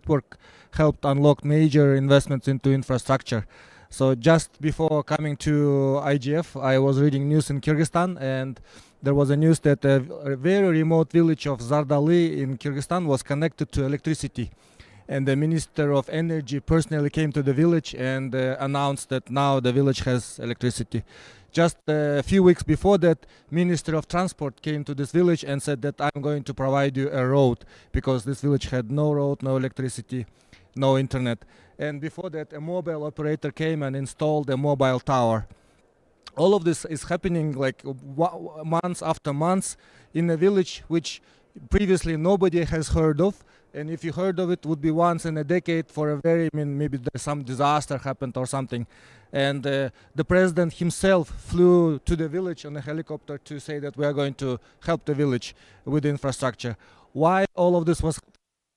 network helped unlock major investments into infrastructure. So just before coming to IGF, I was reading news in Kyrgyzstan, and there was a news that a very remote village of Zardali in Kyrgyzstan was connected to electricity. And the Minister of Energy personally came to the village and announced that now the village has electricity. Just a few weeks before that, Minister of Transport came to this village and said that I'm going to provide you a road, because this village had no road, no electricity, no internet. And before that, a mobile operator came and installed a mobile tower. All of this is happening like months after months in a village which previously nobody has heard of. And if you heard of it, would be once in a decade for a very, maybe there's some disaster happened or something. And the president himself flew to the village on a helicopter to say that we are going to help the village with infrastructure. Why all of this was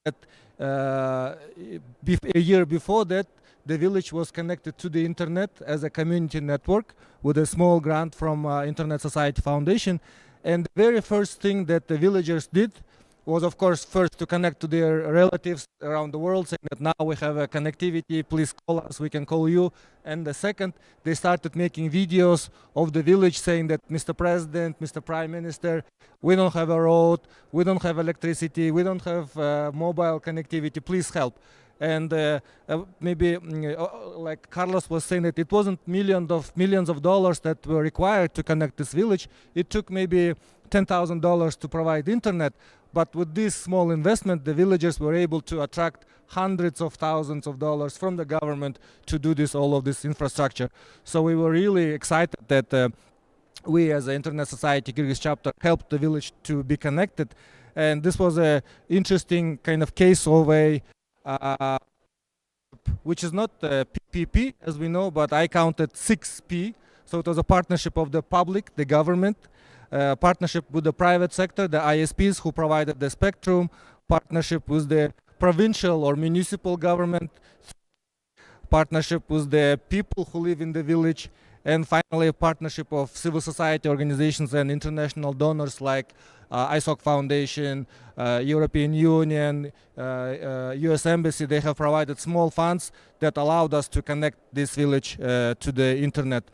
that a year before that, the village was connected to the internet as a community network with a small grant from Internet Society Foundation. And the very first thing that the villagers did was, of course, first to connect to their relatives around the world, saying that now we have a connectivity, please call us, we can call you. And the second, they started making videos of the village saying that Mr. President, Mr. Prime Minister, we don't have a road, we don't have electricity, we don't have mobile connectivity, please help. And maybe like Carlos was saying, that it wasn't millions of dollars that were required to connect this village. It took maybe $10,000 to provide internet. But with this small investment, the villagers were able to attract hundreds of thousands of dollars from the government to do all of this infrastructure. So we were really excited that we as the Internet Society Kyrgyz chapter helped the village to be connected. And this was an interesting kind of case of a which is not PPP, as we know, but I counted 6P. So it was a partnership of the public, the government, partnership with the private sector, the ISPs who provided the spectrum, partnership with the provincial or municipal government, partnership with the people who live in the village, and finally a partnership of civil society organizations and international donors like ISOC Foundation, European Union, US Embassy. They have provided small funds that allowed us to connect this village to the internet.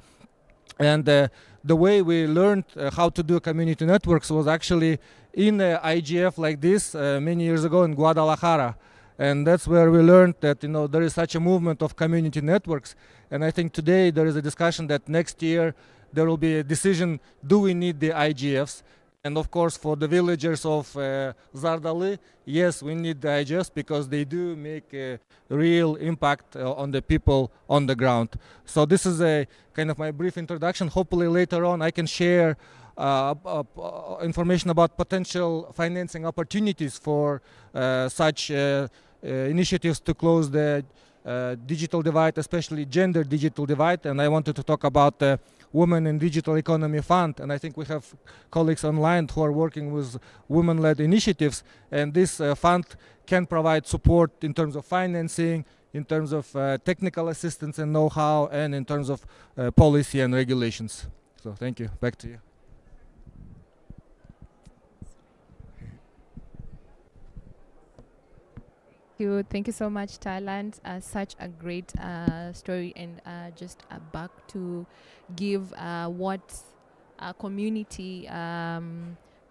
And the way we learned how to do community networks was actually in IGF like this many years ago in Guadalajara. And that's where we learned that there is such a movement of community networks. And I think today there is a discussion that next year there will be a decision, do we need the IGFs? And of course, for the villagers of Zardali, yes, we need the IGFs because they do make a real impact on the people on the ground. So this is a kind of my brief introduction. Hopefully later on I can share information about potential financing opportunities for such initiatives to close the digital divide, especially gender digital divide. And I wanted to talk about the Women in Digital Economy Fund. And I think we have colleagues online who are working with women-led initiatives. And this fund can provide support in terms of financing, in terms of technical assistance and know-how, and in terms of policy and regulations. So thank you. Back to you. Thank you so much, Thailand. Such a great story, and just back to give what community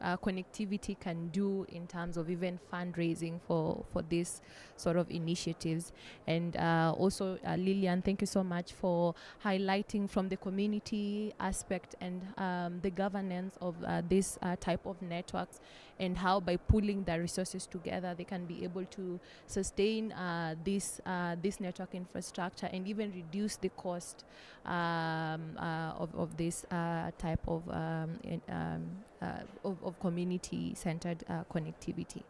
connectivity can do in terms of even fundraising for this sort of initiatives. And also Lilian, thank you so much for highlighting from the community aspect and the governance of this type of networks, and how by pulling the resources together they can be able to sustain this network infrastructure and even reduce the cost of this type of community-centered connectivity.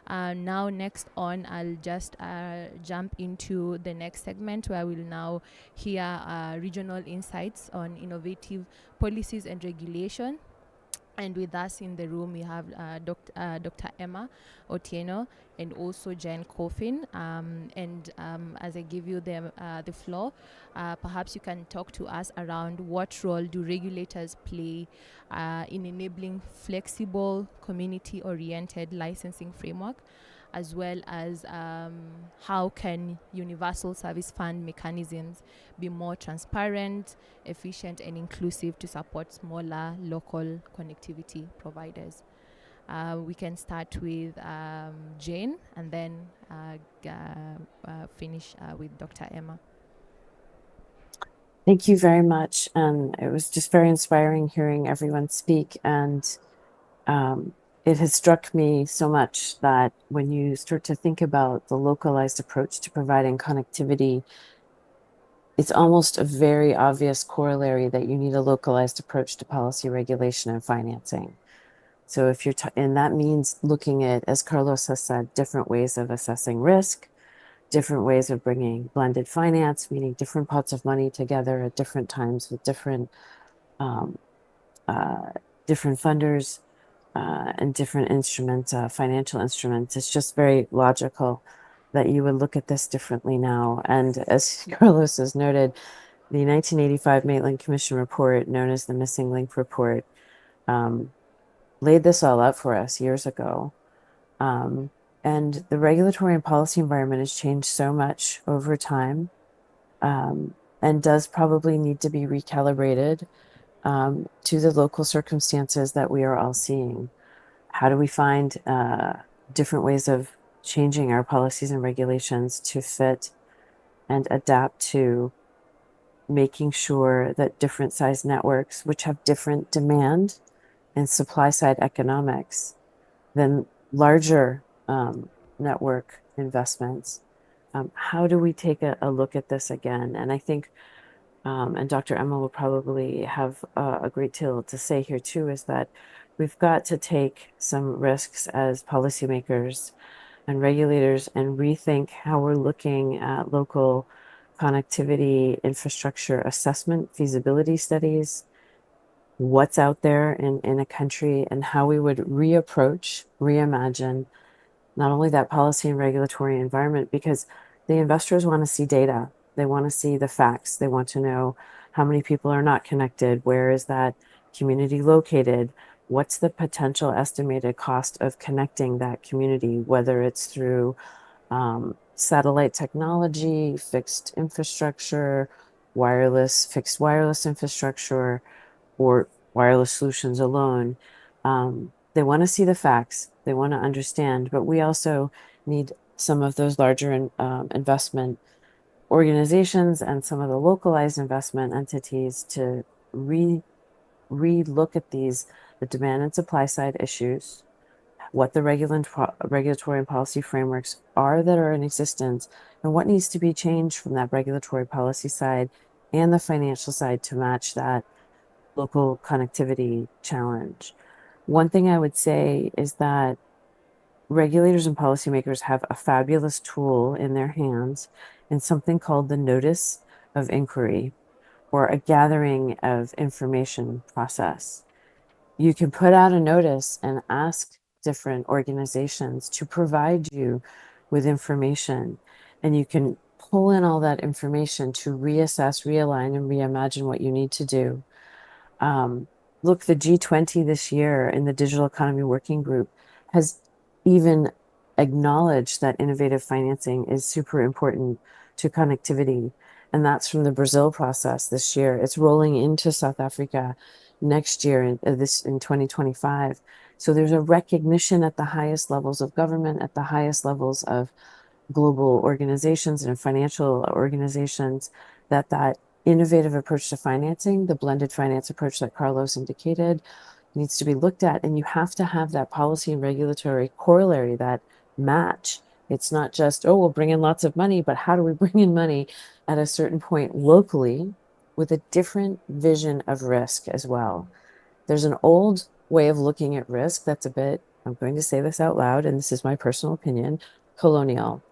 Now next on, I'll just jump into the next segment where we'll now hear regional insights on innovative policies and regulation. And with us in the room, we have Dr. Emma Otieno and also Jen Coffin. As I give you the floor, perhaps you can talk to us around what role do regulators play in enabling flexible, community-oriented licensing framework. as well as how can universal service fund mechanisms be more transparent, efficient, and inclusive to support smaller local connectivity providers. We can start with Jane and then finish with Dr. Emma. Thank you very much. And it was just very inspiring hearing everyone speak. And it has struck me so much that when you start to think about the localized approach to providing connectivity, it's almost a very obvious corollary that you need a localized approach to policy regulation and financing. So if you're, and that means looking at, as Carlos has said, different ways of assessing risk, different ways of bringing blended finance, meaning different pots of money together at different times with different different funders and different instruments, financial instruments. It's just very logical that you would look at this differently now. And as Carlos has noted, the 1985 Maitland Commission report, known as the Missing Link Report, laid this all out for us years ago. And the regulatory and policy environment has changed so much over time and does probably need to be recalibrated to the local circumstances that we are all seeing. How do we find different ways of changing our policies and regulations to fit and adapt to making sure that different size networks, which have different demand and supply side economics than larger network investments, how do we take a look at this again? And I think, and Dr. Emma will probably have a great deal to say here too, is that we've got to take some risks as policymakers and regulators and rethink how we're looking at local connectivity infrastructure assessment, feasibility studies, what's out there in a country, and how we would reapproach, reimagine not only that policy and regulatory environment, because the investors want to see data. They want to see the facts. They want to know how many people are not connected. Where is that community located? What's the potential estimated cost of connecting that community, whether it's through satellite technology, fixed infrastructure, fixed wireless infrastructure, or wireless solutions alone. They want to see the facts. They want to understand, but we also need some of those larger investment organizations and some of the localized investment entities to re-look at the demand and supply side issues, what the regulatory and policy frameworks are that are in existence, and what needs to be changed from that regulatory policy side and the financial side to match that local connectivity challenge. One thing I would say is that regulators and policymakers have a fabulous tool in their hands in something called the notice of inquiry, or a gathering of information process. You can put out a notice and ask different organizations to provide you with information, and you can pull in all that information to reassess, realign, and reimagine what you need to do. Look, the G20 this year in the Digital Economy Working Group has even acknowledged that innovative financing is super important to connectivity. And that's from the Brazil process this year. It's rolling into South Africa next year, in 2025. So there's a recognition at the highest levels of government, at the highest levels of global organizations and financial organizations, that innovative approach to financing, the blended finance approach that Carlos indicated, needs to be looked at. And you have to have that policy and regulatory corollary that match. It's not just, oh, we'll bring in lots of money, but how do we bring in money at a certain point locally with a different vision of risk as well? There's an old way of looking at risk that's a bit, I'm going to say this out loud, and this is my personal opinion, colonial.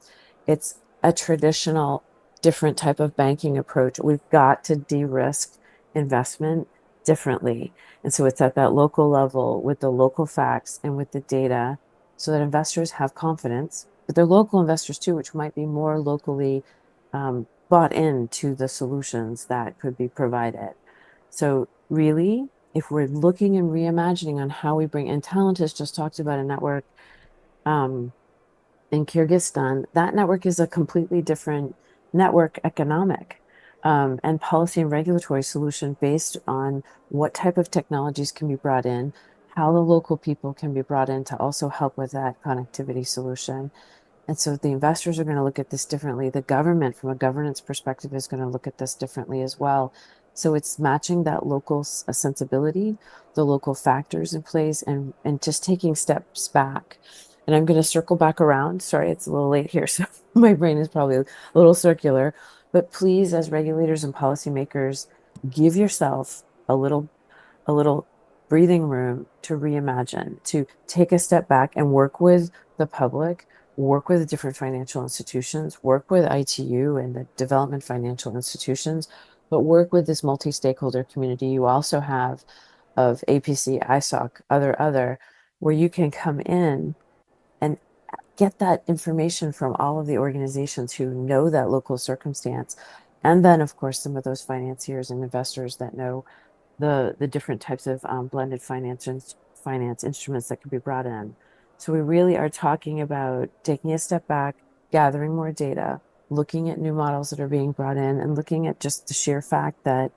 It's a traditional, different type of banking approach. We've got to de-risk investment differently. And so it's at that local level with the local facts and with the data so that investors have confidence, but they're local investors too, which might be more locally bought into the solutions that could be provided. So really, if we're looking and reimagining on how we bring, and Talent has just talked about a network in Kyrgyzstan, that network is a completely different network economic and policy and regulatory solution based on what type of technologies can be brought in, how the local people can be brought in to also help with that connectivity solution. And so the investors are going to look at this differently. The government, from a governance perspective, is going to look at this differently as well. So it's matching that local sensibility, the local factors in place, and just taking steps back. And I'm going to circle back around. Sorry, it's a little late here, so my brain is probably a little circular. But please, as regulators and policymakers, give yourself a little breathing room to reimagine, to take a step back and work with the public, work with different financial institutions, work with ITU and the development financial institutions, but work with this multi-stakeholder community you also have of APC, ISOC, other, where you can come in and get that information from all of the organizations who know that local circumstance. And then, of course, some of those financiers and investors that know the different types of blended finance instruments that can be brought in. So we really are talking about taking a step back, gathering more data, looking at new models that are being brought in, and looking at just the sheer fact that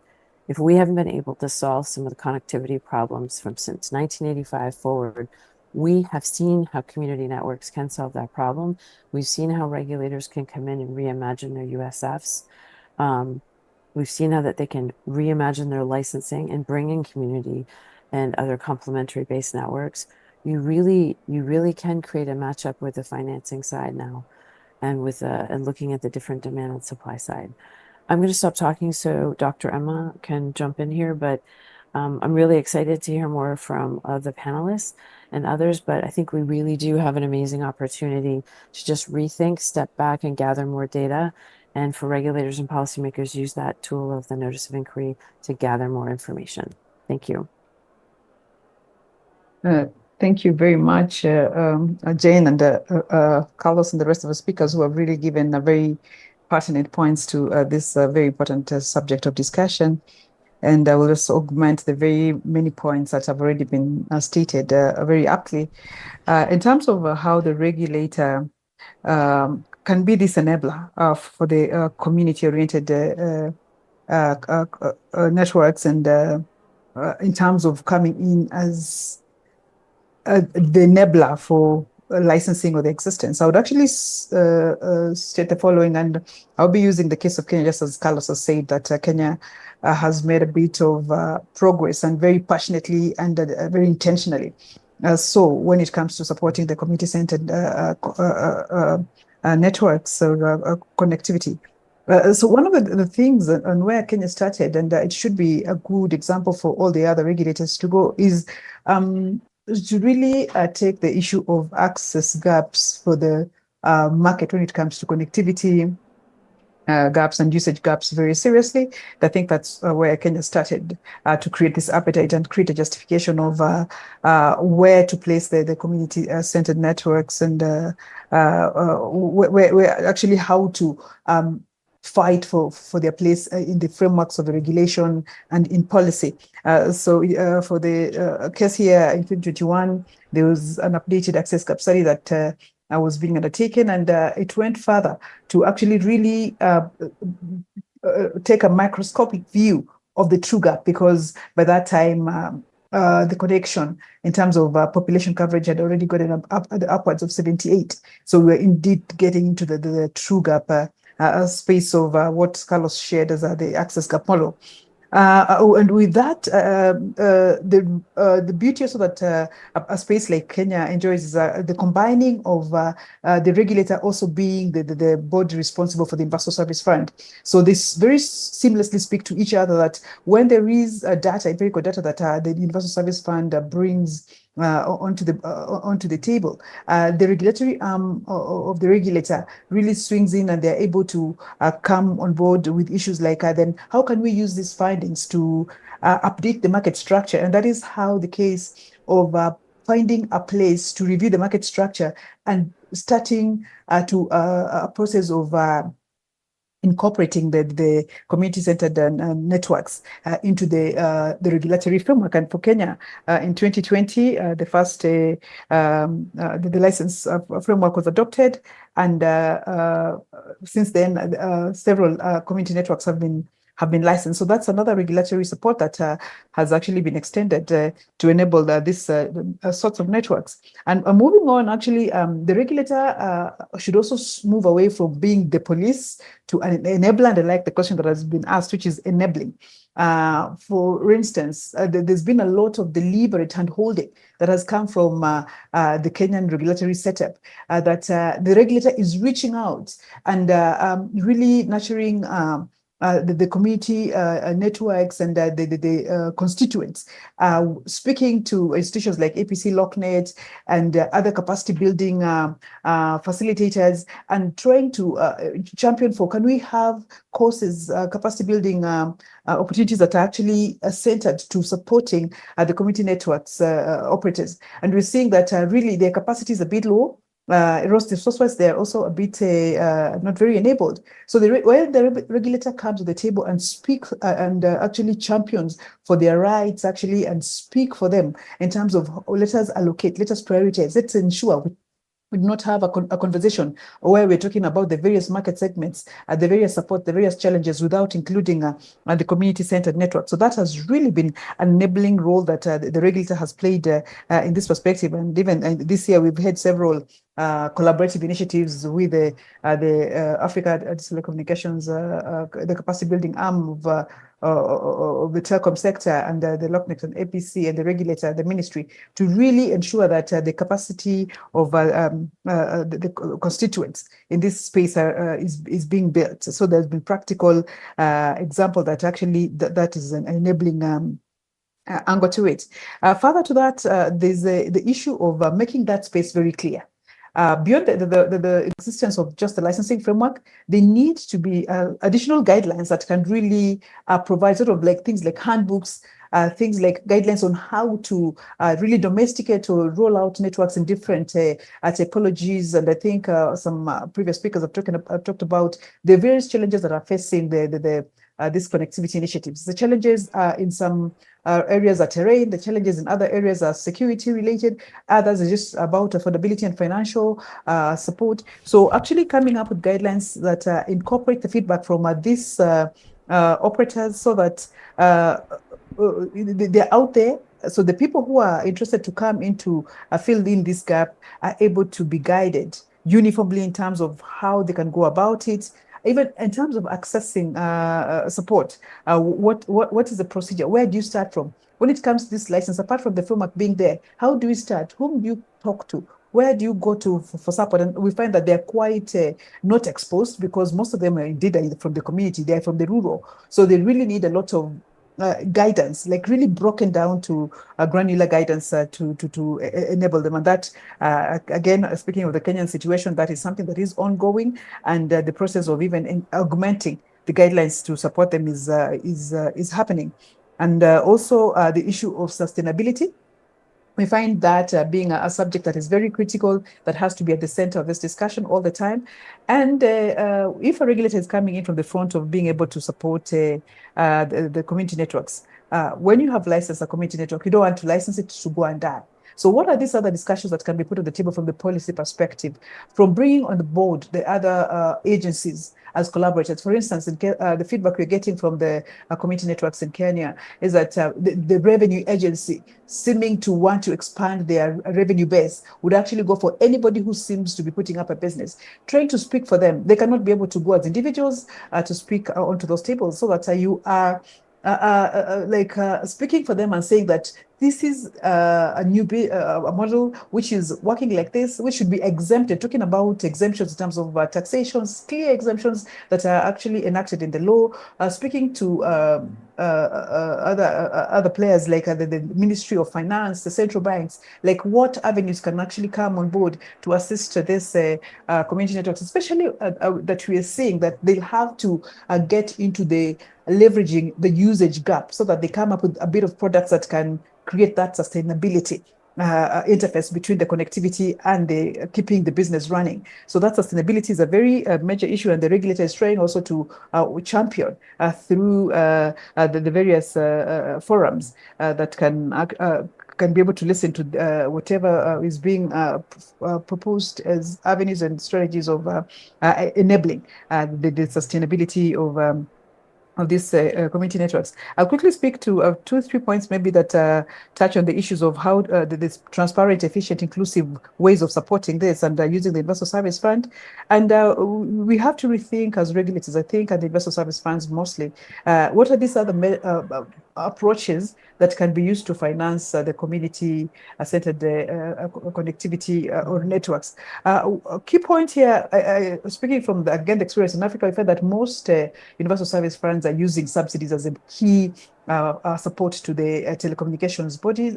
if we haven't been able to solve some of the connectivity problems from since 1985 forward, we have seen how community networks can solve that problem. We've seen how regulators can come in and reimagine their USFs. We've seen how that they can reimagine their licensing and bring in community and other complementary based networks. You really can create a matchup with the financing side now, and with and looking at the different demand and supply side. I'm going to stop talking so Dr. Emma can jump in here, but I'm really excited to hear more from the panelists and others. But I think we really do have an amazing opportunity to just rethink, step back, and gather more data. And for regulators and policymakers, use that tool of the notice of inquiry to gather more information. Thank you. Thank you very much, Jane and Carlos and the rest of the speakers who have really given a very pertinent points to this very important subject of discussion. And I will just augment the very many points that have already been stated very aptly in terms of how the regulator can be this enabler for the community-oriented networks, and in terms of coming in as the enabler for licensing or the existence. I would actually state the following, and I'll be using the case of Kenya, just as Carlos has said, that Kenya has made a bit of progress, and very passionately and very intentionally. So when it comes to supporting the community-centered networks or connectivity. So one of the things on where Kenya started, and it should be a good example for all the other regulators to go, is to really take the issue of access gaps for the market when it comes to connectivity gaps and usage gaps very seriously. I think that's where Kenya started to create this appetite and create a justification of where to place the community-centered networks, and where actually how to fight for their place in the frameworks of the regulation and in policy. So for the case here in 2021, there was an updated access gap study that was being undertaken, and it went further to actually really take a microscopic view of the true gap, because by that time, the connection in terms of population coverage had already gotten upwards of 78. So we're indeed getting into the true gap space of what Carlos shared as the access gap model. And with that, the beauty also that a space like Kenya enjoys is the combining of the regulator also being the body responsible for the Universal Service Fund. So this very seamlessly speak to each other, that when there is data, empirical data that the Universal Service Fund brings onto the table, the regulatory arm of the regulator really swings in, and they're able to come on board with issues like then how can we use these findings to update the market structure. And that is how the case of finding a place to review the market structure and starting to a process of incorporating the community-centered networks into the regulatory framework. And for Kenya, in 2020, the first the license framework was adopted, and since then, several community networks have been licensed. So that's another regulatory support that has actually been extended to enable this sorts of networks. And moving on, actually, the regulator should also move away from being the police to an enabler, and I like the question that has been asked, which is enabling. For instance, there's been a lot of deliberate handholding that has come from the Kenyan regulatory setup, that the regulator is reaching out and really nurturing the community networks and the constituents, speaking to institutions like APC, LockNet, and other capacity building facilitators, and trying to champion for, can we have courses, capacity building opportunities that are actually centered to supporting the community networks operators. And we're seeing that really their capacity is a bit low. Resource-wise, they're also a bit not very enabled. So when the regulator comes to the table and speaks and actually champions for their rights, actually, and speak for them in terms of, let us allocate, let us prioritize, let's ensure we do not have a conversation where we're talking about the various market segments, the various support, the various challenges, without including the community-centered network. So that has really been an enabling role that the regulator has played in this perspective. And even this year, we've had several collaborative initiatives with the Africa Telecommunications, the capacity building arm of the telecom sector, and the LockNet and APC and the regulator, the ministry, to really ensure that the capacity of the constituents in this space is being built. So there's been practical example that actually that is an enabling angle to it. Further to that, there's the issue of making that space very clear. Beyond the existence of just the licensing framework, there needs to be additional guidelines that can really provide sort of like things like handbooks, things like guidelines on how to really domesticate or roll out networks in different typologies. And I think some previous speakers have talked about the various challenges that are facing these connectivity initiatives. The challenges in some areas are terrain, the challenges in other areas are security related, others are just about affordability and financial support. So actually coming up with guidelines that incorporate the feedback from these operators, so that they're out there. So the people who are interested to come into fill in this gap are able to be guided uniformly in terms of how they can go about it, even in terms of accessing support. What is the procedure? Where do you start from? When it comes to this license, apart from the framework being there, how do you start? Whom do you talk to? Where do you go to for support? And we find that they're quite not exposed, because most of them are indeed from the community, they're from the rural. So they really need a lot of guidance, like really broken down to granular guidance to enable them. And that, again, speaking of the Kenyan situation, that is something that is ongoing, and the process of even augmenting the guidelines to support them is happening. And also the issue of sustainability. We find that being a subject that is very critical, that has to be at the center of this discussion all the time. And if a regulator is coming in from the front of being able to support the community networks, when you have licensed a community network, you don't want to license it to go and die. So what are these other discussions that can be put on the table from the policy perspective, from bringing on the board the other agencies as collaborators? For instance, the feedback we're getting from the community networks in Kenya is that the revenue agency, seeming to want to expand their revenue base, would actually go for anybody who seems to be putting up a business, trying to speak for them. They cannot be able to go as individuals to speak onto those tables, so that you are speaking for them and saying that this is a new a model which is working like this, which should be exempted, talking about exemptions in terms of taxations, clear exemptions that are actually enacted in the law, speaking to other players like the Ministry of Finance, the central banks, like what avenues can actually come on board to assist this community networks, especially that we are seeing that they'll have to get into the leveraging the usage gap, so that they come up with a bit of products that can create that sustainability interface between the connectivity and the keeping the business running. So that sustainability is a very major issue, and the regulator is trying also to champion through the various forums that can be able to listen to whatever is being proposed as avenues and strategies of enabling the sustainability of these community networks. I'll quickly speak to 2-3 points maybe that touch on the issues of how this transparent, efficient, inclusive ways of supporting this and using the Universal Service Fund. And we have to rethink as regulators, I think, and the Universal Service Funds mostly, what are these other approaches that can be used to finance the community-centered connectivity or networks. A key point here, speaking from, again, the experience in Africa, I find that most universal service funds are using subsidies as a key support to the telecommunications bodies,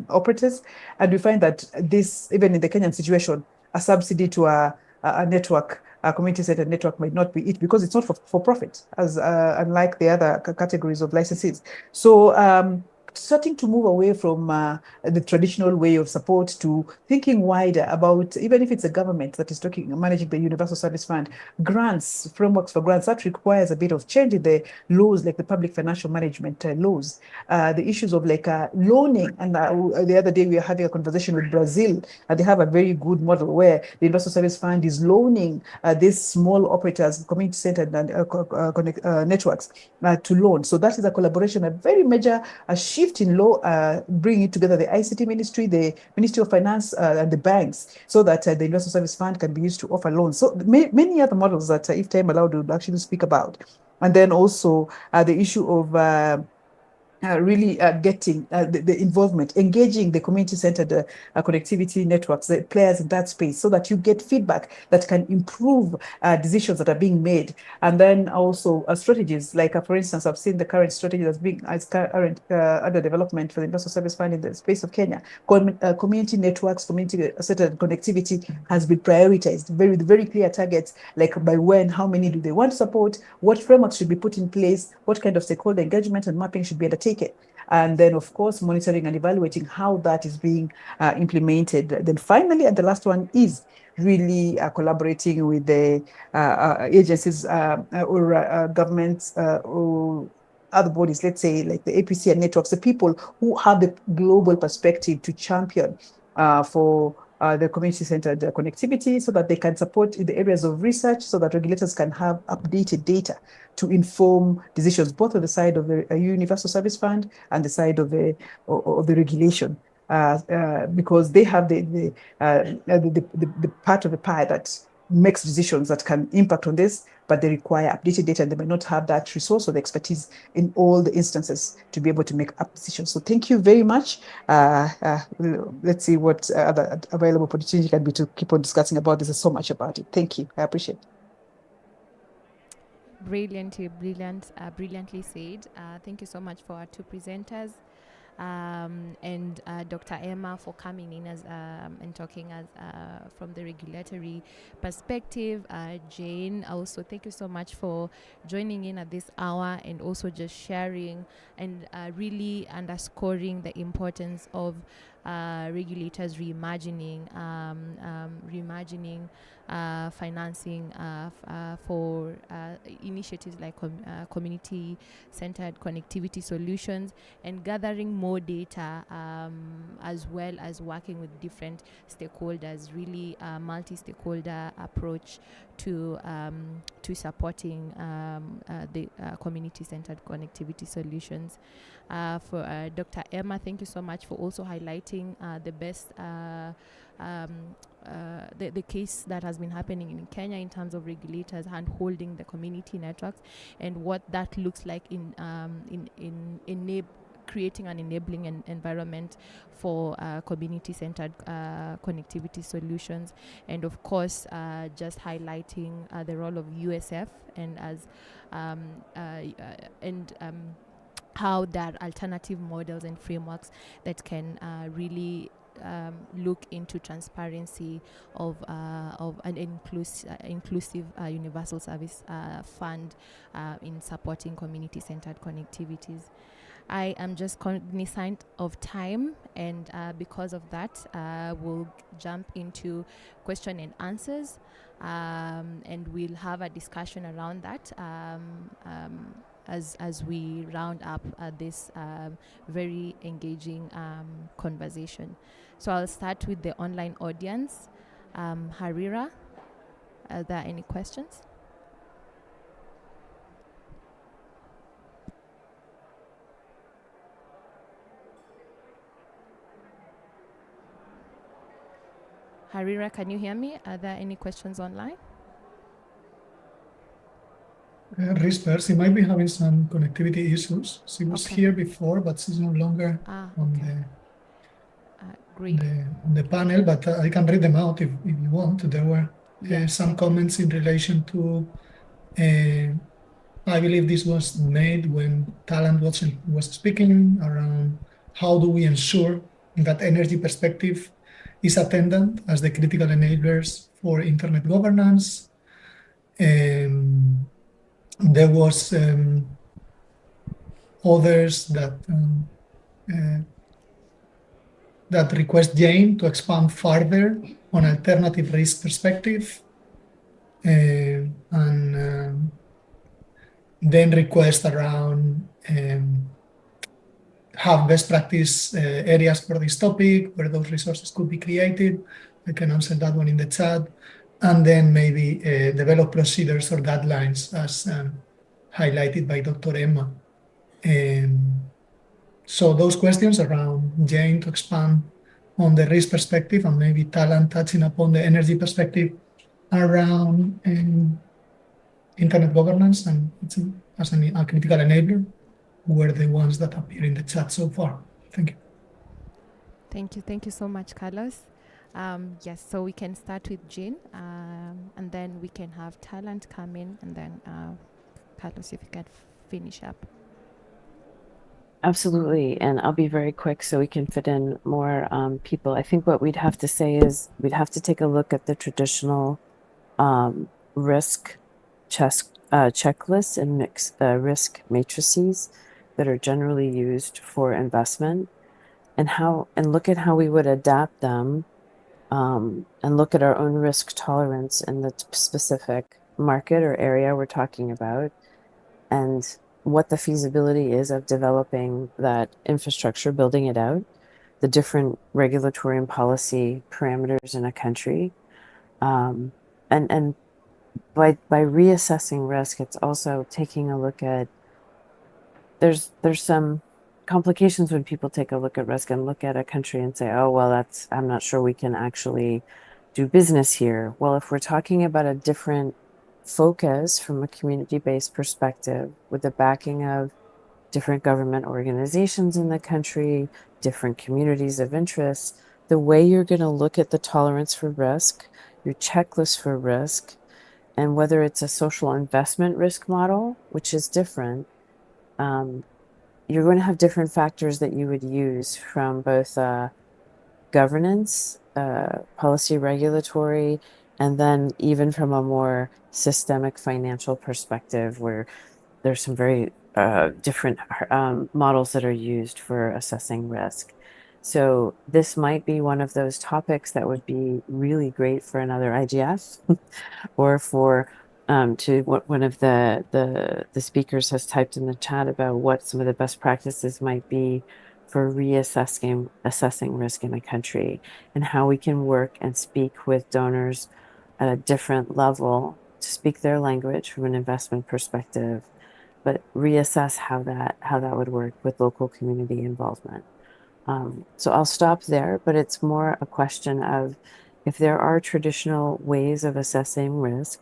operators. And we find that this, even in the Kenyan situation, a subsidy to a network, a community-centered network might not be it because it's not for profit, as unlike the other categories of licenses. So starting to move away from the traditional way of support to thinking wider about, even if it's a government that is managing the Universal Service Fund, grants, frameworks for grants, that requires a bit of change in the laws, like the public financial management laws. The issues of like loaning, and the other day we were having a conversation with Brazil, and they have a very good model where the Universal Service Fund is loaning these small operators, community-centered networks to loan. So that is a collaboration, a very major shift in law, bringing together the ICT ministry, the Ministry of Finance, and the banks, so that the Universal Service Fund can be used to offer loans. So many other models that, if time allowed, we'll actually speak about. And then also the issue of really getting the involvement, engaging the community-centered connectivity networks, the players in that space, so that you get feedback that can improve decisions that are being made. And then also strategies, like for instance, I've seen the current strategy that's being current under development for the Universal Service Fund in the space of Kenya. Community networks, community-centered connectivity has been prioritized. Very clear targets, like by when, how many do they want to support, what frameworks should be put in place, what kind of stakeholder engagement and mapping should be undertaken. And then, of course, monitoring and evaluating how that is being implemented. Then finally, and the last one is really collaborating with the agencies or governments or other bodies, let's say like the APC and networks, the people who have the global perspective to champion for the community-centered connectivity, so that they can support in the areas of research, so that regulators can have updated data to inform decisions, both on the side of the Universal Service Fund and the side of the regulation, because they have the part of the pie that makes decisions that can impact on this, but they require updated data, and they may not have that resource or the expertise in all the instances to be able to make up decisions. So thank you very much. Let's see what other available opportunity can be to keep on discussing about this. There's so much about it. Thank you. I appreciate it. Brilliantly said. Thank you so much for our two presenters. And Dr. Emma for coming in as and talking as from the regulatory perspective. Jane, also thank you so much for joining in at this hour and also just sharing and really underscoring the importance of regulators reimagining financing for initiatives like community-centered connectivity solutions, and gathering more data, as well as working with different stakeholders, really a multi-stakeholder approach to supporting the community-centered connectivity solutions. For Dr. Emma, thank you so much for also highlighting the best the case that has been happening in Kenya in terms of regulators hand-holding the community networks, and what that looks like in creating an enabling environment for community-centered connectivity solutions, and of course just highlighting the role of USF and as how that alternative models and frameworks that can really look into transparency of an inclusive universal service fund in supporting community-centered connectivities. I am just cognizant of time, and because of that, we'll jump into question and answers, and we'll have a discussion around that as we round up this very engaging conversation. So I'll start with the online audience. Harira, are there any questions? Harira, can you hear me? Are there any questions online? Rispers, she might be having some connectivity issues. She was Okay. here before, but she's no longer on Okay. Great. the panel. But I can read them out if you want. There were Yes, some thank you. comments in relation to. I believe this was made when Talent was speaking around how do we ensure that energy perspective is attendant as the critical enablers for internet governance. There was others that request Jane to expand further on alternative risk perspective, and then request around have best practice areas for this topic where those resources could be created. I can answer that one in the chat, and then maybe develop procedures or guidelines as highlighted by Dr. Emma. So those questions around Jane to expand on the risk perspective, and maybe Talent touching upon the energy perspective around internet governance and as a critical enabler, were the ones that appear in the chat so far. Thank you. Thank you. Thank you so much, Carlos. Yes, so we can start with Jean, and then we can have Talent come in, and then Carlos, if you can finish up. Absolutely. And I'll be very quick so we can fit in more people. I think what we'd have to say is we'd have to take a look at the traditional risk checklists and risk matrices that are generally used for investment, and look at how we would adapt them, and look at our own risk tolerance in the specific market or area we're talking about, and what the feasibility is of developing that infrastructure, building it out, the different regulatory and policy parameters in a country. And by reassessing risk, it's also taking a look at, there's some complications when people take a look at risk and look at a country and say, oh, well, I'm not sure we can actually do business here. Well, if we're talking about a different focus from a community-based perspective with the backing of different government organizations in the country, different communities of interest, the way you're going to look at the tolerance for risk, your checklist for risk, and whether it's a social investment risk model, which is different, you're going to have different factors that you would use from both governance, policy, regulatory, and then even from a more systemic financial perspective, where there's some very different models that are used for assessing risk. So this might be one of those topics that would be really great for another IGF or for to what one of the speakers has typed in the chat about what some of the best practices might be for assessing risk in a country, and how we can work and speak with donors at a different level to speak their language from an investment perspective, but reassess how that would work with local community involvement. So I'll stop there, but it's more a question of if there are traditional ways of assessing risk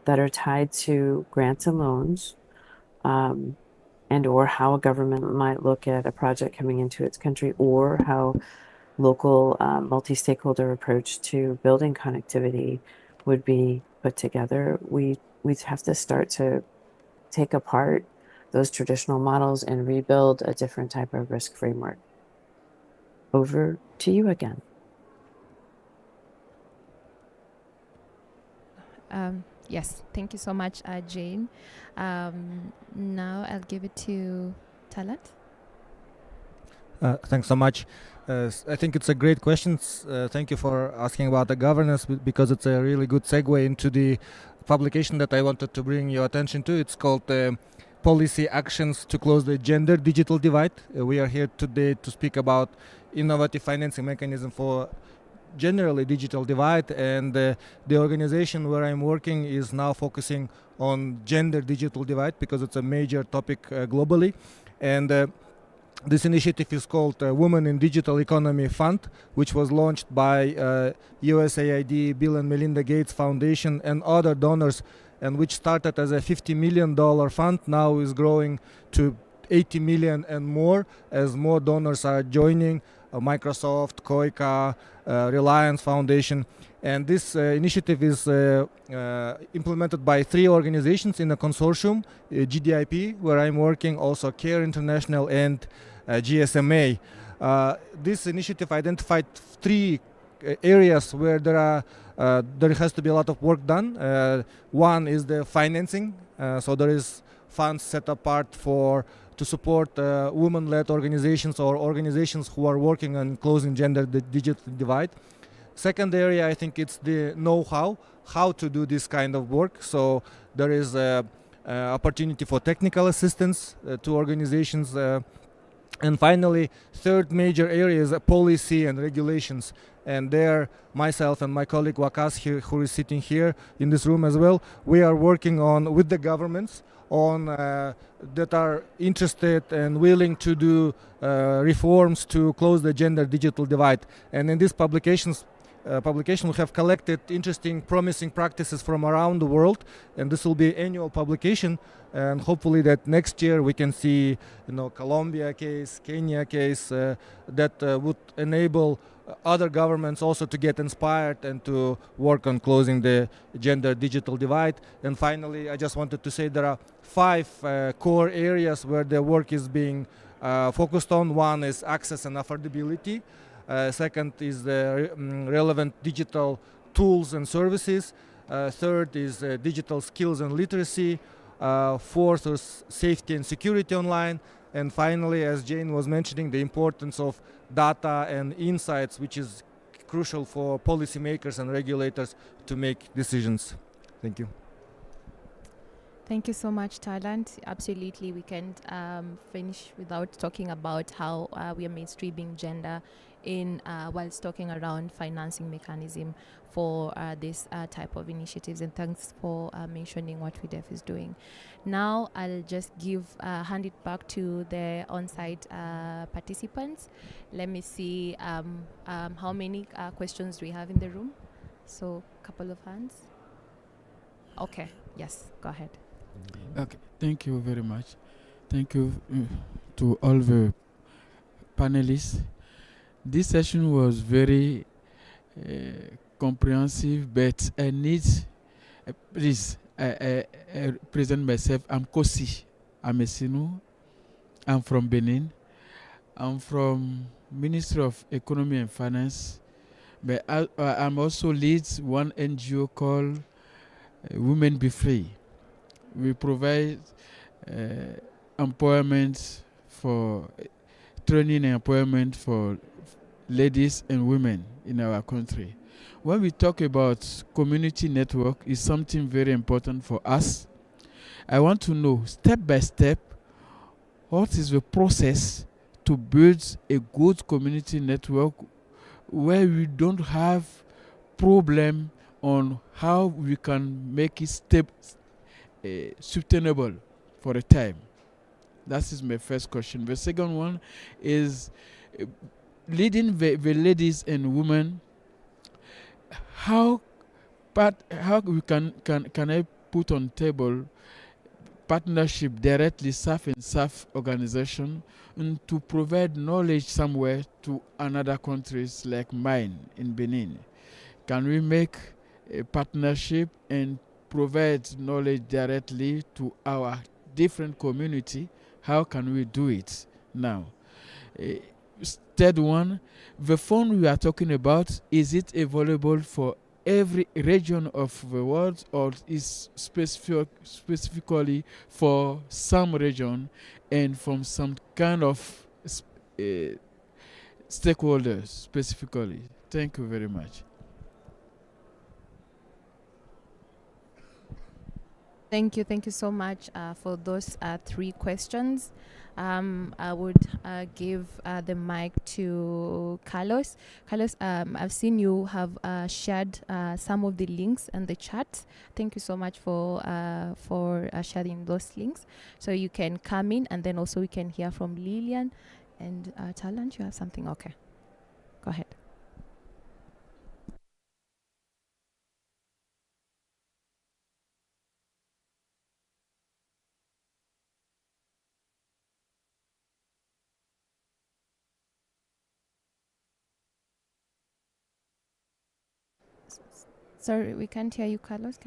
that are tied to grants and loans, and or how a government might look at a project coming into its country, or how local multi-stakeholder approach to building connectivity would be put together. We'd have to start to take apart those traditional models and rebuild a different type of risk framework. Over to you again. Yes, thank you so much, Jane. Now I'll give it to Talat. Thanks so much. I think it's a great question. Thank you for asking about the governance because it's a really good segue into the publication that I wanted to bring your attention to. It's called Policy Actions to Close the Gender Digital Divide. We are here today to speak about innovative financing mechanism for generally digital divide, and the organization where I'm working is now focusing on gender digital divide because it's a major topic globally. And this initiative is called Women in Digital Economy Fund, which was launched by USAID, Bill and Melinda Gates Foundation, and other donors, and which started as a $50 million fund, now is growing to 80 million and more as more donors are joining, Microsoft, Koika, Reliance Foundation. And this initiative is implemented by 3 organizations in a consortium, GDIP, where I'm working, also CARE International, and GSMA. This initiative identified 3 areas where there has to be a lot of work done. One is the financing, so there is funds set apart to support women-led organizations or organizations who are working on closing gender digital divide. Second area, I think it's the know-how, how to do this kind of work. So there is opportunity for technical assistance to organizations. And finally, third major area is policy and regulations. And there, myself and my colleague Wakas here, who is sitting here in this room as well, we are working on with the governments on that are interested and willing to do reforms to close the gender digital divide. And in this publication we have collected interesting, promising practices from around the world, and this will be annual publication. And hopefully that next year we can see, Colombia case, Kenya case, that would enable other governments also to get inspired and to work on closing the gender digital divide. And finally, I just wanted to say there are 5 core areas where the work is being focused on. One is access and affordability. Second is the relevant digital tools and services. Third is digital skills and literacy. Fourth is safety and security online. And finally, as Jane was mentioning, the importance of data and insights, which is crucial for policymakers and regulators to make decisions. Thank you. Thank you so much, Talant. Absolutely, we can't finish without talking about how we are mainstreaming gender in whilst talking around financing mechanism for this type of initiatives. And thanks for mentioning what WIDEF is doing. Now I'll just hand it back to the on-site participants. Let me see how many questions we have in the room. So a couple of hands. Okay, yes, go ahead. Okay, thank you very much. Thank you to all the panelists. This session was very comprehensive, but I need, please, I present myself. I'm Kosi Amesinu. I'm from Benin. I'm from Ministry of Economy and Finance, but I'm also leads one NGO called Women Be Free. We provide employment for training and employment for ladies and women in our country. When we talk about community network, is something very important for us. I want to know step by step what is the process to build a good community network where we don't have problem on how we can make it sustainable for a time. That is my first question. The second one is leading the ladies and women. How we can I put on table partnership directly SAF and SAF organization and to provide knowledge somewhere to another countries like mine in Benin? Can we make a partnership and provide knowledge directly to our different community? How can we do it now? Third one, the fund we are talking about, is it available for every region of the world, or is specifically for some region and from some kind of stakeholders specifically? Thank you very much. Thank you so much for those three questions. I would give the mic to Carlos. Carlos, I've seen you have shared some of the links in the chat. Thank you so much for sharing those links. So you can come in, and then also we can hear from Lillian and Talent. You have something? Okay, go ahead. Sorry, we can't hear you, Carlos.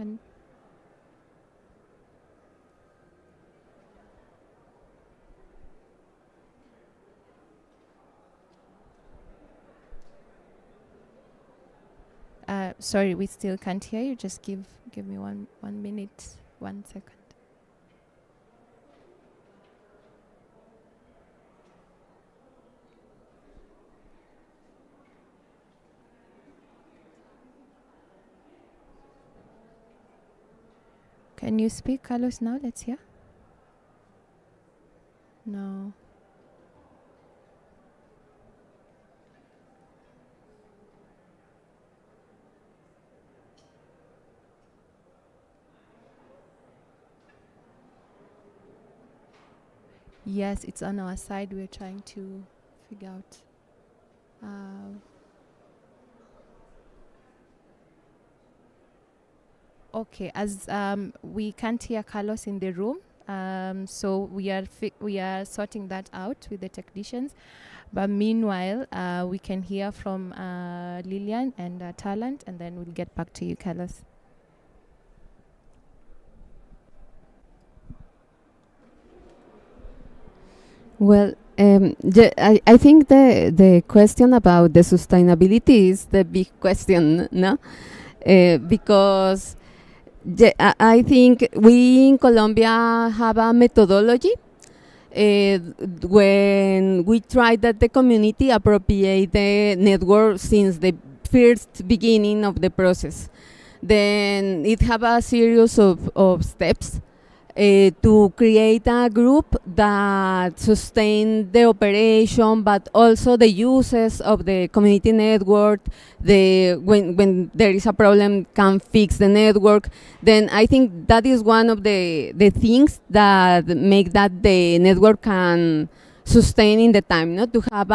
Sorry, we still can't hear you. Just give me 1 minute, 1 second. Can you speak, Carlos, now? Let's hear. No. Yes, it's on our side. We're trying to figure out. Okay, as we can't hear Carlos in the room, so we are sorting that out with the technicians. But meanwhile, we can hear from Lillian and Talent, and then we'll get back to you, Carlos. Well, I think the question about the sustainability is the big question, no? Because I think we in Colombia have a methodology when we try that the community appropriate the network since the first beginning of the process. Then it have a series of steps to create a group that sustain the operation, but also the uses of the community network. When there is a problem, can fix the network. Then I think that is one of the things that make that the network can sustain in the time. Not to have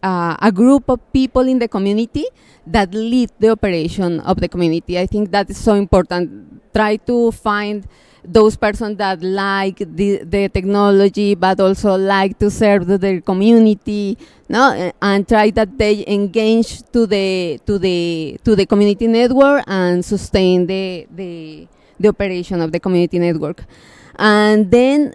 a group of people in the community that lead the operation of the community. I think that is so important. Try to find those persons that like the technology, but also like to serve their community, no, and try that they engage to the community network and sustain the operation of the community network. And then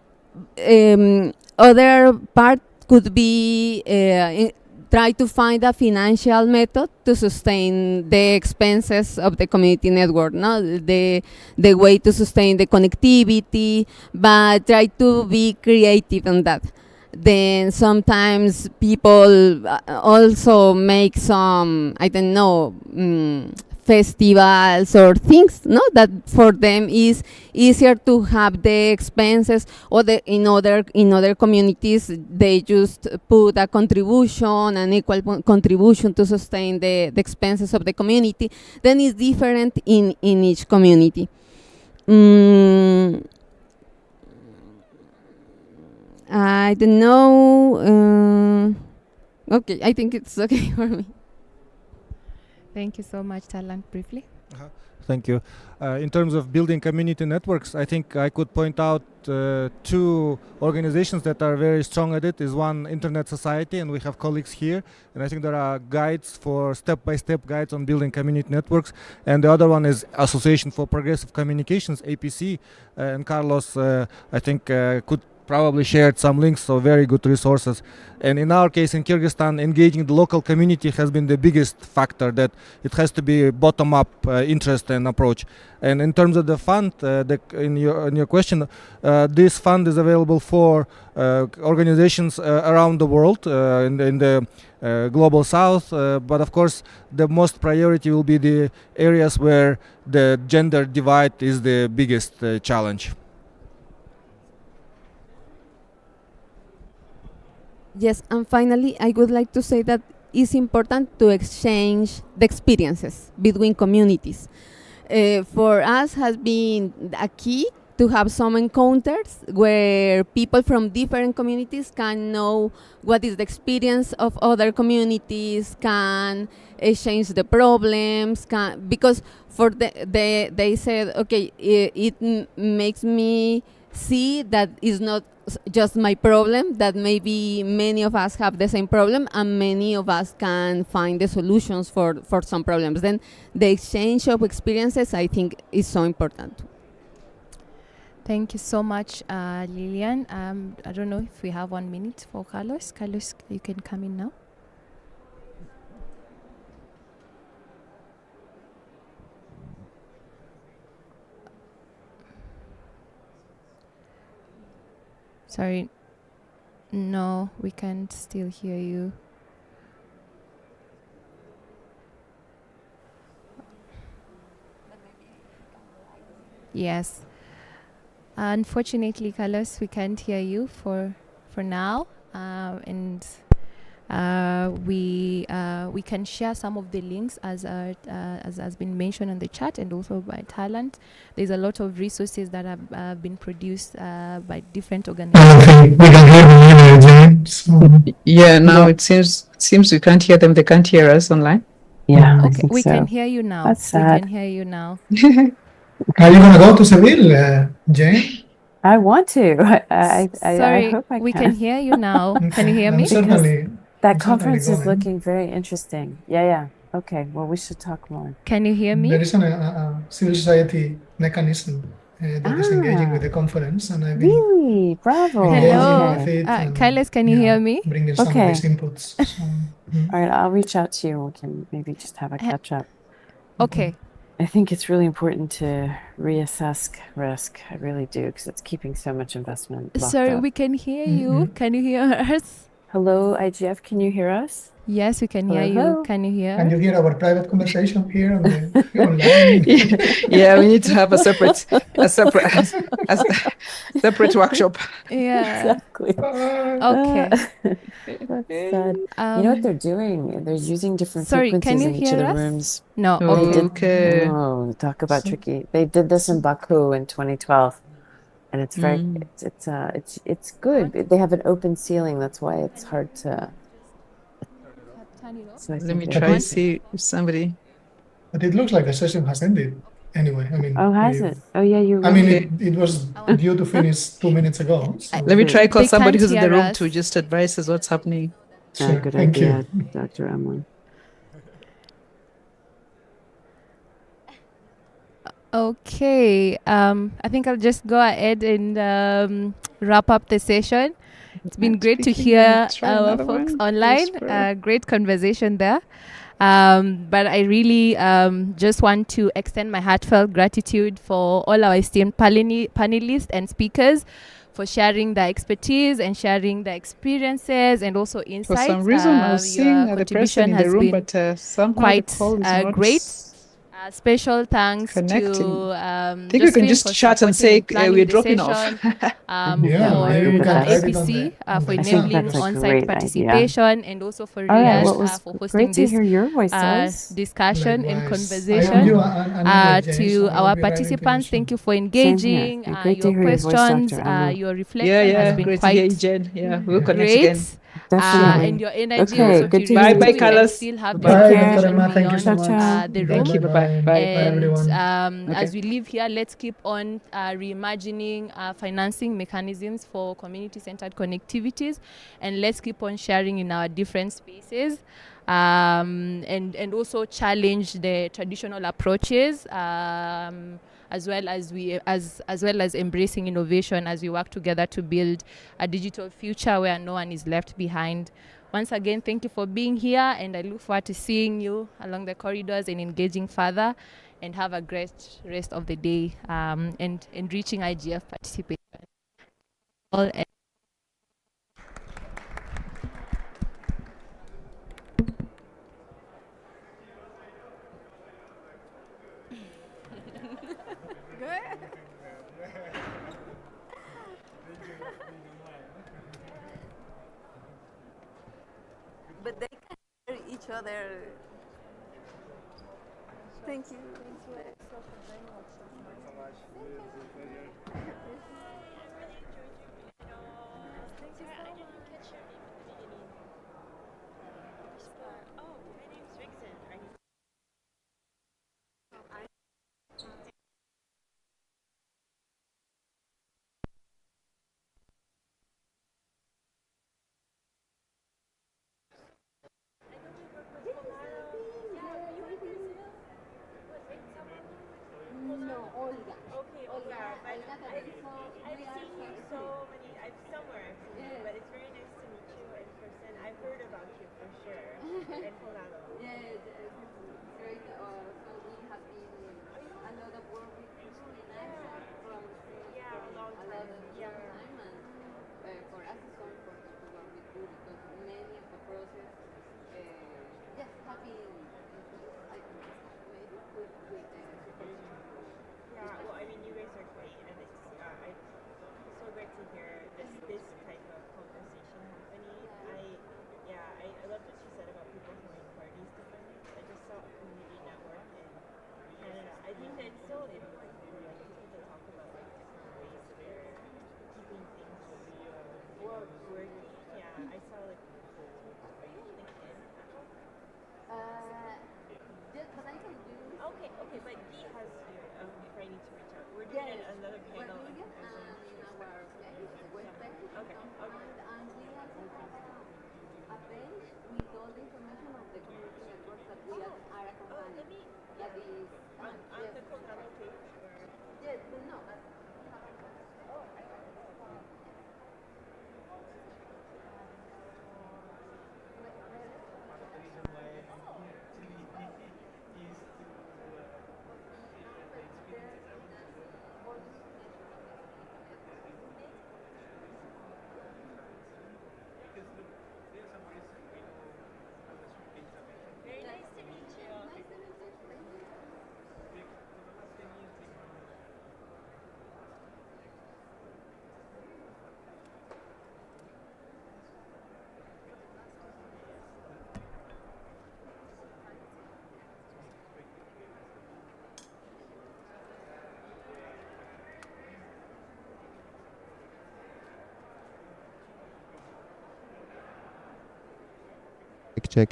other part could be try to find a financial method to sustain the expenses of the community network, no? The way to sustain the connectivity, but try to be creative on that. Then sometimes people also make some, I don't know, festivals or things, no, that for them is easier to have the expenses, or in other communities they just put a contribution, an equal contribution to sustain the expenses of the community. Then it's different in each community. I don't know. Okay, I think it's okay for me. Thank you so much, Talent. Briefly. Thank you. In terms of building community networks, I think I could point out two organizations that are very strong at it. Is one Internet Society, and we have colleagues here, and I think there are guides for step-by-step guides on building community networks. And the other one is Association for Progressive Communications, APC, and Carlos, I think could probably shared some links, so very good resources. And in our case in Kyrgyzstan, engaging the local community has been the biggest factor, that it has to be bottom-up interest and approach. And in terms of the fund, in your question, this fund is available for organizations around the world in the global south, but of course the most priority will be the areas where the gender divide is the biggest challenge. Yes, and finally, I would like to say that it's important to exchange the experiences between communities. For us has been a key to have some encounters where people from different communities can know what is the experience of other communities, can exchange the problems, because for they said, okay, it makes me see that it's not just my problem, that maybe many of us have the same problem and many of us can find the solutions for some problems. Then the exchange of experiences, I think, is so important. Thank you so much, Lilian. I don't know if we have 1 minute for Carlos. Carlos, you can come in now. Sorry. No, we can't still hear you. Yes. Unfortunately, Carlos, we can't hear you for now, and we can share some of the links as has been mentioned on the chat, and also by Talent. There's a lot of resources that have been produced by different organizations. Okay, we can hear them again. So Yeah, now it seems we can't hear them. They can't hear us online. Yeah, I Okay, think we so. can hear you now. That's We sad. can hear you now. are you gonna go to Seville, Jane? I want to. I Sorry, hope I we can. can hear you now. Can you hear I'm me? certainly, That I'm certainly conference is going. looking very interesting. Yeah. Okay, well, we should talk more. Can you hear me? There is a civil society mechanism that is engaging with the conference, and I've been Really? Bravo. engaging Hello, with it. and, Carlos, can you hear me? Bringing some Okay. of these inputs. So, All right, I'll reach out to you and we can maybe just have a catch up. Okay. I think it's really important to reassess risk. I really do, because it's keeping so much investment locked Sorry, up. we can hear you. Can you hear us? Hello, IGF, can you hear us? Yes, we can hear Hello? you. Can you hear? Can you hear our private conversation here on the online? Yeah, we need to have a separate workshop. Yeah. Exactly. Okay. That's sad. You know what they're doing? They're using different Sorry, can frequencies you in each of hear the us? rooms. No. Oh, Okay. okay. Oh, talk about tricky. They did this in Baku in 2012, and it's very it's good. They have an open ceiling. That's why it's hard to. So I Let think me they're try doing- and see if somebody. But it looks like the session has ended. Anyway, I mean. Oh, has it? Oh, yeah, you. I mean, it was due to finish 2 minutes ago. So. Let me try call They somebody can't who's in the hear room us. to just advise us what's happening. Sure, Good thank idea, you. Dr. Emlyn. Okay. I think I'll just go ahead and wrap up the session. It's been great to hear our folks online. Great conversation there. But I really just want to extend my heartfelt gratitude for all our esteemed panelists and speakers for sharing their expertise and sharing their experiences and also For insights. some reason, I was seeing the person in the room, but somehow quite the call is not great. Special thanks connecting. to I think we can just chat and say we're dropping off. Yeah, for maybe we can write it on APC the- on for the chat. enabling That's a on-site great idea. participation, and also for All right, Riyadh well, it was for hosting great to this hear your voices. discussion and Likewise. I owe conversation. you an email, James. To I will our be writing to you participants, soon. thank you for Same engaging. here. Great to Your hear your voice, questions, Dr. Emma. your reflection Yeah, has been great to hear you, quite Jen. Yeah, we'll connect great. again. Definitely. And your energy Okay, also good to carries hear through you. Bye, Carlos. and still have Bye, the Take care. Dr. connection Emma. Thank you so beyond much. the Thank room. you. Bye. Bye. And everyone. as we live here, let's keep on reimagining financing mechanisms for community-centered connectivities, and let's keep on sharing in our different spaces, and also challenge the traditional approaches as well as embracing innovation as we work together to build a digital future where no one is left behind. Once again, thank you for being here, and I look forward to seeing you along the corridors and engaging further. And have a great rest of the day, and enriching IGF participation. All But they can hear each other. Thank you. No, Olga. Okay, Olga, but I've seen you so many, somewhere I've seen you, but it's very nice to meet you in person. I've heard about you for sure. And Polano. Yes, it's great. So we have been a lot of work with people in ISA from Yeah, a long a lot time. of Yeah. time, and for us it's so important to work with you because many of the process just have been made with the supervision. Yeah, well, I mean, you guys are great, and it's so great to hear this type of conversation happening. I loved what you said about people throwing parties differently. I just saw a community network in Canada. I think that it's so important for like people to talk about like different ways they're keeping things working. Yeah, I saw like LinkedIn. Just, but I can do. Okay, but Guy has your if I need to reach out. We're doing another panel in In our page, the web page, Okay. and we also have a page with all the information of the community networks that we are accompanying. That is on the Colgado page or yes, but no. very nice to meet you.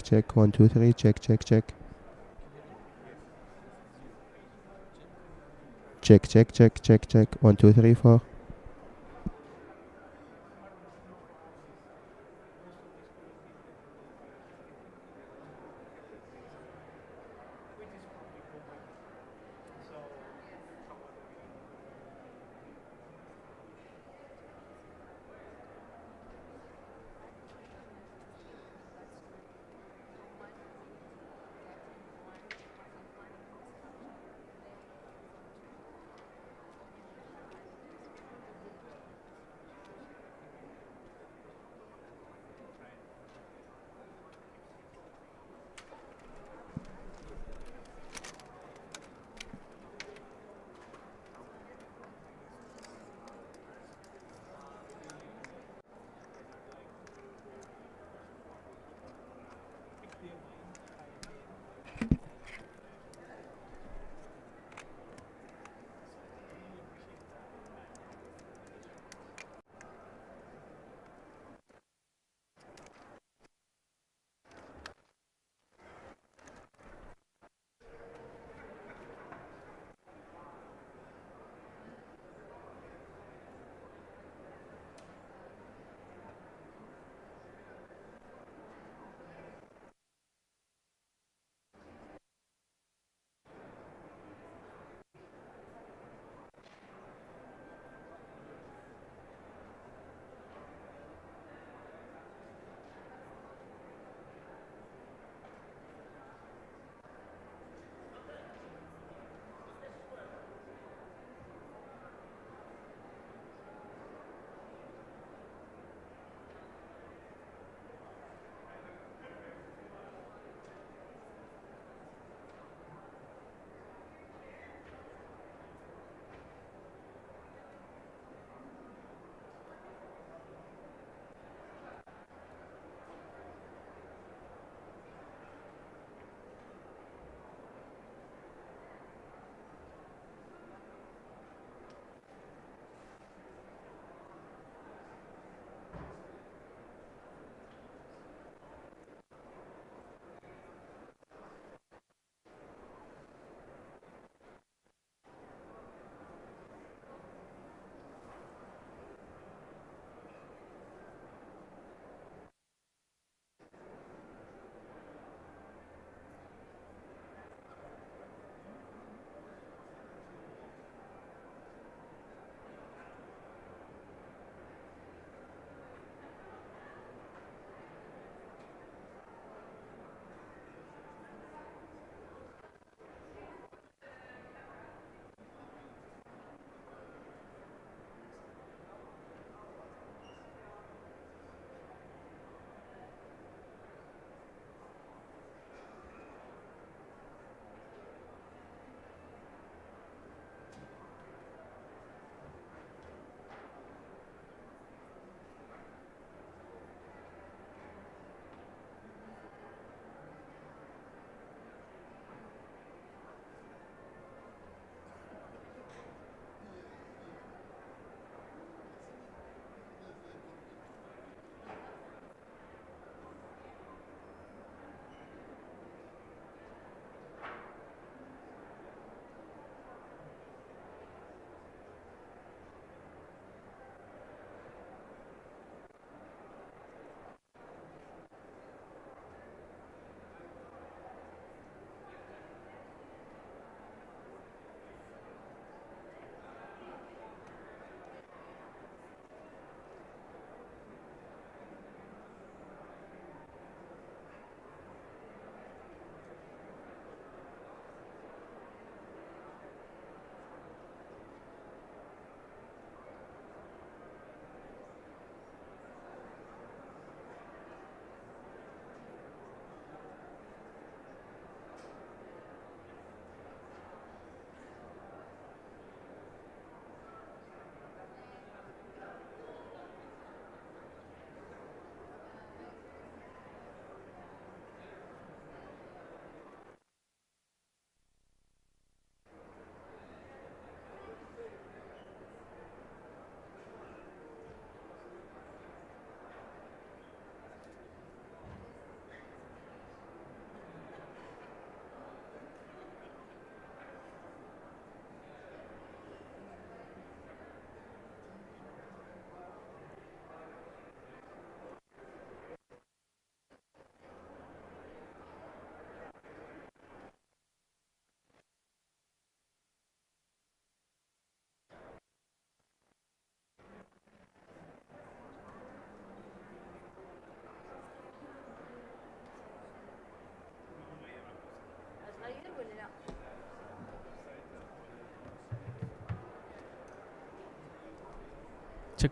Check. 1, 2, 3. Check. Check. 1, 2, 3, 4.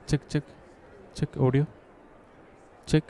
check audio. Check.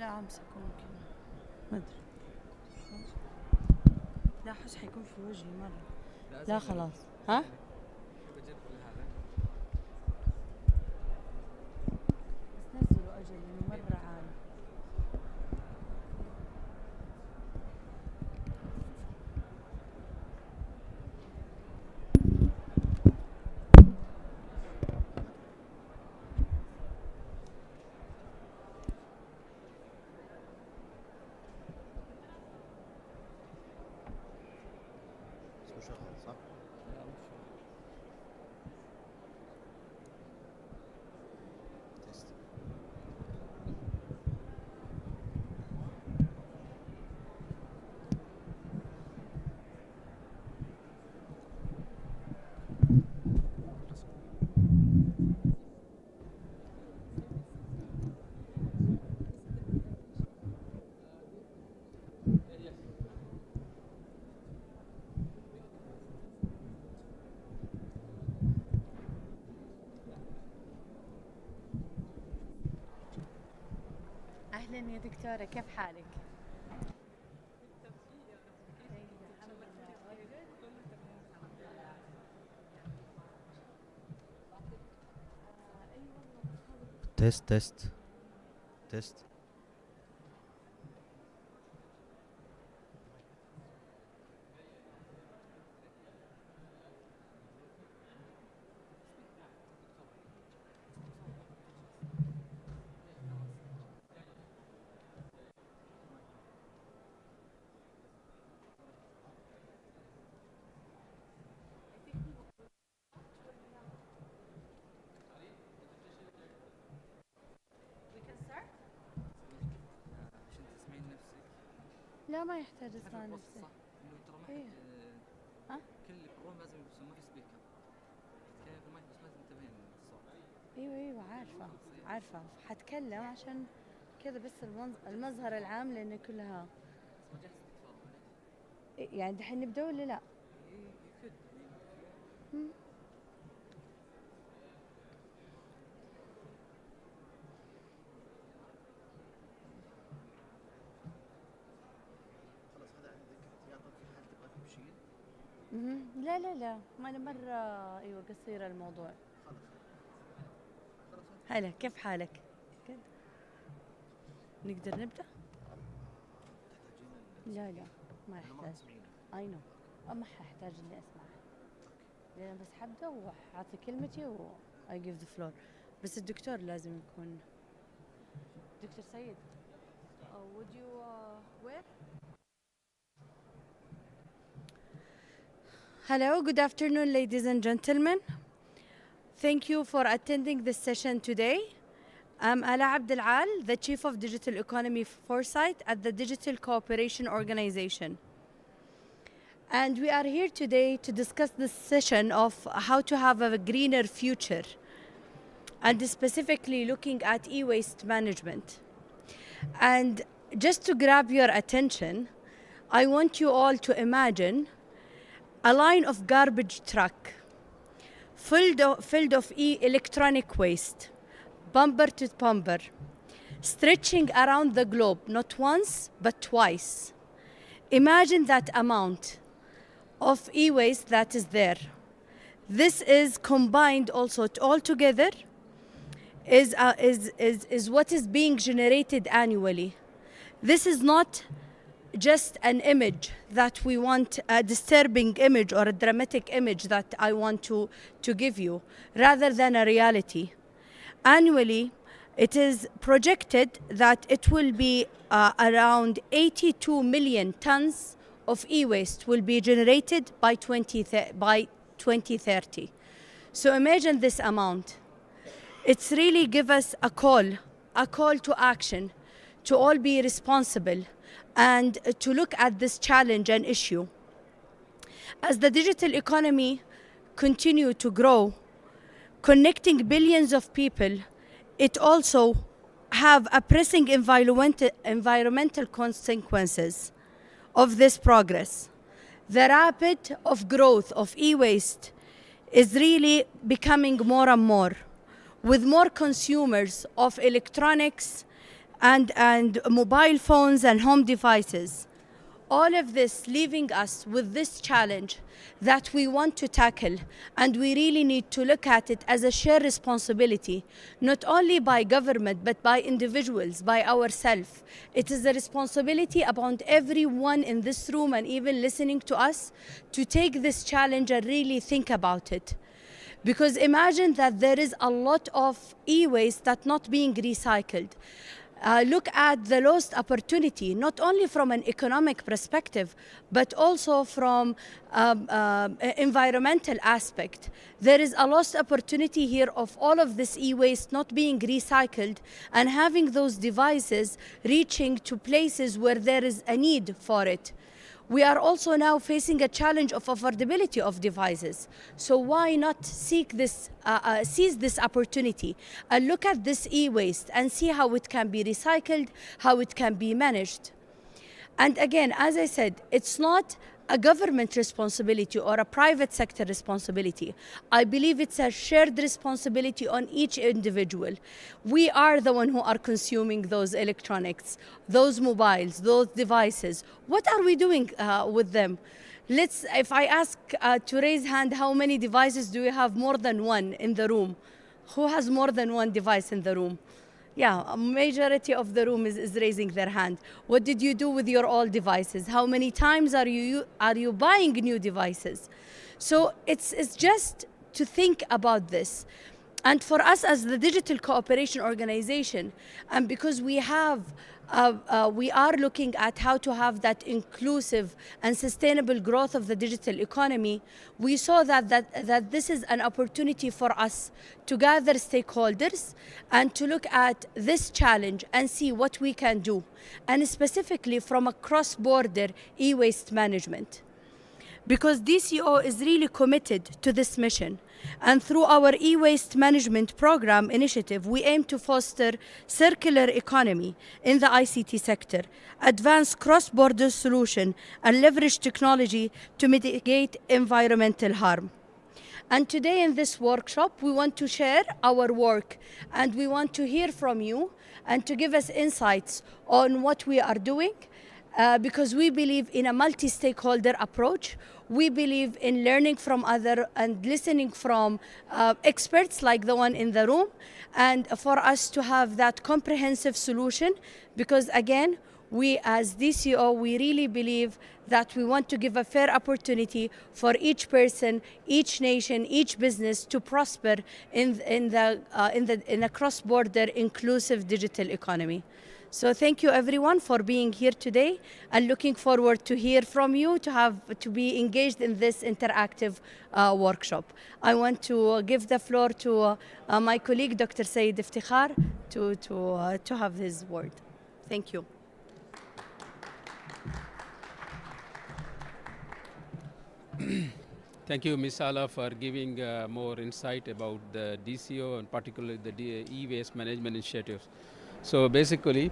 لا امسك ممكن ما ادري لا احس حيكون في وجهي مره لا خلاص ها أهلا يا دكتورة، كيف حالك؟ تيست تيست تيست. لا ما يحتاج اسمع نفسي. إيه. ها؟ كل الروم لازم يكون ما في سبيكر. تتكلم في المايك بس لازم تنتبهين للصوت. ايوه عارفة حتكلم عشان كذا بس المظهر العام لأن كلها يعني دحين نبدأ ولا لا؟ مم. لا ما أنا مرة أيوة قصيرة الموضوع. هلا كيف حالك؟ كده نقدر نبدأ؟ لا ما يحتاج. I know ما حيحتاج إني أسمع لأن بس حبدأ وأعطي كلمتي و I give the floor. بس الدكتور لازم يكون دكتور سيد. Would you where? Hello, good afternoon, ladies and gentlemen. Thank you for attending this session today. I'm Ala Abdelal, the Chief of Digital Economy Foresight at the Digital Cooperation Organization. And we are here today to discuss this session of how to have a greener future, and specifically looking at e-waste management. And just to grab your attention, I want you all to imagine a line of garbage truck filled of electronic waste, bumper to bumper, stretching around the globe, not once, but twice. Imagine that amount of e-waste that is there. This is combined also all together is what is being generated annually. This is not just an image that we want, a disturbing image or a dramatic image that I want to give you, rather than a reality. Annually, it is projected that it will be around 82 million tons of e-waste will be generated by 2030. So imagine this amount. It's really give us a call to action, to all be responsible and to look at this challenge and issue. As the digital economy continue to grow, connecting billions of people, it also have a pressing environmental consequences of this progress. The rapid of growth of e-waste is really becoming more and more, with more consumers of electronics and mobile phones and home devices. All of this leaving us with this challenge that we want to tackle, and we really need to look at it as a shared responsibility, not only by government, but by individuals, by ourselves. It is a responsibility upon everyone in this room and even listening to us to take this challenge and really think about it. Because imagine that there is a lot of e-waste that's not being recycled. Look at the lost opportunity, not only from an economic perspective, but also from environmental aspect. There is a lost opportunity here of all of this e-waste not being recycled and having those devices reaching to places where there is a need for it. We are also now facing a challenge of affordability of devices. So why not seize this opportunity and look at this e-waste and see how it can be recycled, how it can be managed. And again, as I said, it's not a government responsibility or a private sector responsibility. I believe it's a shared responsibility on each individual. We are the one who are consuming those electronics, those mobiles, those devices. What are we doing with them? If I ask to raise hand, how many devices do you have more than one in the room? Who has more than one device in the room? Yeah, a majority of the room is raising their hand. What did you do with your old devices? How many times are you buying new devices? So it's just to think about this. And for us as the Digital Cooperation Organization, and because we are looking at how to have that inclusive and sustainable growth of the digital economy, we saw that this is an opportunity for us to gather stakeholders and to look at this challenge and see what we can do, and specifically from a cross-border e-waste management. Because DCO is really committed to this mission. And through our e-waste management program initiative, we aim to foster circular economy in the ICT sector, advance cross-border solution, and leverage technology to mitigate environmental harm. And today in this workshop, we want to share our work, and we want to hear from you and to give us insights on what we are doing, because we believe in a multi-stakeholder approach. We believe in learning from others and listening from experts like the one in the room, and for us to have that comprehensive solution, because again, we as DCO, we really believe that we want to give a fair opportunity for each person, each nation, each business to prosper in a cross-border inclusive digital economy. So thank you everyone for being here today, and looking forward to hear from you, to be engaged in this interactive workshop. I want to give the floor to my colleague, Dr. Saeed Iftikhar, to have his word. Thank you. Thank you, Ms. Ala, for giving more insight about the DCO and particularly the e-waste management initiatives. So basically,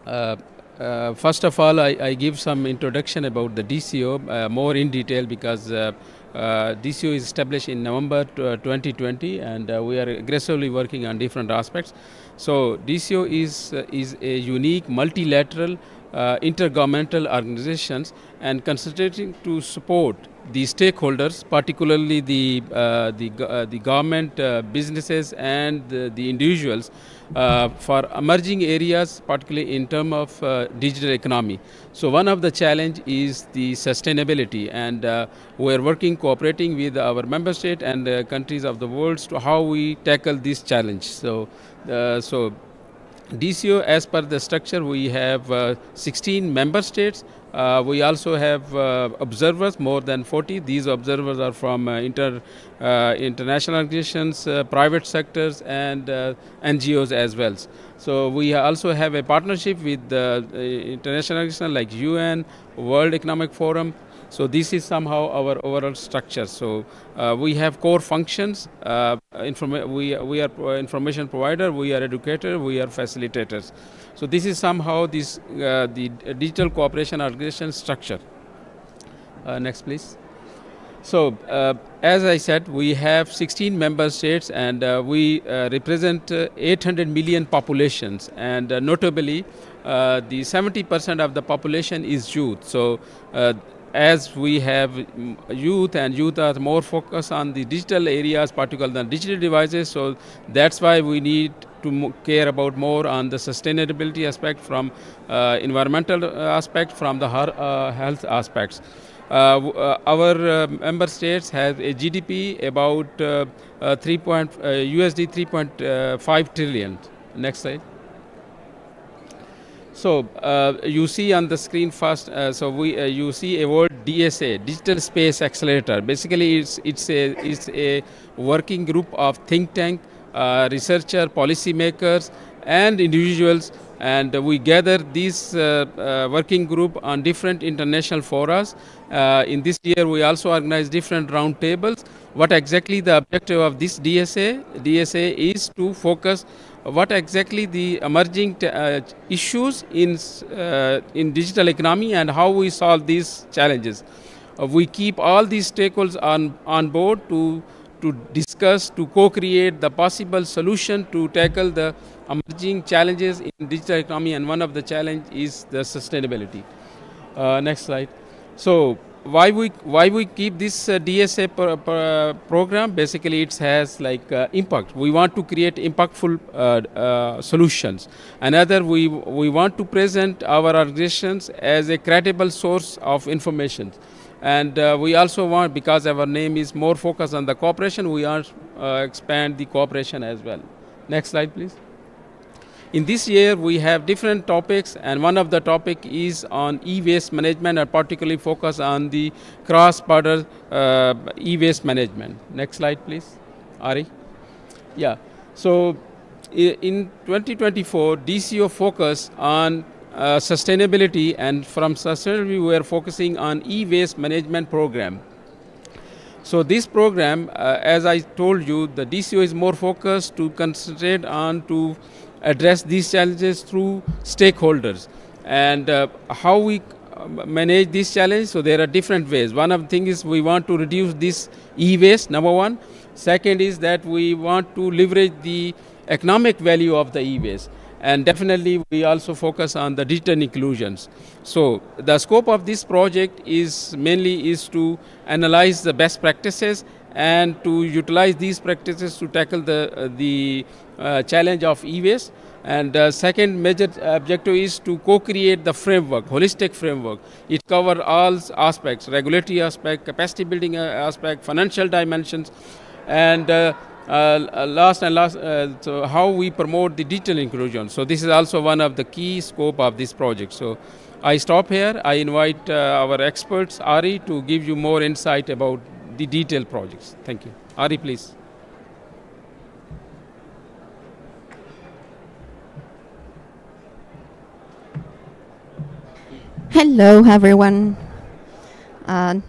first of all, I give some introduction about the DCO more in detail, because DCO is established in November 2020, and we are aggressively working on different aspects. So DCO is a unique multilateral intergovernmental organizations, and concentrating to support the stakeholders, particularly the government, businesses, and the individuals for emerging areas, particularly in terms of digital economy. So one of the challenge is the sustainability, and we are working, cooperating with our member state and countries of the world to how we tackle this challenge. So DCO, as per the structure, we have 16 member states. We also have observers, more than 40. These observers are from international organizations, private sectors, and NGOs as well. So we also have a partnership with international organizations like UN, World Economic Forum. So this is somehow our overall structure. So we have core functions. We are information provider, we are educator, we are facilitators. So this is somehow the digital cooperation organization structure. Next, please. So as I said, we have 16 member states, and we represent 800 million populations, and notably the 70% of the population is youth. So as we have youth, and youth are more focused on the digital areas, particularly the digital devices, so that's why we need to care about more on the sustainability aspect, from environmental aspect, from the health aspects. Our member states have a GDP about USD 3.5 trillion. Next slide. So you see on the screen first. You see a word DSA, Digital Space Accelerator. Basically, it's a working group of think tank, researcher, policymakers, and individuals, and we gather this working group on different international forums. In this year, we also organize different round tables what exactly the objective of this DSA. DSA is to focus what exactly the emerging issues in digital economy and how we solve these challenges. We keep all these stakeholders on board to discuss, to co-create the possible solution to tackle the emerging challenges in digital economy, and one of the challenge is the sustainability. Next slide. So why we keep this DSA program? Basically, it has like impact. We want to create impactful solutions. Another, we want to present our organizations as a credible source of information. And we also want, because our name is more focused on the cooperation, we want expand the cooperation as well. Next slide, please. In this year, we have different topics, and one of the topic is on e-waste management, and particularly focus on the cross-border e-waste management. Next slide, please, Ari. Yeah. So, in 2024, DCO focus on sustainability, and from sustainability, we are focusing on e-waste management program. So this program, as I told you, the DCO is more focused to concentrate on to address these challenges through stakeholders, and how we manage these challenges. So there are different ways. One of the things is we want to reduce this e-waste, number one. Second is that we want to leverage the economic value of the e-waste. And definitely we also focus on the digital inclusions. So the scope of this project is mainly to analyze the best practices and to utilize these practices to tackle the challenge of e-waste. And second major objective is to co-create the framework, holistic framework. It covers all aspects: regulatory aspect, capacity building aspect, financial dimensions, and so how we promote the digital inclusion. So this is also one of the key scope of this project. So I stop here. I invite our experts, Ari, to give you more insight about the detailed projects. Thank you. Ari, please. Hello, everyone.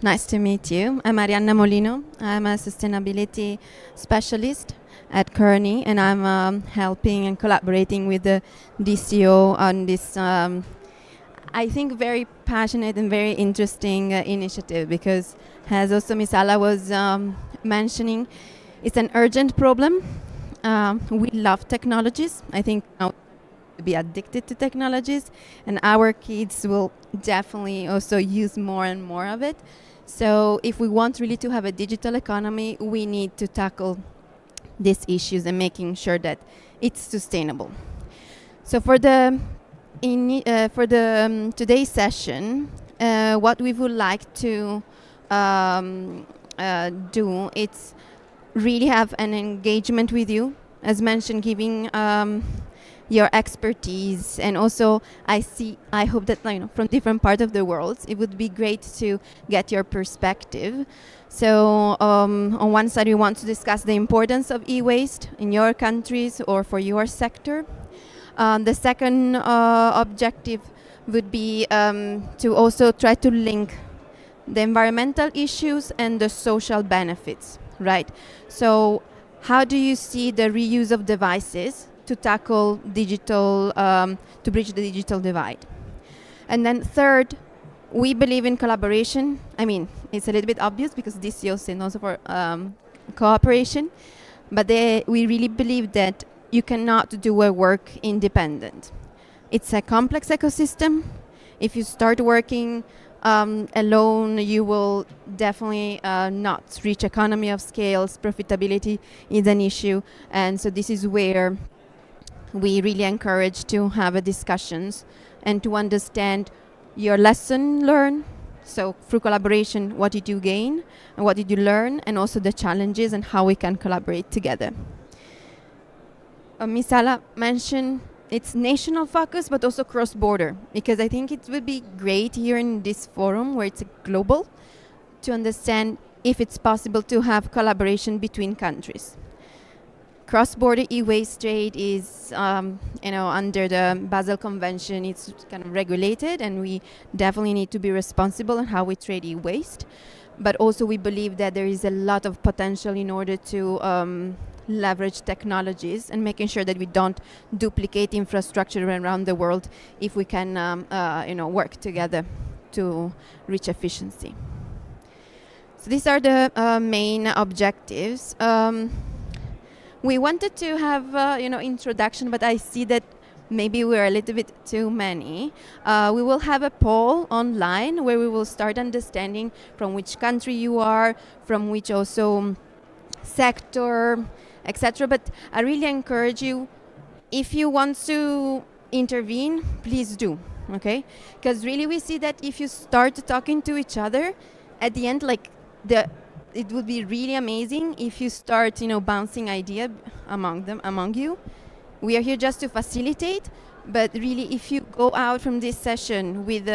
Nice to meet you. I'm Arianna Molino. I'm a sustainability specialist at Kearney, and I'm helping and collaborating with the DCO on this, I think, very passionate and very interesting initiative, because, as also Misala was mentioning, it's an urgent problem. We love technologies. I think now be addicted to technologies, and our kids will definitely also use more and more of it. So if we want really to have a digital economy, we need to tackle these issues and making sure that it's sustainable. So for the today's session, what we would like to do, it's really have an engagement with you, as mentioned, giving your expertise, and also I hope that, from different parts of the world, it would be great to get your perspective. So on one side, we want to discuss the importance of e-waste in your countries or for your sector. The second objective would be to also try to link the environmental issues and the social benefits, right? So how do you see the reuse of devices to tackle digital, to bridge the digital divide? And then third, we believe in collaboration. I mean, it's a little bit obvious because DCO stands also for cooperation, but we really believe that you cannot do a work independent. It's a complex ecosystem. If you start working alone, you will definitely not reach economy of scales. Profitability is an issue, and so this is where we really encourage to have a discussions and to understand your lesson learned. So through collaboration, what did you gain and what did you learn, and also the challenges and how we can collaborate together. Misala mentioned it's national focus, but also cross-border, because I think it would be great here in this forum where it's global to understand if it's possible to have collaboration between countries. Cross-border e-waste trade is, under the Basel Convention, it's kind of regulated, and we definitely need to be responsible in how we trade e-waste. but also we believe that there is a lot of potential in order to leverage technologies and making sure that we don't duplicate infrastructure around the world if we can work together to reach efficiency. So these are the main objectives. We wanted to have introduction, but I see that maybe we're a little bit too many. We will have a poll online where we will start understanding from which country you are, from which also sector, etc. But I really encourage you, if you want to intervene, please do, okay? Because really we see that if you start talking to each other, at the end, it would be really amazing if you start, bouncing idea among you. We are here just to facilitate, but really if you go out from this session with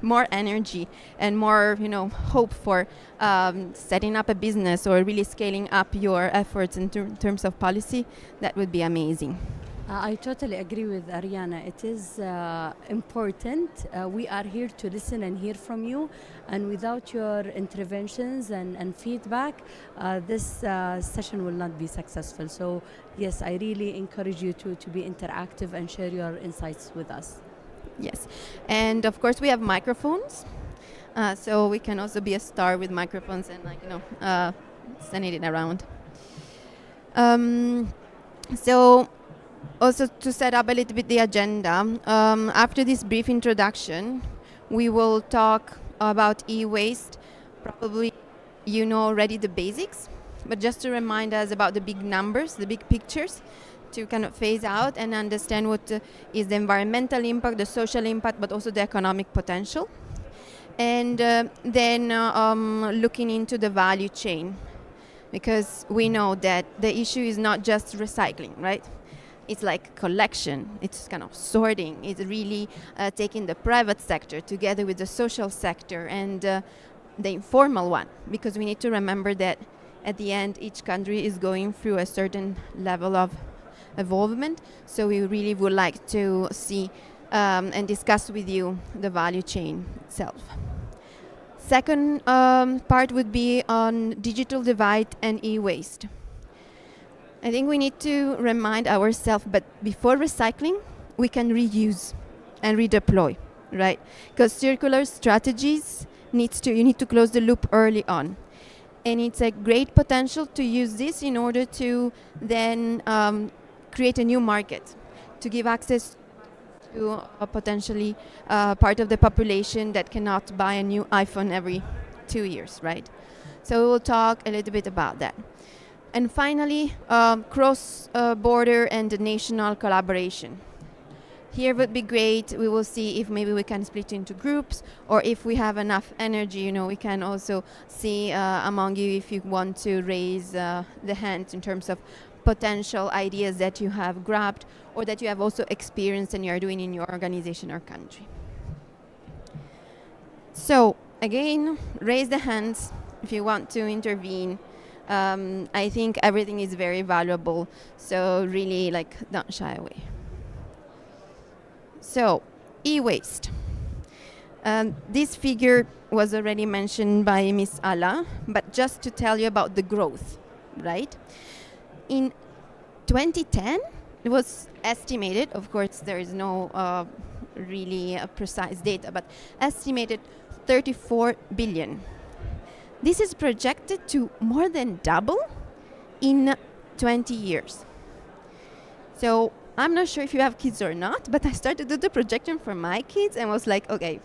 more energy and more, hope for setting up a business or really scaling up your efforts in terms of policy, that would be amazing. I totally agree with Ariana. It is important. We are here to listen and hear from you. And without your interventions and feedback, this session will not be successful. So yes, I really encourage you to be interactive and share your insights with us. Yes. And of course we have microphones. So we can also be a star with microphones and sending it around. So also to set up a little bit the agenda, after this brief introduction, we will talk about e-waste. Probably you know already the basics, but just to remind us about the big numbers, the big pictures, to kind of phase out and understand what is the environmental impact, the social impact, but also the economic potential. And then looking into the value chain, because we know that the issue is not just recycling, right? It's like collection, it's kind of sorting, it's really taking the private sector together with the social sector and the informal one, because we need to remember that at the end each country is going through a certain level of involvement. So we really would like to see and discuss with you the value chain itself. Second part would be on digital divide and e-waste. I think we need to remind ourselves, but before recycling, we can reuse and redeploy, right? Because circular strategies you need to close the loop early on. And it's a great potential to use this in order to then create a new market, to give access to a potentially part of the population that cannot buy a new iPhone every 2 years, right? So we'll talk a little bit about that. And finally, cross-border and national collaboration. Here would be great. We will see if maybe we can split into groups, or if we have enough energy, we can also see among you if you want to raise the hand in terms of potential ideas that you have grabbed or that you have also experienced and you are doing in your organization or country. So again, raise the hands if you want to intervene. I think everything is very valuable, so really don't shy away. So e-waste. This figure was already mentioned by Ms. Ala, but just to tell you about the growth, right? In 2010, it was estimated, of course there is no really precise data, but estimated 34 billion. This is projected to more than double in 20 years. So I'm not sure if you have kids or not, but I started to do the projection for my kids and was like, okay,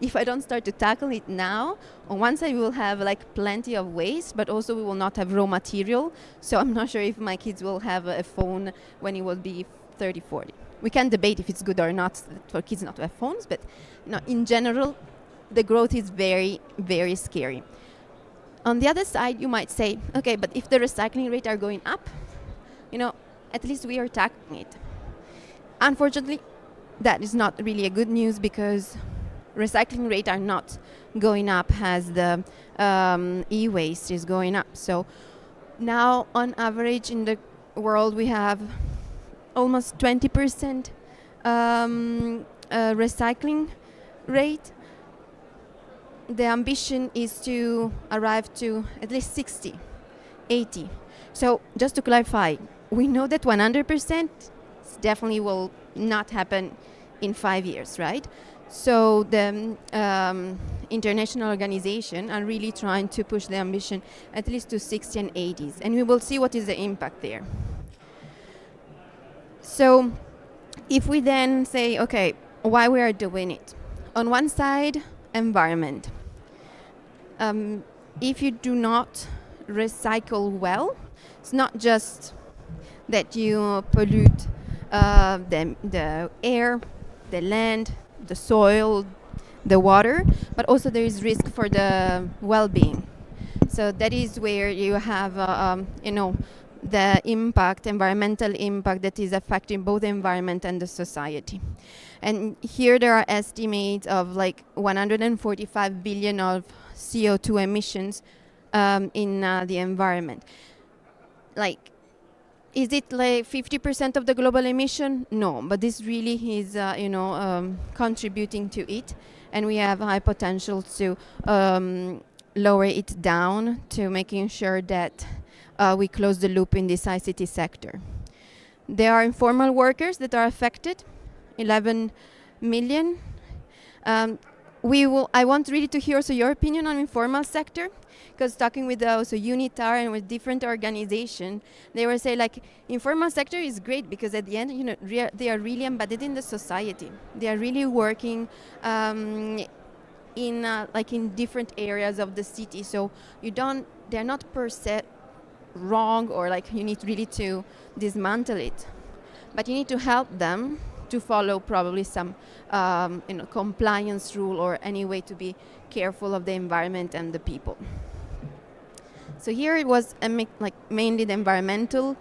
if I don't start to tackle it now, on one side we will have plenty of waste, but also we will not have raw material. So I'm not sure if my kids will have a phone when it will be 30, 40. We can debate if it's good or not for kids not to have phones, but in general, the growth is very, very scary. On the other side, you might say, okay, but if the recycling rate are going up, at least we are tackling it. Unfortunately, that is not really a good news, because recycling rate are not going up as the e-waste is going up. So now, on average in the world, we have almost 20% recycling rate. the ambition is to arrive to at least 60, 80. So just to clarify, we know that 100% definitely will not happen in 5 years, right? So the international organization are really trying to push the ambition at least to 60 and 80s, and we will see what is the impact there. So if we then say, okay, why we are doing it? On one side, environment. If you do not recycle well, it's not just that you pollute the air, the land, the soil, the water, but also there is risk for the well-being. So that is where you have, the impact, environmental impact that is affecting both the environment and the society. And here there are estimates of like 145 billion of CO2 emissions in the environment. Like, is it like 50% of the global emission? No, but this really is, contributing to it, and we have high potential to lower it down to making sure that we close the loop in this ICT sector. There are informal workers that are affected, 11 million. I want really to hear also your opinion on informal sector, because talking with also UNITAR and with different organizations, they will say like informal sector is great because at the end, they are really embedded in the society. They are really working in different areas of the city. So they're not per se wrong, or like you need really to dismantle it, but you need to help them to follow probably some compliance rule or any way to be careful of the environment and the people. So here it was mainly the environmental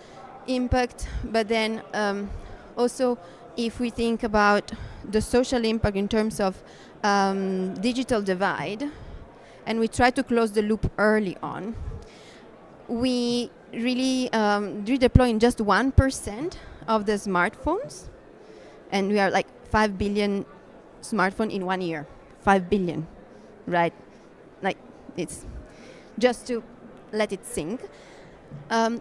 impact, but then also if we think about the social impact in terms of digital divide, and we try to close the loop early on, we really redeploy in just 1% of the smartphones, and we are like 5 billion smartphone in 1 year. 5 billion, right? Like, it's just to let it sink.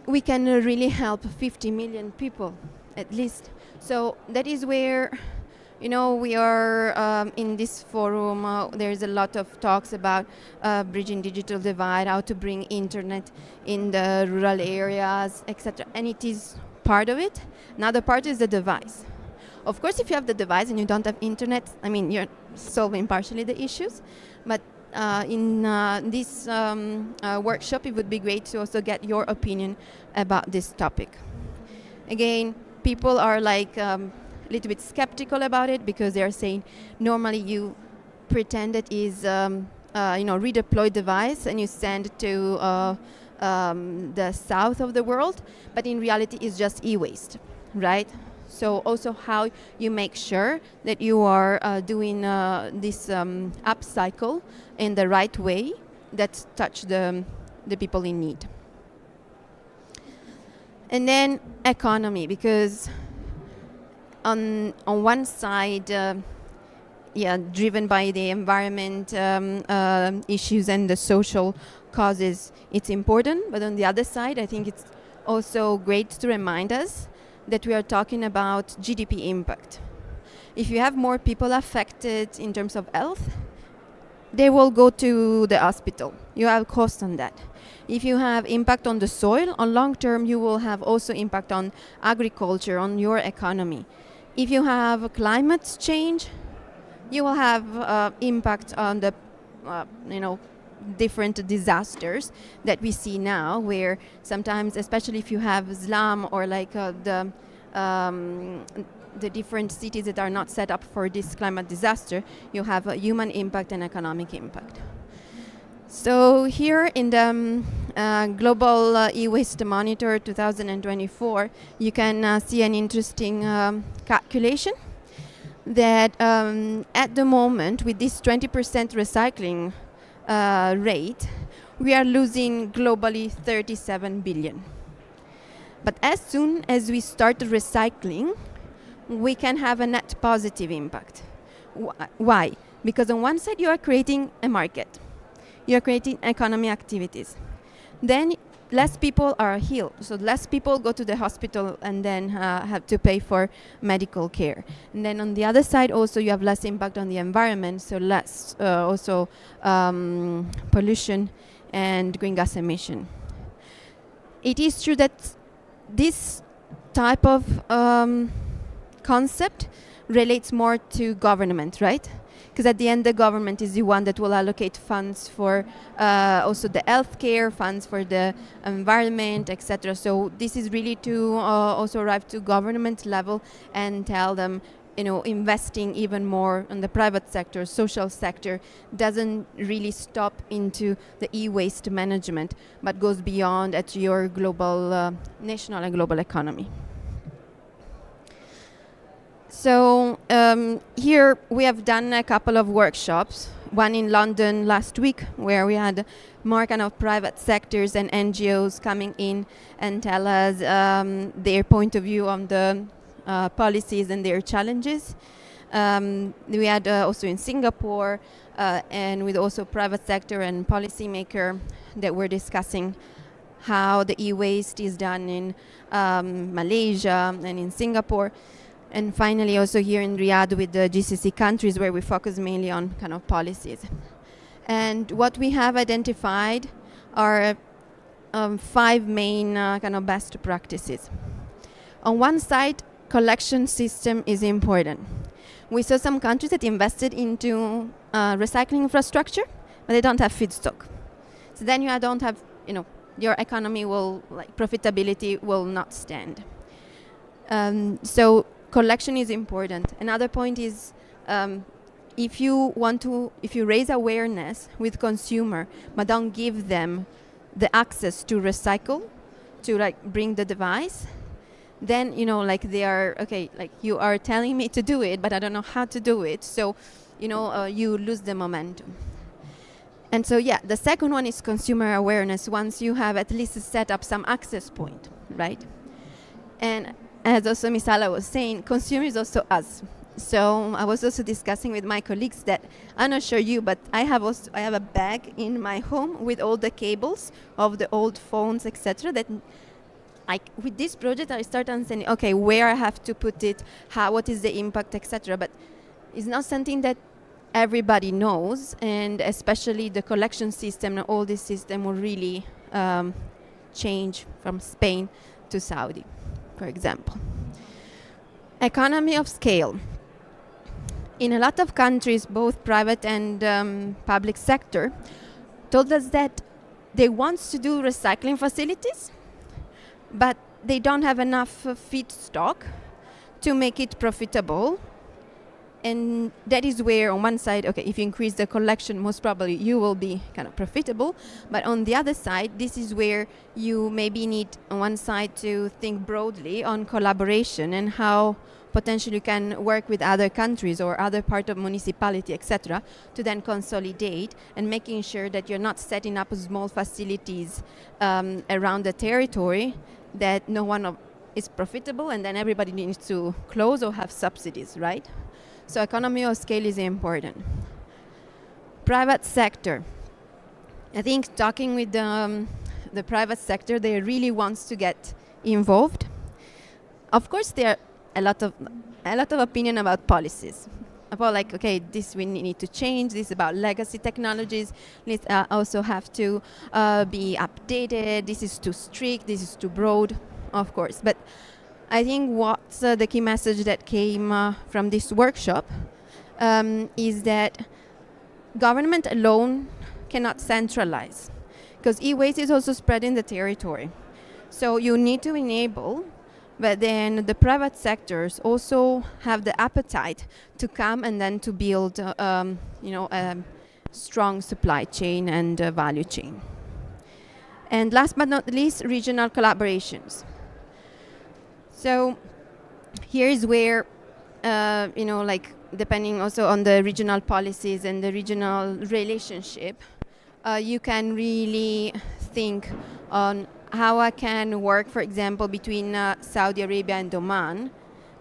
We can really help 50 million people at least. So that is where, we are in this forum. There's a lot of talks about bridging digital divide, how to bring internet in the rural areas, etc. And it is part of it. Another part is the device. Of course, if you have the device and you don't have internet, you're solving partially the issues. But in this workshop, it would be great to also get your opinion about this topic. Again, people are like a little bit skeptical about it because they are saying normally you pretend it is redeployed device and you send to the south of the world, but in reality it's just e-waste, right? So also how you make sure that you are doing this upcycle in the right way that touch the people in need. And then economy, because on one side, driven by the environment issues and the social causes, it's important. But on the other side, I think it's also great to remind us that we are talking about GDP impact. If you have more people affected in terms of health, they will go to the hospital. You have cost on that. If you have impact on the soil, on long term, you will have also impact on agriculture, on your economy. If you have climate change, you will have impact on the, different disasters that we see now, where sometimes, especially if you have slum or like the different cities that are not set up for this climate disaster, you have a human impact and economic impact. So here in the Global E-Waste Monitor 2024, you can see an interesting calculation that at the moment, with this 20% recycling rate, we are losing globally 37 billion. But as soon as we start recycling, we can have a net positive impact. Why? Because on one side, you are creating a market. You are creating economy activities. Then less people are healed. So less people go to the hospital and then have to pay for medical care. And then on the other side, also you have less impact on the environment. So less also pollution and green gas emission. It is true that this type of concept relates more to government, right? Because at the end, the government is the one that will allocate funds for also the healthcare, funds for the environment, etc. So this is really to also arrive to government level and tell them, you know, investing even more in the private sector, social sector, doesn't really stop into the e-waste management, but goes beyond at your global, national and global economy. So here we have done a couple of workshops, one in London last week, where we had more kind of private sectors and NGOs coming in and tell us their point of view on the policies and their challenges. We had also in Singapore and with also private sector and policymaker that were discussing how the e-waste is done in Malaysia and in Singapore. And finally also here in Riyadh with the GCC countries, where we focus mainly on kind of policies. And what we have identified are 5 main kind of best practices. On one side, collection system is important. We saw some countries that invested into recycling infrastructure, but they don't have feedstock. So then you don't have, you know, your economy will, like, profitability will not stand. So collection is important. Another point is if you raise awareness with consumer, but don't give them the access to recycle, to like bring the device, then, you know, like they are, okay, like you are telling me to do it, but I don't know how to do it. So, you know, you lose the momentum. And so, yeah, the second one is consumer awareness. Once you have at least set up some access point, right? And as also Misala was saying, consumer is also us. So I was also discussing with my colleagues that, I'm not sure you, but I have a bag in my home with all the cables of the old phones, etc. That with this project I start understanding, okay, where I have to put it, what is the impact, etc. But it's not something that everybody knows, and especially the collection system and all this system will really change from Spain to Saudi, for example. Economy of scale. In a lot of countries, both private and public sector told us that they want to do recycling facilities, but they don't have enough feedstock to make it profitable. And that is where, on one side, okay, if you increase the collection, most probably you will be kind of profitable. But on the other side, this is where you maybe need, on one side, to think broadly on collaboration and how potentially you can work with other countries or other part of municipality, etc., to then consolidate and making sure that you're not setting up small facilities around the territory that no one is profitable, and then everybody needs to close or have subsidies, right? So economy of scale is important. Private sector. I think talking with the private sector, they really wants to get involved. Of course, there are a lot of opinion about policies. About like, okay, this we need to change. This is about legacy technologies. These also have to be updated. This is too strict. This is too broad, of course. But I think what's the key message that came from this workshop is that government alone cannot centralize, because e-waste is also spread in the territory. So you need to enable, but then the private sectors also have the appetite to come and then to build, a strong supply chain and value chain. And last but not least, regional collaborations. So here is where, depending also on the regional policies and the regional relationship, you can really think on how I can work, for example, between Saudi Arabia and Oman,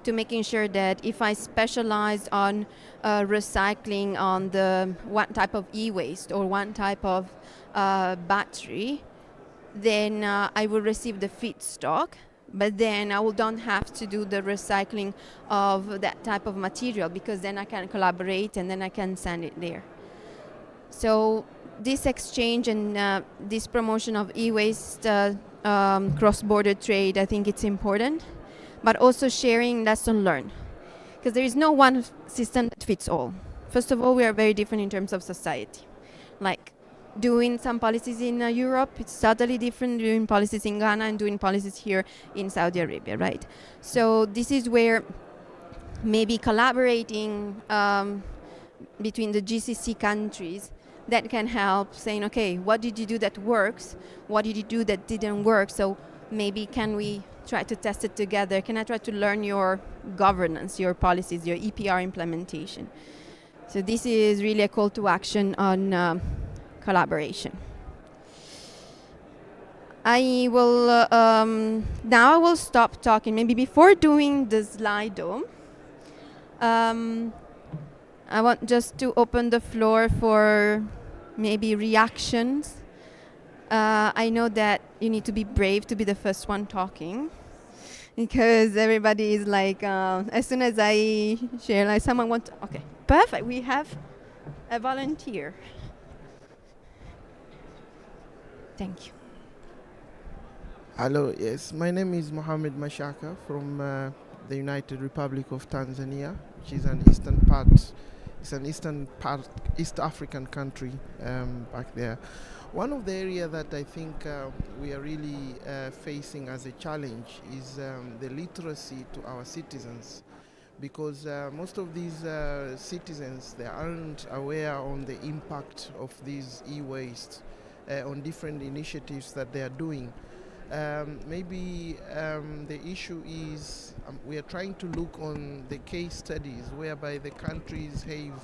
to making sure that if I specialize on recycling on the one type of e-waste or one type of battery, then I will receive the feedstock, but then I will don't have to do the recycling of that type of material, because then I can collaborate and then I can send it there. So this exchange and this promotion of e-waste cross-border trade, I think it's important, but also sharing lesson learned, because there is no one system that fits all. First of all, we are very different in terms of society. Like doing some policies in Europe, it's totally different doing policies in Ghana and doing policies here in Saudi Arabia, right? So this is where maybe collaborating between the GCC countries that can help, saying, okay, what did you do that works? What did you do that didn't work? So maybe can we try to test it together? Can I try to learn your governance, your policies, your EPR implementation? So this is really a call to action on collaboration. I will now I will stop talking. Maybe before doing the Slido, I want just to open the floor for maybe reactions. I know that you need to be brave to be the first one talking, because everybody is like, as soon as I share, like someone wants, okay, perfect, we have a volunteer. Thank you. Hello, yes, my name is Mohammed Mashaka from the United Republic of Tanzania, which is an East African country back there. One of the areas that I think we are really facing as a challenge is the literacy to our citizens, because most of these citizens, they aren't aware on the impact of these e-waste on different initiatives that they are doing. Maybe the issue is we are trying to look on the case studies whereby the countries have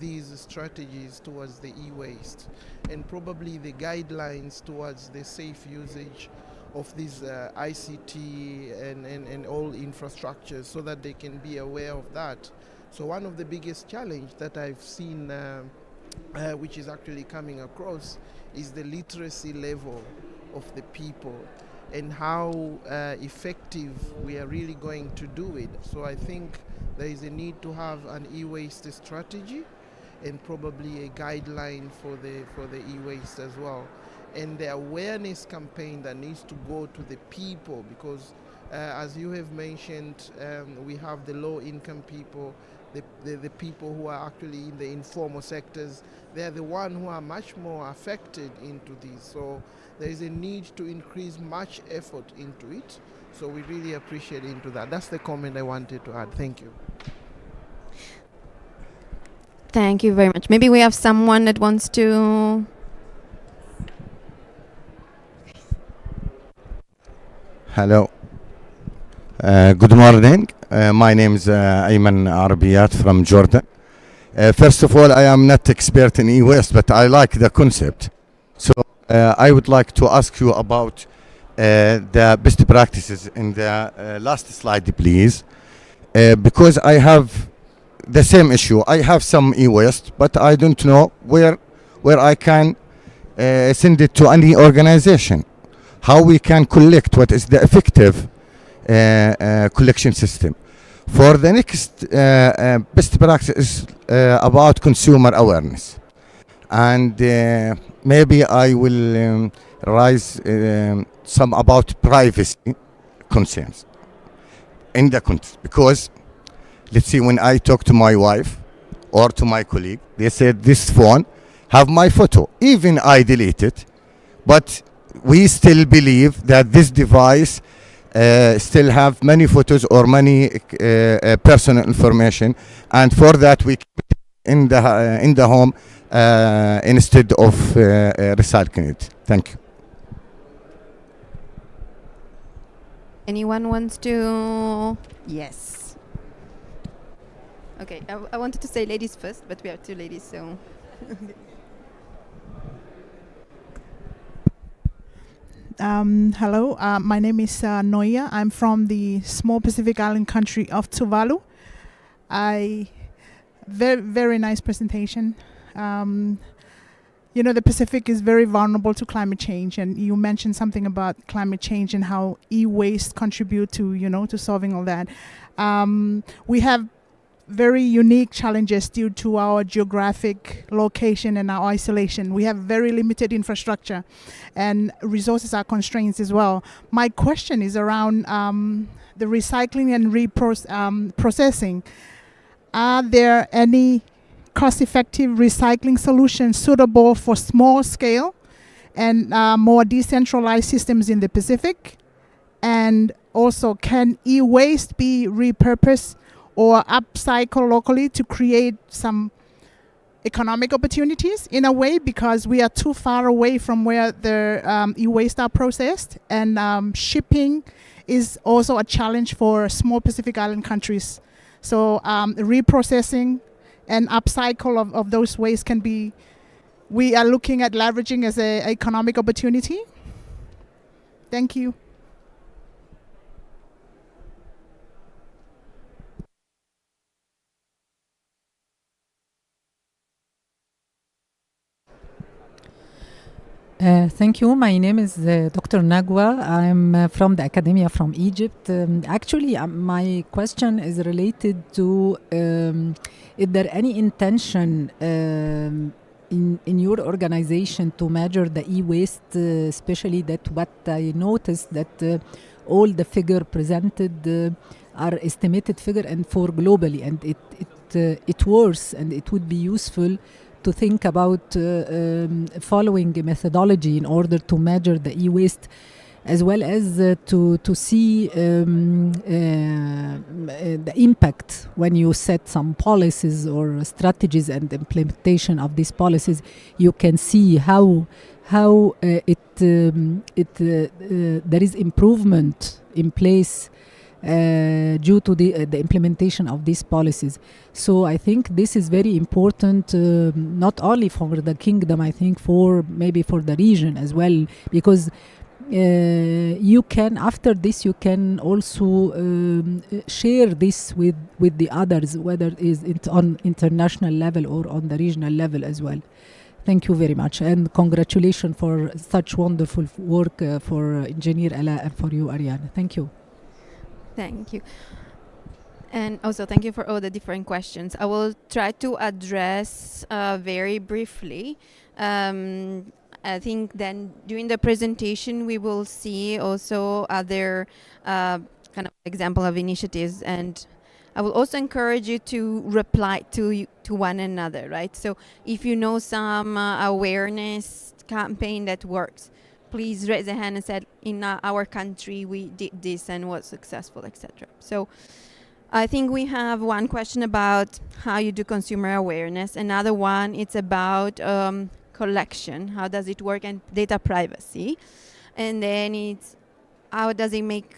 these strategies towards the e-waste, and probably the guidelines towards the safe usage of these ICT and all infrastructures, so that they can be aware of that. So one of the biggest challenge that I've seen which is actually coming across is the literacy level of the people and how effective we are really going to do it. So I think there is a need to have an e-waste strategy and probably a guideline for the e-waste as well. And the awareness campaign that needs to go to the people, because as you have mentioned, we have the low-income people, the people who are actually in the informal sectors. They are the ones who are much more affected into this. So there is a need to increase much effort into it. So we really appreciate into that. That's the comment I wanted to add. Thank you. Thank you very much. Maybe we have someone that wants to. Hello. Good morning. My name is Ayman Arabiyat from Jordan. First of all, I am not expert in e-waste, but I like the concept. So I would like to ask you about the best practices in the last slide, please. Because I have the same issue. I have some e-waste, but I don't know where I can send it to any organization. How we can collect, what is the effective collection system. For the next best practice about consumer awareness. And maybe I will raise some about privacy concerns in the context. Because, let's see, when I talk to my wife or to my colleague, they said this phone have my photo. Even I delete it, but we still believe that this device still have many photos or many personal information, and for that we keep it in the home instead of recycling it. Thank you. Anyone wants to? Yes. Okay, I wanted to say ladies first, but we have two ladies, so. Hello, my name is Noia. I'm from the small Pacific Island country of Tuvalu. Very nice presentation. You know, the Pacific is very vulnerable to climate change, and you mentioned something about climate change and how e-waste contribute to, you know, to solving all that. We have very unique challenges due to our geographic location and our isolation. We have very limited infrastructure, and resources are constraints as well. My question is around the recycling and processing. Are there any cost-effective recycling solutions suitable for small scale and more decentralized systems in the Pacific? And also, can e-waste be repurposed or upcycle locally to create some economic opportunities in a way, because we are too far away from where the e-waste are processed, and shipping is also a challenge for small Pacific Island countries. So reprocessing and upcycle of those waste can be, we are looking at leveraging as an economic opportunity. Thank you. Thank you. My name is Dr. Nagwa. I'm from the academia from Egypt. Actually, my question is related to is there any intention in your organization to measure the e-waste, especially that what I noticed that all the figure presented are estimated figure and for globally, and it works, and it would be useful to think about following a methodology in order to measure the e-waste, as well as to see the impact when you set some policies or strategies and implementation of these policies. You can see how there is improvement in place due to the implementation of these policies. So I think this is very important, not only for the kingdom, I think maybe for the region as well, because you can, after this, you can also share this with the others, whether it is on international level or on the regional level as well. Thank you very much, and congratulations for such wonderful work for Engineer Ala and for you, Ariane. Thank you. Thank you. And also thank you for all the different questions. I will try to address very briefly. I think then during the presentation we will see also other kind of example of initiatives, and I will also encourage you to reply to one another, right? So if you know some awareness campaign that works, please raise a hand and say, in our country we did this and was successful, etc. So I think we have one question about how you do consumer awareness. Another one, it's about collection, how does it work, and data privacy. And then it's how does it make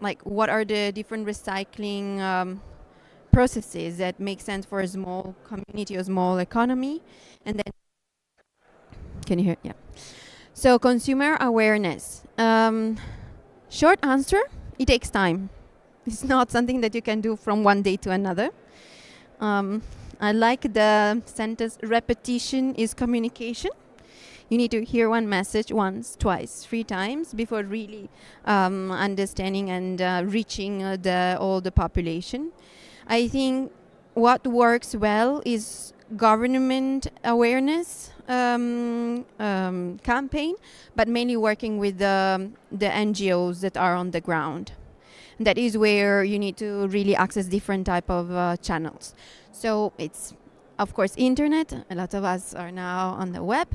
like what are the different recycling processes that make sense for a small community or small economy. And then can you hear? Yeah. So consumer awareness. Short answer, it takes time. It's not something that you can do from one day to another. I like the sentence, repetition is communication. You need to hear one message once, twice, 3 times before really understanding and reaching all the population. I think what works well is government awareness campaign, but mainly working with the NGOs that are on the ground. That is where you need to really access different type of channels. So it's, of course, internet. A lot of us are now on the web.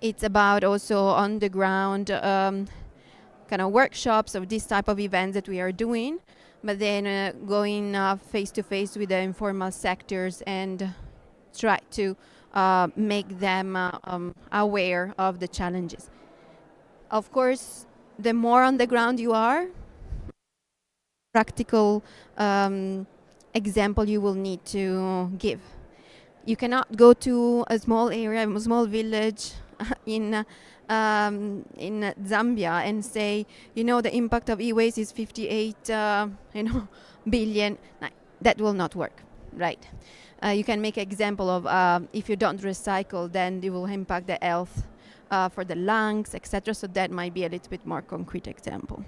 It's about also on the ground kind of workshops of this type of events that we are doing, but then going face to face with the informal sectors and try to make them aware of the challenges. Of course, the more on the ground you are, practical example you will need to give. You cannot go to a small area, a small village in in Zambia and say, the impact of e-waste is 58, billion. That will not work, right? You can make an example of if you don't recycle, then it will impact the health for the lungs, etc. So that might be a little bit more concrete example.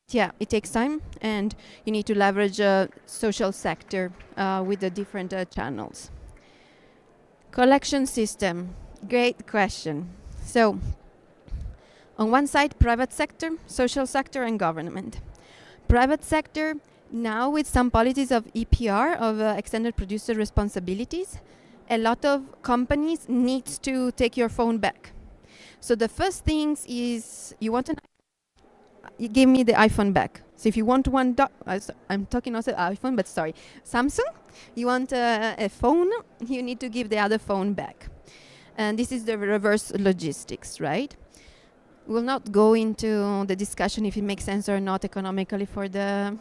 Yeah, it takes time, and you need to leverage social sector with the different channels. Collection system, great question. So, on one side, private sector, social sector, and government. Private sector, now with some policies of EPR, of extended producer responsibilities, a lot of companies need to take your phone back. So the first things is you give me the iPhone back. So if you want one, I'm talking also iPhone, but sorry, Samsung, you want a phone, you need to give the other phone back. And this is the reverse logistics, right? We'll not go into the discussion if it makes sense or not economically for the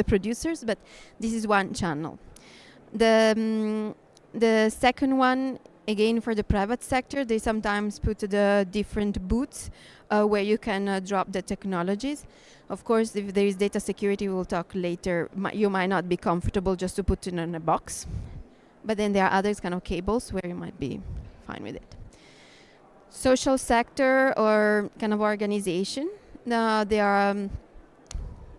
producers, but this is one channel. The second one, again, for the private sector, they sometimes put the different booths where you can drop the technologies. Of course, if there is data security, we'll talk later. You might not be comfortable just to put it in a box, but then there are others kind of cables where you might be fine with it. Social sector or kind of organization. There are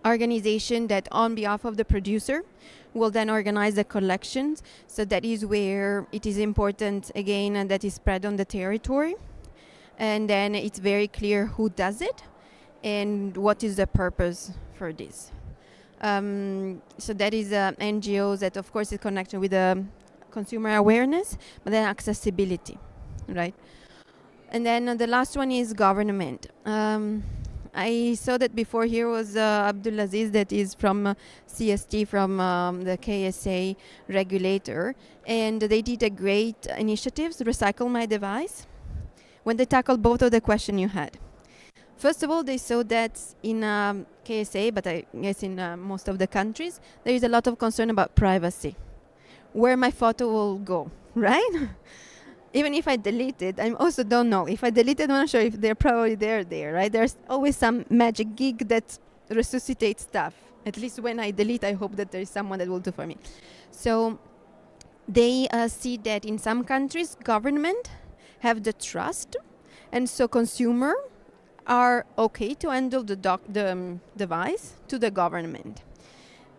organization that on behalf of the producer will then organize the collections. So that is where it is important, again, and that is spread on the territory. And then it's very clear who does it and what is the purpose for this. So that is NGOs that, of course, is connected with consumer awareness, but then accessibility, right? And then the last one is government. I saw that before here was Abdulaziz, that is from CST, from the KSA regulator, and they did a great initiatives, Recycle My Device, when they tackled both of the question you had. First of all, they saw that in KSA, but I guess in most of the countries, there is a lot of concern about privacy, where my photo will go, right? Even if I delete it, I also don't know. If I delete it, I'm not sure if they're probably there, right? There's always some magic gig that resuscitates stuff. At least when I delete, I hope that there is someone that will do for me. So they see that in some countries, government have the trust, and so consumer are okay to handle the device to the government.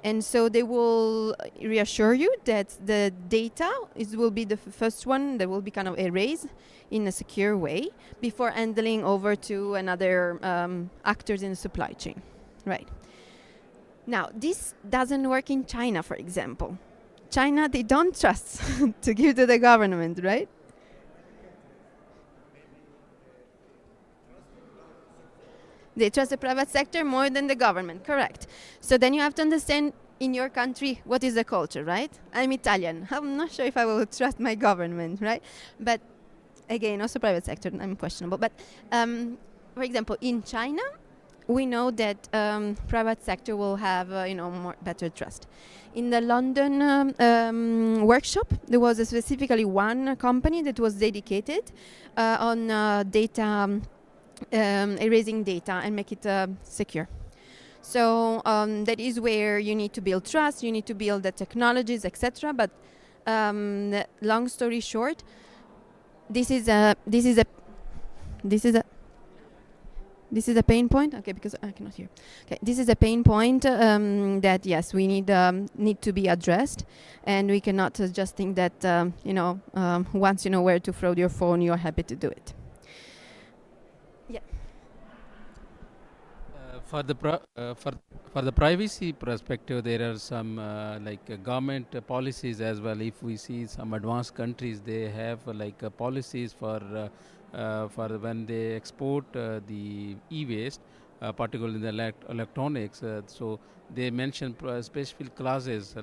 And so they will reassure you that the data will be the first one that will be kind of erased in a secure way before handling over to another actors in the supply chain, right? Now, this doesn't work in China, for example. China, they don't trust to give to the government, right? They trust the private sector more than the government, correct. So then you have to understand in your country what is the culture, right? I'm Italian. I'm not sure if I will trust my government, right? But again, also private sector, I'm questionable. But for example, in China, we know that private sector will have better trust. In the London workshop, there was specifically one company that was dedicated on data. Erasing data and make it secure. So that is where you need to build trust, you need to build the technologies, etc. But long story short, this is a pain point. Okay, because I cannot hear. Okay, this is a pain point that yes, we need to be addressed, and we cannot just think that once you know where to throw your phone, you are happy to do it. For the privacy perspective, there are some government policies as well. If we see some advanced countries, they have policies for when they export the e-waste, particularly in the electronics. So they mention specific clauses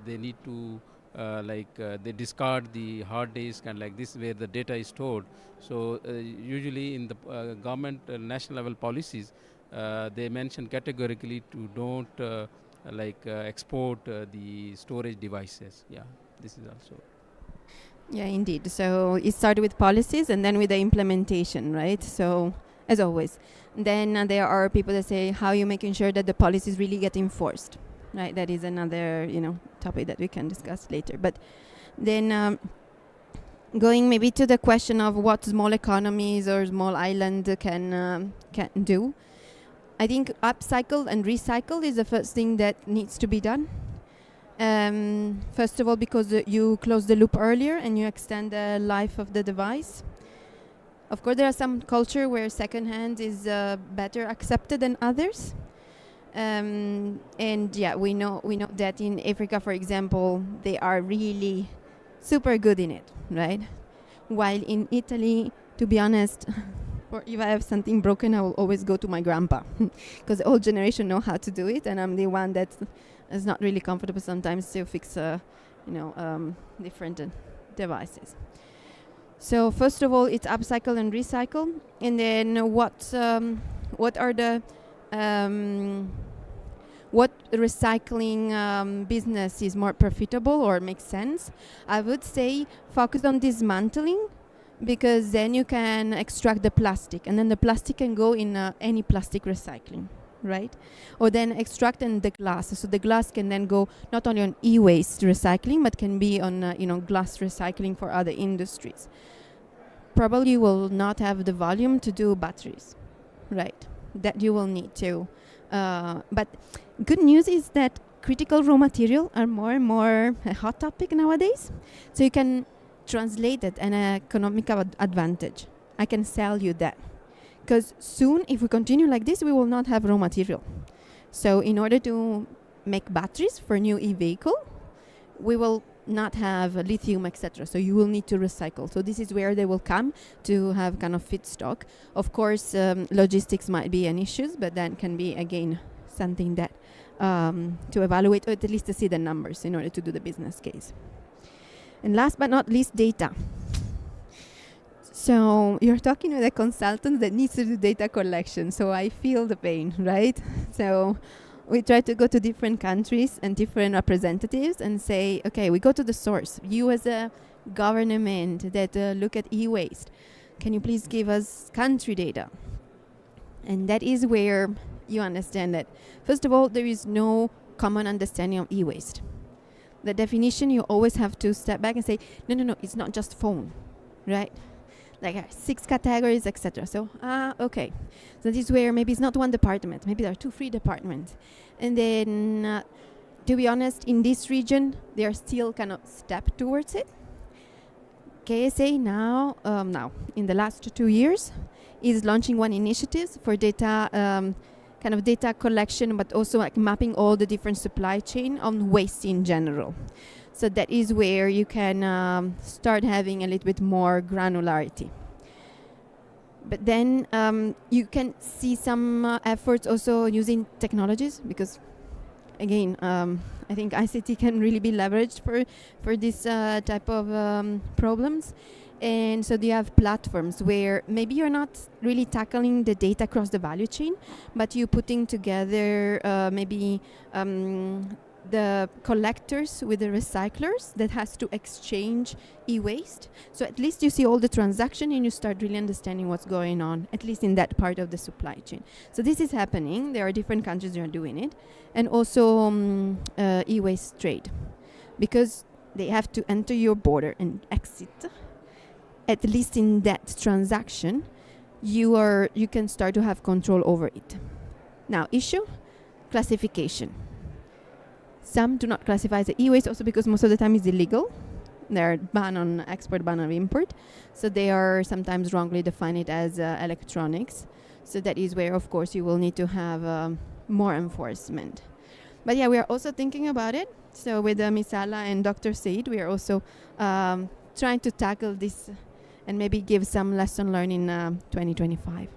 they need to they discard the hard disk and this where the data is stored. So usually in the government national level policies, they mention categorically to don't export the storage devices. Yeah, this is also. Yeah, indeed. So it started with policies and then with the implementation, right? So as always, then there are people that say how you making sure that the policies really get enforced, right? That is another topic that we can discuss later. But then going maybe to the question of what small economies or small island can do. I think upcycle and recycle is the first thing that needs to be done. First of all, because you close the loop earlier and you extend the life of the device. Of course, there are some culture where secondhand is better accepted than others. And yeah, we know that in Africa, for example, they are really super good in it, right? While in Italy, to be honest, or if I have something broken, I will always go to my grandpa because the old generation know how to do it, and I'm the one that is not really comfortable sometimes to fix, different devices. So first of all, it's upcycle and recycle, and then what are the what recycling business is more profitable or makes sense? I would say focus on dismantling, because then you can extract the plastic, and then the plastic can go in any plastic recycling, right? Or then extract in the glass, so the glass can then go not only on e-waste recycling, but can be on glass recycling for other industries. Probably you will not have the volume to do batteries, right? That you will need to. But good news is that critical raw material are more and more a hot topic nowadays. So you can translate it an economical advantage. I can sell you that. Because soon, if we continue like this, we will not have raw material. So in order to make batteries for new e-vehicle, we will not have lithium, etc. So you will need to recycle. So this is where they will come to have kind of feedstock. Of course, logistics might be an issue, but that can be, again, something that to evaluate, or at least to see the numbers in order to do the business case. And last but not least, data. So you're talking with a consultant that needs to do data collection. So I feel the pain, right? So we try to go to different countries and different representatives and say, okay, we go to the source. You as a government that look at e-waste, can you please give us country data? And that is where you understand that, first of all, there is no common understanding of e-waste. The definition, you always have to step back and say, no, it's not just phone, right? Like 6 categories, etc. So, okay. So this is where maybe it's not one department. Maybe there are 2, 3 departments. And then, to be honest, in this region, they are still kind of step towards it. KSA now, in the last 2 years, is launching one initiative for data, kind of data collection, but also like mapping all the different supply chain on waste in general. So that is where you can start having a little bit more granularity. But then you can see some efforts also using technologies, because again, I think ICT can really be leveraged for this type of problems. And so you have platforms where maybe you're not really tackling the data across the value chain, but you're putting together maybe the collectors with the recyclers that has to exchange e-waste. So at least you see all the transaction and you start really understanding what's going on, at least in that part of the supply chain. So this is happening. There are different countries that are doing it. And also e-waste trade, because they have to enter your border and exit. At least in that transaction, you can start to have control over it. Now, issue, classification. Some do not classify as e-waste also because most of the time it's illegal. They're ban on export, ban on import. So they are sometimes wrongly define it as electronics. So that is where, of course, you will need to have more enforcement. But yeah, we are also thinking about it. So with Misala and Dr. Said, we are also trying to tackle this and maybe give some lesson learned in 2025.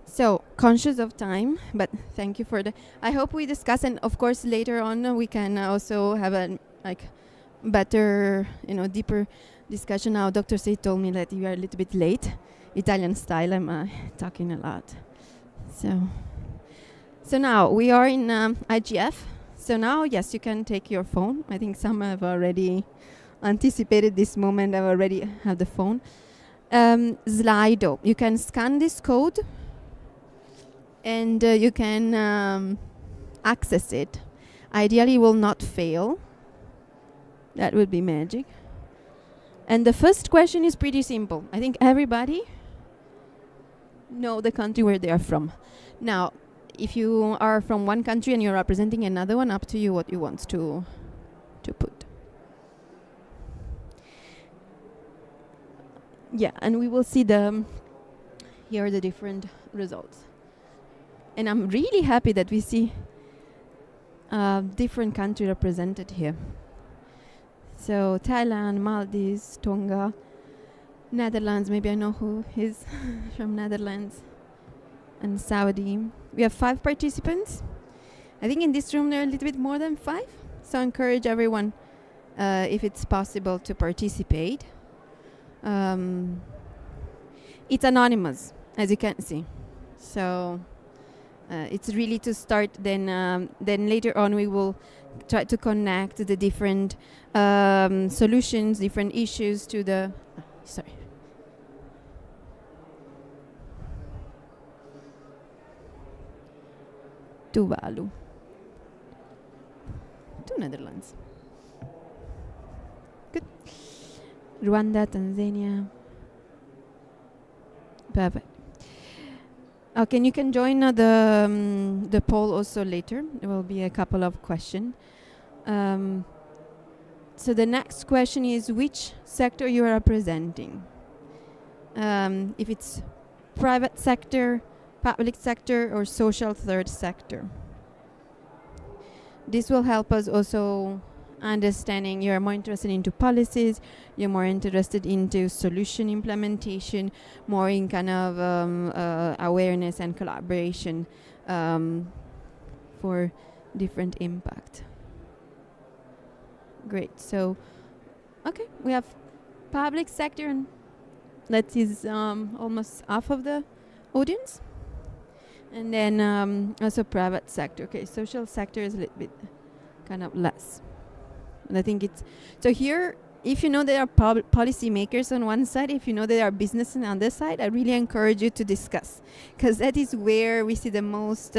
So, conscious of time, but thank you for the... I hope we discuss, and of course later on we can also have a better, deeper discussion. Now, Dr. Said told me that you are a little bit late. Italian style, I'm talking a lot. So now we are in IGF. So now, yes, you can take your phone. I think some have already anticipated this moment. I already have the phone. Slido. You can scan this code and you can access it. Ideally, it will not fail. That would be magic. And the first question is pretty simple. I think everybody know the country where they are from. Now, if you are from one country and you're representing another one, up to you what you want to put. Yeah, and we will see here are the different results. And I'm really happy that we see different country represented here. So Thailand, Maldives, Tonga, Netherlands, maybe I know who is from Netherlands, and Saudi. We have 5 participants. I think in this room there are a little bit more than 5. So I encourage everyone, if it's possible, to participate. It's anonymous, as you can see. So it's really to start, then later on we will try to connect the different solutions, different issues to the... sorry. Tuvalu. To Netherlands. Good. Rwanda, Tanzania. Perfect. Okay, and you can join the poll also later. There will be a couple of questions. So the next question is which sector you are representing. If it's private sector, public sector, or social third sector. This will help us also understanding you're more interested into policies, you're more interested into solution implementation, more in kind of awareness and collaboration for different impact. Great. So, okay, we have public sector, and that is almost half of the audience. And then also private sector. Okay, social sector is a little bit kind of less. And I think it's... So here, if you know there are policy makers on one side, if you know there are business on the other side, I really encourage you to discuss. Because that is where we see the most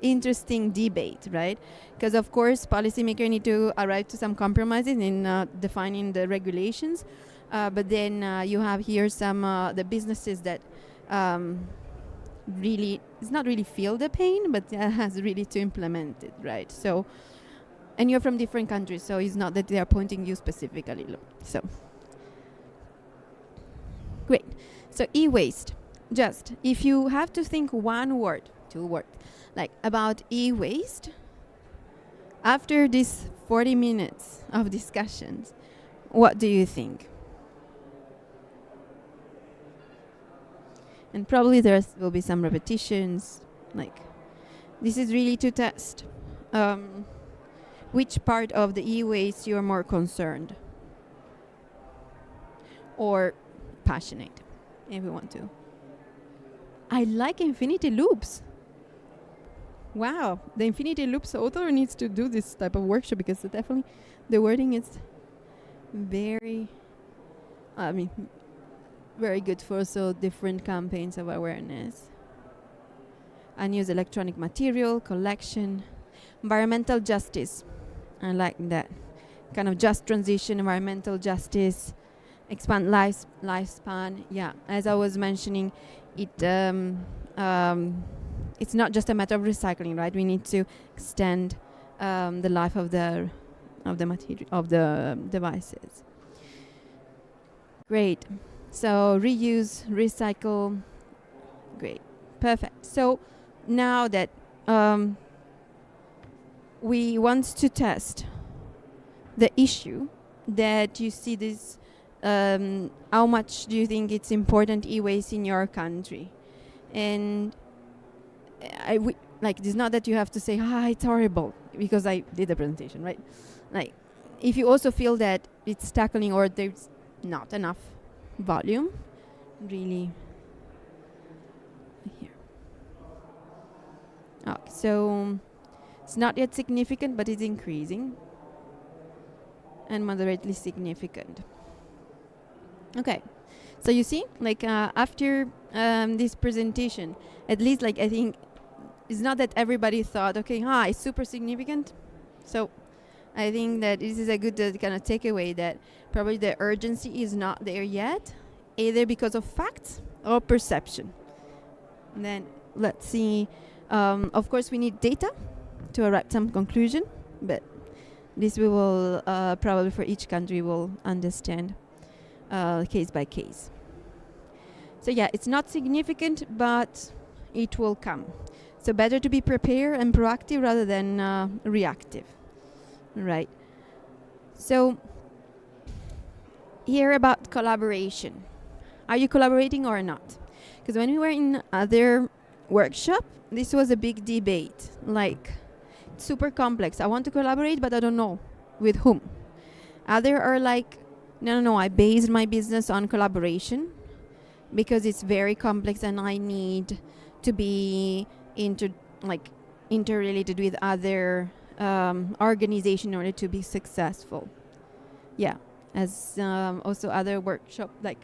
interesting debate, right? Because of course, policymakers need to arrive to some compromises in defining the regulations. But then you have here some the businesses that really, it's not really feel the pain, but has really to implement it, right? So, and you're from different countries, so it's not that they are pointing you specifically. So, great. So e-waste, just if you have to think one word, 2 words, like about e-waste, after these 40 minutes of discussions, what do you think? And probably there will be some repetitions, like this is really to test which part of the e-waste you're more concerned or passionate, if you want to. I like infinity loops. Wow, the infinity loops author needs to do this type of workshop because definitely the wording is very, very good for so different campaigns of awareness. Unused electronic material, collection, environmental justice. I like that. Kind of just transition, environmental justice, expand lifespan. Yeah, as I was mentioning, it's not just a matter of recycling, right? We need to extend the life of the material, of the devices. Great. So reuse, recycle. Great. Perfect. So now that we want to test the issue that you see this, how much do you think it's important e-waste in your country? And it's not that you have to say, it's horrible, because I did the presentation, right? Like, if you also feel that it's tackling or there's not enough volume, really here. So it's not yet significant, but it's increasing. and moderately significant. Okay, so you see, like after this presentation, at least like I think it's not that everybody thought, okay, it's super significant. So I think that this is a good kind of takeaway that probably the urgency is not there yet, either because of facts or perception. And then let's see. Of course, we need data to arrive at some conclusion, but this we will probably for each country will understand case by case. So yeah, it's not significant, but it will come. So better to be prepared and proactive rather than reactive. Right. So here about collaboration. Are you collaborating or not? Because when we were in other workshop, this was a big debate. Like, super complex. I want to collaborate, but I don't know with whom. Other are like, no, I based my business on collaboration because it's very complex and I need to be interrelated with other organization in order to be successful. Yeah, as also other workshop, like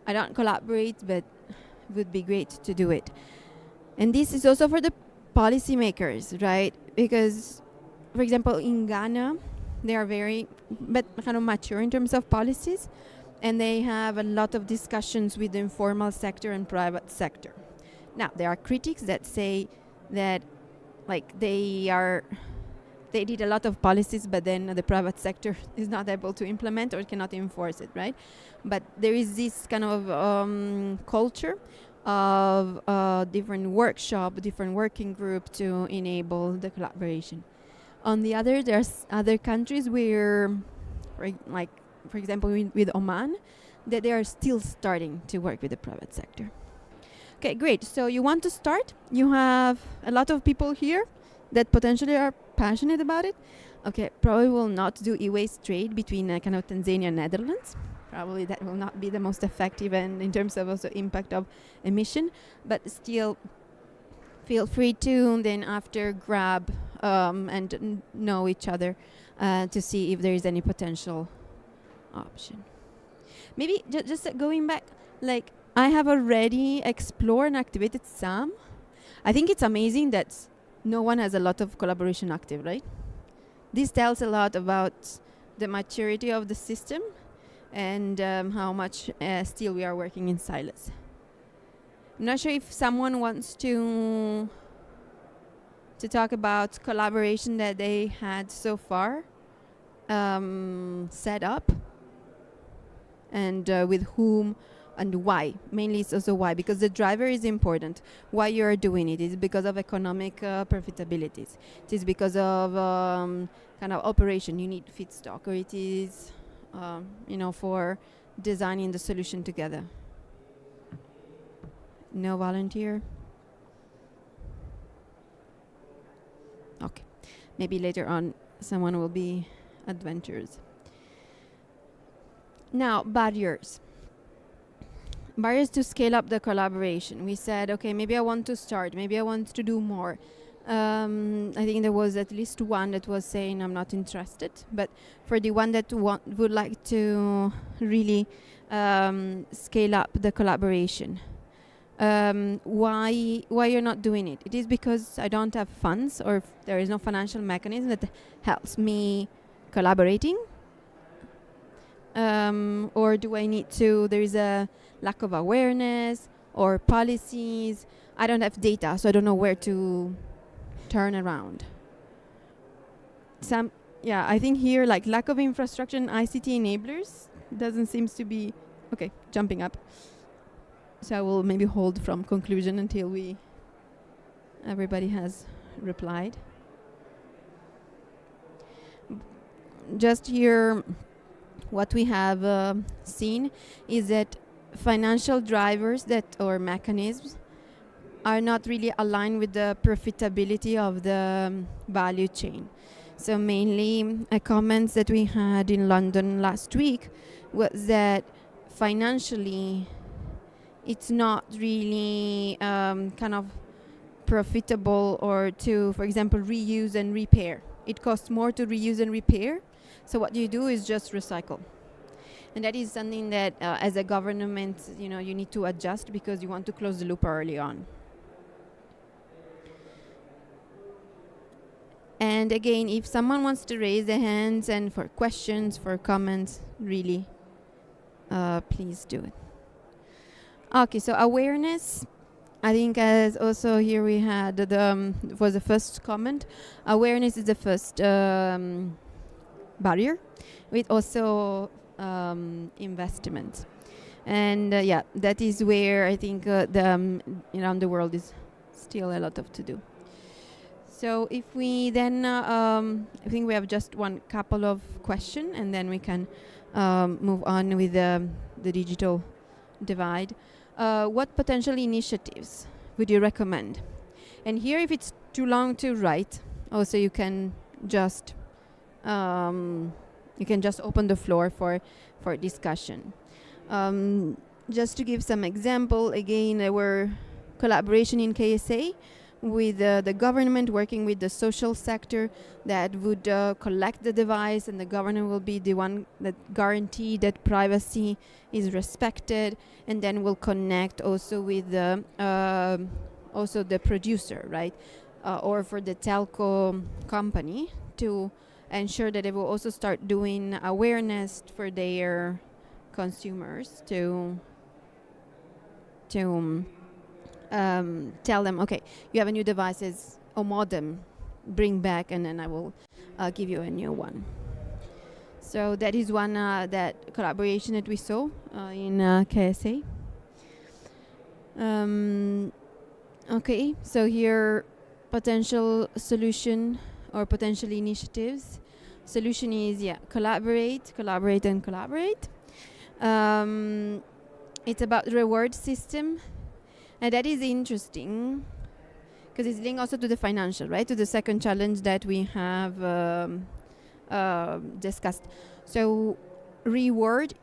I don't collaborate, but it would be great to do it. And this is also for the policymakers, right? Because, for example, in Ghana, they are very kind of mature in terms of policies, and they have a lot of discussions with the informal sector and private sector. Now, there are critics that say that like they did a lot of policies, but then the private sector is not able to implement or cannot enforce it, right? But there is this kind of culture of different workshop, different working group to enable the collaboration. On the other, there's other countries where, like for example, with Oman, that they are still starting to work with the private sector. Okay, great. So you want to start? You have a lot of people here that potentially are passionate about it. Okay, probably will not do e-waste trade between kind of Tanzania and Netherlands. Probably that will not be the most effective and in terms of also impact of emission, but still feel free to then after grab and know each other to see if there is any potential option. Maybe just going back, like I have already explored and activated some. I think it's amazing that no one has a lot of collaboration active, right? This tells a lot about the maturity of the system and how much still we are working in silos. I'm not sure if someone wants to talk about collaboration that they had so far set up and with whom and why. Mainly it's also why, because the driver is important. Why you are doing it is because of economic profitabilities. It is because of kind of operation. You need feedstock, or it is for designing the solution together. No volunteer? Okay. Maybe later on someone will be adventurous. Now, barriers. Barriers to scale up the collaboration. We said, okay, maybe I want to start. Maybe I want to do more. I think there was at least one that was saying I'm not interested. But for the one that would like to really scale up the collaboration, why you're not doing it? It is because I don't have funds, or there is no financial mechanism that helps me collaborating, or do I need to? There is a lack of awareness or policies. I don't have data, so I don't know where to turn around. I think here, like lack of infrastructure and ICT enablers doesn't seem to be okay. Jumping up. So I will maybe hold from conclusion until everybody has replied. Just here, what we have seen is that financial drivers or mechanisms are not really aligned with the profitability of the value chain. So mainly comments that we had in London last week was that financially it's not really kind of profitable or to, for example, reuse and repair it costs more to reuse and repair. So what you do is just recycle. And that is something that as a government, you need to adjust because you want to close the loop early on. And again, if someone wants to raise their hands and for questions, for comments, really, please do it. Okay, so awareness. I think as also here we had was the first comment. Awareness is the first barrier, with also investment. And yeah, that is where I think around the world is still a lot of to do. So if we then, I think we have just one couple of questions, and then we can move on with the digital divide. What potential initiatives would you recommend? And here, if it's too long to write, also you can just open the floor for discussion. Just to give some example, again, there were collaboration in KSA with the government working with the social sector that would collect the device, and the government will be the one that guarantee that privacy is respected, and then will connect also with the producer, right, or for the telco company to ensure that they will also start doing awareness for their consumers to tell them, okay, you have a new device or modem, bring back, and then I will give you a new one. So that is one that collaboration that we saw in KSA. Okay, so here potential solution or potential initiatives. Solution is collaborate. It's about reward system. And that is interesting because it's linked also to the financial, right? To the second challenge that we have discussed. So reward,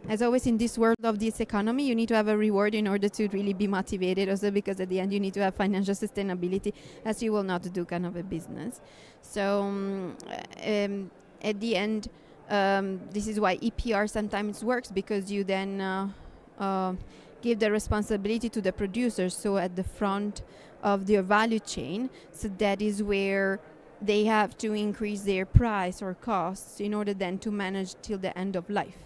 as always in this world of this economy, you need to have a reward in order to really be motivated also, because at the end you need to have financial sustainability, as you will not do kind of a business. So at the end, this is why EPR sometimes works, because you then give the responsibility to the producers, so at the front of their value chain. So that is where they have to increase their price or costs in order then to manage till the end of life.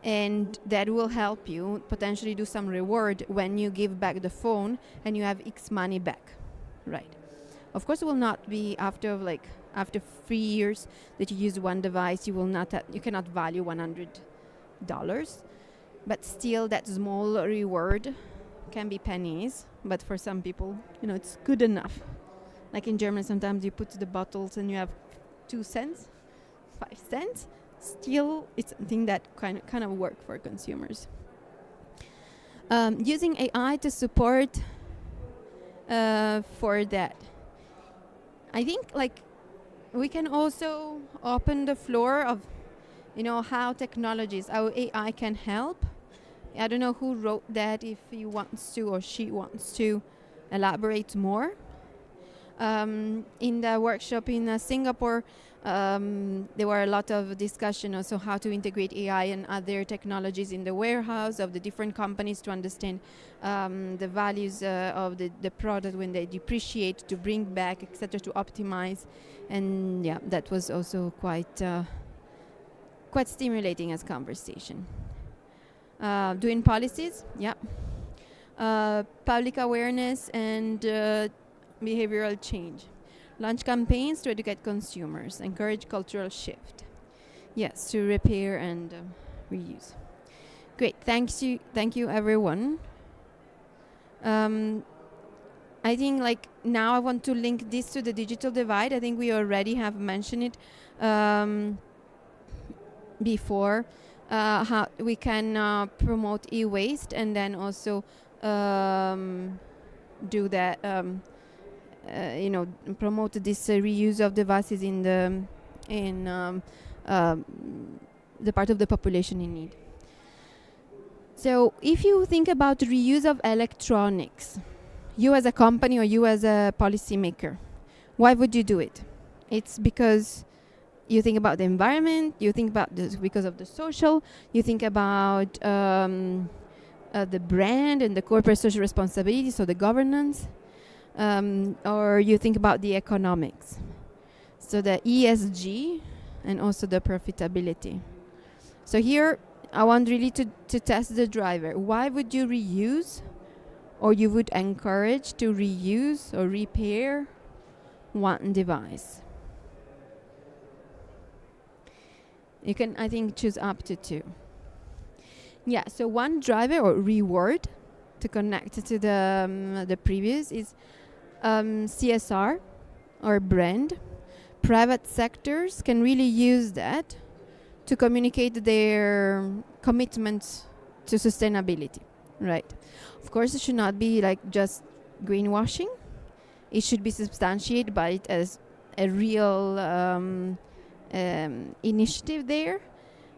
And that will help you potentially do some reward when you give back the phone and you have X money back, right? Of course, it will not be after 3 years that you use one device. You cannot value $100. But still, that small reward can be pennies. But for some people, it's good enough. Like in Germany, sometimes you put the bottles and you have 2 cents, 5 cents. Still, it's something that kind of work for consumers. Using AI to support for that. I think we can also open the floor of how technologies, how AI can help. I don't know who wrote that, if he wants to or she wants to elaborate more. In the workshop in Singapore, there were a lot of discussion also how to integrate AI and other technologies in the warehouse of the different companies to understand the values of the product when they depreciate, to bring back, etc., to optimize. And yeah, that was also quite stimulating as conversation. Doing policies, public awareness and behavioral change. Launch campaigns to educate consumers. Encourage cultural shift. Yes, to repair and reuse. Great, thank you everyone. I think now I want to link this to the digital divide. I think we already have mentioned it before. How we can promote e-waste and then also do that, promote this reuse of devices in the part of the population in need. So if you think about reuse of electronics, you as a company or you as a policymaker, why would you do it? It's because you think about the environment, you think about this because of the social, you think about the brand and the corporate social responsibility, so the governance, or you think about the economics, so the ESG and also the profitability. So here I want really to test the driver. Why would you reuse, or you would encourage to reuse or repair one device? You can, I think, choose up to 2. Yeah, so one driver or reward to connect to the previous is CSR or brand. Private sectors can really use that to communicate their commitment to sustainability, right? Of course, it should not be like just greenwashing. It should be substantiated by it as a real initiative there.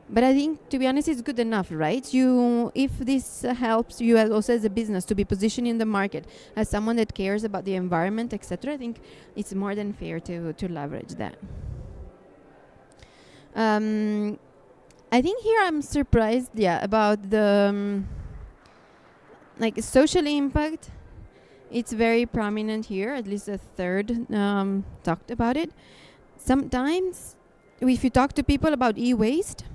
But I think, to be honest, it's good enough, right? If this helps you also as a business to be positioned in the market as someone that cares about the environment, etc., I think it's more than fair to leverage that. I think here I'm surprised, about the like social impact. It's very prominent here. At least a third talked about it. Sometimes, if you talk to people about e-waste,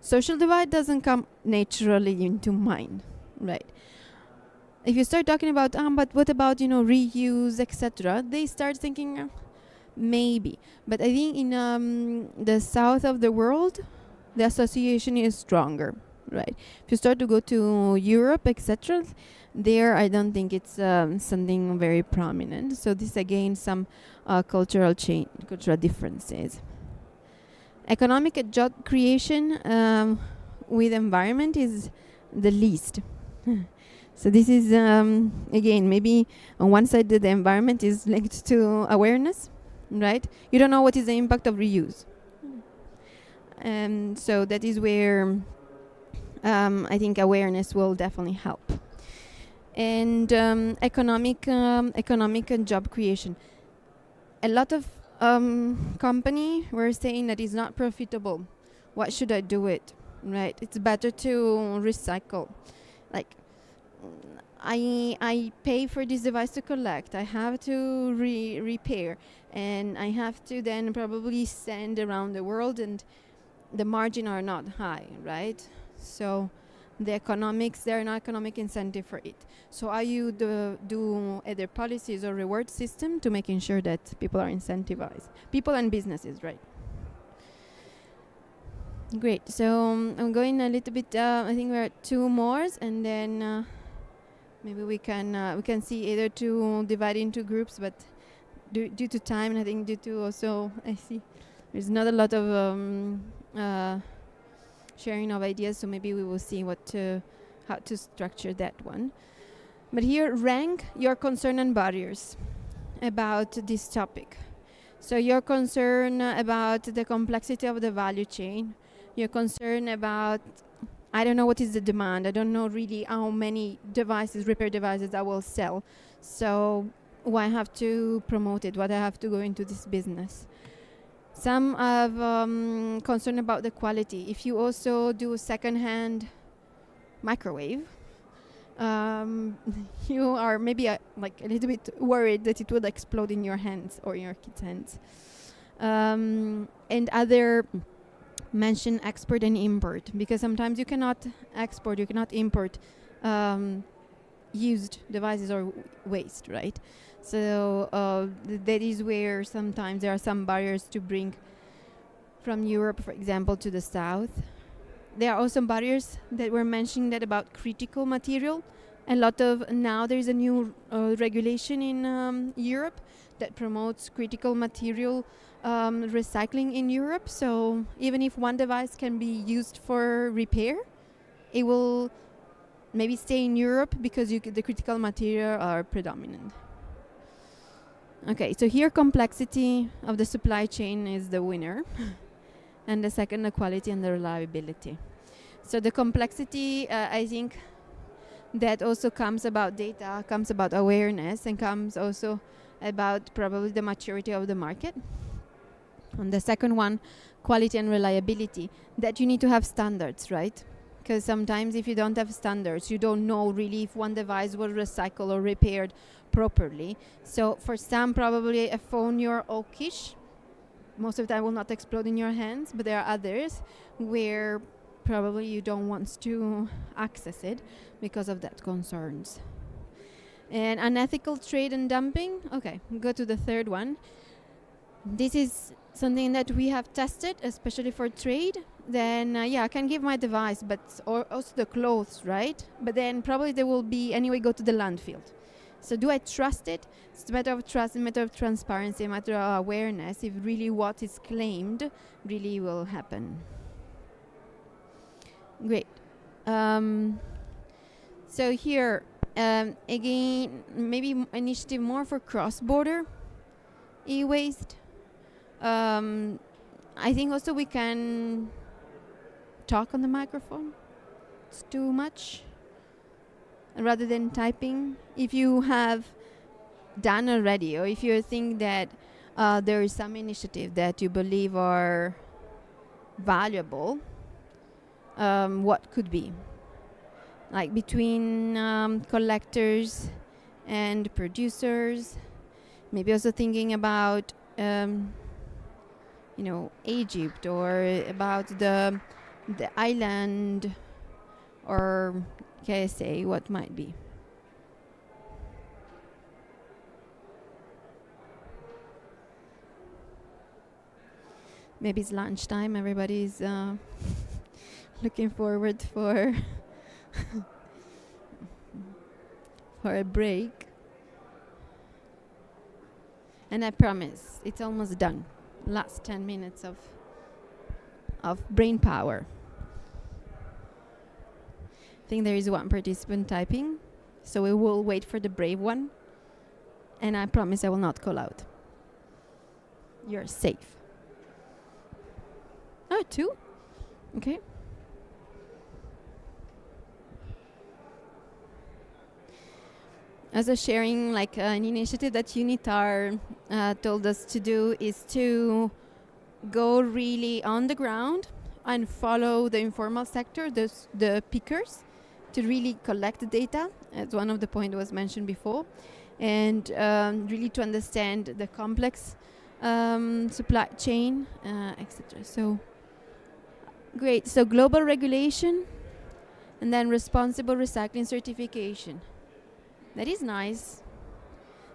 social divide doesn't come naturally into mind, right? If you start talking about, but what about, reuse, etc., they start thinking, maybe. But I think in the south of the world, the association is stronger, right? If you start to go to Europe, etc., there I don't think it's something very prominent. So this, again, some cultural differences. Economic job creation with environment is the least. So this is, again, maybe on one side the environment is linked to awareness, right? You don't know what is the impact of reuse. So that is where I think awareness will definitely help. And economic and job creation. A lot of company were saying that it's not profitable. What should I do it? Right? It's better to recycle. Like, I pay for this device to collect. I have to repair, and I have to then probably send around the world, and the margin are not high, right? So the economics, there are no economic incentive for it. So are you do either policies or reward system to making sure that people are incentivized? People and businesses, right? Great. So I'm going a little bit, I think we're at 2 more, and then maybe we can see either to divide into groups, but due to time, and I think due to also, I see there's not a lot of sharing of ideas, so maybe we will see how to structure that one. But here, rank your concern and barriers about this topic. So your concern about the complexity of the value chain, your concern about, I don't know what is the demand, I don't know really how many devices, repair devices I will sell, so why I have to promote it, why I have to go into this business. Some have concern about the quality. If you also do second-hand microwave, you are maybe like a little bit worried that it would explode in your hands or in your kids' hands. And other mention export and import, because sometimes you cannot export, you cannot import used devices or waste, right? So that is where sometimes there are some barriers to bring from Europe, for example, to the south. There are also barriers that were mentioned that about critical material. Now there is a new regulation in Europe that promotes critical material recycling in Europe. So even if one device can be used for repair, it will maybe stay in Europe because the critical material are predominant. Okay, so here complexity of the supply chain is the winner. And the second, the quality and the reliability. So the complexity, I think that also comes about data, comes about awareness, and comes also about probably the maturity of the market. And the second one, quality and reliability, that you need to have standards, right? Because sometimes if you don't have standards, you don't know really if one device was recycled or repaired properly. So for some, probably a phone you're okish, most of the time will not explode in your hands, but there are others where probably you don't want to access it because of that concerns. And unethical trade and dumping. Okay, go to the third one. This is something that we have tested, especially for trade. Then I can give my device, but also the clothes, right? But then probably they will be anyway go to the landfill. So do I trust it? It's a matter of trust, a matter of transparency, a matter of awareness if really what is claimed really will happen. Great. So here, again, maybe initiative more for cross-border e-waste. I think also we can talk on the microphone. It's too much. Rather than typing, if you have done already, or if you think that there is some initiative that you believe are valuable, what could be? Like between collectors and producers, maybe also thinking about Egypt, or about the island, or KSA, what might be. Maybe it's lunchtime, everybody's looking forward for for a break. And I promise, it's almost done. Last 10 minutes of brain power. I think there is one participant typing, so we will wait for the brave one. And I promise I will not call out. You're safe. Oh, 2? Okay. As a sharing, like an initiative that UNITAR told us to do is to go really on the ground and follow the informal sector, the pickers, to really collect the data, as one of the points was mentioned before, and really to understand the complex supply chain, etc. So, great. So global regulation, and then responsible recycling certification. That is nice.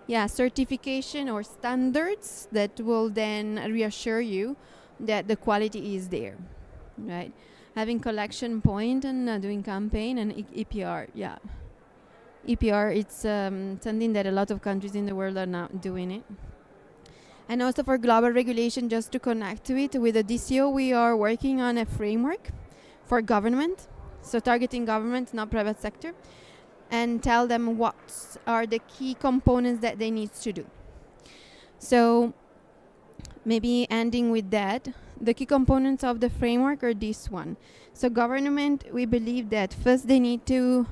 Yeah, certification or standards that will then reassure you that the quality is there, right? Having collection point and doing campaign and EPR, yeah. EPR, it's something that a lot of countries in the world are now doing it. And also for global regulation, just to connect to it, with the DCO, we are working on a framework for government, so targeting government, not private sector, and tell them what are the key components that they need to do. So maybe ending with that, the key components of the framework are this one. So government, we believe that first they need to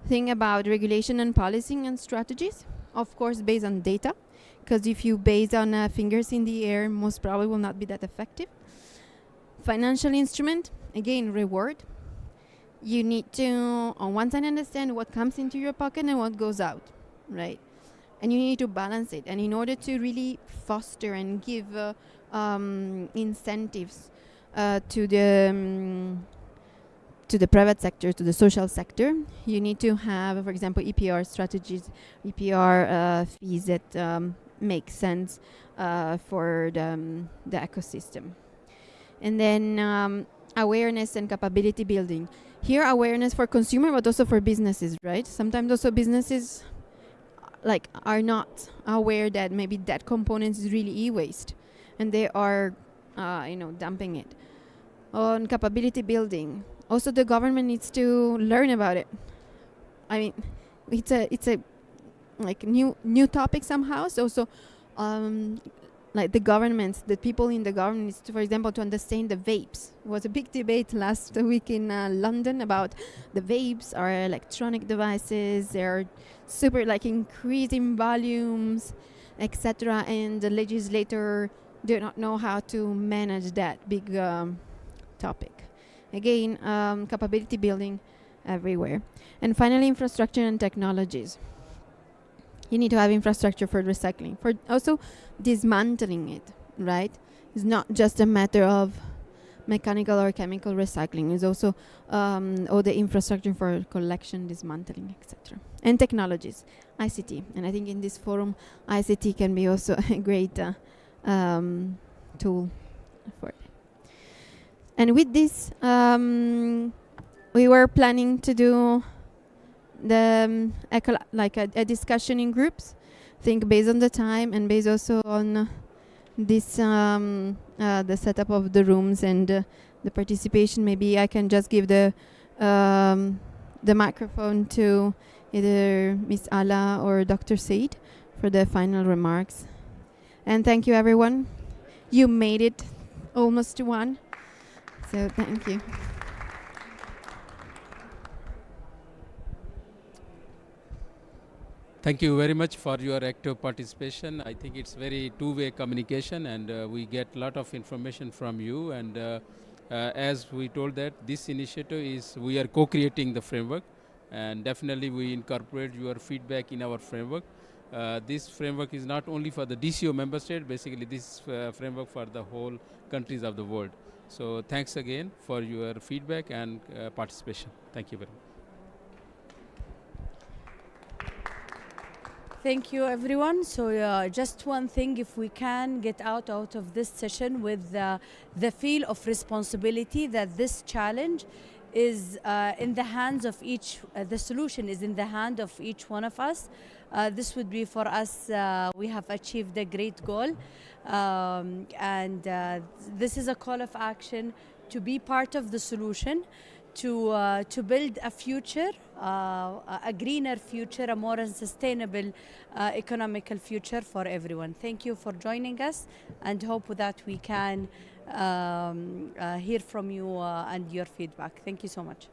think about regulation and policing and strategies, of course based on data, because if you base on fingers in the air, most probably will not be that effective. Financial instrument, again, reward. You need to, on one side, understand what comes into your pocket and what goes out, right? And you need to balance it. And in order to really foster and give incentives to the private sector, to the social sector, you need to have, for example, EPR strategies, EPR fees that make sense for the ecosystem. And then awareness and capability building. Here, awareness for consumer, but also for businesses, right? Sometimes also businesses are not aware that maybe that component is really e-waste, and they are, dumping it. On capability building, also the government needs to learn about it. I mean, it's a new topic somehow. So also, the governments, the people in the government needs to, for example, to understand the vapes. It was a big debate last week in London about the vapes are electronic devices. They're super increasing volumes, etc. And the legislator do not know how to manage that big topic. Again, capability building everywhere. And finally, infrastructure and technologies. You need to have infrastructure for recycling, for also dismantling it, right? It's not just a matter of mechanical or chemical recycling. It's also all the infrastructure for collection, dismantling, etc. And technologies, ICT. And I think in this forum, ICT can be also a great tool for it. And with this, we were planning to do the a discussion in groups. I think based on the time and based also on this the setup of the rooms and the participation. Maybe I can just give the microphone to either Miss Ala or Dr. Said for the final remarks. And thank you, everyone. You made it almost to one. So thank you. Thank you very much for your active participation. I think it's very two-way communication, and we get a lot of information from you. And as we told that this initiative is, we are co-creating the framework, and definitely we incorporate your feedback in our framework. This framework is not only for the DCO member state, basically this framework for the whole countries of the world. So thanks again for your feedback and participation. Thank you very much. Thank you, everyone. So just one thing, if we can get out of this session with the feel of responsibility that this challenge is in the hands of each, the solution is in the hand of each one of us. This would be for us, we have achieved a great goal. And this is a call of action to be part of the solution, to build a future, a greener future, a more sustainable economical future for everyone. Thank you for joining us, and hope that we can hear from you and your feedback. Thank you so much.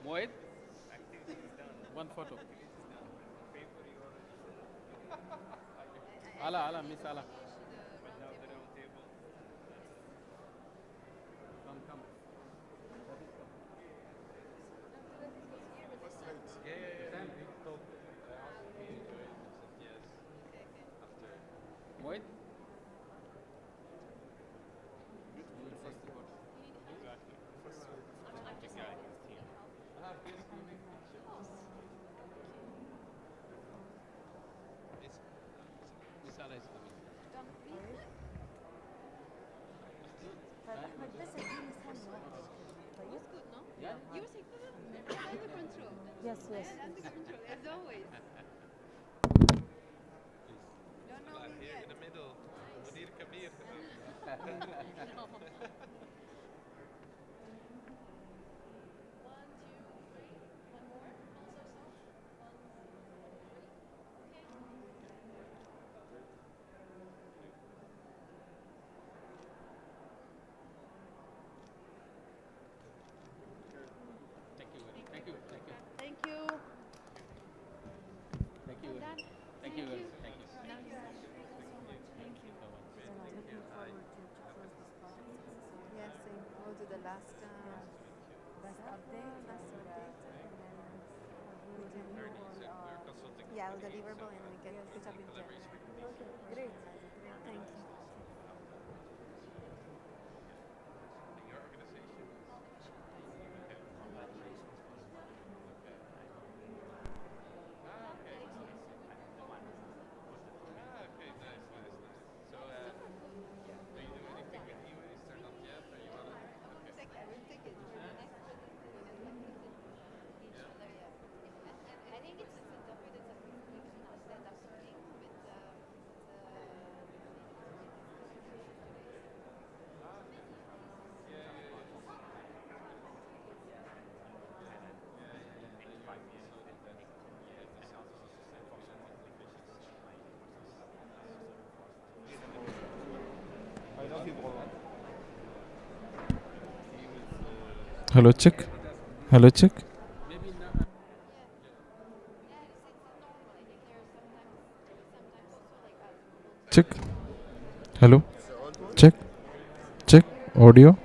Moed? One photo. Ala, Miss Ala. Come. Moed? Yes, yes. As always. Here in the middle. Mudir Kabir. best update, and then we can yeah, deliverable, and we can catch up in January. Okay, great. Thank you. Hello, check. Hello, check. Check. Hello. Check. Check. Audio.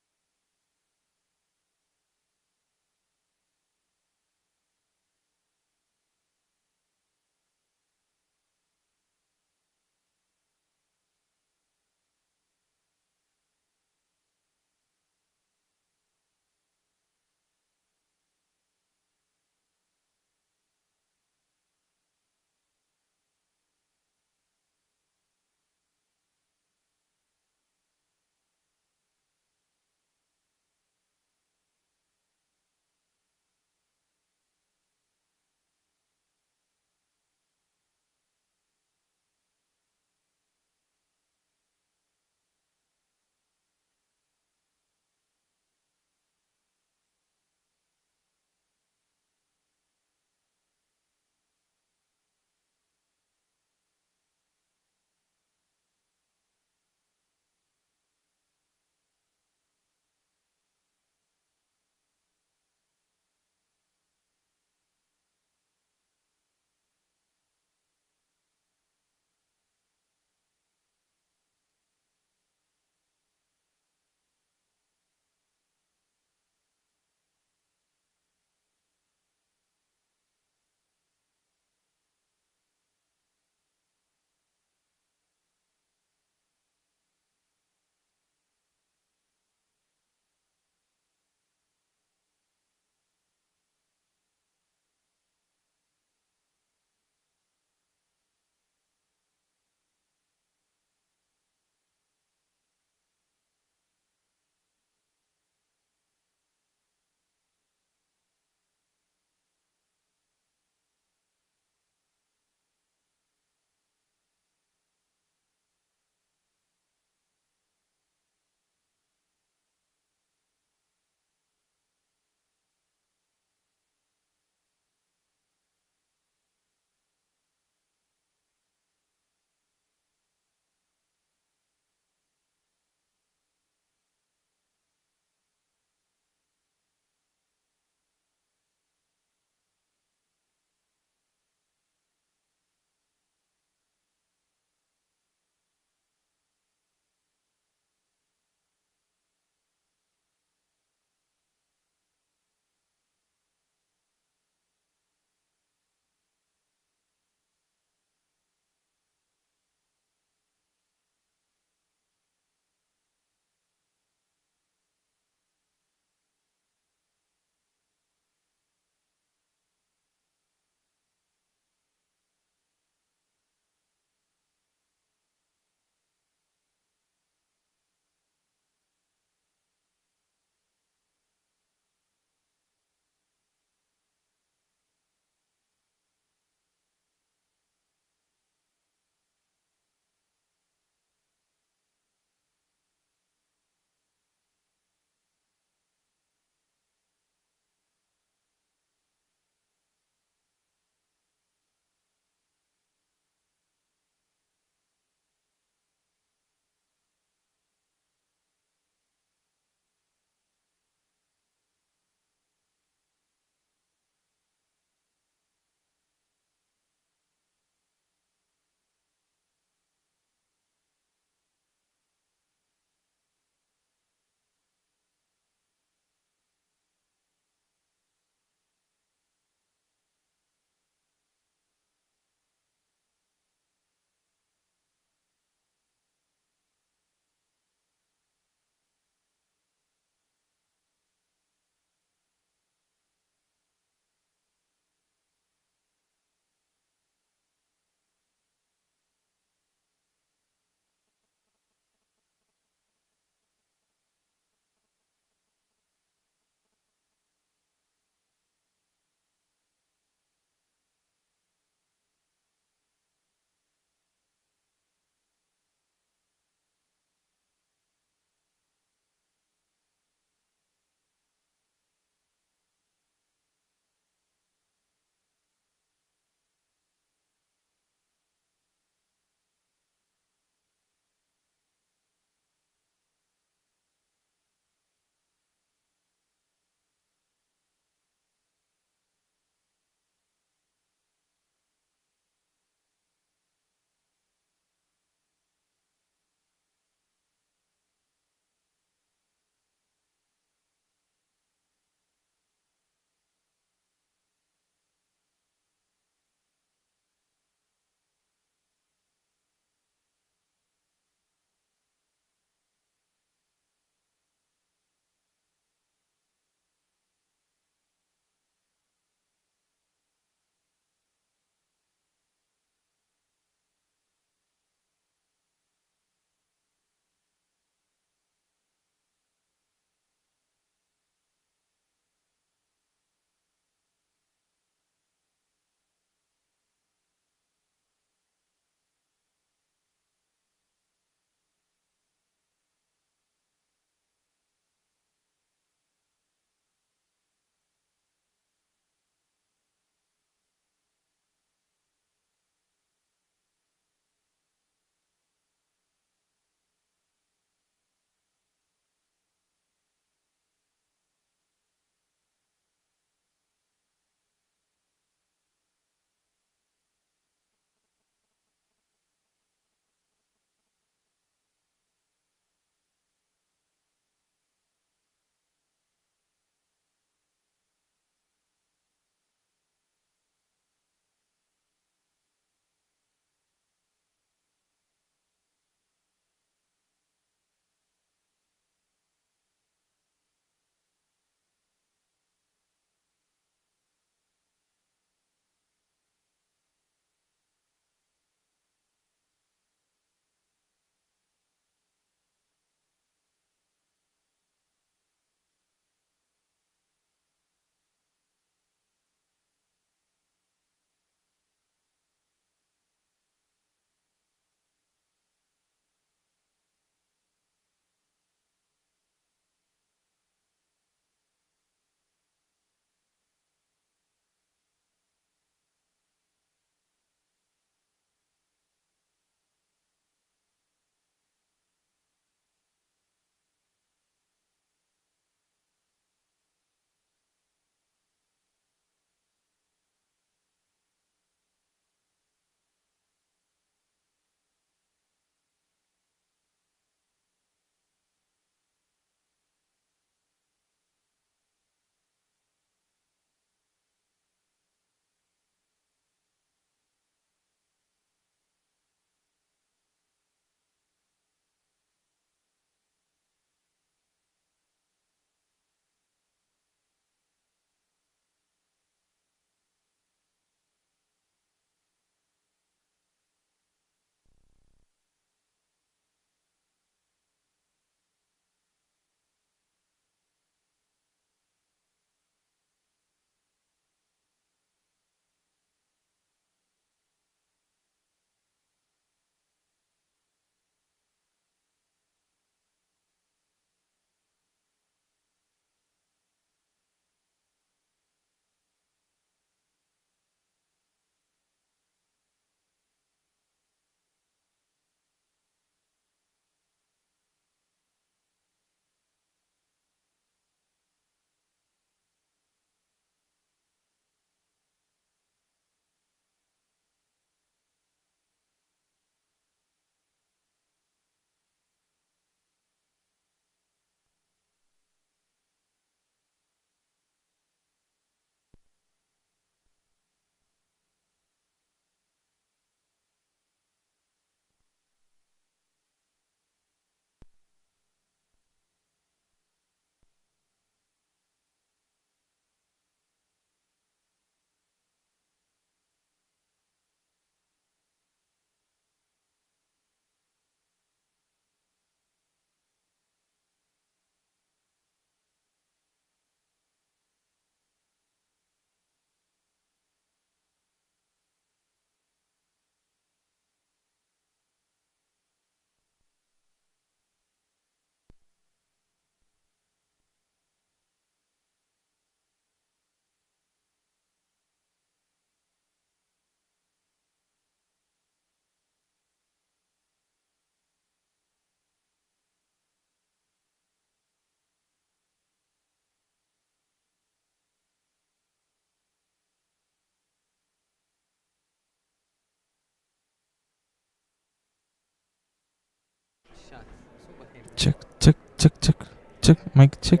check, check, check, check, check, mic check.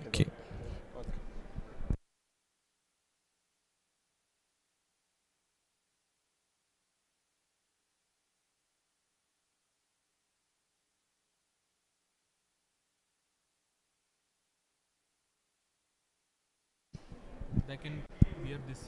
Okay. They can wear this.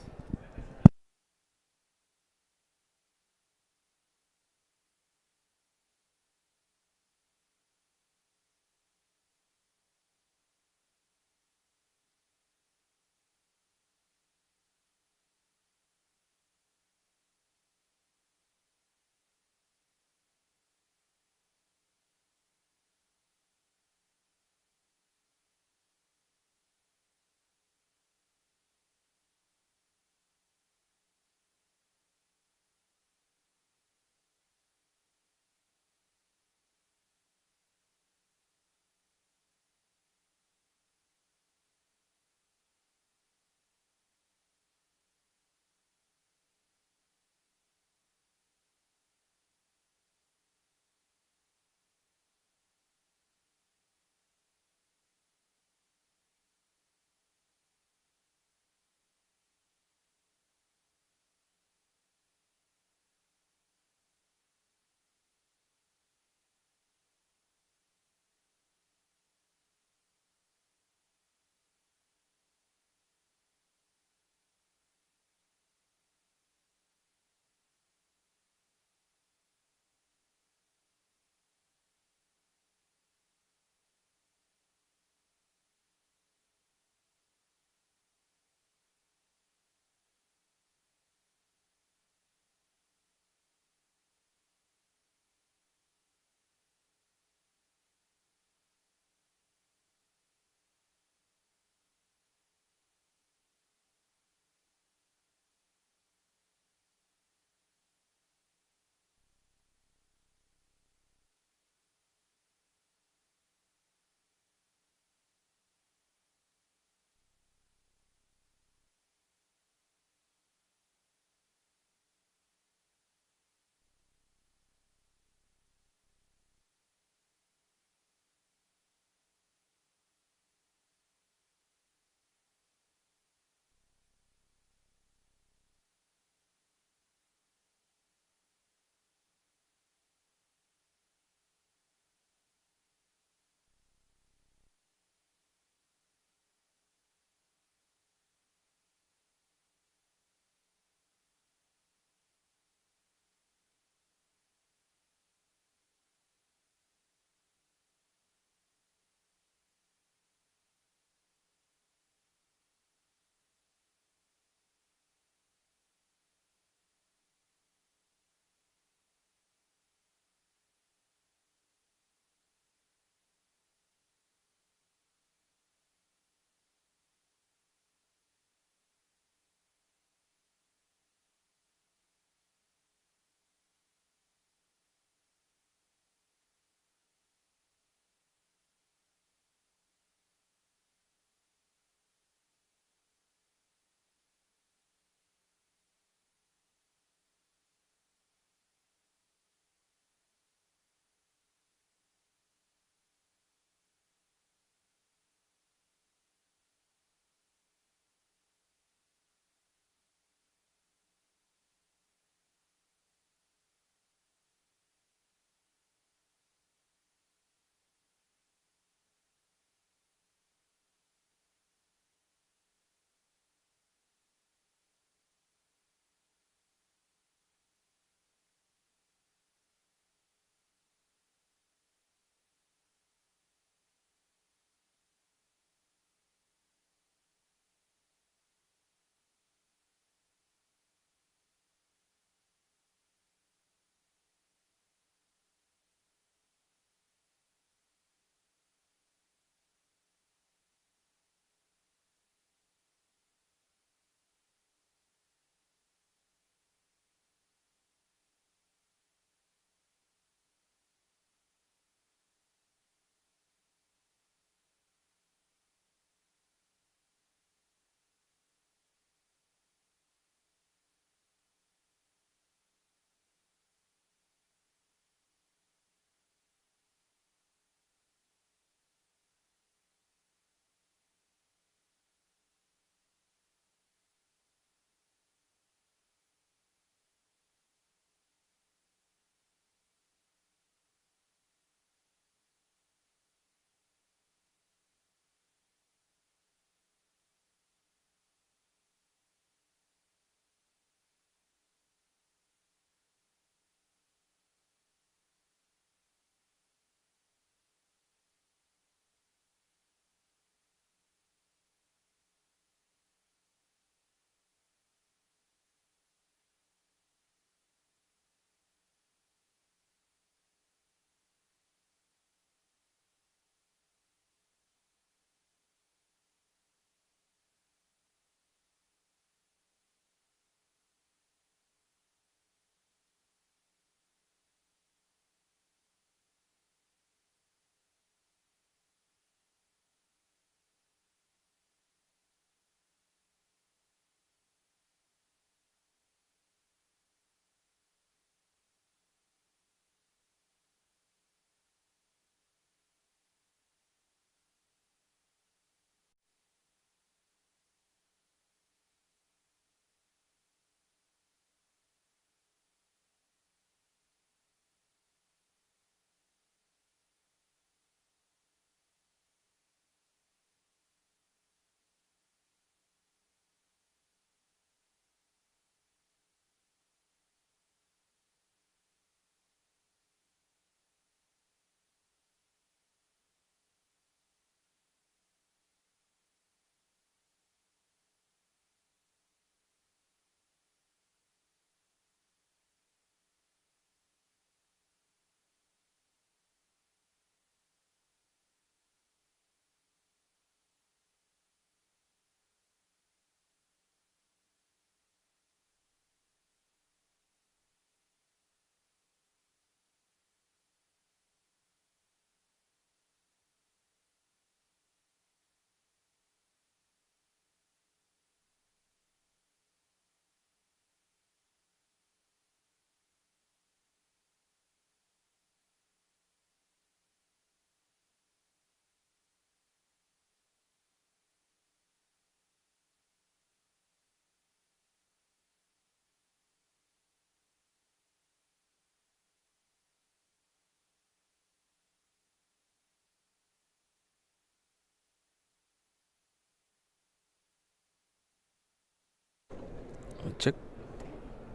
Check.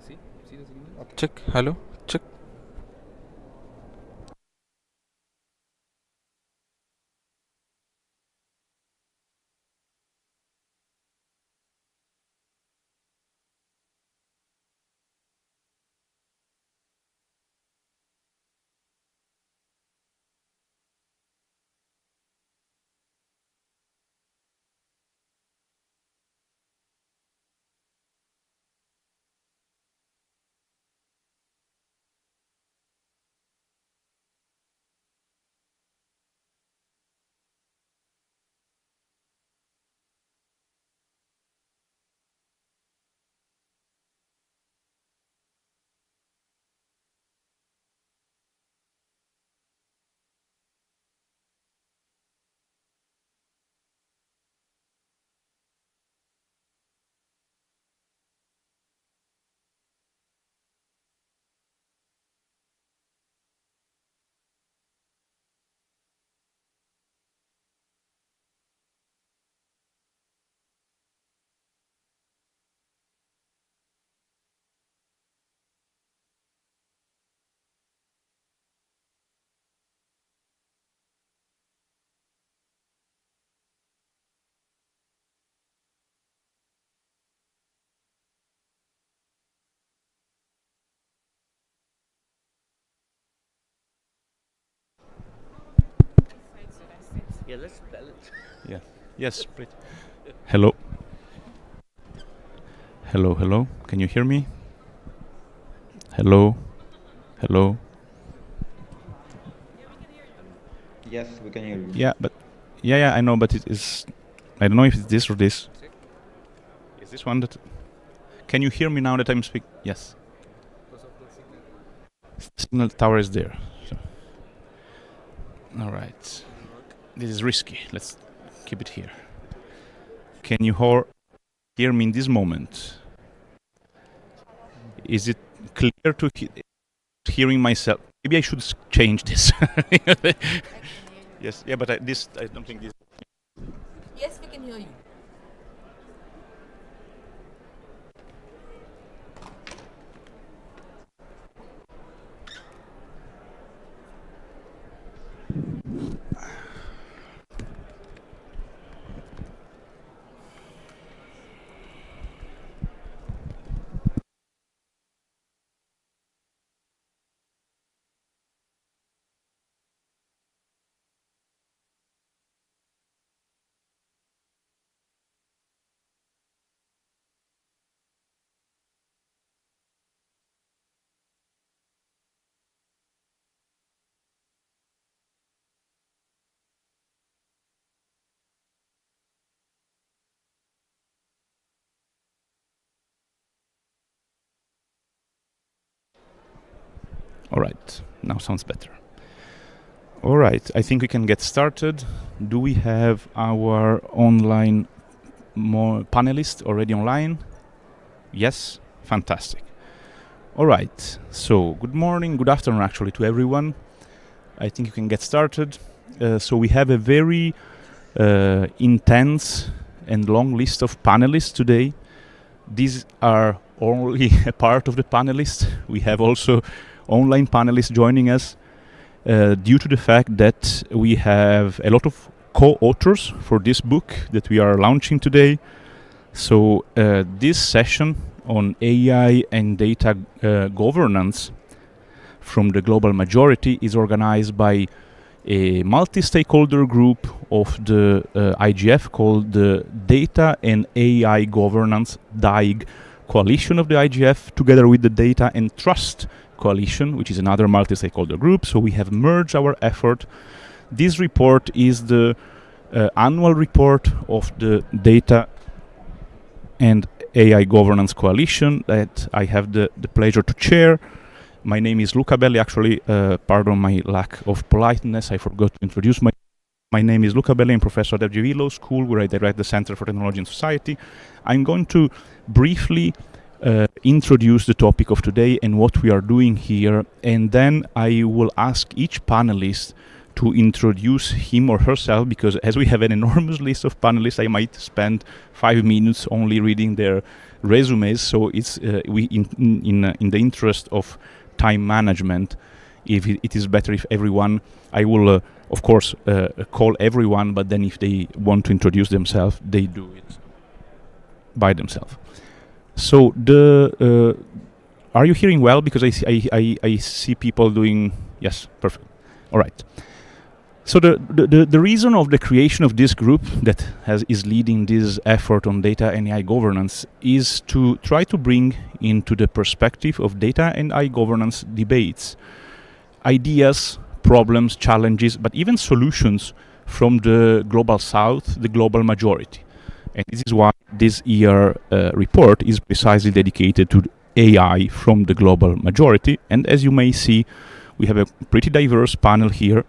See the signal? Check. Hello. Check. Yeah, let's spell it. Yeah. Yes, please. Hello. Hello, hello. Can you hear me? Hello. Hello. Yes, we can hear you. Yeah, but yeah, I know, but it is. I don't know if it's this or this. Is this one that? Can you hear me now that I'm speaking? Yes. Signal tower is there. So. All right. This is risky. Let's keep it here. Can you hear me in this moment? Is it clear to hearing myself? Maybe I should change this. Yes. Yeah, but I don't think this. Yes, we can hear you. All right. Now sounds better. All right. I think we can get started. Do we have our online panelists already online? Yes. Fantastic. All right. So good morning, good afternoon, actually, to everyone. I think you can get started. So we have a very intense and long list of panelists today. These are only a part of the panelists. We have also online panelists joining us due to the fact that we have a lot of co-authors for this book that we are launching today. So this session on AI and data governance from the global majority is organized by a multi-stakeholder group of the IGF called the Data and AI Governance DAIG Coalition of the IGF, together with the Data and Trust Coalition, which is another multi-stakeholder group. So we have merged our effort. This report is the annual report of the Data and AI Governance Coalition that I have the pleasure to chair. My name is Luca Belli. Actually, pardon my lack of politeness, I forgot to introduce my name is Luca Belli. I'm professor at FGV Law School, where I direct the Center for Technology and Society. I'm going to briefly introduce the topic of today and what we are doing here, and then I will ask each panelist to introduce him or herself, because as we have an enormous list of panelists, I might spend 5 minutes only reading their resumes. So it's we in the interest of time management, if it is better if everyone, I will of course call everyone, but then if they want to introduce themselves, they do it by themselves. So the are you hearing well? Because I see people doing, yes, perfect. All right. So the reason of the creation of this group that is leading this effort on data and AI governance is to try to bring into the perspective of data and AI governance debates ideas, problems, challenges, but even solutions from the global south, the global majority. And this is why this year report is precisely dedicated to AI from the global majority. And as you may see, we have a pretty diverse panel here.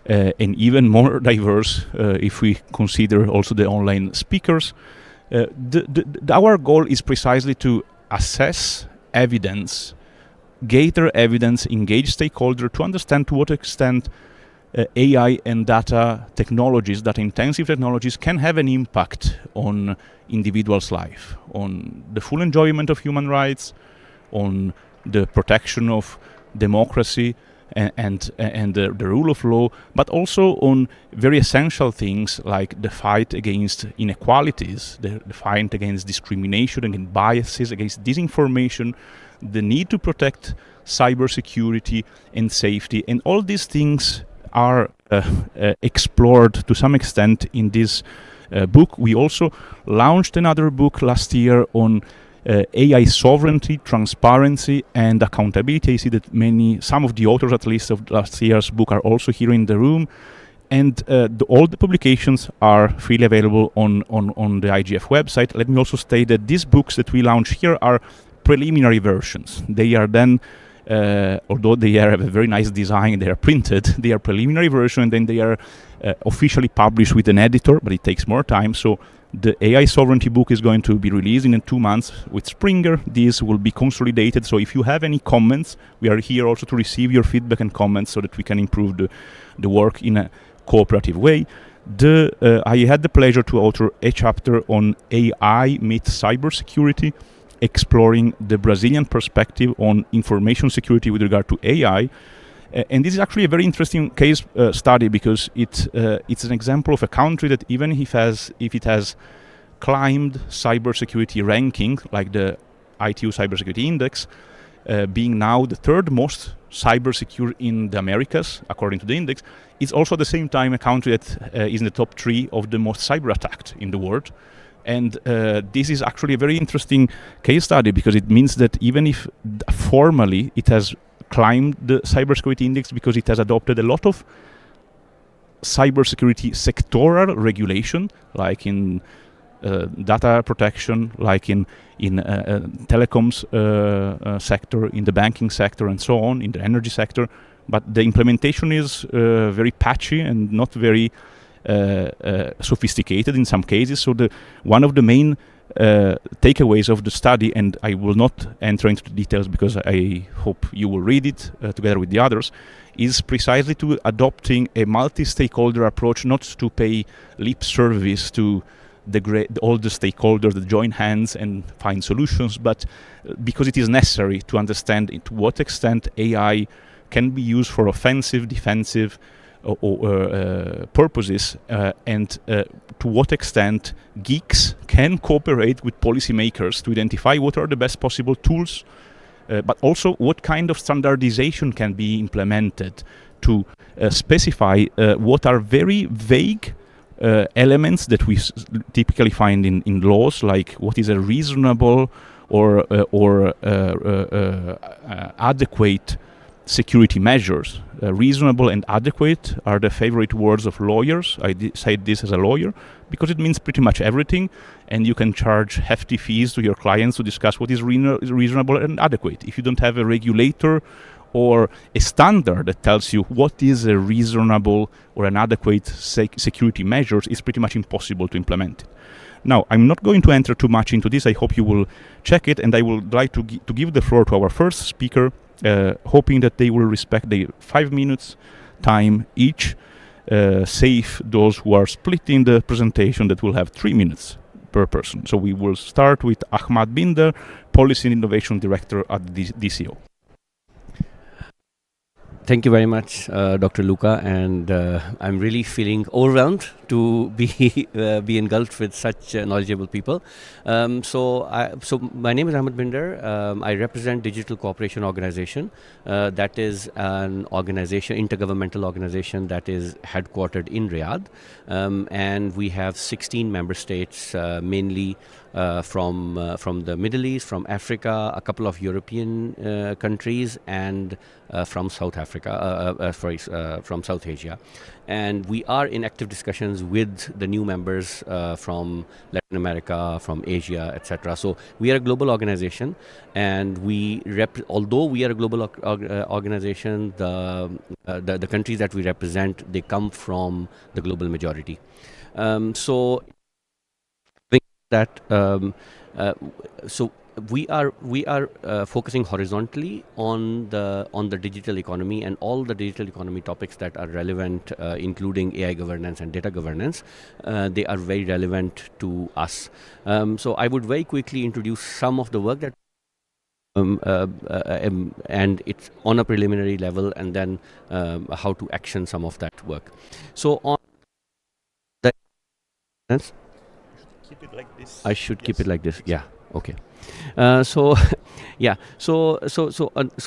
And even more diverse if we consider also the online speakers. Our goal is precisely to assess evidence, gather evidence, engage stakeholders to understand to what extent AI and data technologies, data-intensive technologies, can have an impact on individuals' life, on the full enjoyment of human rights, on the protection of democracy, and the rule of law, but also on very essential things like the fight against inequalities, the fight against discrimination, against biases, against disinformation, the need to protect cybersecurity and safety. And all these things are explored to some extent in this book. We also launched another book last year on AI sovereignty, transparency, and accountability. I see that some of the authors, at least, of last year's book are also here in the room. And all the publications are freely available on the IGF website. Let me also state that these books that we launch here are preliminary versions. They are then, although they have a very nice design, they are printed, they are preliminary version, and then they are officially published with an editor, but it takes more time. So the AI sovereignty book is going to be released in 2 months with Springer. These will be consolidated. So if you have any comments, we are here also to receive your feedback and comments so that we can improve the work in a cooperative way. I had the pleasure to author a chapter on AI meets cybersecurity, exploring the Brazilian perspective on information security with regard to AI. And this is actually a very interesting case study because it's an example of a country that even if it has climbed cybersecurity ranking, like the ITU Cybersecurity Index, being now the third most cyber secure in the Americas, according to the index, it's also at the same time a country that is in the top 3 of the most cyber attacked in the world. And this is actually a very interesting case study because it means that even if formally it has climbed the cybersecurity index because it has adopted a lot of cybersecurity sectoral regulation, like in data protection, like in telecoms sector, in the banking sector, and so on, in the energy sector. But the implementation is very patchy and not very sophisticated in some cases. So one of the main takeaways of the study, and I will not enter into the details because I hope you will read it together with the others, is precisely to adopting a multi-stakeholder approach, not to pay lip service to all the stakeholders that join hands and find solutions, but because it is necessary to understand to what extent AI can be used for offensive, defensive, or purposes, and to what extent geeks can cooperate with policymakers to identify what are the best possible tools, but also what kind of standardization can be implemented to specify what are very vague elements that we typically find in laws, like what is a reasonable or adequate security measures. Reasonable and adequate are the favorite words of lawyers. I say this as a lawyer because it means pretty much everything, and you can charge hefty fees to your clients to discuss what is reasonable and adequate. If you don't have a regulator or a standard that tells you what is a reasonable or an adequate security measures, it's pretty much impossible to implement it. Now, I'm not going to enter too much into this. I hope you will check it, and I would like to give the floor to our first speaker, hoping that they will respect the 5 minutes time each, save those who are splitting the presentation that will have 3 minutes per person. So we will start with Ahmad Binder, Policy and Innovation Director at DCO. Thank you very much, Dr. Luca, and I'm really feeling overwhelmed to be engulfed with such knowledgeable people. So my name is Ahmed Binder. I represent Digital Cooperation Organization. That is an organization, intergovernmental organization that is headquartered in Riyadh, and we have 16 member states, mainly from the Middle East, from Africa, a couple of European countries, and from South Africa, from South Asia. And we are in active discussions with the new members from Latin America, from Asia, etc. So we are a global organization, and although we are a global organization, the countries that we represent, they come from the global majority. So we are focusing horizontally on the digital economy and all the digital economy topics that are relevant, including AI governance and data governance. They are very relevant to us. So I would very quickly introduce some of the work that and it's on a preliminary level, and then how to action some of that work. So on the keep it like this. I should keep it like this. Yeah. Okay. So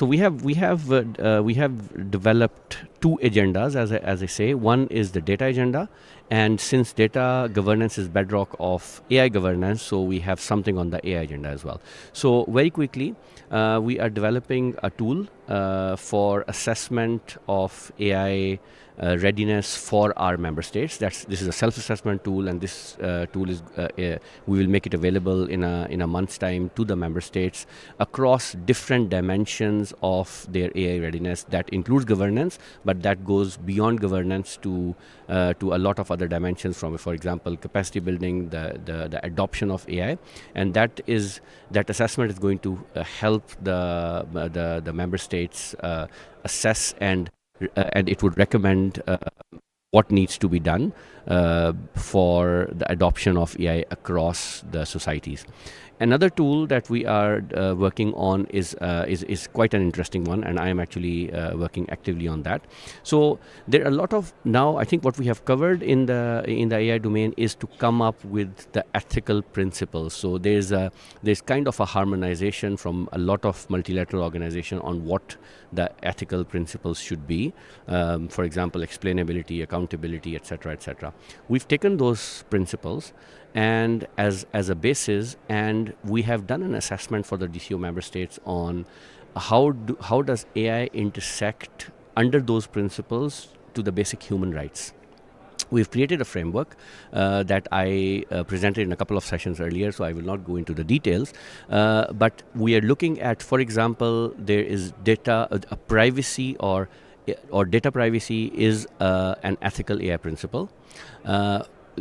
we have developed two agendas, as I say. One is the data agenda, and since data governance is bedrock of AI governance, so we have something on the AI agenda as well. So very quickly, we are developing a tool for assessment of AI readiness for our member states. This is a self-assessment tool, and this tool is we will make it available in a month's time to the member states across different dimensions of their AI readiness. That includes governance, but that goes beyond governance to a lot of other dimensions, from, for example, capacity building, the adoption of AI, and that assessment is going to help the member states assess and it would recommend what needs to be done for the adoption of AI across the societies. Another tool that we are working on is quite an interesting one, and I am actually working actively on that. So there are a lot of, now I think what we have covered in the AI domain is to come up with the ethical principles. So there's kind of a harmonization from a lot of multilateral organizations on what the ethical principles should be. For example, explainability, accountability, etc., etc. We've taken those principles and as a basis, and we have done an assessment for the DCO member states on how does AI intersect under those principles to the basic human rights. We've created a framework that I presented in a couple of sessions earlier, so I will not go into the details. But we are looking at, for example, there is data privacy or data privacy is an ethical AI principle.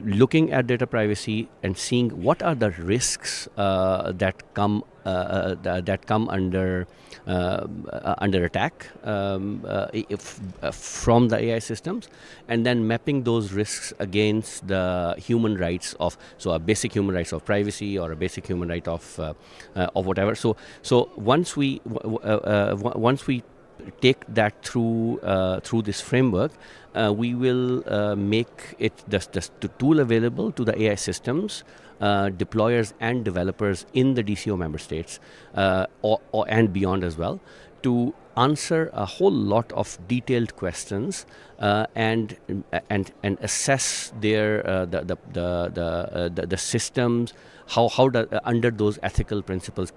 Looking at data privacy and seeing what are the risks that come under attack from the AI systems, and then mapping those risks against the human rights of, so a basic human rights of privacy or a basic human right of whatever. So once we take that through this framework, we will make it the tool available to the AI systems, deployers and developers in the DCO member states and beyond as well, to answer a whole lot of detailed questions and assess their the systems under those ethical principles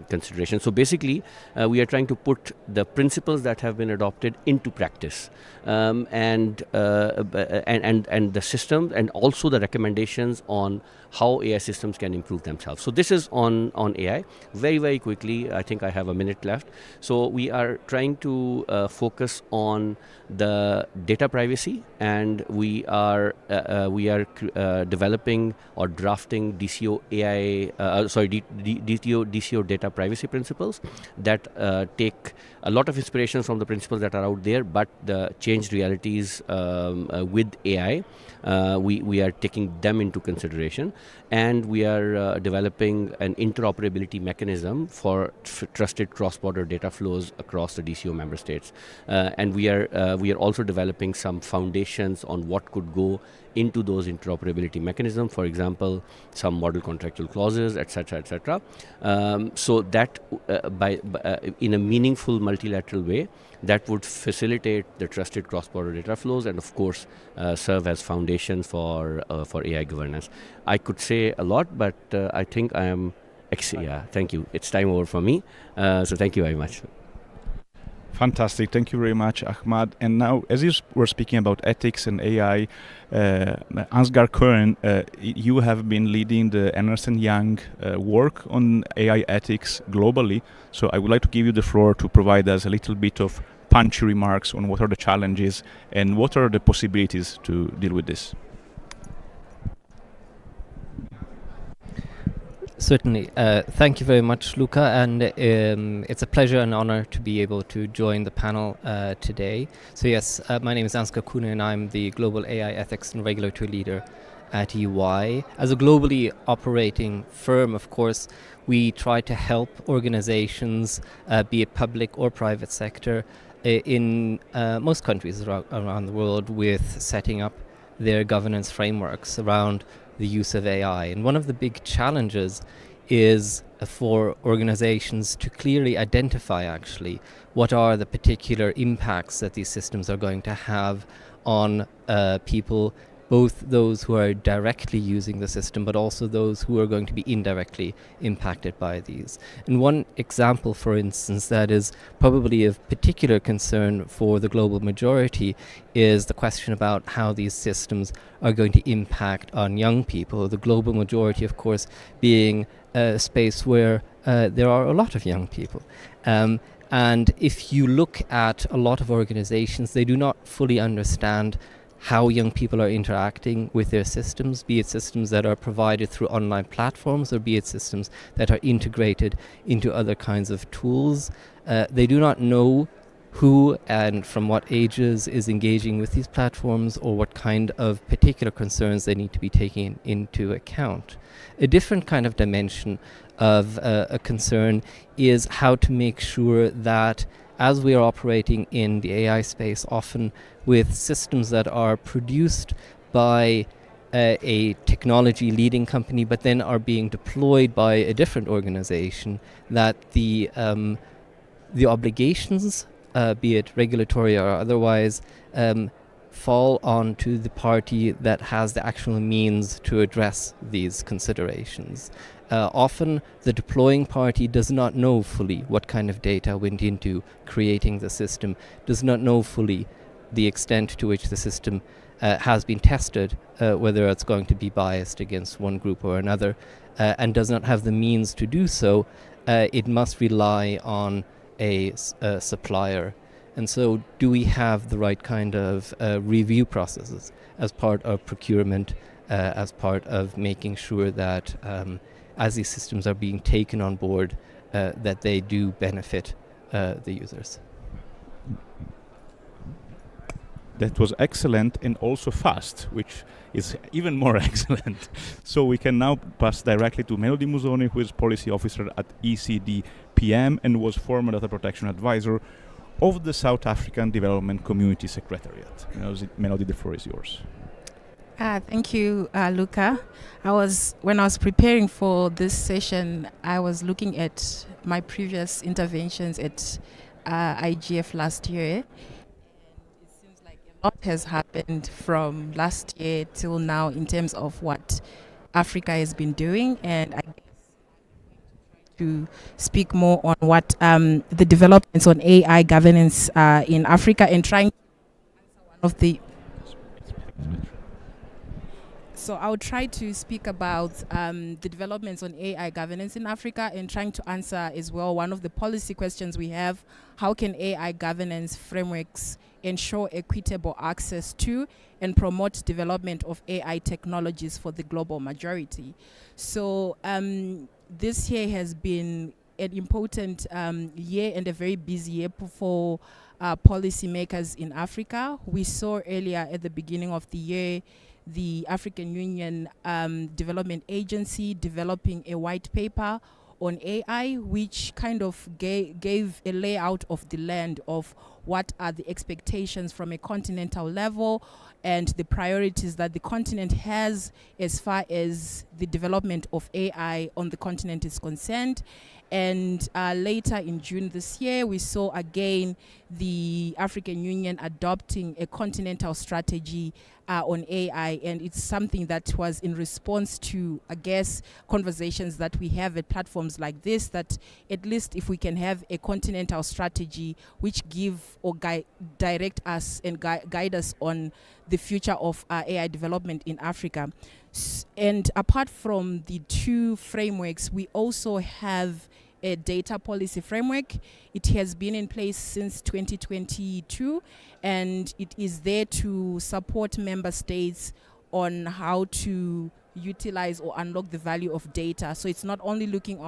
considerations. So basically, we are trying to put the principles that have been adopted into practice, and the system, and also the recommendations on how AI systems can improve themselves. So this is on AI. Very quickly, I think I have a minute left. So we are trying to focus on the data privacy, and we are developing or drafting DCO DCO AI, DCO data privacy principles that take a lot of inspiration from the principles that are out there, but the changed realities with AI. We are taking them into consideration, and we are developing an interoperability mechanism for trusted cross-border data flows across the DCO member states. And we are also developing some foundations on what could go into those interoperability mechanisms. For example, some model contractual clauses, etc., etc. So that in a meaningful multilateral way, that would facilitate the trusted cross-border data flows, and of course serve as foundation for AI governance. I could say a lot, but I think I am. Yeah, thank you. It's time over for me. So thank you very much. Fantastic. Thank you very much, Ahmad. And now, as you were speaking about ethics and AI, Ansgar Cohen, you have been leading the Ernst & Young work on AI ethics globally. So I would like to give you the floor to provide us a little bit of punchy remarks on what are the challenges and what are the possibilities to deal with this. Certainly. Thank you very much, Luca, and it's a pleasure and honor to be able to join the panel today. So yes, my name is Ansgar Cohen, and I'm the Global AI Ethics and Regulatory Leader at EY. As a globally operating firm, of course, we try to help organizations, be it public or private sector, in most countries around the world with setting up their governance frameworks around the use of AI. And one of the big challenges is for organizations to clearly identify actually what are the particular impacts that these systems are going to have on people, both those who are directly using the system, but also those who are going to be indirectly impacted by these. And one example, for instance, that is probably of particular concern for the global majority is the question about how these systems are going to impact on young people. The global majority, of course, being a space where there are a lot of young people. And if you look at a lot of organizations, they do not fully understand how young people are interacting with their systems, be it systems that are provided through online platforms or be it systems that are integrated into other kinds of tools. They do not know who and from what ages is engaging with these platforms or what kind of particular concerns they need to be taking into account. A different kind of dimension of a concern is how to make sure that as we are operating in the AI space, often with systems that are produced by a technology leading company, but then are being deployed by a different organization, that the obligations, be it regulatory or otherwise, fall onto the party that has the actual means to address these considerations. Often the deploying party does not know fully what kind of data went into creating the system, does not know fully the extent to which the system has been tested, whether it's going to be biased against one group or another, and does not have the means to do so. It must rely on a supplier. And so do we have the right kind of review processes as part of procurement, as part of making sure that as these systems are being taken on board, that they do benefit the users? That was excellent and also fast, which is even more excellent. So we can now pass directly to Melody Musoni, who is Policy Officer at ECDPM and was former Data Protection Advisor of the South African Development Community Secretariat. Melody, the floor is yours. Thank you, Luca. When I was preparing for this session, I was looking at my previous interventions at IGF last year. It seems like a lot has happened from last year till now in terms of what Africa has been doing, and I guess to speak more on what the developments on AI governance in Africa and trying to answer one of the So I'll try to speak about the developments on AI governance in Africa and trying to answer as well one of the policy questions we have. How can AI governance frameworks ensure equitable access to and promote development of AI technologies for the global majority? So this year has been an important year and a very busy year for policymakers in Africa. We saw earlier at the beginning of the year the African Union Development Agency developing a white paper on AI, which kind of gave a layout of the land of what are the expectations from a continental level and the priorities that the continent has as far as the development of AI on the continent is concerned. And later in June this year, we saw again the African Union adopting a continental strategy on AI, and it's something that was in response to, I guess, conversations that we have at platforms like this, that at least if we can have a continental strategy which give or direct us and guide us on the future of AI development in Africa. And apart from the two frameworks, we also have a data policy framework. It has been in place since 2022, and it is there to support member states on how to utilize or unlock the value of data. So it's not only looking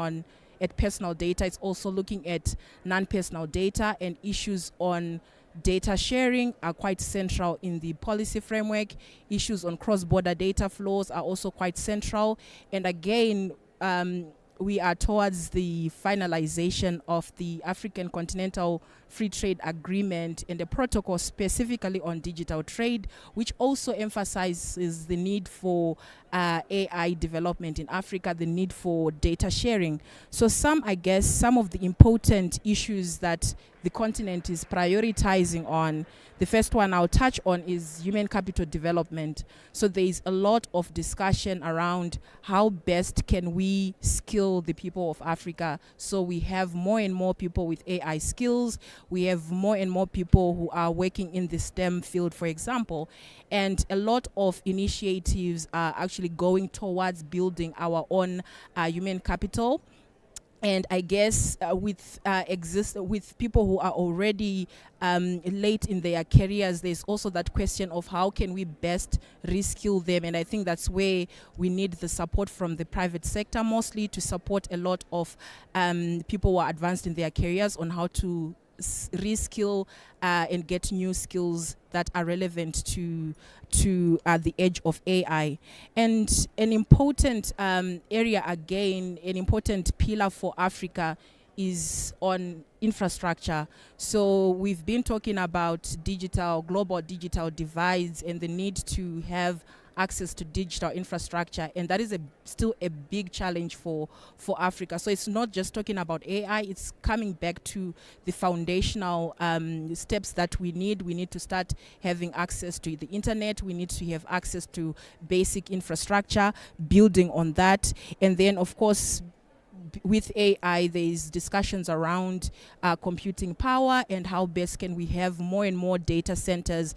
at personal data, it's also looking at non-personal data, and issues on data sharing are quite central in the policy framework. Issues on cross-border data flows are also quite central. And again, we are towards the finalization of the African Continental Free Trade Agreement and the protocol specifically on digital trade, which also emphasizes the need for AI development in Africa, the need for data sharing. So some of the important issues that the continent is prioritizing on, the first one I'll touch on is human capital development. So there is a lot of discussion around how best can we skill the people of Africa. So we have more and more people with AI skills. We have more and more people who are working in the STEM field, for example. And a lot of initiatives are actually going towards building our own human capital. And I guess with people who are already late in their careers, there's also that question of how can we best reskill them. And I think that's where we need the support from the private sector, mostly to support a lot of people who are advanced in their careers on how to reskill and get new skills that are relevant to the edge of AI. And an important area, again, an important pillar for Africa is on infrastructure. So we've been talking about global digital divides and the need to have access to digital infrastructure, and that is still a big challenge for Africa. So it's not just talking about AI, it's coming back to the foundational steps that we need. We need to start having access to the internet, we need to have access to basic infrastructure, building on that, and then of course with AI, there's discussions around computing power and how best can we have more and more data centers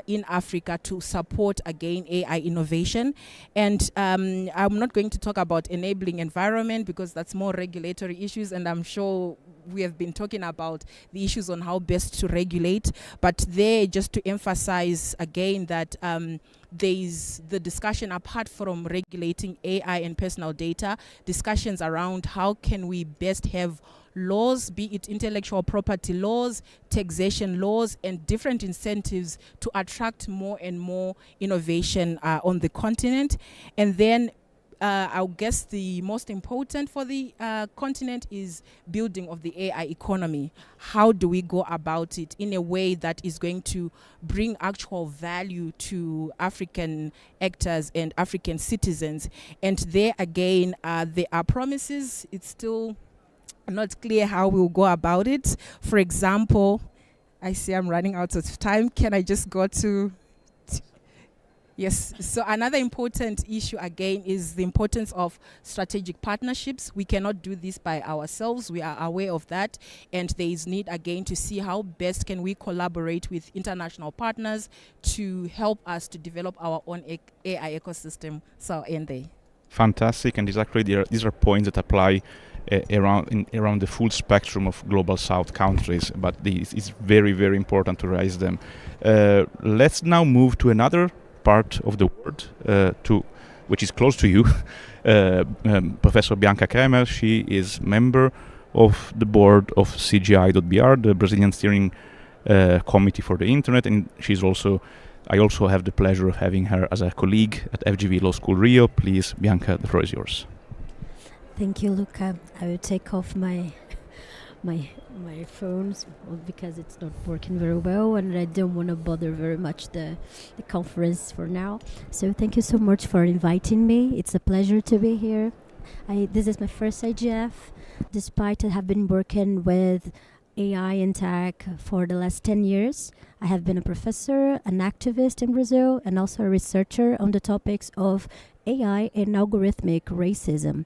in Africa to support, again, AI innovation. And I'm not going to talk about enabling environment because that's more regulatory issues, and I'm sure we have been talking about the issues on how best to regulate. But there, just to emphasize again that there is the discussion apart from regulating AI and personal data, discussions around how can we best have laws, be it intellectual property laws, taxation laws, and different incentives to attract more and more innovation on the continent. And then I guess the most important for the continent is building of the AI economy. How do we go about it in a way that is going to bring actual value to African actors and African citizens? And there again, there are promises. It's still not clear how we'll go about it. For example, I see I'm running out of time. Can I just go to... Yes, so another important issue again is the importance of strategic partnerships. We cannot do this by ourselves. We are aware of that, and there is need again to see how best can we collaborate with international partners to help us to develop our own AI ecosystem. So I'll end there. Fantastic, and these are points that apply around the full spectrum of global South countries, but it's very, very important to raise them. Let's now move to another part of the world, which is close to you. Professor Bianca Kremer, she is member of the board of CGI.br, the Brazilian Steering Committee for the Internet, and I also have the pleasure of having her as a colleague at FGV Law School Rio. Please, Bianca, the floor is yours. Thank you, Luca. I will take off my phones because it's not working very well, and I don't want to bother very much the conference for now. So thank you so much for inviting me. It's a pleasure to be here. This is my first IGF, despite I have been working with AI and tech for the last 10 years. I have been a professor, an activist in Brazil, and also a researcher on the topics of AI and algorithmic racism,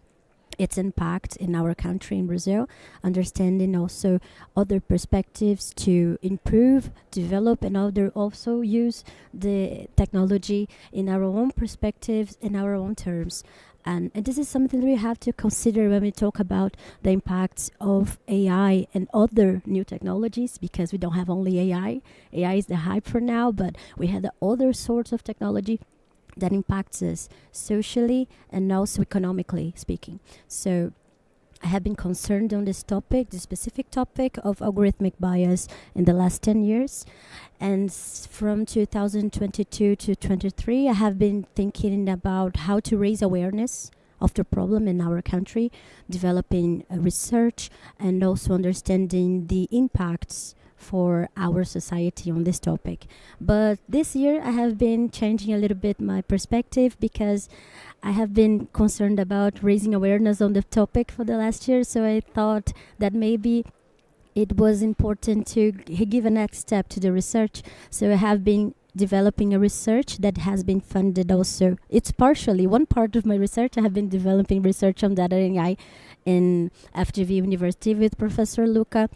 its impact in our country in Brazil, understanding also other perspectives to improve, develop, and also use the technology in our own perspectives, in our own terms. And this is something that we have to consider when we talk about the impacts of AI and other new technologies, because we don't have only AI. AI is the hype for now, but we have the other sorts of technology that impacts us socially and also economically speaking. So I have been concerned on this topic, the specific topic of algorithmic bias in the last 10 years. And from 2022 to 23, I have been thinking about how to raise awareness of the problem in our country, developing research and also understanding the impacts for our society on this topic. But this year I have been changing a little bit my perspective, because I have been concerned about raising awareness on the topic for the last year. So I thought that maybe it was important to give a next step to the research. So I have been developing a research that has been funded also. It's partially one part of my research. I have been developing research on data and AI in FGV University with Professor Luca,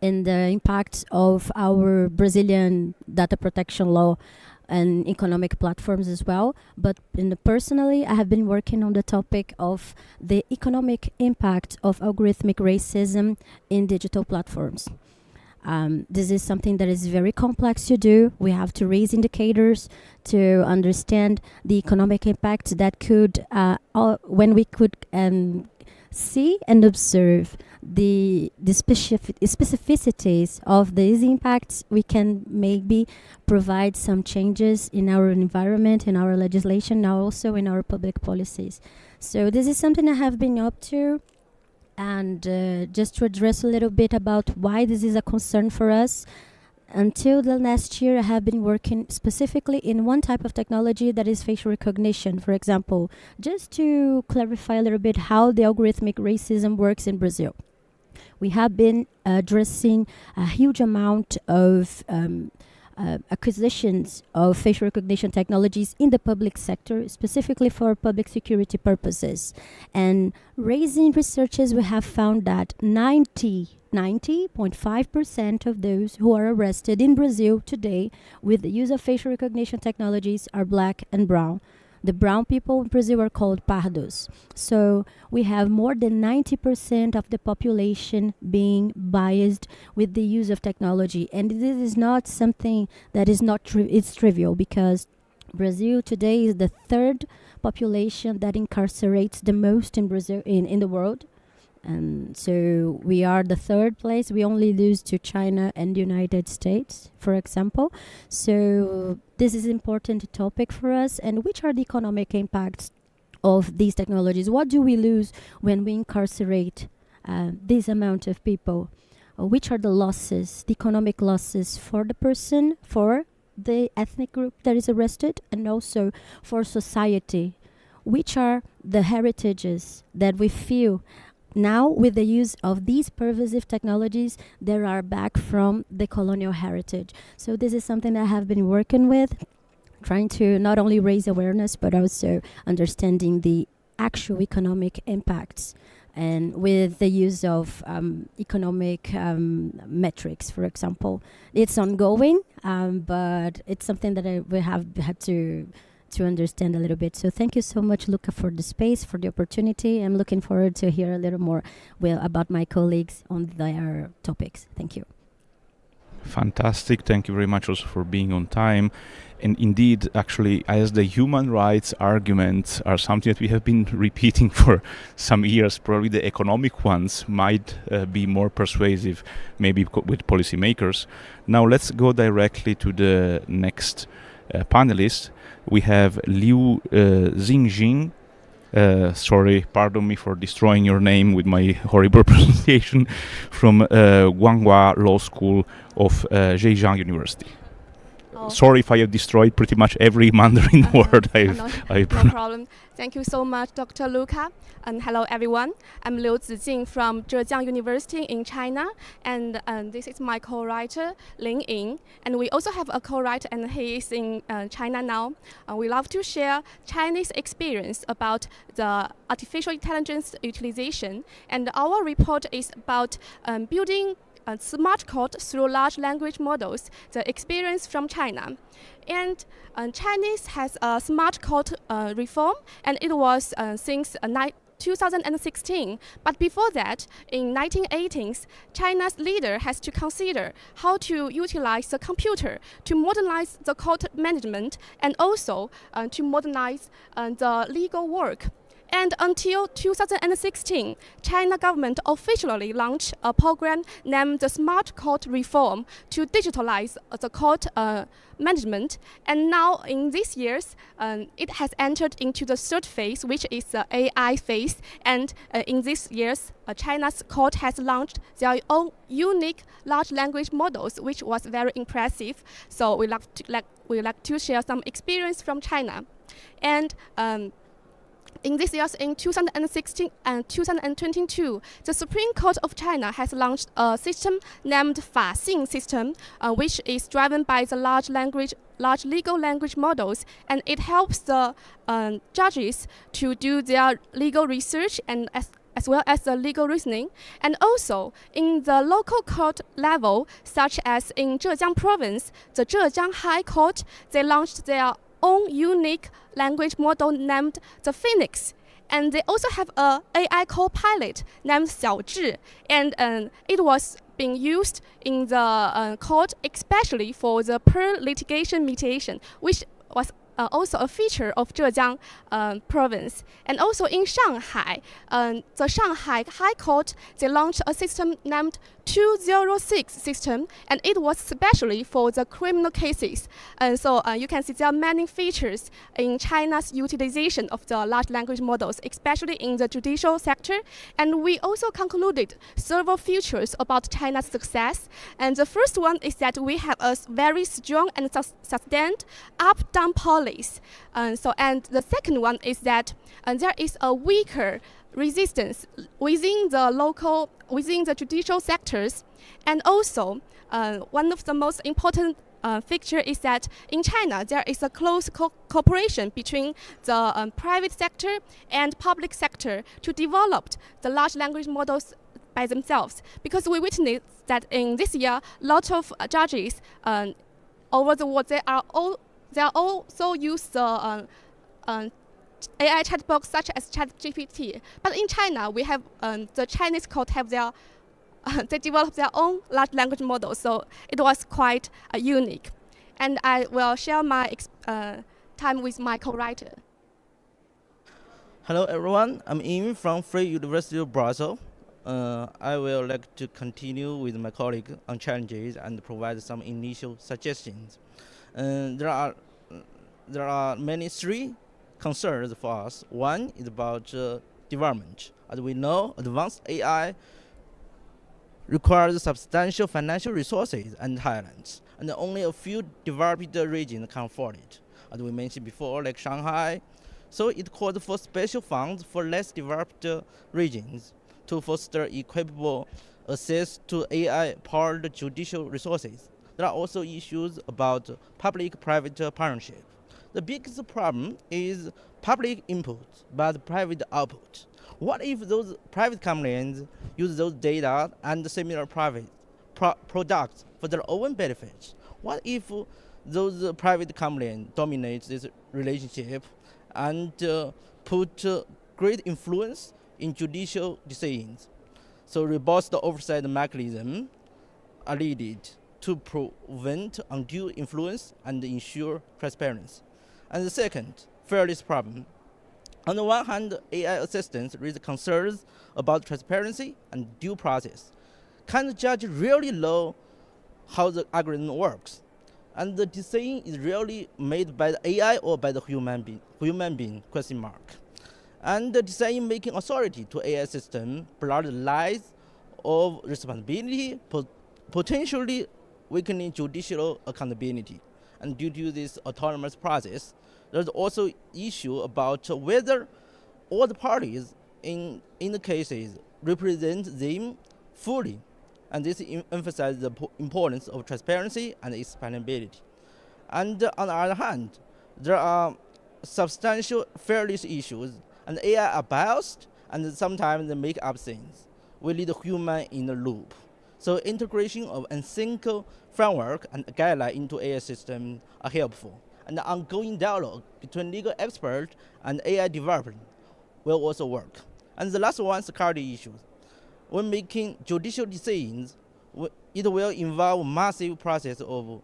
and the impacts of our Brazilian data protection law and economic platforms as well. But personally, I have been working on the topic of the economic impact of algorithmic racism in digital platforms. This is something that is very complex to do. We have to raise indicators to understand the economic impact that could, when we could see and observe the specificities of these impacts, we can maybe provide some changes in our environment, in our legislation, now also in our public policies. So this is something I have been up to. And just to address a little bit about why this is a concern for us, until the last year I have been working specifically in one type of technology, that is facial recognition, for example, just to clarify a little bit how the algorithmic racism works in Brazil. We have been addressing a huge amount of acquisitions of facial recognition technologies in the public sector, specifically for public security purposes. And raising researches, we have found that 90.5% of those who are arrested in Brazil today with the use of facial recognition technologies are black and brown. The brown people in Brazil are called pardos. So we have more than 90% of the population being biased with the use of technology. And this is not something that is not it's trivial, because Brazil today is the third population that incarcerates the most in Brazil in the world. And so we are the third place. We only lose to China and the United States, for example. So this is an important topic for us. And which are the economic impacts of these technologies? What do we lose when we incarcerate this amount of people? Which are the losses, the economic losses for the person, for the ethnic group that is arrested, and also for society? Which are the heritages that we feel now, with the use of these pervasive technologies, that are back from the colonial heritage? So this is something I have been working with. trying to not only raise awareness but also understanding the actual economic impacts, and with the use of economic metrics, for example. It's ongoing, but it's something that we have had to understand a little bit. So thank you so much, Luca, for the space, for the opportunity. I'm looking forward to hear a little more about my colleagues on their topics. Thank you. Fantastic. Thank you very much also for being on time. And indeed, actually, as the human rights arguments are something that we have been repeating for some years, probably the economic ones might be more persuasive, maybe with policymakers. Now let's go directly to the next panelist. We have Liu Xingjing. Sorry, pardon me for destroying your name with my horrible pronunciation, from Guanghua Law School of Zhejiang University. Sorry if I have destroyed pretty much every Mandarin word No problem. Thank you so much, Dr. Luca. And hello, everyone. I'm Liu Zijing from Zhejiang University in China. And this is my co-writer, Ling Ying. And we also have a co-writer, and he is in China now. We love to share Chinese experience about the artificial intelligence utilization. And our report is about building smart code through large language models, the experience from China. And Chinese has a smart code reform, and it was since 2016. But before that, in 1980s, China's leader has to consider how to utilize the computer to modernize the code management and also to modernize the legal work. And until 2016, China government officially launched a program named the Smart Code Reform to digitalize the code management. And now in these years, it has entered into the third phase, which is the AI phase. And in these years, China's court has launched their own unique large language models, which was very impressive. So we like to share some experience from China. And in these years, in 2016 and 2022, the Supreme Court of China has launched a system named Faxing system, which is driven by the large legal language models, and it helps the judges to do their legal research and as well as the legal reasoning. And also, in the local court level, such as in Zhejiang province, the Zhejiang High Court, they launched their own unique language model named the Phoenix. And they also have a AI co-pilot named Xiaozhi. And it was being used in the court, especially for the per-litigation mediation, which was also a feature of Zhejiang province. And also in Shanghai, the Shanghai High Court, they launched a system named 206 system, and it was especially for the criminal cases. And so you can see there are many features in China's utilization of the large language models, especially in the judicial sector. And we also concluded several features about China's success. And the first one is that we have a very strong and sustained up-down policy. And the second one is that there is a weaker resistance within the judicial sectors. And also, one of the most important feature is that in China, there is a close cooperation between the private sector and public sector to develop the large language models by themselves. Because we witnessed that in this year, lots of judges over the world, they are also use the AI chatbots such as ChatGPT. But in China, we have the Chinese court have their they developed their own large language models, so it was quite unique. And I will share my time with my co-writer. Hello everyone, I'm Ying from Free University of Brussels. I will like to continue with my colleague on challenges and provide some initial suggestions. There are three concerns for us. One is about development. As we know, advanced AI requires substantial financial resources and talents, and only a few developed regions can afford it. As we mentioned before, like Shanghai, so it calls for special funds for less developed regions to foster equitable access to AI-powered judicial resources. There are also issues about public-private partnership. The biggest problem is public input but private output. What if those private companies use those data and similar private products for their own benefit? What if those private companies dominate this relationship and put great influence in judicial decisions? So robust oversight mechanisms are needed to prevent undue influence and ensure transparency. And the second, fairness problem. On the one hand, AI assistants raise concerns about transparency and due process. Can the judge really know how the algorithm works? And the decision is really made by the AI or by the human being, question mark. And the decision-making authority to AI system blur the lines of responsibility, potentially weakening judicial accountability. And due to this autonomous process, there's also issue about whether all the parties in the cases represent them fully. And this emphasizes the importance of transparency and explainability. And on the other hand, there are substantial fairness issues, and AI are biased, and sometimes they make up things. We need a human in the loop. So integration of ethical framework and guideline into AI systems are helpful. And the ongoing dialogue between legal experts and AI developers will also work. And the last one, security issues. When making judicial decisions, it will involve massive process of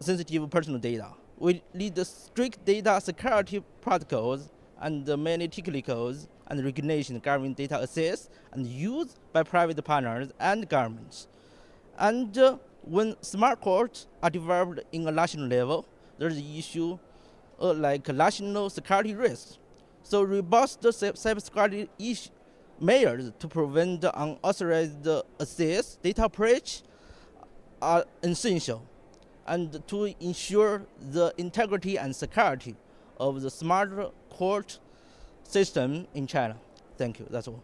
sensitive personal data. We need the strict data security protocols and many technicals and regulations governing data access and use by private partners and governments. And when smart courts are developed in a national level, there's an issue like national security risks. So robust cybersecurity measures to prevent unauthorized access, data breach are essential, and to ensure the integrity and security of the smart court system in China. Thank you. That's all.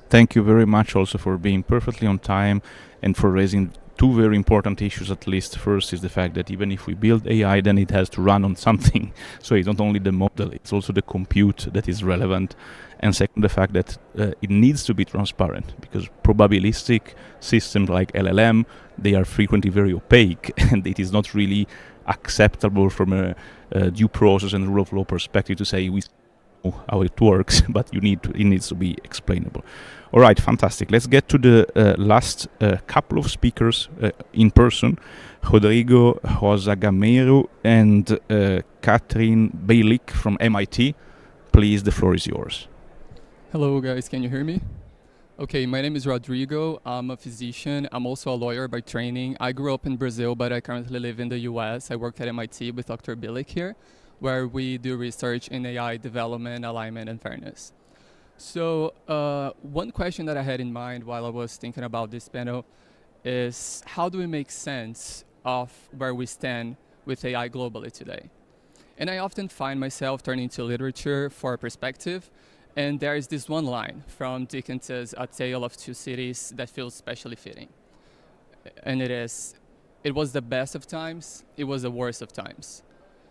Thank you very much also for being perfectly on time and for raising two very important issues at least. First is the fact that even if we build AI, then it has to run on something. So it's not only the model, it's also the compute that is relevant. And second, the fact that it needs to be transparent, because probabilistic systems like LLM, they are frequently very opaque and it is not really acceptable from a due process and rule of law perspective to say we know how it works, but it needs to be explainable. All right, fantastic. Let's get to the last couple of speakers in person. Rodrigo Rosagamero and Catherine Bailik from MIT. Please, the floor is yours. Hello guys, can you hear me? Okay, my name is Rodrigo. I'm a physician. I'm also a lawyer by training. I grew up in Brazil, but I currently live in the US. I work at MIT with Dr. Bailik here, where we do research in AI development, alignment, and fairness. So one question that I had in mind while I was thinking about this panel is how do we make sense of where we stand with AI globally today? And I often find myself turning to literature for a perspective, and there is this one line from Dickens's A Tale of Two Cities that feels especially fitting. And it was the best of times, it was the worst of times.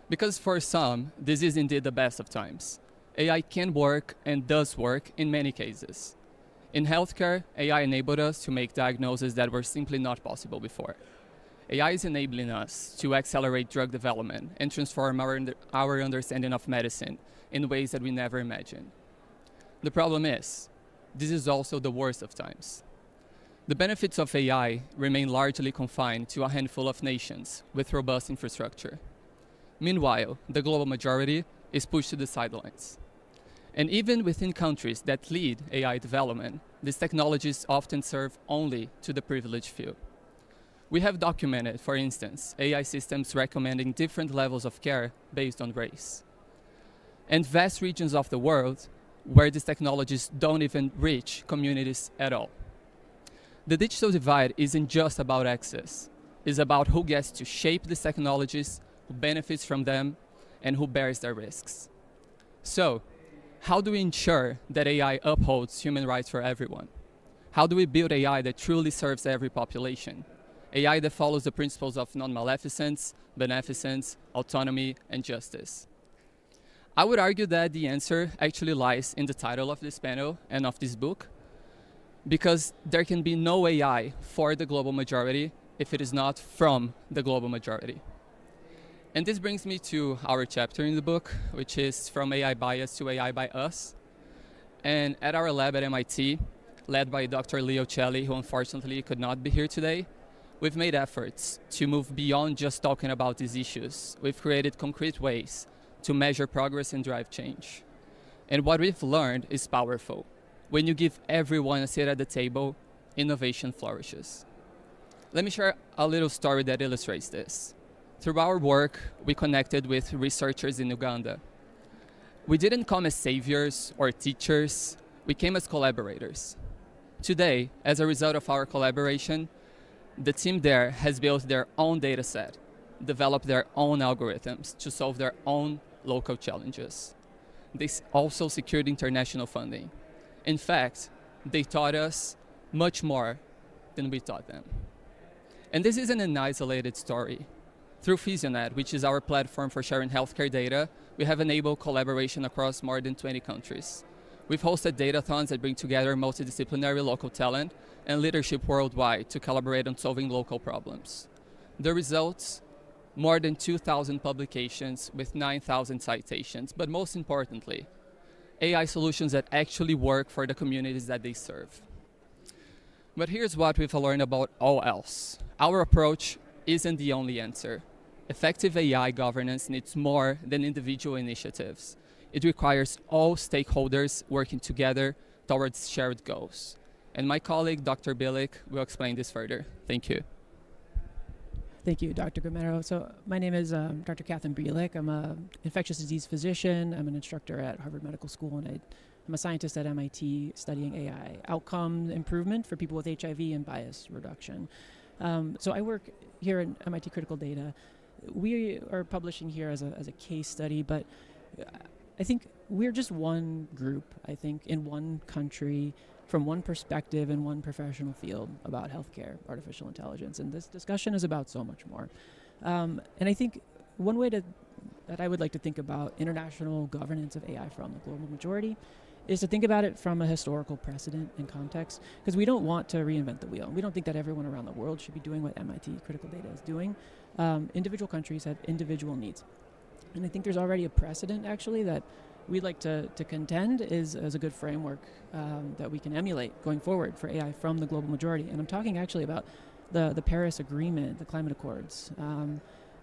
Because for some, this is indeed the best of times. AI can work and does work in many cases. In healthcare, AI enabled us to make diagnoses that were simply not possible before. AI is enabling us to accelerate drug development and transform our understanding of medicine in ways that we never imagined. The problem is, this is also the worst of times. The benefits of AI remain largely confined to a handful of nations with robust infrastructure. Meanwhile, the global majority is pushed to the sidelines. And even within countries that lead AI development, these technologies often serve only to the privileged few. We have documented, for instance, AI systems recommending different levels of care based on race. And vast regions of the world where these technologies don't even reach communities at all. The digital divide isn't just about access. It's about who gets to shape these technologies, who benefits from them, and who bears their risks. So, how do we ensure that AI upholds human rights for everyone? How do we build AI that truly serves every population? AI that follows the principles of non-maleficence, beneficence, autonomy, and justice. I would argue that the answer actually lies in the title of this panel and of this book, because there can be no AI for the global majority if it is not from the global majority. And this brings me to our chapter in the book, which is From AI by Us to AI by Us. And at our lab at MIT, led by Dr. Leo Celli, who unfortunately could not be here today, we've made efforts to move beyond just talking about these issues. We've created concrete ways to measure progress and drive change. And what we've learned is powerful. When you give everyone a seat at the table, innovation flourishes. Let me share a little story that illustrates this. Through our work, we connected with researchers in Uganda. We didn't come as saviors or teachers, we came as collaborators. Today, as a result of our collaboration, the team there has built their own data set, developed their own algorithms to solve their own local challenges. They also secured international funding. In fact, they taught us much more than we taught them. And this isn't an isolated story. Through Physionet, which is our platform for sharing healthcare data, we have enabled collaboration across more than 20 countries. We've hosted datathons that bring together multidisciplinary local talent and leadership worldwide to collaborate on solving local problems. The results, more than 2,000 publications with 9,000 citations, but most importantly, AI solutions that actually work for the communities that they serve. But here's what we've learned about all else. Our approach isn't the only answer. Effective AI governance needs more than individual initiatives. It requires all stakeholders working together towards shared goals. And my colleague, Dr. Bilic, will explain this further. Thank you. Thank you, Dr. Gomero. So my name is Dr. Catherine Bilic. I'm an infectious disease physician. I'm an instructor at Harvard Medical School, and I'm a scientist at MIT studying AI outcome improvement for people with HIV and bias reduction. So I work here at MIT Critical Data. We are publishing here as a case study, but I think we're just one group, I think, in one country, from one perspective in one professional field about healthcare, artificial intelligence. And this discussion is about so much more. And I think one way that I would like to think about international governance of AI from the global majority is to think about it from a historical precedent and context, because we don't want to reinvent the wheel. We don't think that everyone around the world should be doing what MIT Critical Data is doing. Individual countries have individual needs. And I think there's already a precedent, actually, that we'd like to contend is as a good framework that we can emulate going forward for AI from the global majority. And I'm talking actually about the Paris Agreement, the climate accords,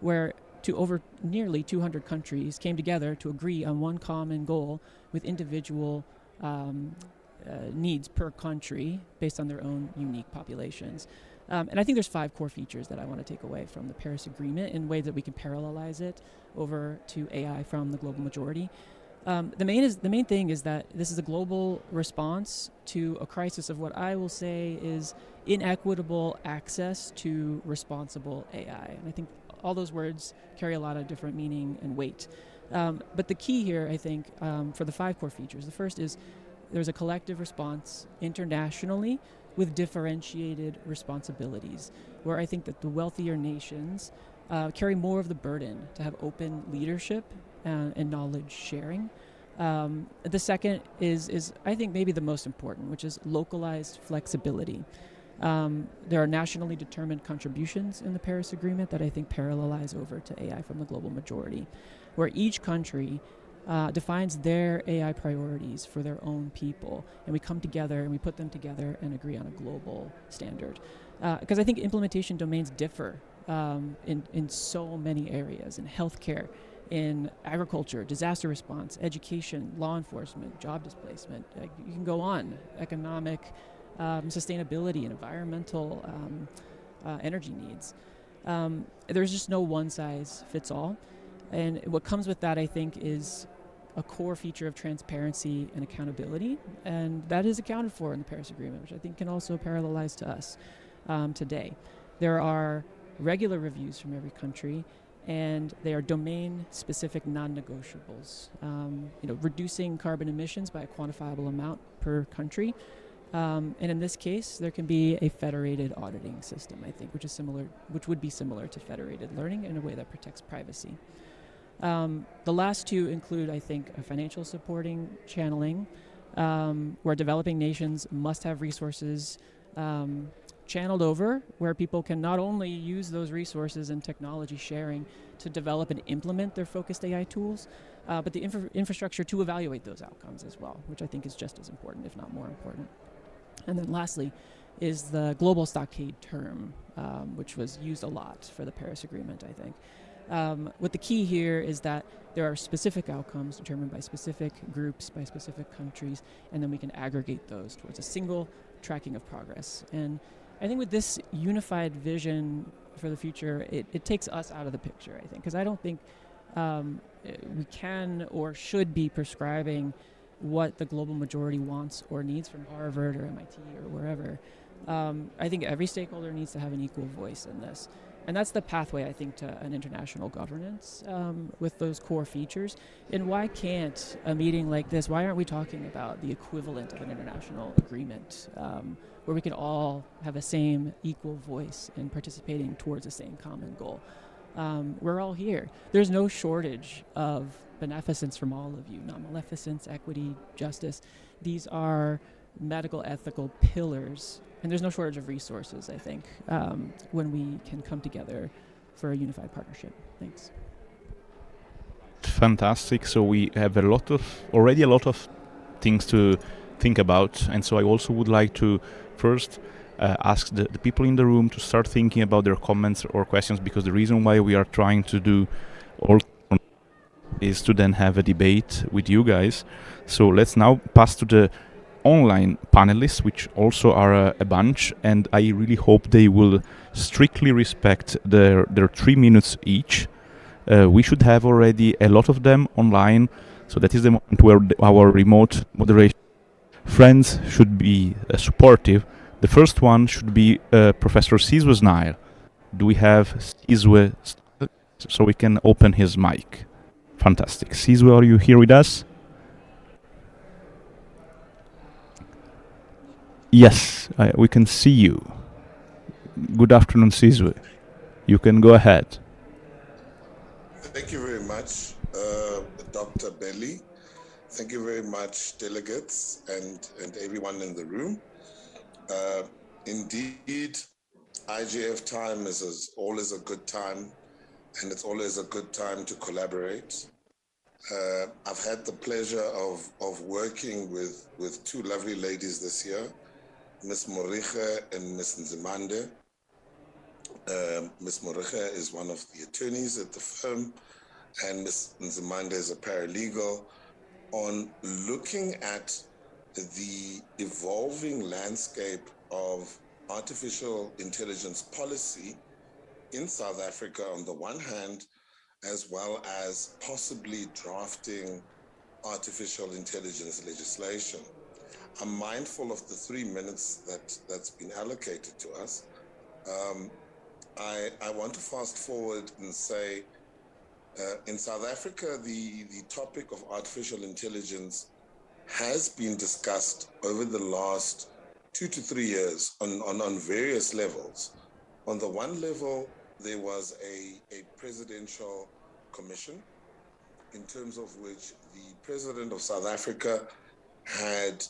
where over nearly 200 countries came together to agree on one common goal with individual needs per country based on their own unique populations. And I think there's 5 core features that I want to take away from the Paris Agreement in ways that we can parallelize it over to AI from the global majority. The main thing is that this is a global response to a crisis of what I will say is inequitable access to responsible AI. And I think all those words carry a lot of different meaning and weight. But the key here, I think, for the 5 core features, the first is there's a collective response internationally with differentiated responsibilities, where I think that the wealthier nations carry more of the burden to have open leadership and knowledge sharing. The second is I think maybe the most important, which is localized flexibility. There are nationally determined contributions in the Paris Agreement that I think parallelize over to AI from the global majority, where each country defines their AI priorities for their own people, and we come together and we put them together and agree on a global standard. Because I think implementation domains differ in so many areas, in healthcare, in agriculture, disaster response, education, law enforcement, job displacement. You can go on, economic, sustainability, and environmental energy needs. There's just no one size fits all. And what comes with that, I think, is a core feature of transparency and accountability. And that is accounted for in the Paris Agreement, which I think can also parallelize to us today. There are regular reviews from every country, and they are domain-specific non-negotiables. Reducing carbon emissions by a quantifiable amount per country And in this case, there can be a federated auditing system, I think, which would be similar to federated learning in a way that protects privacy. The last two include, I think, a financial supporting channeling, where developing nations must have resources channeled over, where people can not only use those resources and technology sharing to develop and implement their focused AI tools, but the infrastructure to evaluate those outcomes as well, which I think is just as important, if not more important. And then lastly is the global stockade term, which was used a lot for the Paris Agreement, I think. What the key here is that there are specific outcomes determined by specific groups, by specific countries, and then we can aggregate those towards a single tracking of progress. And I think with this unified vision for the future, it takes us out of the picture, I think, because I don't think we can or should be prescribing what the global majority wants or needs from Harvard or MIT or wherever. I think every stakeholder needs to have an equal voice in this. And that's the pathway, I think, to an international governance with those core features. And why can't a meeting like this, why aren't we talking about the equivalent of an international agreement where we can all have the same equal voice in participating towards the same common goal? We're all here. There's no shortage of beneficence from all of you, non-maleficence, equity, justice. These are medical ethical pillars, and there's no shortage of resources, I think, when we can come together for a unified partnership. Thanks. Fantastic. So we have already a lot of things to think about, and so I also would like to first ask the people in the room to start thinking about their comments or questions, because the reason why we are trying to do all is to then have a debate with you guys. So let's now pass to the online panelists, which also are a bunch, and I really hope they will strictly respect their 3 minutes each. We should have already a lot of them online, so that is the moment where our remote moderation friends should be supportive. The first one should be Professor Sizwe Snail. Do we have Sizwe so we can open his mic? Fantastic. Sizwe, are you here with us? Yes, we can see you. Good afternoon, Sizwe. You can go ahead. Thank you very much, Dr. Belli. Thank you very much, delegates and everyone in the room. Indeed, IGF time is always a good time, and it's always a good time to collaborate. I've had the pleasure of working with two lovely ladies this year, Ms. Moriche and Ms. Nzimande. Ms. Moriche is one of the attorneys at the firm, and Ms. Nzimande is a paralegal, on looking at the evolving landscape of artificial intelligence policy in South Africa on the one hand, as well as possibly drafting artificial intelligence legislation. I'm mindful of the 3 minutes that's been allocated to us. I want to fast forward and say, in South Africa, the topic of artificial intelligence has been discussed over the last 2 to 3 years on various levels. On the one level, there was a presidential commission, in terms of which the president of South Africa had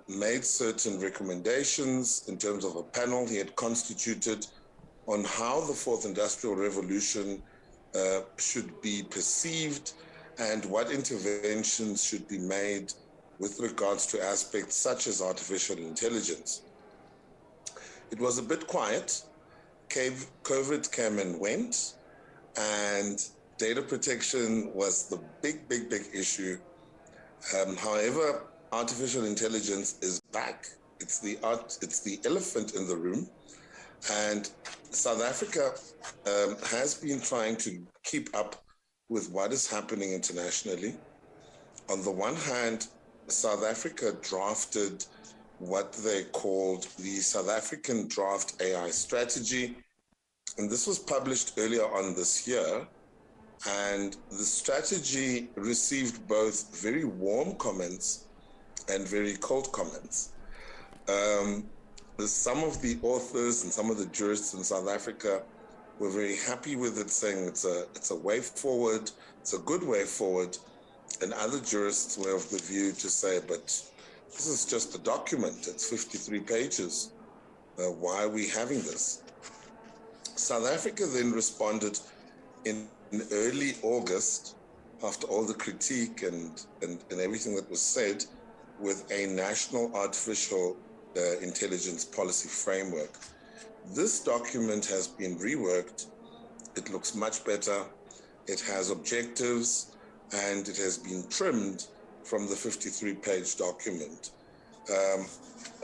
made certain recommendations in terms of a panel he had constituted on how the fourth industrial revolution should be perceived and what interventions should be made with regards to aspects such as artificial intelligence. It was a bit quiet. COVID came and went, and data protection was the big issue. However, artificial intelligence is back. It's the elephant in the room, and South Africa has been trying to keep up with what is happening internationally. On the one hand, South Africa drafted what they called the South African Draft AI Strategy, and this was published earlier on this year. And the strategy received both very warm comments and very cold comments. Some of the authors and some of the jurists in South Africa were very happy with it, saying it's a way forward, it's a good way forward. And other jurists were of the view to say, but this is just a document, it's 53 pages. Why are we having this? South Africa then responded in early August, after all the critique and everything that was said, with a national artificial intelligence policy framework. This document has been reworked. It looks much better. It has objectives, and it has been trimmed from the 53-page document.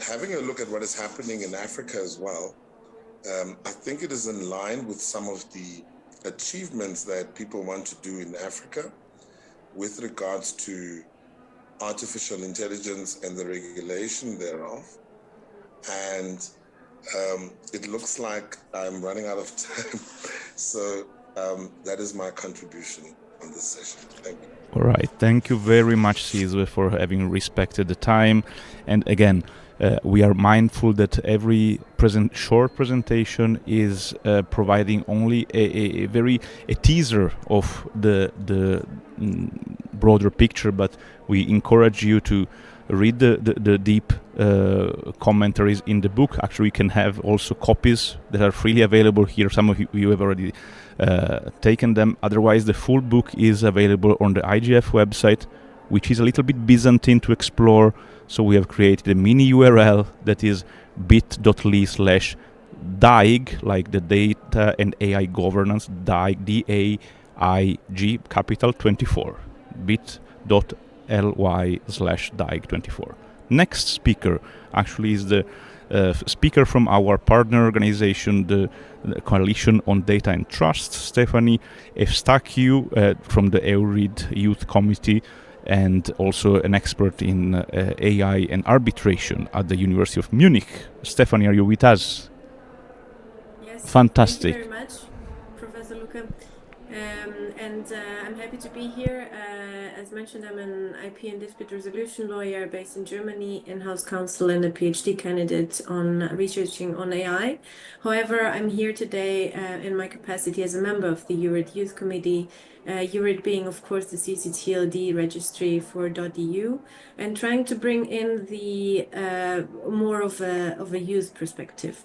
Having a look at what is happening in Africa as well, I think it is in line with some of the achievements that people want to do in Africa with regards to artificial intelligence and the regulation thereof. And it looks like I'm running out of time. So that is my contribution on this session. Thank you. All right. Thank you very much, Sizwe, for having respected the time. And again, we are mindful that every short presentation is providing only a teaser of the broader picture, but we encourage you to read the deep commentaries in the book. Actually, you can have also copies that are freely available here. Some of you have already taken them. Otherwise, the full book is available on the IGF website, which is a little bit Byzantine to explore. So we have created a mini URL that is bit.ly/DAIG, like the data and AI governance, DAIG, DAIG, capital 24, bit.ly/DAIG24. Next speaker actually is the speaker from our partner organization, the Coalition on Data and Trust, Stephanie Evstakiou from the EURID Youth Committee, and also an expert in AI and arbitration at the University of Munich. Stephanie, are you with us? Yes. Fantastic. Thank you very much, Professor Luca. I'm happy to be here. As mentioned, I'm an IP and dispute resolution lawyer based in Germany, in-house counsel, and a PhD candidate on researching on AI. However, I'm here today in my capacity as a member of the EURID Youth Committee, EURID being, of course, the CCTLD registry for .eu, and trying to bring in the more of a youth perspective.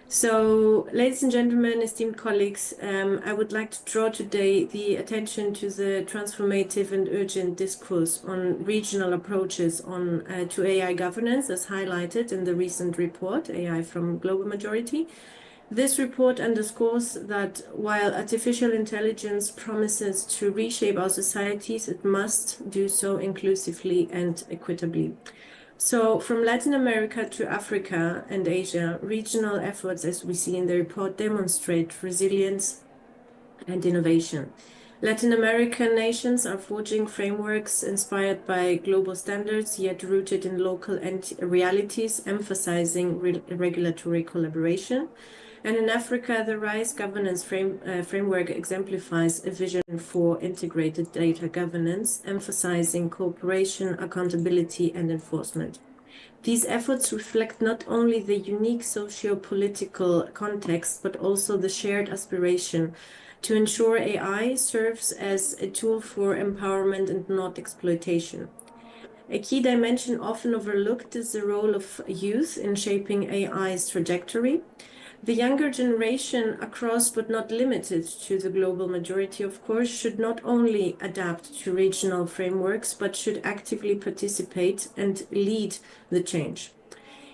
So, ladies and gentlemen, esteemed colleagues, I would like to draw today the attention to the transformative and urgent discourse on regional approaches to AI governance, as highlighted in the recent report, AI from Global Majority. This report underscores that while artificial intelligence promises to reshape our societies, it must do so inclusively and equitably. So from Latin America to Africa and Asia, regional efforts, as we see in the report, demonstrate resilience and innovation. Latin American nations are forging frameworks inspired by global standards, yet rooted in local realities, emphasizing regulatory collaboration. And in Africa, the RISE governance framework exemplifies a vision for integrated data governance, emphasizing cooperation, accountability, and enforcement. These efforts reflect not only the unique socio-political context, but also the shared aspiration to ensure AI serves as a tool for empowerment and not exploitation. A key dimension often overlooked is the role of youth in shaping AI's trajectory. The younger generation, across but not limited to the global majority, of course, should not only adapt to regional frameworks, but should actively participate and lead the change.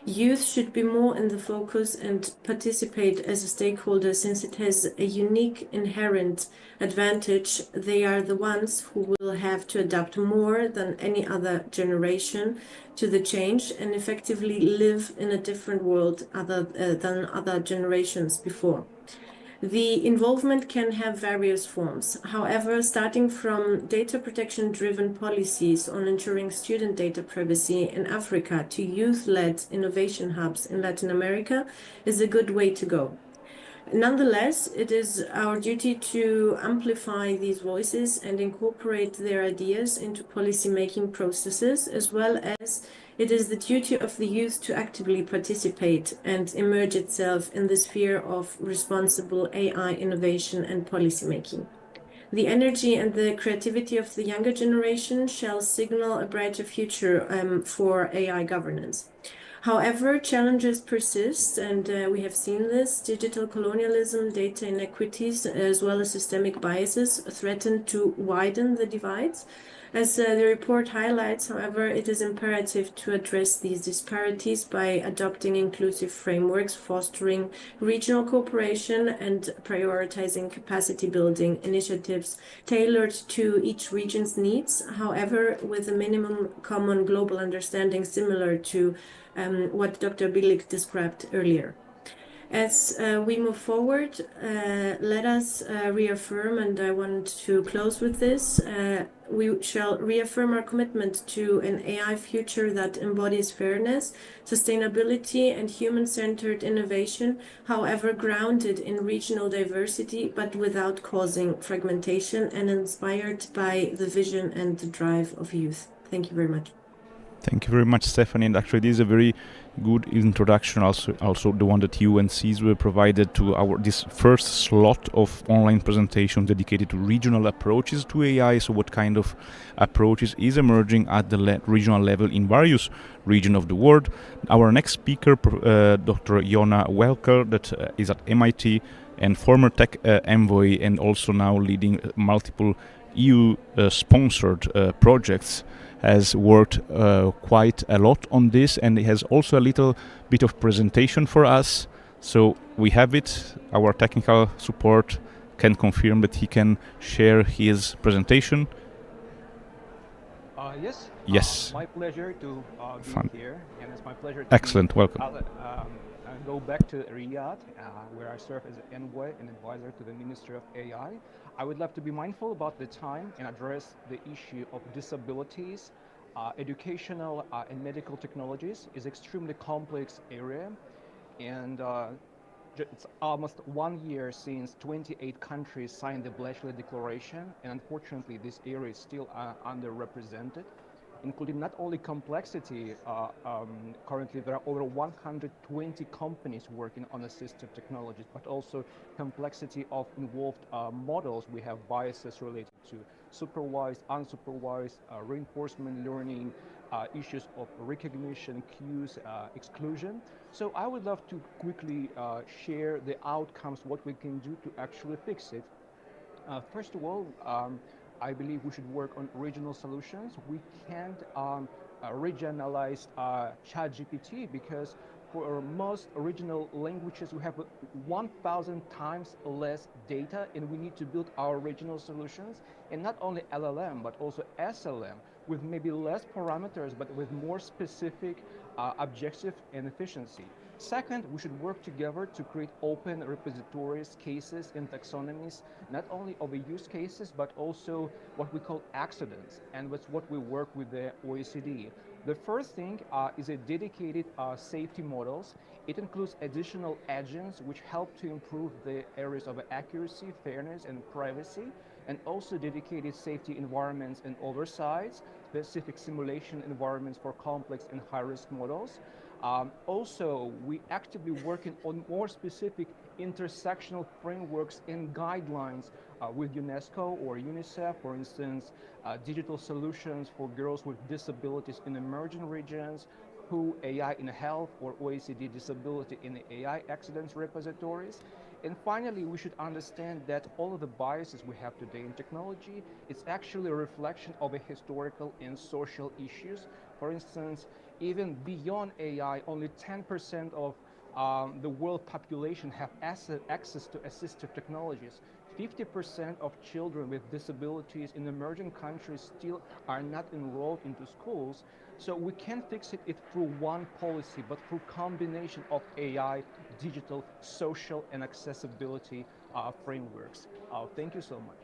Youth should be more in the focus and participate as a stakeholder, since it has a unique inherent advantage. They are the ones who will have to adapt more than any other generation to the change and effectively live in a different world than other generations before. The involvement can have various forms. However, starting from data protection-driven policies on ensuring student data privacy in Africa to youth-led innovation hubs in Latin America is a good way to go. Nonetheless, it is our duty to amplify these voices and incorporate their ideas into policymaking processes, as well as It is the duty of the youth to actively participate and immerse itself in the sphere of responsible AI innovation and policymaking. The energy and the creativity of the younger generation shall signal a brighter future for AI governance. However, challenges persist, and we have seen this. Digital colonialism, data inequities, as well as systemic biases threaten to widen the divides. As the report highlights, however, it is imperative to address these disparities by adopting inclusive frameworks, fostering regional cooperation, and prioritizing capacity building initiatives tailored to each region's needs, however, with a minimum common global understanding similar to what Dr. Bilik described earlier. As we move forward, let us reaffirm, and I want to close with this, we shall reaffirm our commitment to an AI future that embodies fairness, sustainability, and human-centered innovation, however grounded in regional diversity, but without causing fragmentation and inspired by the vision and the drive of youth. Thank you very much. Thank you very much, Stephanie. And actually, this is a very good introduction, also the one that you and Cesar provided to this first slot of online presentation dedicated to regional approaches to AI. So what kind of approaches is emerging at the regional level in various regions of the world. Our next speaker, Dr. Jona Welker, that is at MIT and former tech envoy, and also now leading multiple EU-sponsored projects, has worked quite a lot on this, and he has also a little bit of presentation for us. So we have it. Our technical support can confirm that he can share his presentation. Yes. Yes. My pleasure to Fun. be here, and it's my pleasure to Excellent. Welcome. go back to Riyadh, where I serve as an envoy and advisor to the Ministry of AI. I would love to be mindful about the time and address the issue of disabilities. Educational and medical technologies is extremely complex area, and it's almost 1 year since 28 countries signed the Bletchley Declaration, and unfortunately this area is still underrepresented, including not only complexity. Currently there are over 120 companies working on assistive technologies, but also complexity of involved models. We have biases related to supervised, unsupervised, reinforcement learning, issues of recognition, cues, exclusion. So I would love to quickly share the outcomes, what we can do to actually fix it. First of all, I believe we should work on regional solutions. We can't regionalize ChatGPT, because for most original languages we have 1,000 times less data, and we need to build our regional solutions. And not only LLM, but also SLM, with maybe less parameters, but with more specific objective and efficiency. Second, we should work together to create open repositories, cases, and taxonomies, not only of the use cases, but also what we call accidents, and that's what we work with the OECD. The first thing is a dedicated safety models. It includes additional agents which help to improve the areas of accuracy, fairness, and privacy, and also dedicated safety environments and oversights, specific simulation environments for complex and high-risk models. Also, we actively working on more specific intersectional frameworks and guidelines with UNESCO or UNICEF, for instance, digital solutions for girls with disabilities in emerging regions, WHO AI in health, or OECD disability in the AI accidents repositories. And finally, we should understand that all of the biases we have today in technology, it's actually a reflection of a historical and social issues. For instance, even beyond AI, only 10% of the world population have access to assistive technologies. 50% of children with disabilities in emerging countries still are not enrolled into schools. So we can't fix it through one policy, but through combination of AI, digital, social, and accessibility frameworks. Thank you so much.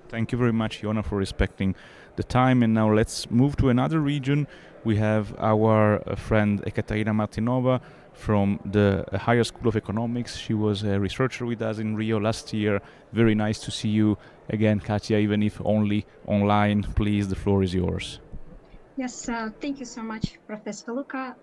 Thank you very much, Jona, for respecting the time. And now let's move to another region. We have our friend Ekaterina Martinova from the Higher School of Economics. She was a researcher with us in Rio last year. Very nice to see you again, Katia, even if only online. Please, the floor is yours. Yes, thank you so much, Professor Luca.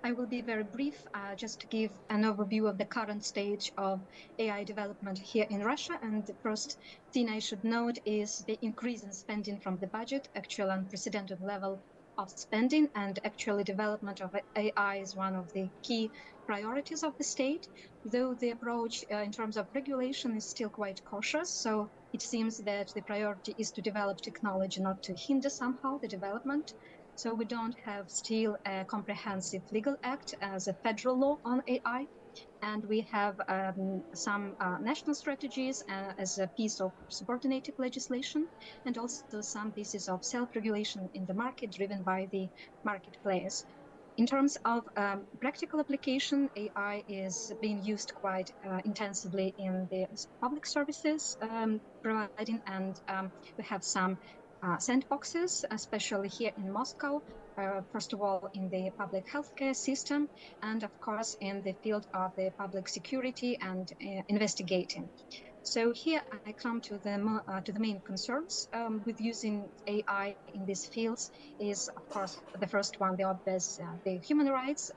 I will be very brief, just to give an overview of the current stage of AI development here in Russia. And the first thing I should note is the increase in spending from the budget, actual unprecedented level of spending, and actually development of AI is one of the key priorities of the state, though the approach in terms of regulation is still quite cautious. So it seems that the priority is to develop technology, not to hinder somehow the development. So we don't have still a comprehensive legal act as a federal law on AI. And we have some national strategies as a piece of subordinated legislation, and also some pieces of self-regulation in the market driven by the market players. In terms of practical application, AI is being used quite intensively in the public services providing, and we have some sandboxes, especially here in Moscow, first of all, in the public healthcare system, and of course, in the field of the public security and investigating. So here I come to the main concerns with using AI in these fields is, of course, the first one, the obvious, the human rights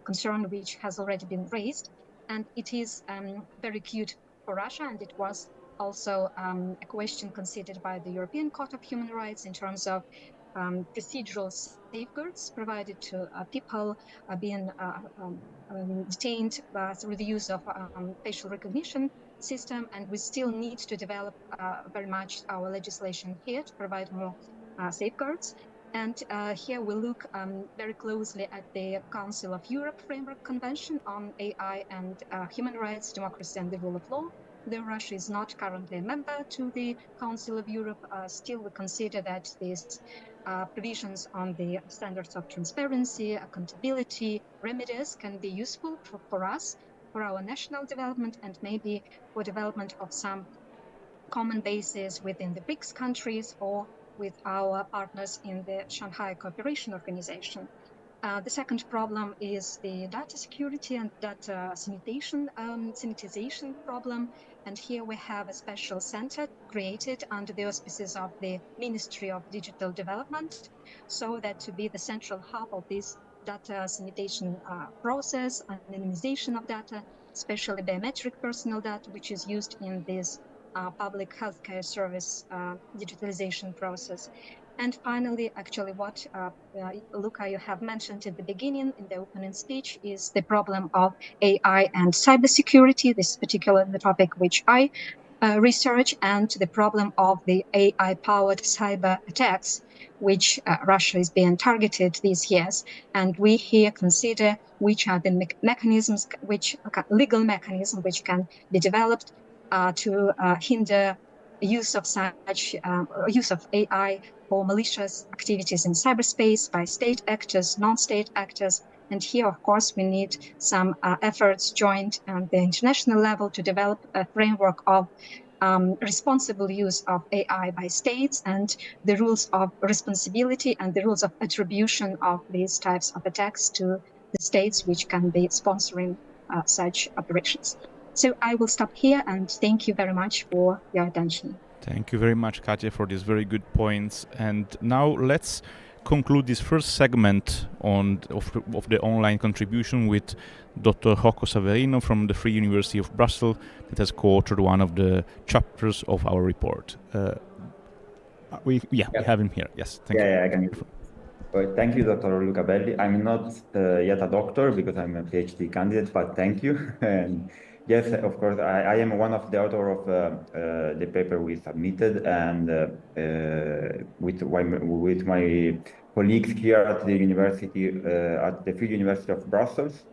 concern, which has already been raised. And it is very acute for Russia, and it was also a question considered by the European Court of Human Rights in terms of procedural safeguards provided to people being detained through the use of facial recognition system. And we still need to develop very much our legislation here to provide more safeguards. And here we look very closely at the Council of Europe Framework Convention on AI and Human Rights, Democracy and the Rule of Law. Though Russia is not currently a member to the Council of Europe, still we consider that these provisions on the standards of transparency, accountability, remedies can be useful for us, for our national development, and maybe for development of some common bases within the BRICS countries or with our partners in the Shanghai Cooperation Organization. The second problem is the data security and data sanitization problem. And here we have a special center created under the auspices of the Ministry of Digital Development, so that to be the central hub of this data sanitation process, anonymization of data, especially biometric personal data, which is used in this public healthcare service digitalization process. And finally, actually, what Luca, you have mentioned at the beginning in the opening speech is the problem of AI and cybersecurity. This is particularly the topic which I research, and the problem of the AI-powered cyber attacks, which Russia is being targeted these years. And we here consider which are the mechanisms, which legal mechanism which can be developed to hinder use of such use of AI for malicious activities in cyberspace by state actors, non-state actors. And here, of course, we need some efforts joined at the international level to develop a framework of responsible use of AI by states, and the rules of responsibility and the rules of attribution of these types of attacks to the states which can be sponsoring such operations. So I will stop here, and thank you very much for your attention. Thank you very much, Katya, for these very good points. And now let's conclude this first segment of the online contribution with Dr. Rocco Saverino from the Free University of Brussels, that has co-authored one of the chapters of our report. We have him here. Yes, thank you. Yeah, I can. Well, thank you, Dr. Luca Belli. I'm not yet a doctor because I'm a PhD candidate, but thank you. And yes, of course, I am one of the author of the paper we submitted, and with my colleagues here at the university, at the Free University of Brussels.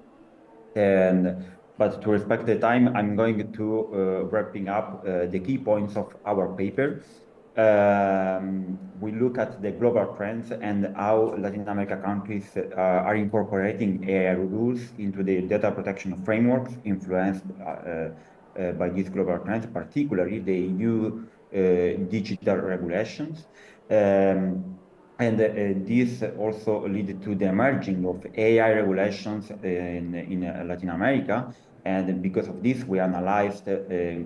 But to respect the time, I'm going to wrapping up the key points of our paper. We look at the global trends and how Latin America countries are incorporating AI rules into the data protection frameworks influenced by these global trends, particularly the EU digital regulations. And this also led to the emerging of AI regulations in Latin America, And because of this, we analyzed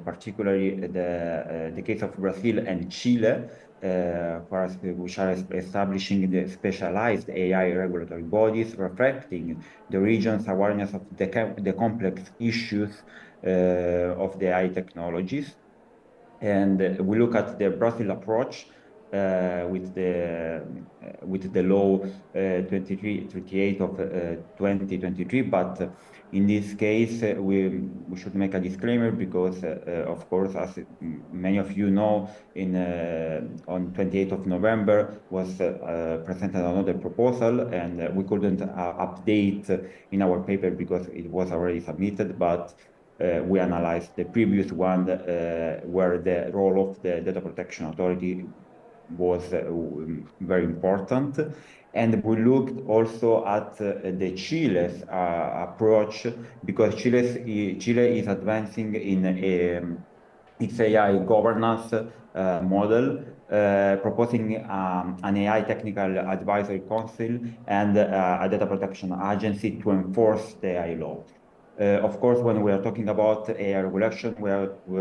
particularly the case of Brazil and Chile, which are establishing the specialized AI regulatory bodies, reflecting the region's awareness of the complex issues of the AI technologies. And we look at the Brazil approach with the law 2338 of 2023, but in this case we should make a disclaimer because of course, as many of you know, on 28th of November was presented another proposal, and we couldn't update in our paper because it was already submitted, but we analyzed the previous one where the role of the Data Protection Authority was very important. And we looked also at the Chile's approach, because Chile is advancing in its AI governance model, proposing an AI technical advisory council and a data protection agency to enforce the AI law. Of course, when we are talking about AI regulation, we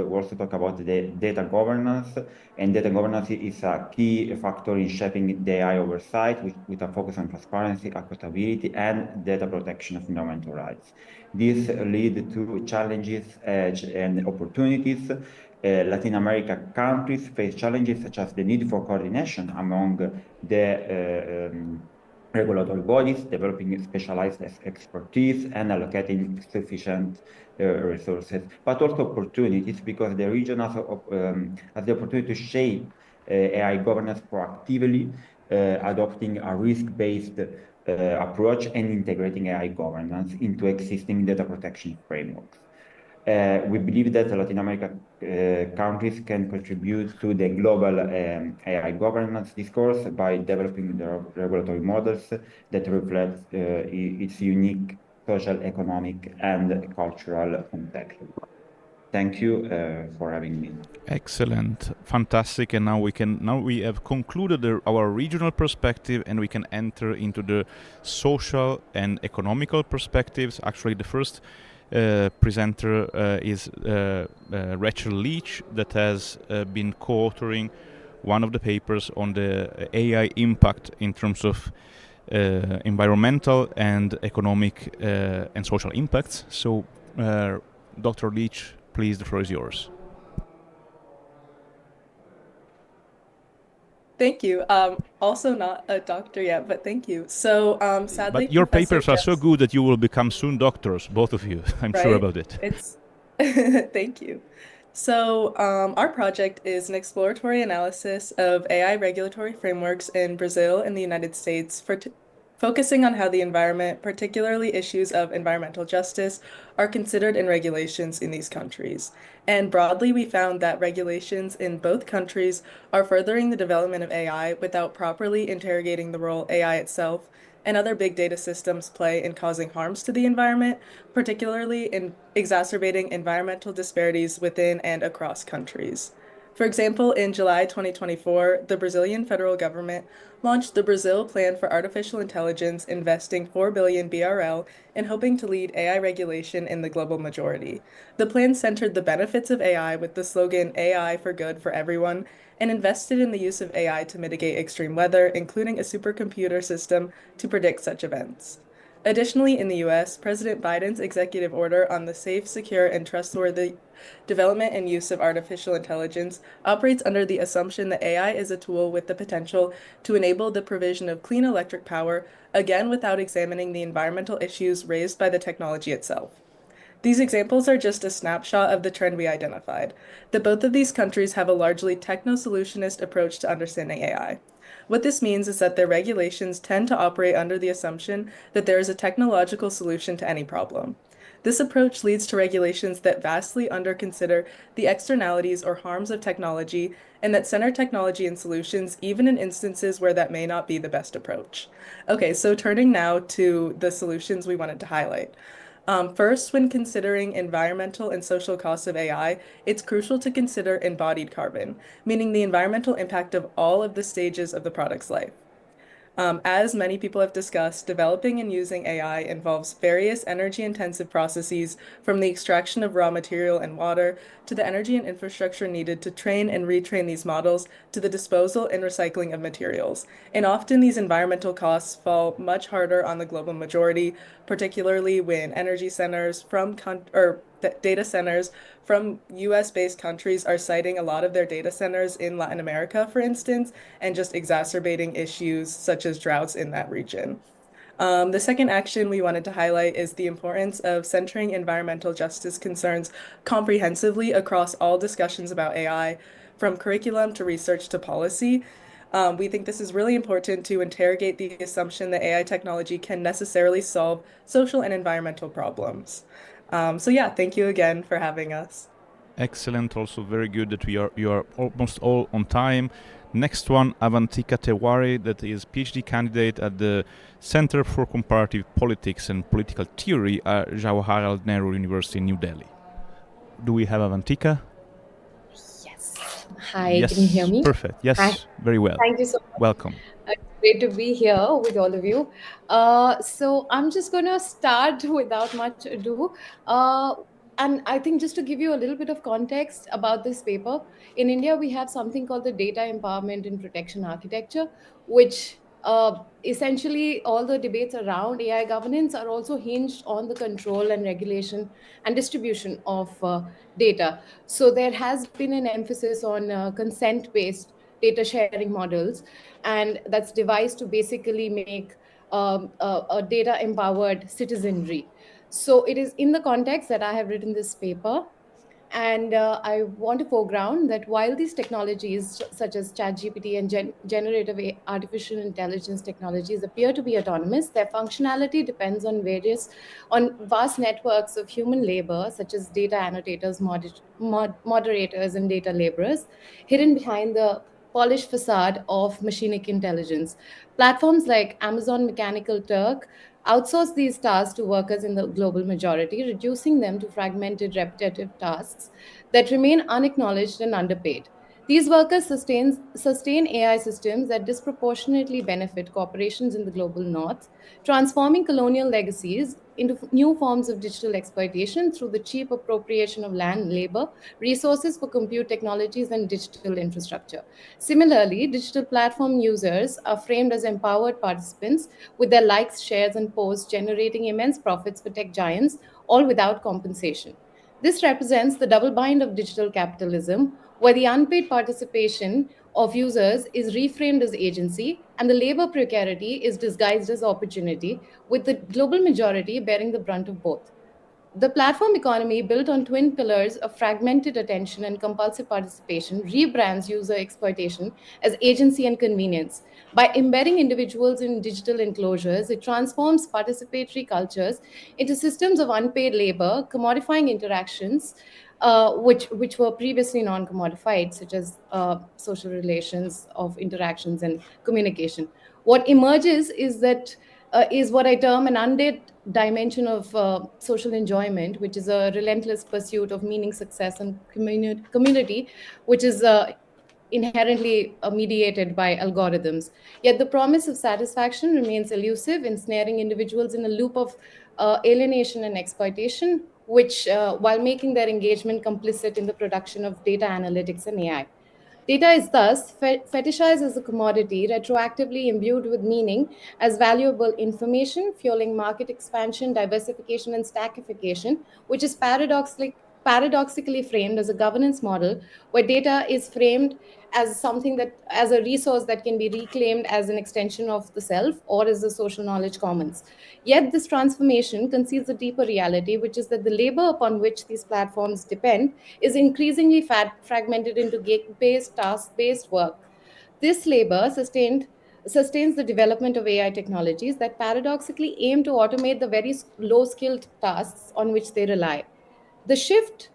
also talk about the data governance, and data governance is a key factor in shaping the AI oversight, with a focus on transparency, accountability, and data protection of fundamental rights. This leads to challenges and opportunities. Latin America countries face challenges such as the need for coordination among the regulatory bodies, developing specialized expertise, and allocating sufficient resources, but also opportunities, because the region has the opportunity to shape AI governance proactively, adopting a risk-based approach and integrating AI governance into existing data protection frameworks. We believe that Latin America countries can contribute to the global AI governance discourse by developing the regulatory models that reflect its unique social, economic, and cultural context. Thank you for having me. Excellent, fantastic, and now we have concluded our regional perspective, and we can enter into the social and economical perspectives. Actually, the first presenter is Rachel Leach, that has been co-authoring one of the papers on the AI impact in terms of environmental and economic and social impacts. So, Dr. Leach, please, the floor is yours. Thank you. Also not a doctor yet, but thank you. So sadly, but your Professor papers are so good that you will become soon doctors, both of you. I'm sure about it. It's thank you. So our project is an exploratory analysis of AI regulatory frameworks in Brazil and the United States, focusing on how the environment, particularly issues of environmental justice, are considered in regulations in these countries. And broadly, we found that regulations in both countries are furthering the development of AI without properly interrogating the role AI itself and other big data systems play in causing harms to the environment, particularly in exacerbating environmental disparities within and across countries. For example, in July 2024, the Brazilian federal government launched the Brazil Plan for Artificial Intelligence, investing 4 billion BRL in hoping to lead AI regulation in the global majority. The plan centered the benefits of AI with the slogan AI for good for everyone, and invested in the use of AI to mitigate extreme weather, including a supercomputer system to predict such events. Additionally, in the US, President Biden's executive order on the safe, secure, and trustworthy development and use of artificial intelligence operates under the assumption that AI is a tool with the potential to enable the provision of clean electric power, again without examining the environmental issues raised by the technology itself. These examples are just a snapshot of the trend we identified, that both of these countries have a largely techno-solutionist approach to understanding AI. What this means is that their regulations tend to operate under the assumption that there is a technological solution to any problem. This approach leads to regulations that vastly underconsider the externalities or harms of technology, and that center technology and solutions even in instances where that may not be the best approach. Okay, so turning now to the solutions we wanted to highlight. First, when considering environmental and social costs of AI, it's crucial to consider embodied carbon, meaning the environmental impact of all of the stages of the product's life. As many people have discussed, developing and using AI involves various energy-intensive processes, from the extraction of raw material and water to the energy and infrastructure needed to train and retrain these models to the disposal and recycling of materials. And often these environmental costs fall much harder on the global majority, particularly when energy centers from data centers from US-based countries are citing a lot of their data centers in Latin America, for instance, and just exacerbating issues such as droughts in that region. The second action we wanted to highlight is the importance of centering environmental justice concerns comprehensively across all discussions about AI, from curriculum to research to policy. We think this is really important to interrogate the assumption that AI technology can necessarily solve social and environmental problems. So yeah, thank you again for having us. Excellent. Also very good that you are almost all on time. Next one, Avantika Tewari, that is PhD candidate at the Center for Comparative Politics and Political Theory at Jawaharlal Nehru University in New Delhi. Do we have Avantika? Yes. Hi, Yes, can you hear me? perfect. Yes, Hi. very well. Thank you so much. Welcome. It's great to be here with all of you. So I'm just going to start without much ado. And I think just to give you a little bit of context about this paper, in India, we have something called the Data Empowerment and Protection Architecture, which essentially all the debates around AI governance are also hinged on the control and regulation and distribution of data. So there has been an emphasis on consent-based data sharing models, and that's devised to basically make a data empowered citizenry. So it is in the context that I have written this paper. And I want to foreground that while these technologies, such as ChatGPT and generative artificial intelligence technologies, appear to be autonomous, their functionality depends on vast networks of human labor, such as data annotators, moderators, and data laborers, hidden behind the polished facade of machinic intelligence. Platforms like Amazon Mechanical Turk outsource these tasks to workers in the global majority, reducing them to fragmented, repetitive tasks that remain unacknowledged and underpaid. These workers sustain AI systems that disproportionately benefit corporations in the global north, transforming colonial legacies into new forms of digital exploitation through the cheap appropriation of land, labor, resources for compute technologies, and digital infrastructure. Similarly, digital platform users are framed as empowered participants, with their likes, shares, and posts generating immense profits for tech giants, all without compensation. This represents the double bind of digital capitalism, where the unpaid participation of users is reframed as agency and the labor precarity is disguised as opportunity, with the global majority bearing the brunt of both. The platform economy, built on twin pillars of fragmented attention and compulsive participation, rebrands user exploitation as agency and convenience. By embedding individuals in digital enclosures, it transforms participatory cultures into systems of unpaid labor, commodifying interactions which were previously non-commodified, such as social relations of interactions and communication. What emerges is what I term an undead dimension of social enjoyment, which is a relentless pursuit of meaning, success, and community, which is inherently mediated by algorithms. Yet the promise of satisfaction remains elusive, ensnaring individuals in a loop of alienation and exploitation, which, while making their engagement complicit in the production of data analytics and AI. Data is thus fetishized as a commodity, retroactively imbued with meaning as valuable information, fueling market expansion, diversification, and stackification, which is paradoxically framed as a governance model where data is framed as something that, as a resource that can be reclaimed as an extension of the self or as a social knowledge commons. Yet this transformation conceals a deeper reality, which is that the labor upon which these platforms depend is increasingly fragmented into gig-based, task-based work. This labor sustains the development of AI technologies that paradoxically aim to automate the very low-skilled tasks on which they rely. The shift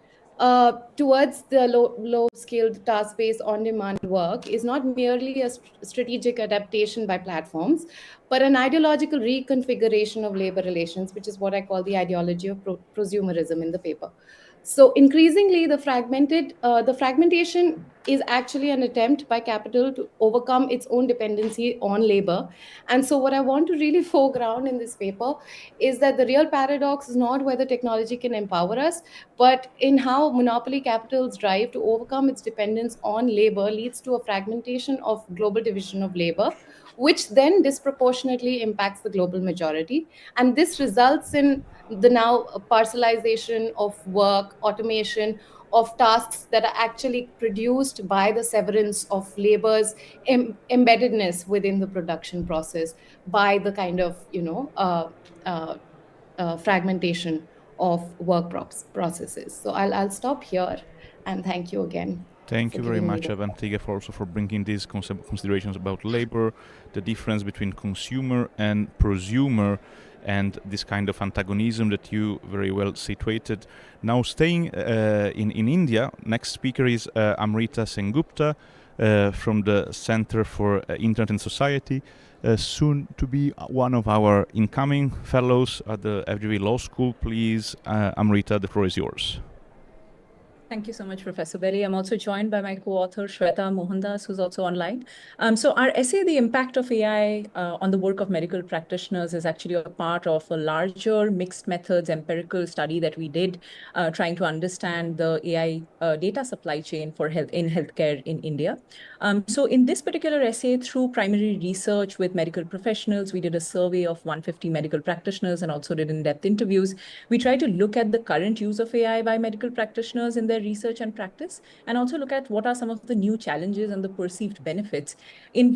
towards the low-skilled, task-based, on-demand work is not merely a strategic adaptation by platforms, but an ideological reconfiguration of labor relations, which is what I call the ideology of prosumerism in the paper. So increasingly, the fragmentation is actually an attempt by capital to overcome its own dependency on labor. And so, what I want to really foreground in this paper is that the real paradox is not whether technology can empower us, but in how monopoly capital's drive to overcome its dependence on labor leads to a fragmentation of global division of labor, which then disproportionately impacts the global majority. And this results in the now parcelization of work, automation of tasks that are actually produced by the severance of labor's embeddedness within the production process by the kind of, fragmentation of work processes. So I'll stop here and thank you again. Thank for you very giving me much, the- Evan Tigef, also for bringing these considerations about labor, the difference between consumer and prosumer, and this kind of antagonism that you very well situated. Now, staying in India, next speaker is Amrita Sengupta from the Center for Internet and Society, soon to be one of our incoming fellows at the FGV Law School. Please, Amrita, the floor is yours. Thank you so much, Professor Belli. I'm also joined by my co-author, Shweta Mohandas, who's also online. So our essay, The Impact of AI on the Work of Medical Practitioners, is actually a part of a larger mixed methods empirical study that we did trying to understand the AI data supply chain for healthcare in India. So in this particular essay, through primary research with medical professionals, we did a survey of 150 medical practitioners and also did in-depth interviews. We tried to look at the current use of AI by medical practitioners in their research and practice, and also look at what are some of the new challenges and the perceived benefits.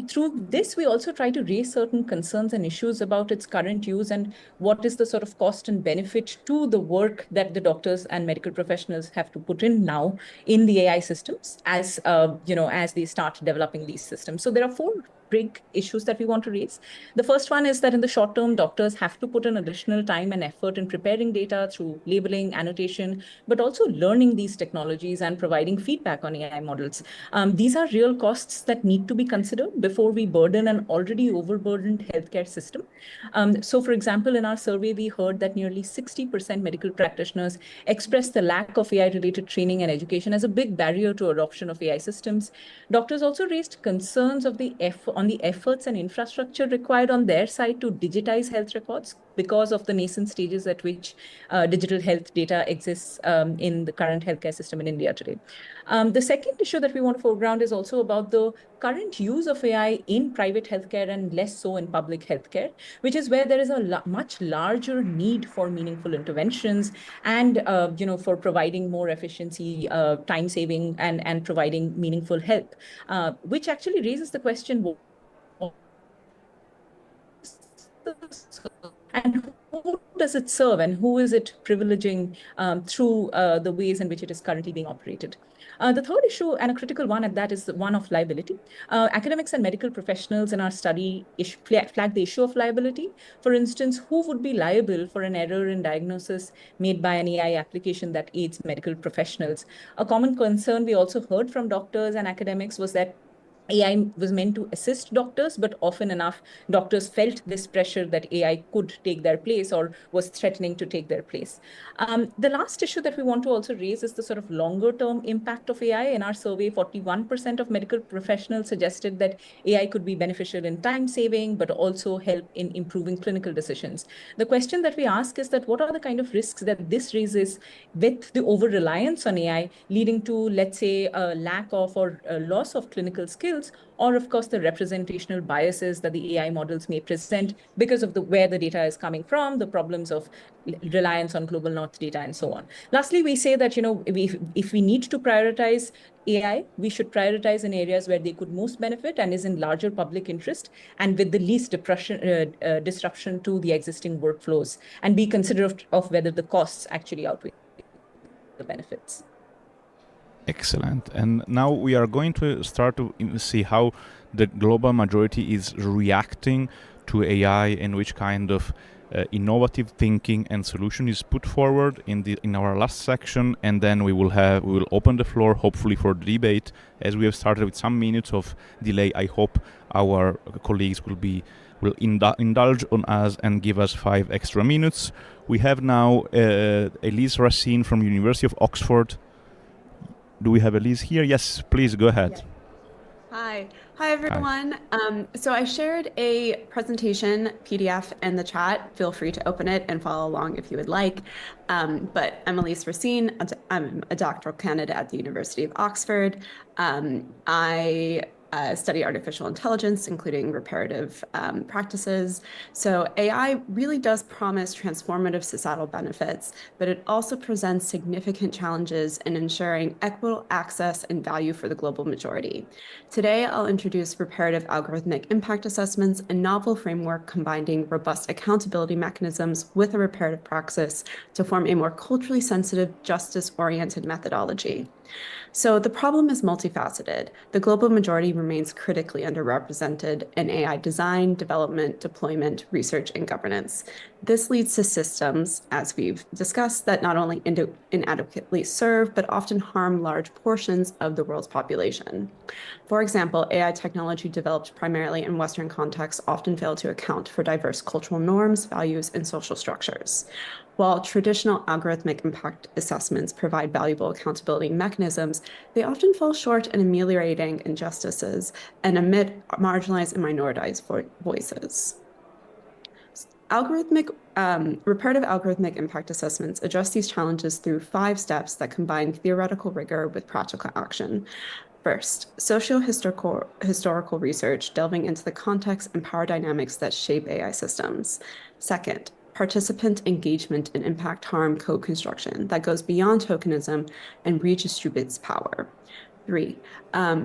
Through this, we also try to raise certain concerns and issues about its current use and what is the sort of cost and benefit to the work that the doctors and medical professionals have to put in now in the AI systems as they start developing these systems. So there are four big issues that we want to raise. The first one is that in the short term, doctors have to put in additional time and effort in preparing data through labeling, annotation, but also learning these technologies and providing feedback on AI models. These are real costs that need to be considered before we burden an already overburdened healthcare system. So for example, in our survey, we heard that nearly 60% medical practitioners expressed the lack of AI-related training and education as a big barrier to adoption of AI systems. Doctors also raised concerns of the efforts and infrastructure required on their side to digitize health records because of the nascent stages at which digital health data exists in the current healthcare system in India today. The second issue that we want to foreground is also about the current use of AI in private healthcare and less so in public healthcare, which is where there is a much larger need for meaningful interventions and for providing more efficiency, time saving, and providing meaningful help, which actually raises the question, and who does it serve and who is it privileging through the ways in which it is currently being operated? The third issue, and a critical one at that, is the one of liability. Academics and medical professionals in our study flagged the issue of liability. For instance, who would be liable for an error in diagnosis made by an AI application that aids medical professionals? A common concern we also heard from doctors and academics was that AI was meant to assist doctors, but often enough, doctors felt this pressure that AI could take their place or was threatening to take their place. The last issue that we want to also raise is the sort of longer term impact of AI. In our survey, 41% of medical professionals suggested that AI could be beneficial in time saving, but also help in improving clinical decisions. The question that we ask is that what are the kind of risks that this raises with the over-reliance on AI, leading to, let's say, a lack of or a loss of clinical skills, or of course the representational biases that the AI models may present because of where the data is coming from, the problems of reliance on global north data, and so on. Lastly, we say that if we need to prioritize AI, we should prioritize in areas where they could most benefit and is in larger public interest and with the least disruption to the existing workflows, and be considerate of whether the costs actually outweigh the benefits. Excellent. And now we are going to start to see how the global majority is reacting to AI and which kind of innovative thinking and solution is put forward in our last section, and then we will open the floor hopefully for the debate. As we have started with some minutes of delay, I hope our colleagues will indulge on us and give us 5 extra minutes. We have now Elise Racine from University of Oxford. do we have Elise here? Yes, please go ahead. Hi. Hi, everyone. So I shared a presentation PDF in the chat. Feel free to open it and follow along if you would like. But I'm Elise Racine. I'm a doctoral candidate at the University of Oxford. I study artificial intelligence, including reparative practices. So AI really does promise transformative societal benefits, but it also presents significant challenges in ensuring equitable access and value for the global majority. Today, I'll introduce reparative algorithmic impact assessments, a novel framework combining robust accountability mechanisms with a reparative praxis to form a more culturally sensitive, justice-oriented methodology. So the problem is multifaceted. The global majority remains critically underrepresented in AI design, development, deployment, research, and governance. This leads to systems, as we've discussed, that not only inadequately serve, but often harm large portions of the world's population. For example, AI technology developed primarily in Western contexts often fail to account for diverse cultural norms, values, and social structures. While traditional algorithmic impact assessments provide valuable accountability mechanisms, they often fall short in ameliorating injustices and omit marginalized and minoritized voices. Reparative algorithmic impact assessments address these challenges through 5 steps that combine theoretical rigor with practical action. First, socio-historical research delving into the context and power dynamics that shape AI systems. Second, participant engagement in impact harm co-construction that goes beyond tokenism and redistributes power. 3,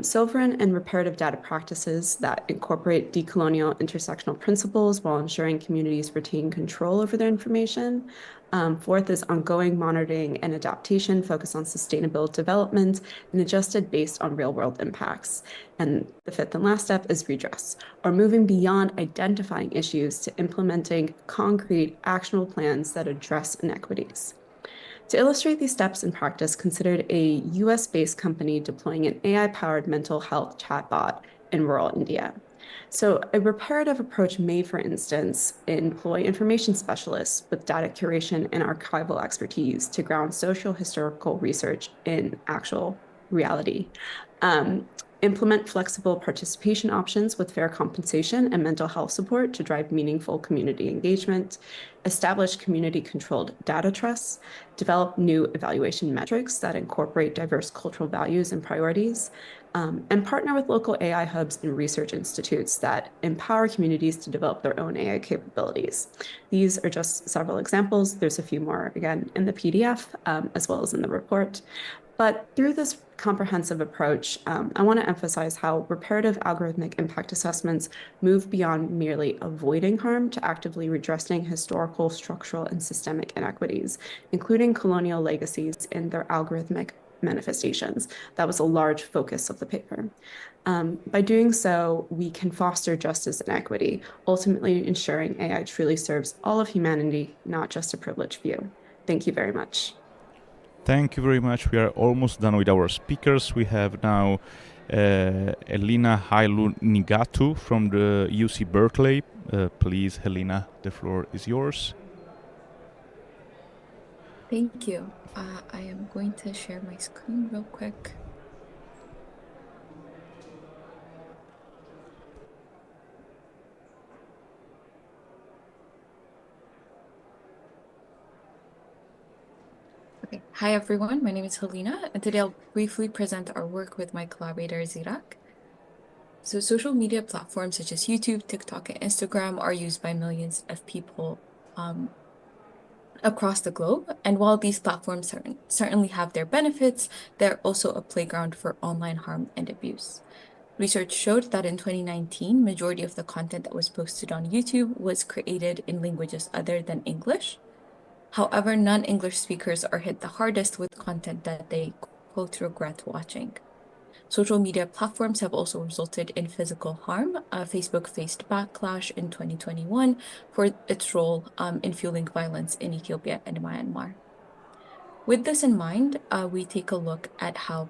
sovereign and reparative data practices that incorporate decolonial intersectional principles while ensuring communities retain control over their information. 4th is ongoing monitoring and adaptation focused on sustainable development and adjusted based on real-world impacts. And the 5th and last step is redress, or moving beyond identifying issues to implementing concrete, actionable plans that address inequities. To illustrate these steps in practice, considered a US-based company deploying an AI-powered mental health chatbot in rural India. So a reparative approach may, for instance, employ information specialists with data curation and archival expertise to ground social historical research in actual reality. Implement flexible participation options with fair compensation and mental health support to drive meaningful community engagement, establish community-controlled data trusts, develop new evaluation metrics that incorporate diverse cultural values and priorities, and partner with local AI hubs and research institutes that empower communities to develop their own AI capabilities. These are just several examples. There's a few more, again, in the PDF, as well as in the report. But through this comprehensive approach, I want to emphasize how reparative algorithmic impact assessments move beyond merely avoiding harm to actively redressing historical, structural, and systemic inequities, including colonial legacies in their algorithmic manifestations. That was a large focus of the paper. By doing so, we can foster justice and equity, ultimately ensuring AI truly serves all of humanity, not just a privileged few. Thank you very much. Thank you very much. We are almost done with our speakers. We have now Elina Hailu-Nigatu from the UC Berkeley. Please, Helena, the floor is yours. Thank you. I am going to share my screen real quick. Okay. Hi, everyone. My name is Helena, and today I'll briefly present our work with my collaborator, Zirak. So social media platforms such as YouTube, TikTok, and Instagram are used by millions of people across the globe. And while these platforms certainly have their benefits, they're also a playground for online harm and abuse. Research showed that in 2019, majority of the content that was posted on YouTube was created in languages other than English. However, non-English speakers are hit the hardest with content that they, quote, regret watching. Social media platforms have also resulted in physical harm. Facebook faced backlash in 2021 for its role in fueling violence in Ethiopia and Myanmar. With this in mind, when we take a look at how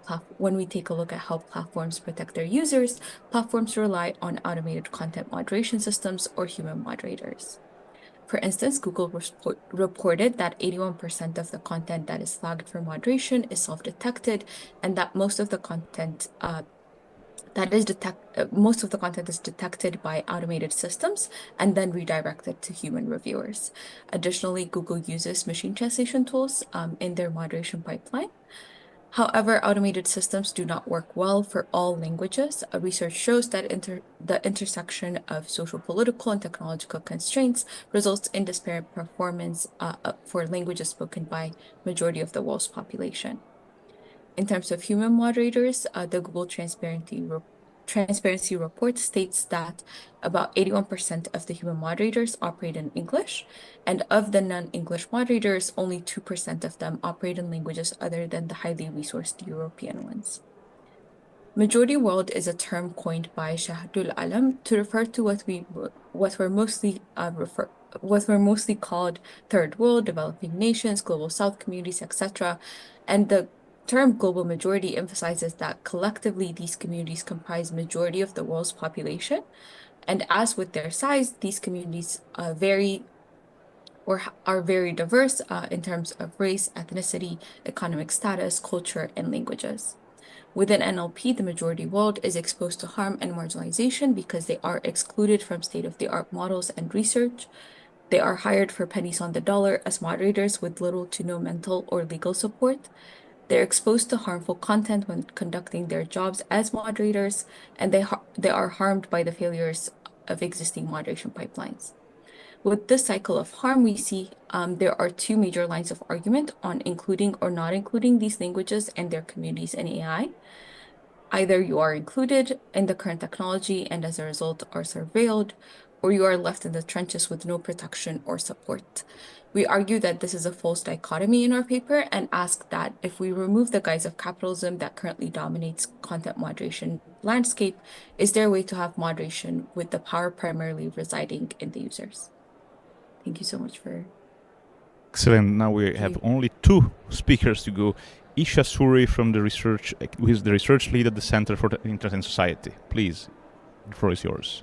platforms protect their users, platforms rely on automated content moderation systems or human moderators. For instance, Google reported that 81% of the content that is flagged for moderation is self-detected, and that most of the content is detected by automated systems and then redirected to human reviewers. Additionally, Google uses machine translation tools in their moderation pipeline. However, automated systems do not work well for all languages. Research shows that the intersection of social, political, and technological constraints results in disparate performance for languages spoken by majority of the world's population. In terms of human moderators, the Google Transparency Report states that about 81% of the human moderators operate in English, and of the non-English moderators, only 2% of them operate in languages other than the highly resourced European ones. Majority world is a term coined by Shahidul Alam to refer to what were mostly called third world, developing nations, global south communities, etc. And the term global majority emphasizes that collectively these communities comprise majority of the world's population. And as with their size, these communities are very diverse in terms of race, ethnicity, economic status, culture, and languages. Within NLP, the majority world is exposed to harm and marginalization because they are excluded from state-of-the-art models and research. They are hired for pennies on the dollar as moderators with little to no mental or legal support. They're exposed to harmful content when conducting their jobs as moderators, and they are harmed by the failures of existing moderation pipelines. With this cycle of harm, we see there are two major lines of argument on including or not including these languages and their communities in AI. Either you are included in the current technology and as a result are surveilled, or you are left in the trenches with no protection or support. We argue that this is a false dichotomy in our paper and ask that if we remove the guise of capitalism that currently dominates content moderation landscape, is there a way to have moderation with the power primarily residing in the users? Thank you so much for... Excellent. Now we have only two speakers to go. Isha Suri from the research, who is the research lead at the Center for the Internet and Society. Please, the floor is yours.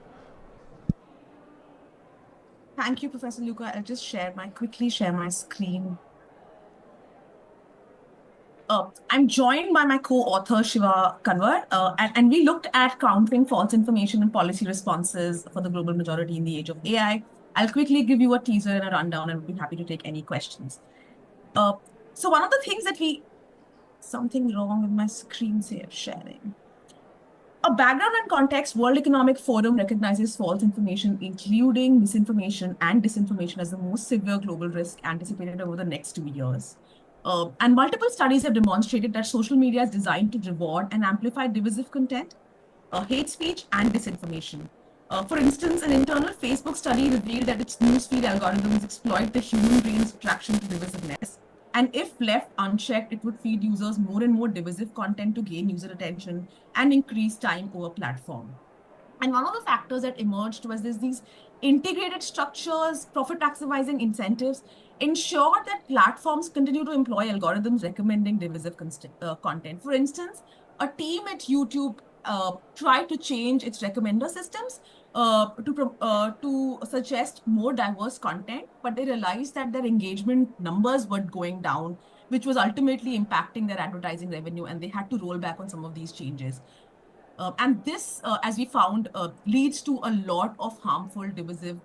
Thank you, Professor Luca. I'll just quickly share my screen. I'm joined by my co-author, Shiva Kanwar, and we looked at countering false information and policy responses for the global majority in the age of AI. I'll quickly give you a teaser and a rundown, and we'll be happy to take any questions. So one of the things that something wrong with my screen sharing. A background and context, World Economic Forum recognizes false information, including misinformation and disinformation, as the most severe global risk anticipated over the next 2 years. And multiple studies have demonstrated that social media is designed to reward and amplify divisive content, hate speech, and disinformation. For instance, an internal Facebook study revealed that its newsfeed algorithms exploit the human brain's attraction to divisiveness. And if left unchecked, it would feed users more and more divisive content to gain user attention and increase time over platform. And one of the factors that emerged was these integrated structures, profit maximizing incentives, ensure that platforms continue to employ algorithms recommending divisive content. For instance, a team at YouTube tried to change its recommender systems to suggest more diverse content, but they realized that their engagement numbers were going down, which was ultimately impacting their advertising revenue, and they had to roll back on some of these changes. And this, as we found, leads to a lot of harmful, divisive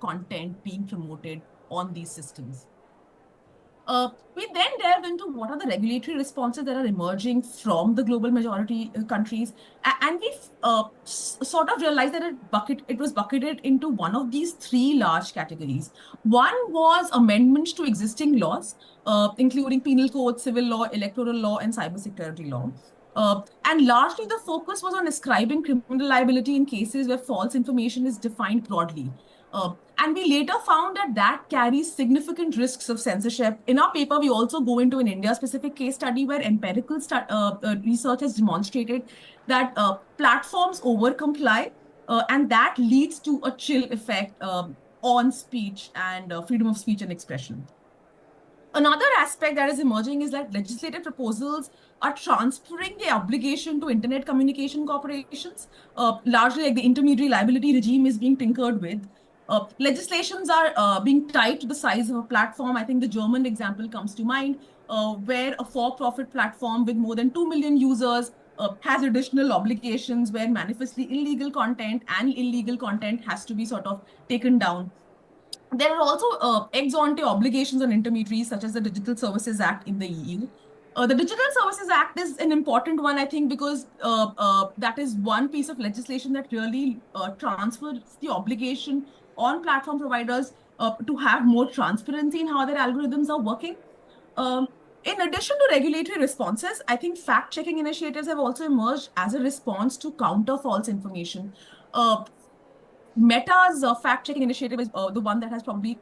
content being promoted on these systems. We then delve into what are the regulatory responses that are emerging from the global majority countries. And we sort of realized that it was bucketed into one of these three large categories. One was amendments to existing laws, including penal code, civil law, electoral law, and cybersecurity law. And largely the focus was on ascribing criminal liability in cases where false information is defined broadly. And we later found that carries significant risks of censorship. In our paper, we also go into an India-specific case study where empirical research has demonstrated that platforms over-comply, and that leads to a chill effect on speech and freedom of speech and expression. Another aspect that is emerging is that legislative proposals are transferring the obligation to internet communication corporations. Largely, like the intermediary liability regime is being tinkered with. Legislations are being tied to the size of a platform. I think the German example comes to mind, where a for-profit platform with more than 2 million users has additional obligations where manifestly illegal content and illegal content has to be sort of taken down. There are also ex ante obligations on intermediaries, such as the Digital Services Act in the EU. The Digital Services Act is an important one, I think, because that is one piece of legislation that really transfers the obligation on platform providers to have more transparency in how their algorithms are working. In addition to regulatory responses, I think fact-checking initiatives have also emerged as a response to counter false information. Meta's fact-checking initiative is the one that has probably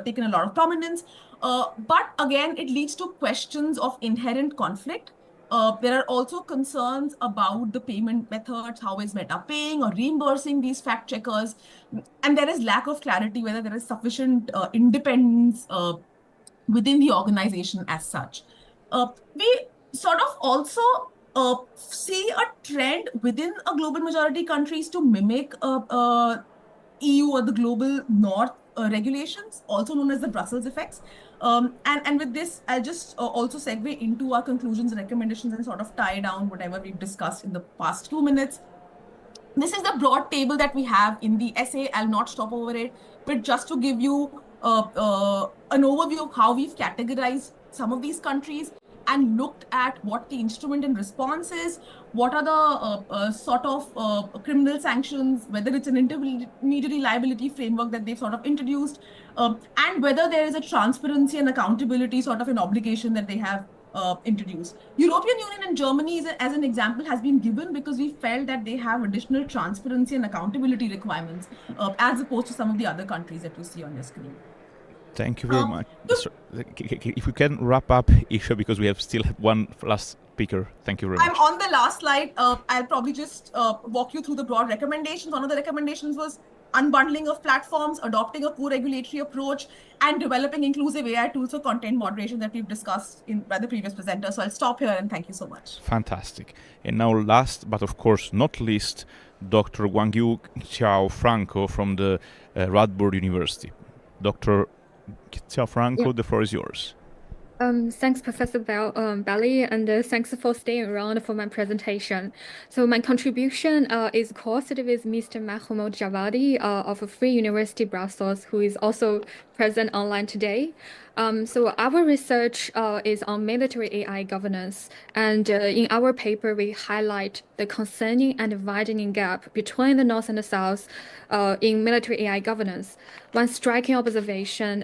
taken a lot of prominence. But again, it leads to questions of inherent conflict. There are also concerns about the payment methods. How is Meta paying or reimbursing these fact checkers? And there is lack of clarity whether there is sufficient independence within the organization as such. We sort of also see a trend within a global majority countries to mimic EU or the global north regulations, also known as the Brussels effects. And with this, I'll just also segue into our conclusions and recommendations and sort of tie down whatever we've discussed in the past 2 minutes. This is the broad table that we have in the essay. I'll not stop over it, but just to give you an overview of how we've categorized some of these countries and looked at what the instrument in response is, what are the sort of criminal sanctions, whether it's an intermediary liability framework that they've sort of introduced, and whether there is a transparency and accountability sort of an obligation that they have introduced. European Union and Germany, as an example, has been given because we felt that they have additional transparency and accountability requirements as opposed to some of the other countries that you see on your screen. Thank you very much. If we can wrap up, Isha, because we have still one last speaker. Thank you very much. I'm on the last slide. I'll probably just walk you through the broad recommendations. One of the recommendations was unbundling of platforms, adopting a co-regulatory approach, and developing inclusive AI tools for content moderation that we've discussed by the previous presenter. So I'll stop here and thank you so much. Fantastic. And now last, but of course not least, Dr. Guangyu Xiao Franco from the Radboud University. Dr. Xiao Franco, the floor is yours. Thanks, Professor Belli, and thanks for staying around for my presentation. So my contribution is co-authored with Mr. Mahmoud Javadi of Free University Brussels, who is also present online today. So our research is on military AI governance, and in our paper we highlight the concerning and widening gap between the North and the South in military AI governance. One striking observation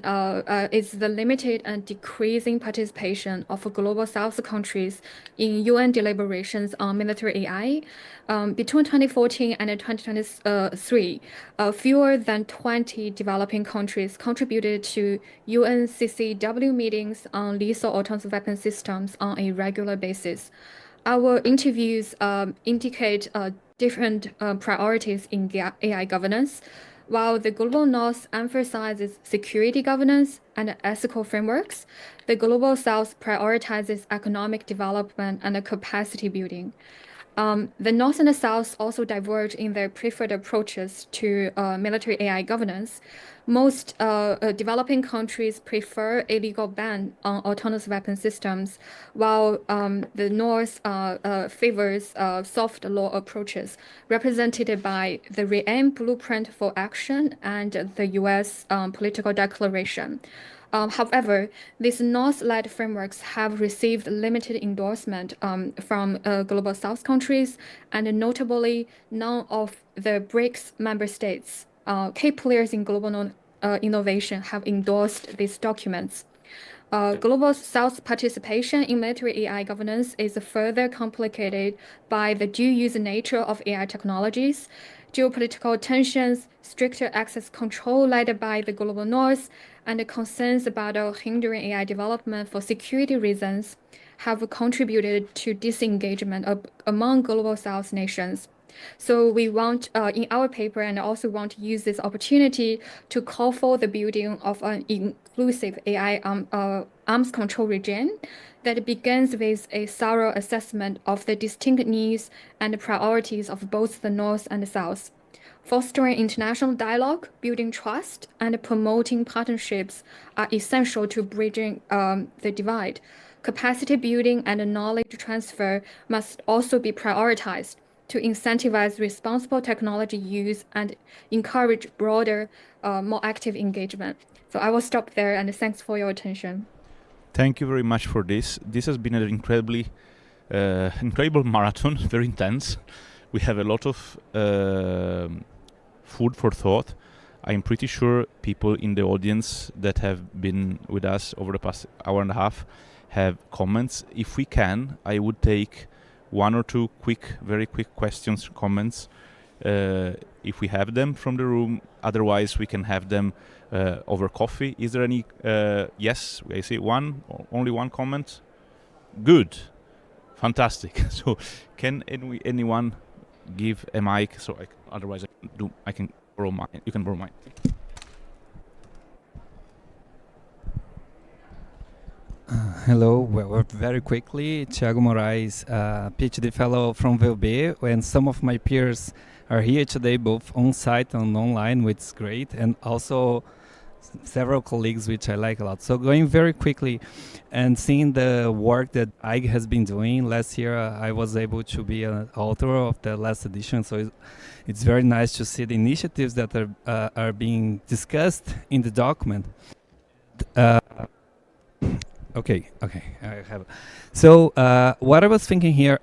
is the limited and decreasing participation of global South countries in UN deliberations on military AI. Between 2014 and 2023, fewer than 20 developing countries contributed to UNCCW meetings on lethal autonomous weapon systems on a regular basis. Our interviews indicate different priorities in AI governance. While the Global North emphasizes security governance and ethical frameworks, the Global South prioritizes economic development and capacity building. The North and the South also diverge in their preferred approaches to military AI governance. Most developing countries prefer a legal ban on autonomous weapon systems, while the North favors soft law approaches, represented by the REAIM Blueprint for Action and the US Political Declaration. However, these North-led frameworks have received limited endorsement from Global South countries, and notably, none of the BRICS member states, key players in global innovation, have endorsed these documents. Global South participation in military AI governance is further complicated by the dual-use nature of AI technologies, geopolitical tensions, stricter access control led by the Global North, and concerns about hindering AI development for security reasons have contributed to disengagement among Global South nations. So we want, in our paper, and also want to use this opportunity to call for the building of an inclusive AI arms control regime that begins with a thorough assessment of the distinct needs and priorities of both the North and the South. Fostering international dialogue, building trust, and promoting partnerships are essential to bridging the divide. Capacity building and knowledge transfer must also be prioritized to incentivize responsible technology use and encourage broader, more active engagement. So I will stop there, and thanks for your attention. Thank you very much for this. This has been an incredible marathon, very intense. We have a lot of food for thought. I'm pretty sure people in the audience that have been with us over the past hour and a half have comments. If we can, I would take one or two very quick questions, comments, if we have them from the room. Otherwise, we can have them over coffee. Is there any? Yes, I see only one comment. Good, fantastic. So, can anyone give a mic? So, otherwise, I can borrow mine. You can borrow mine. Hello, well, very quickly, Thiago Moraes, PhD fellow from VUB, and some of my peers are here today, both on-site and online, which is great, and also several colleagues, which I like a lot. So going very quickly and seeing the work that IG has been doing. Last year, I was able to be an author of the last edition, so it's very nice to see the initiatives that are being discussed in the document. Okay, I have. So what I was thinking here,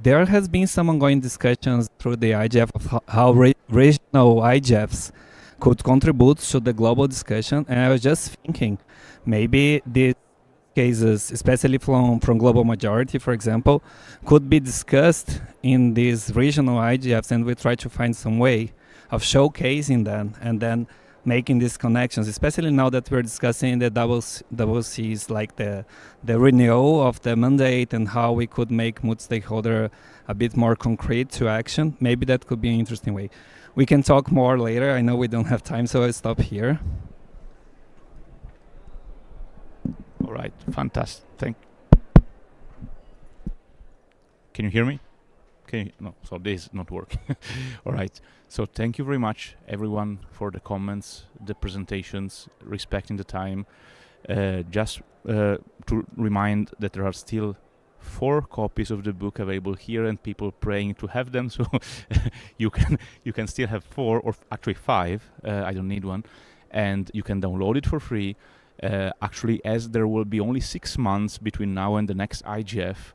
there has been some ongoing discussions through the IGF of how regional IGFs could contribute to the global discussion, and I was just thinking, maybe these cases, especially from global majority, for example, could be discussed in these regional IGFs, and we try to find some way of showcasing them, and then making these connections, especially now that we're discussing the double C's, like the renewal of the mandate and how we could make multi-stakeholder a bit more concrete to action. Maybe that could be an interesting way. We can talk more later. I know we don't have time, so I'll stop here. All right, fantastic. Can you hear me? No, so this is not working. All right. So thank you very much, everyone, for the comments, the presentations, respecting the time. Just to remind that there are still 4 copies of the book available here, and people praying to have them. So you can still have 4, or actually 5. I don't need one, and you can download it for free. Actually, as there will be only 6 months between now and the next IGF,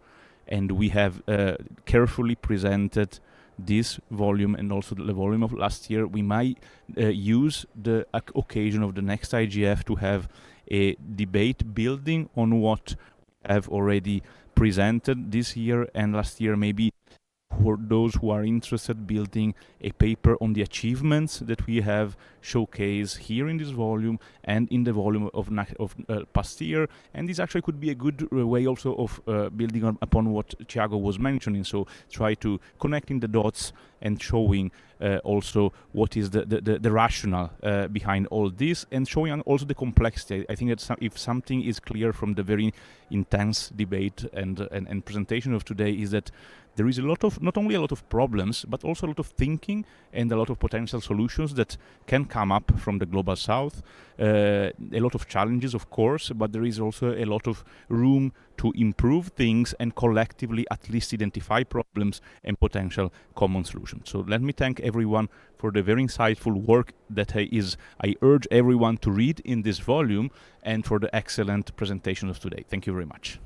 and we have carefully presented this volume and also the volume of last year, we might use the occasion of the next IGF to have a debate building on what we have already presented this year and last year, maybe for those who are interested, building a paper on the achievements that we have showcased here in this volume and in the volume of past year. And this actually could be a good way also of building upon what Thiago was mentioning. So try to connecting the dots and showing also what is the rationale behind all this, and showing also the complexity. I think that if something is clear from the very intense debate and presentation of today, is that there is not only a lot of problems, but also a lot of thinking and a lot of potential solutions that can come up from the global south. A lot of challenges, of course, but there is also a lot of room to improve things and collectively at least identify problems and potential common solutions. So let me thank everyone for the very insightful work that I urge everyone to read in this volume, and for the excellent presentation of today. Thank you very much.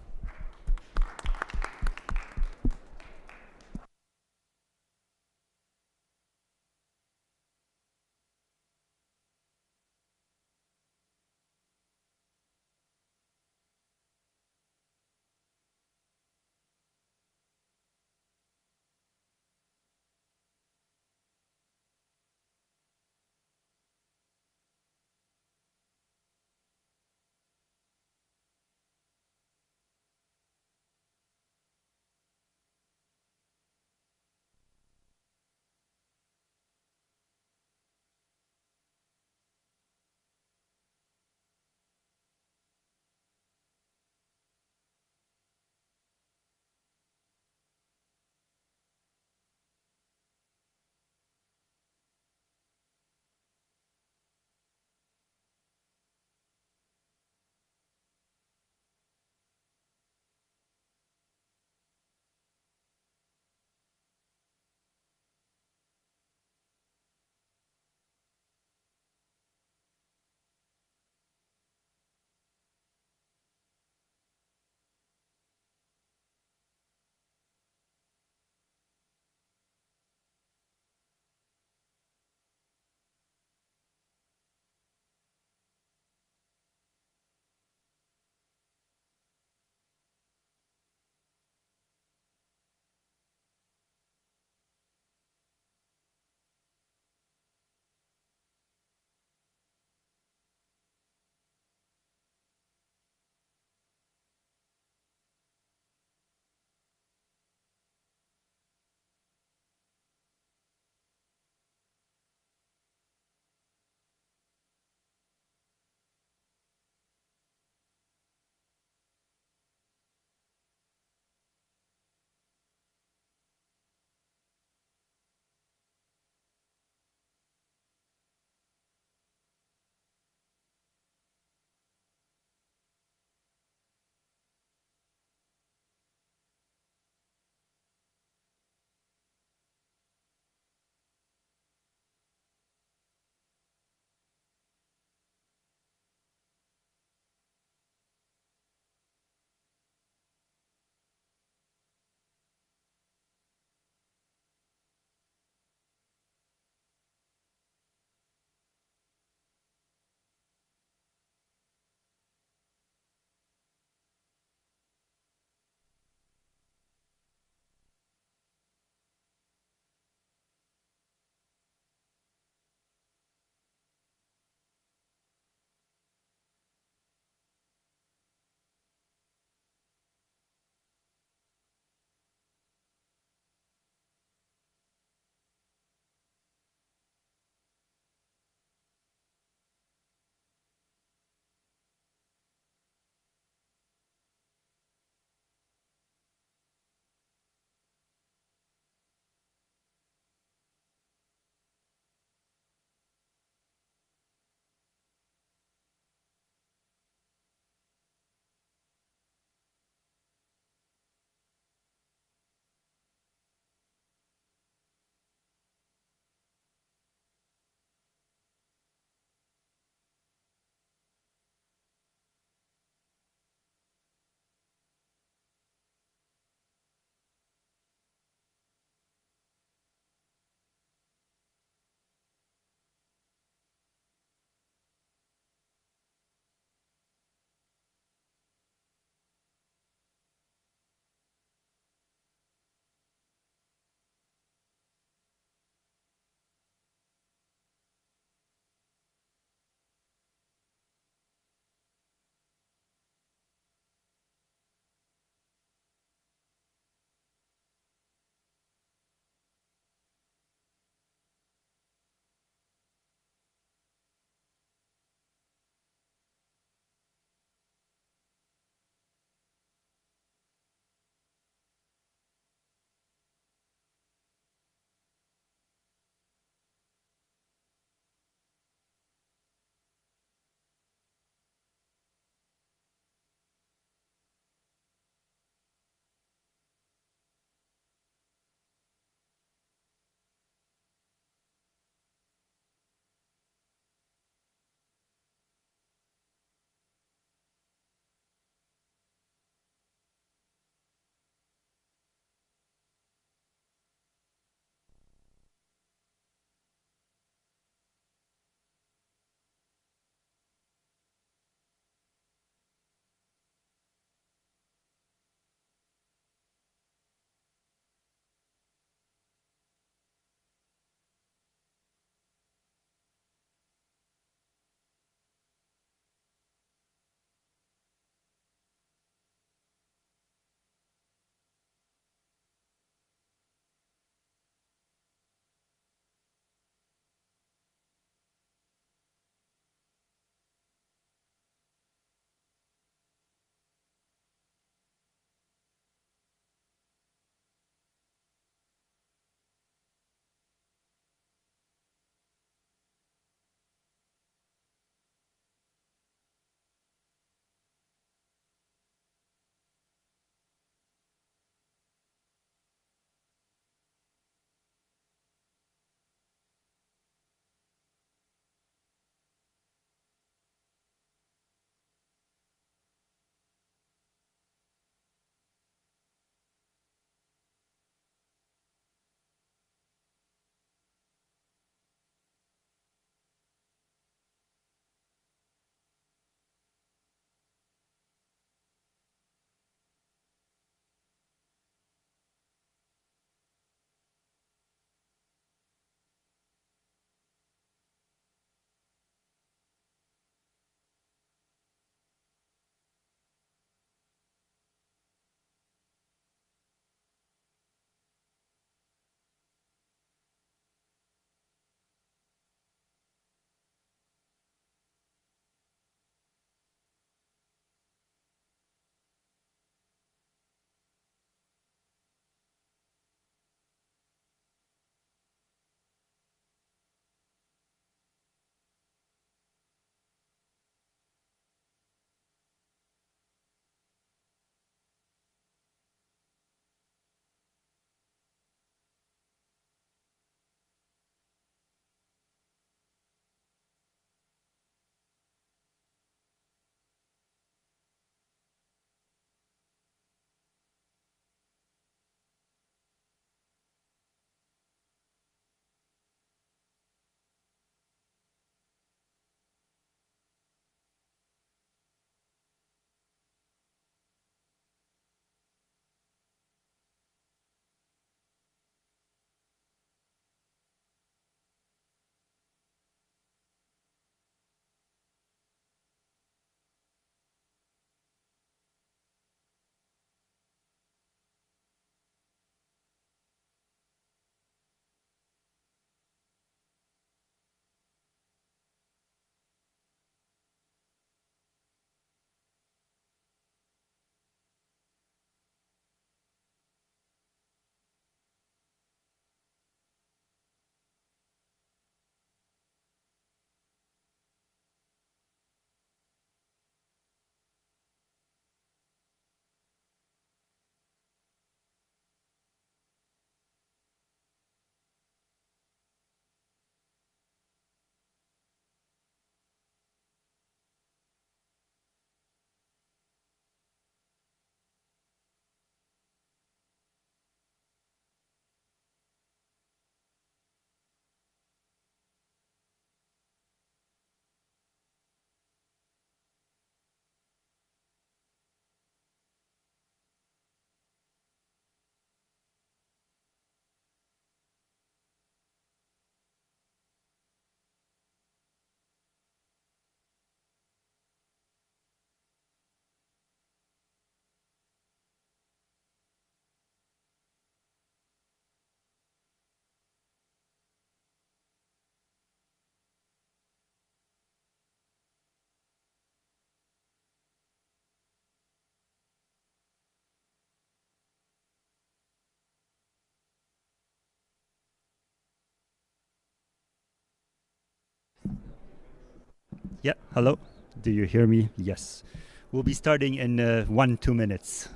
Yeah, hello. Do you hear me? Yes. We'll be starting in 1-2 minutes,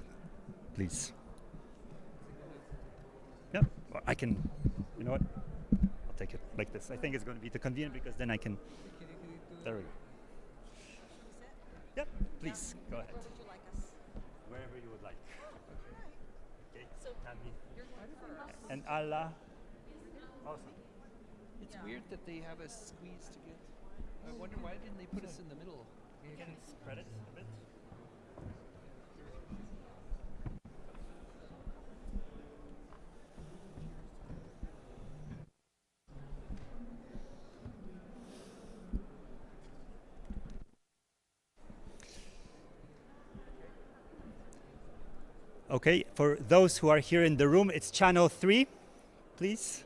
please. Yeah, well, I can, you know what? I'll take it like this. I think it's going to be too convenient because then I can, there we go. Yep, please, go ahead. Where would you like us? Wherever you would like. Okay, So, Tammy. you're going first. And Allah. Awesome. It's weird that they have us squeezed to get. I wonder why didn't they put us in the middle? You can spread it a bit. Okay, for those who are here in the room, it's channel 3, please.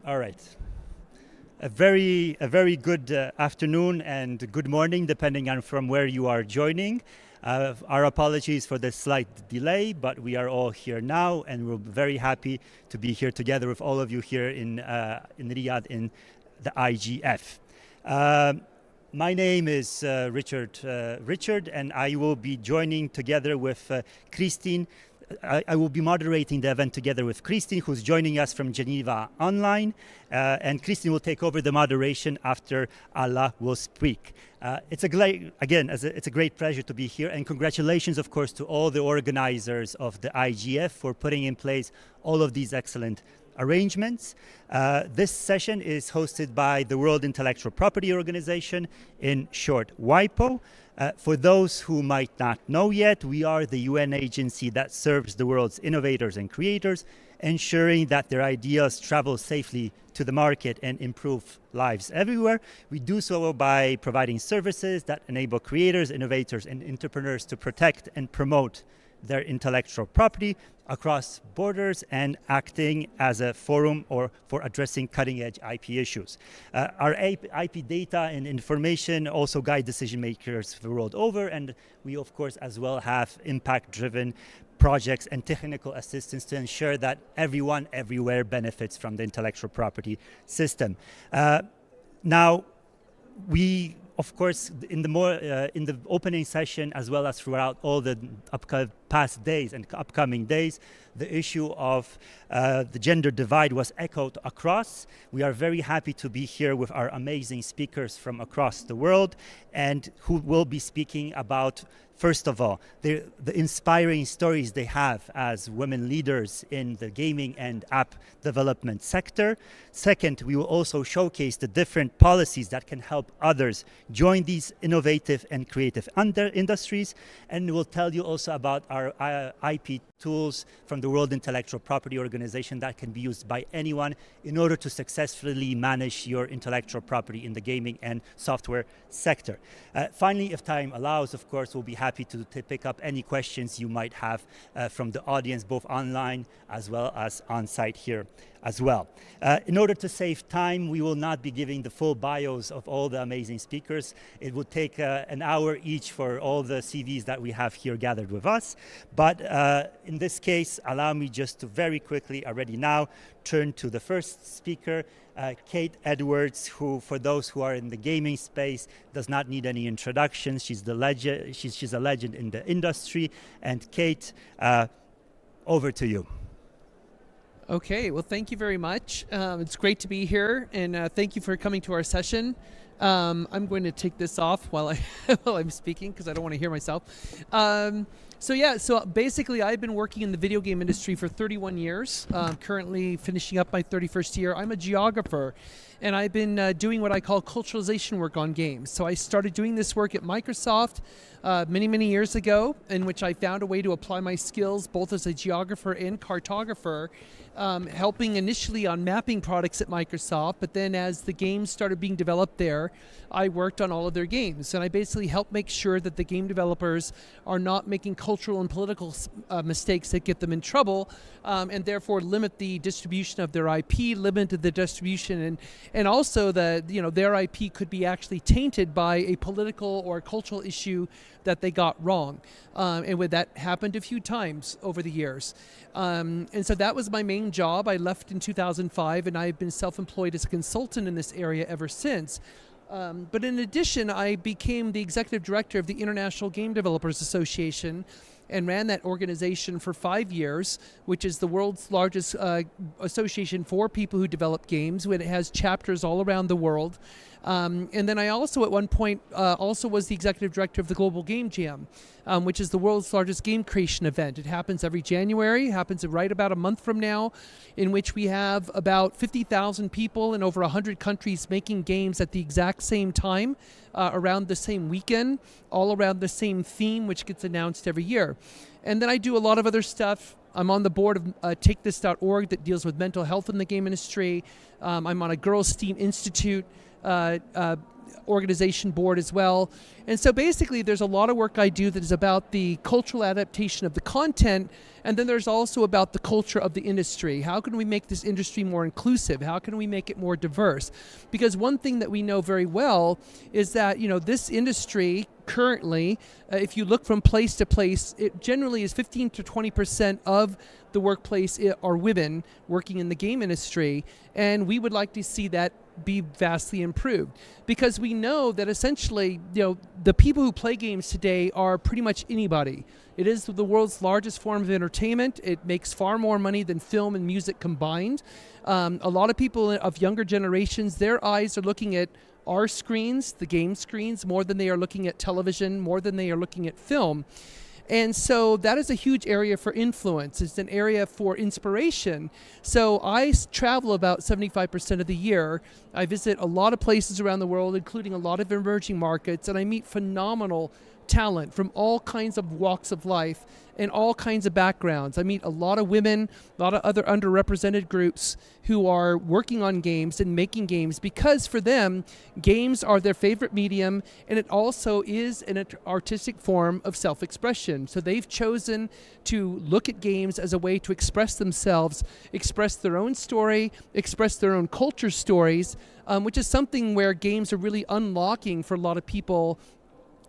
All right. A very good afternoon and good morning, depending on from where you are joining. Our apologies for the slight delay, but we are all here now, and we're very happy to be here together with all of you here in Riyadh in the IGF. My name is Richard, and I will be joining together with Christine. I will be moderating the event together with Christine, who's joining us from Geneva online, and Christine will take over the moderation after Allah will speak. It's a great pleasure to be here, and congratulations, of course, to all the organizers of the IGF for putting in place all of these excellent arrangements. This session is hosted by the World Intellectual Property Organization, in short, WIPO. For those who might not know yet, we are the UN agency that serves the world's innovators and creators, ensuring that their ideas travel safely to the market and improve lives everywhere. We do so by providing services that enable creators, innovators, and entrepreneurs to protect and promote their intellectual property across borders and acting as a forum or for addressing cutting-edge IP issues. Our IP data and information also guide decision makers the world over, and we of course as well have impact-driven projects and technical assistance to ensure that everyone everywhere benefits from the intellectual property system. Now, we of course, in the opening session, as well as throughout all the past days and upcoming days, the issue of the gender divide was echoed across. We are very happy to be here with our amazing speakers from across the world, and who will be speaking about, first of all, the inspiring stories they have as women leaders in the gaming and app development sector. Second, we will also showcase the different policies that can help others join these innovative and creative industries. And we'll tell you also about our IP tools from the World Intellectual Property Organization that can be used by anyone in order to successfully manage your intellectual property in the gaming and software sector. Finally, if time allows, of course, we'll be happy to pick up any questions you might have from the audience, both online as well as on site here as well. In order to save time, we will not be giving the full bios of all the amazing speakers. It would take an hour each for all the CVs that we have here gathered with us. But in this case, allow me just to very quickly already now turn to the first speaker, Kate Edwards, who, for those who are in the gaming space, does not need any introduction. She's the legend. She's a legend in the industry. And Kate, over to you. Okay, well, thank you very much. It's great to be here, and thank you for coming to our session. I'm going to take this off while I'm speaking because I don't want to hear myself. So yeah, so basically I've been working in the video game industry for 31 years, currently finishing up my 31st year. I'm a geographer, and I've been doing what I call culturalization work on games. So I started doing this work at Microsoft many, many years ago, in which I found a way to apply my skills both as a geographer and cartographer, helping initially on mapping products at Microsoft, but then as the games started being developed there, I worked on all of their games. And I basically helped make sure that the game developers are not making cultural and political mistakes that get them in trouble, and therefore limit the distribution of their IP, limit the distribution, and also that their IP could be actually tainted by a political or cultural issue that they got wrong. And that happened a few times over the years. And so that was my main job. I left in 2005, and I've been self-employed as a consultant in this area ever since. But in addition, I became the executive director of the International Game Developers Association and ran that organization for 5 years, which is the world's largest association for people who develop games, when it has chapters all around the world. And then I also, at one point, also was the executive director of the Global Game Jam, which is the world's largest game creation event. It happens every January, happens right about a month from now, in which we have about 50,000 people in over 100 countries making games at the exact same time, around the same weekend, all around the same theme, which gets announced every year. And then I do a lot of other stuff. I'm on the board of TakeThis.org that deals with mental health in the game industry. I'm on a Girls STEAM Institute organization board as well. And so basically there's a lot of work I do that is about the cultural adaptation of the content, and then there's also about the culture of the industry. How can we make this industry more inclusive? How can we make it more diverse? Because one thing that we know very well is that this industry currently, if you look from place to place, it generally is 15 to 20% of the workplace are women working in the game industry, and we would like to see that be vastly improved, because we know that essentially the people who play games today are pretty much anybody. It is the world's largest form of entertainment. It makes far more money than film and music combined. A lot of people of younger generations, their eyes are looking at our screens, the game screens, more than they are looking at television, more than they are looking at film. And so that is a huge area for influence. It's an area for inspiration. So I travel about 75% of the year. I visit a lot of places around the world, including a lot of emerging markets, and I meet phenomenal talent from all kinds of walks of life and all kinds of backgrounds. I meet a lot of women, a lot of other underrepresented groups who are working on games and making games, because for them, games are their favorite medium, and it also is an artistic form of self-expression. So they've chosen to look at games as a way to express themselves, express their own story, express their own culture stories, which is something where games are really unlocking for a lot of people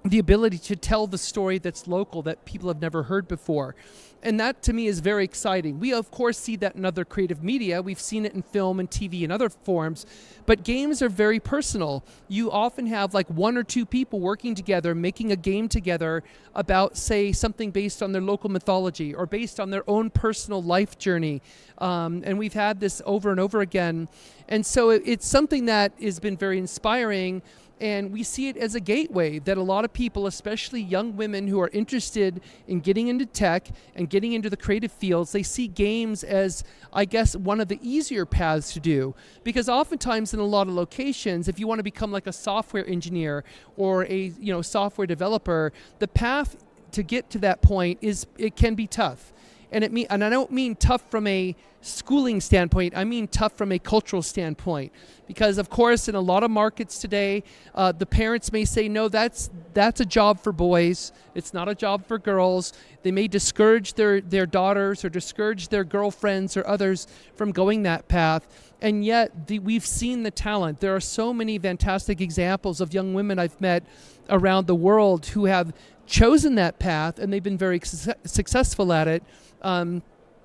the ability to tell the story that's local, that people have never heard before. And that to me is very exciting. We of course see that in other creative media. We've seen it in film and TV and other forms, but games are very personal. You often have like one or two people working together, making a game together about, say, something based on their local mythology or based on their own personal life journey. And we've had this over and over again. And so it's something that has been very inspiring. And we see it as a gateway that a lot of people, especially young women who are interested in getting into tech and getting into the creative fields, they see games as, I guess, one of the easier paths to do. Because oftentimes in a lot of locations, if you want to become like a software engineer or a software developer, the path to get to that point it can be tough. And I don't mean tough from a schooling standpoint, I mean tough from a cultural standpoint. Because of course, in a lot of markets today, the parents may say, no, that's a job for boys, it's not a job for girls. They may discourage their daughters or discourage their girlfriends or others from going that path. And yet, we've seen the talent. There are so many fantastic examples of young women I've met around the world who have chosen that path, and they've been very successful at it.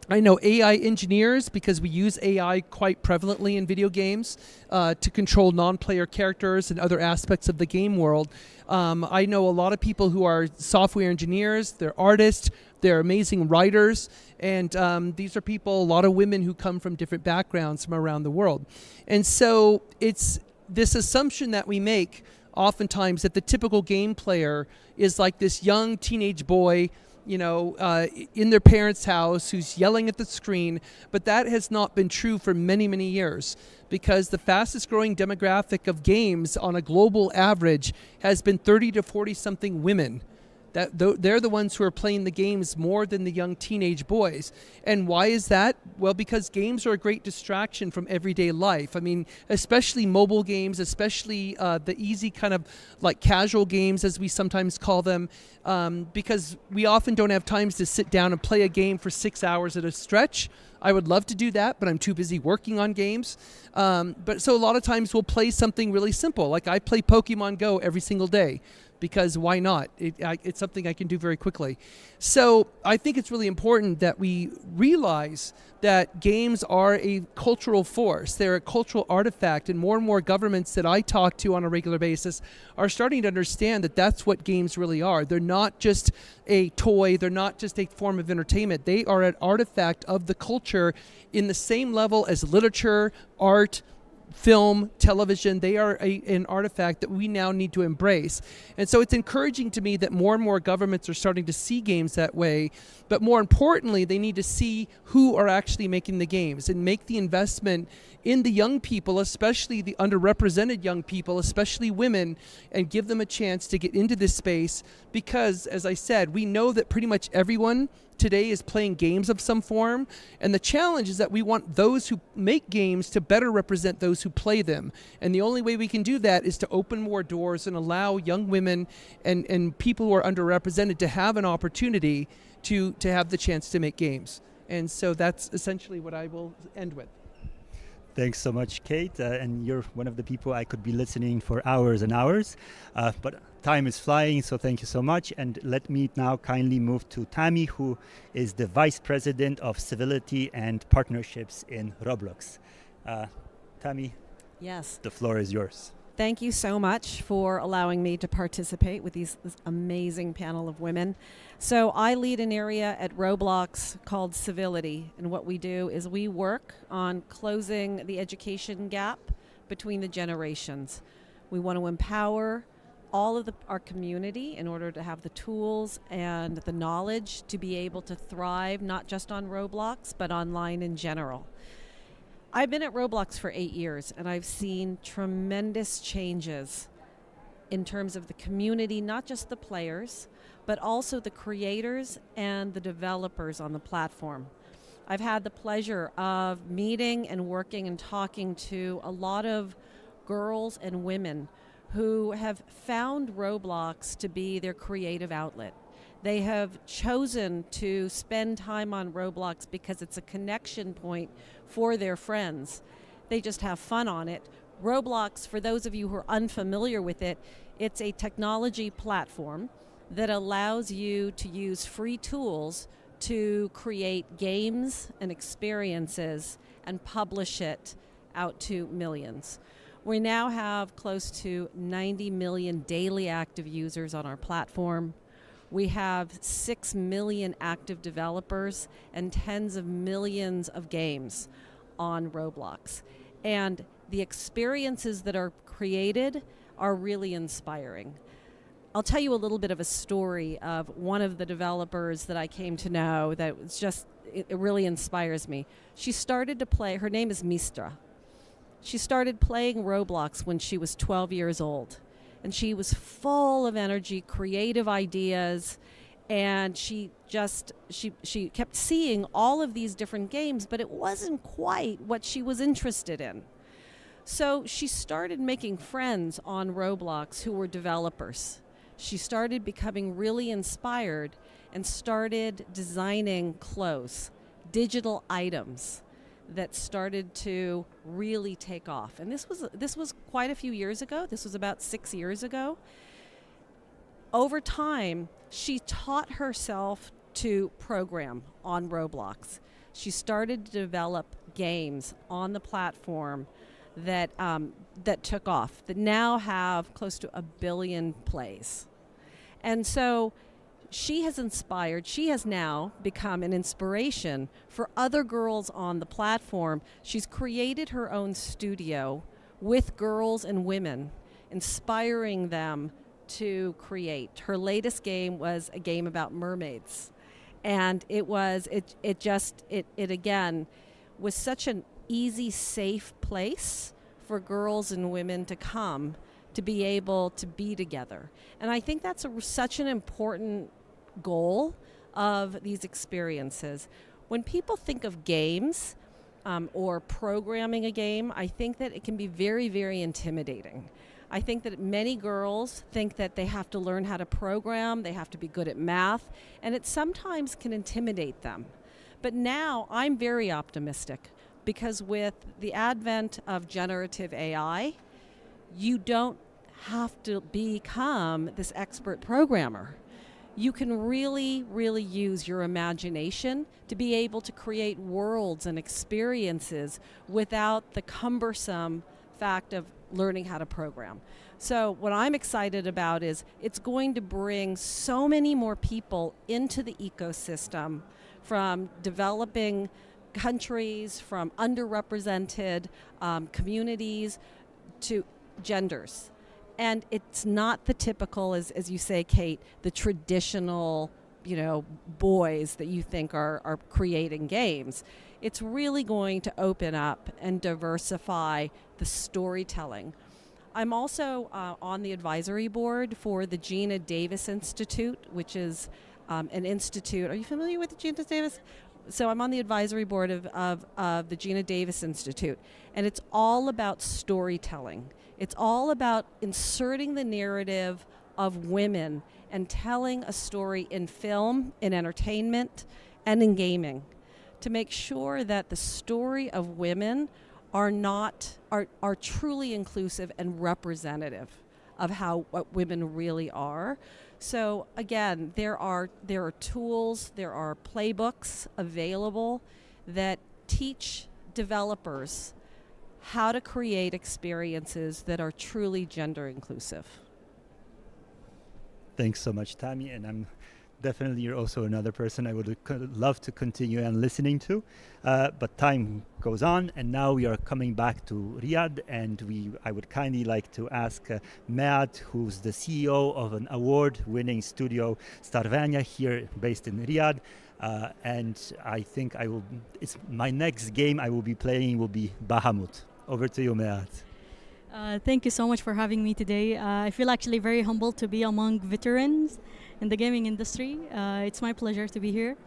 I know AI engineers, because we use AI quite prevalently in video games to control non-player characters and other aspects of the game world. I know a lot of people who are software engineers, they're artists, they're amazing writers, and these are people, a lot of women who come from different backgrounds from around the world. And so it's this assumption that we make oftentimes that the typical game player is like this young teenage boy in their parents' house, who's yelling at the screen. But that has not been true for many, many years, because the fastest growing demographic of games on a global average has been 30 to 40 something women. They're the ones who are playing the games more than the young teenage boys. And why is that? Well, because games are a great distraction from everyday life. I mean, especially mobile games, especially the easy kind of like casual games, as we sometimes call them, because we often don't have times to sit down and play a game for 6 hours at a stretch. I would love to do that, but I'm too busy working on games. But so a lot of times we'll play something really simple. Like I play Pokemon Go every single day, because why not? It's something I can do very quickly. So I think it's really important that we realize that games are a cultural force. They're a cultural artifact, and more governments that I talk to on a regular basis are starting to understand that that's what games really are. They're not just a toy. They're not just a form of entertainment. They are an artifact of the culture in the same level as literature, art, film, television. They are an artifact that we now need to embrace. And so it's encouraging to me that more and more governments are starting to see games that way. But more importantly, they need to see who are actually making the games and make the investment in the young people, especially the underrepresented young people, especially women, and give them a chance to get into this space. Because, as I said, we know that pretty much everyone today is playing games of some form, and the challenge is that we want those who make games to better represent those who play them. And the only way we can do that is to open more doors and allow young women and people who are underrepresented to have an opportunity to have the chance to make games. And so that's essentially what I will end with. Thanks so much, Kate. And you're one of the people I could be listening for hours and hours. But time is flying, so thank you so much. And let me now kindly move to Tammy, who is the Vice President of Civility and Partnerships in Roblox. Tammy, yes, the floor is yours. Thank you so much for allowing me to participate with this amazing panel of women. So I lead an area at Roblox called Civility, and what we do is we work on closing the education gap between the generations. We want to empower all of our community in order to have the tools and the knowledge to be able to thrive, not just on Roblox, but online in general. I've been at Roblox for 8 years, and I've seen tremendous changes in terms of the community, not just the players, but also the creators and the developers on the platform. I've had the pleasure of meeting and working and talking to a lot of girls and women who have found Roblox to be their creative outlet. They have chosen to spend time on Roblox because it's a connection point for their friends. They just have fun on it. Roblox, for those of you who are unfamiliar with it, it's a technology platform that allows you to use free tools to create games and experiences and publish it out to millions. We now have close to 90 million daily active users on our platform. We have 6 million active developers and tens of millions of games on Roblox. And the experiences that are created are really inspiring. I'll tell you a little bit of a story of one of the developers that I came to know that was just, it really inspires me. She started to play, her name is Mistra. She started playing Roblox when she was 12 years old. And she was full of energy, creative ideas, and she kept seeing all of these different games, but it wasn't quite what she was interested in. So she started making friends on Roblox who were developers. She started becoming really inspired and started designing clothes, digital items that started to really take off. And this was quite a few years ago. This was about 6 years ago. Over time, she taught herself to program on Roblox. She started to develop games on the platform that took off, that now have close to 1 billion plays. And so she has now become an inspiration for other girls on the platform. She's created her own studio with girls and women, inspiring them to create. Her latest game was a game about mermaids. And it again was such an easy, safe place for girls and women to come to be able to be together. And I think that's such an important goal of these experiences. When people think of games or programming a game, I think that it can be very, very intimidating. I think that many girls think that they have to learn how to program, they have to be good at math, and it sometimes can intimidate them. But now I'm very optimistic because with the advent of generative AI, you don't have to become this expert programmer. You can really, really use your imagination to be able to create worlds and experiences without the cumbersome fact of learning how to program. So what I'm excited about is it's going to bring so many more people into the ecosystem from developing countries, from underrepresented communities to genders. And it's not the typical, as you say, Kate, the traditional, boys that you think are creating games. It's really going to open up and diversify the storytelling. I'm also on the advisory board for the Gina Davis Institute, which is an institute. Are you familiar with the Gina Davis? So I'm on the advisory board of the Gina Davis Institute, and it's all about storytelling. It's all about inserting the narrative of women and telling a story in film, in entertainment, and in gaming to make sure that the story of women are truly inclusive and representative of what women really are. So again, there are tools, there are playbooks available that teach developers how to create experiences that are truly gender inclusive. Thanks so much, Tammy, and I'm definitely you're also another person I would love to continue and listening to, but time goes on, and now we are coming back to Riyadh, and I would kindly like to ask Matt, who's the CEO of an award-winning studio, Starvania, here based in Riyadh, and I think it's my next game I will be playing will be Bahamut. Over to you, Matt. Thank you so much for having me today. I feel actually very humbled to be among veterans in the gaming industry. It's my pleasure to be here.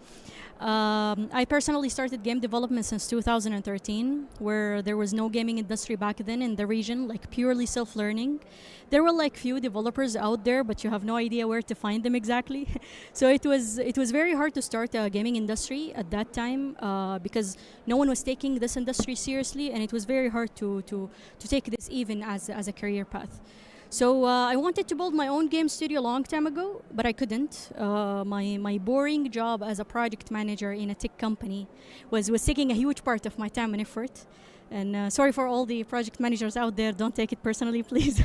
I personally started game development since 2013, where there was no gaming industry back then in the region, like purely self-learning. There were like few developers out there, but you have no idea where to find them exactly. So it was very hard to start a gaming industry at that time because no one was taking this industry seriously, and it was very hard to take this even as a career path. So I wanted to build my own game studio a long time ago, but I couldn't. My boring job as a project manager in a tech company was taking a huge part of my time and effort. And sorry for all the project managers out there, don't take it personally, please.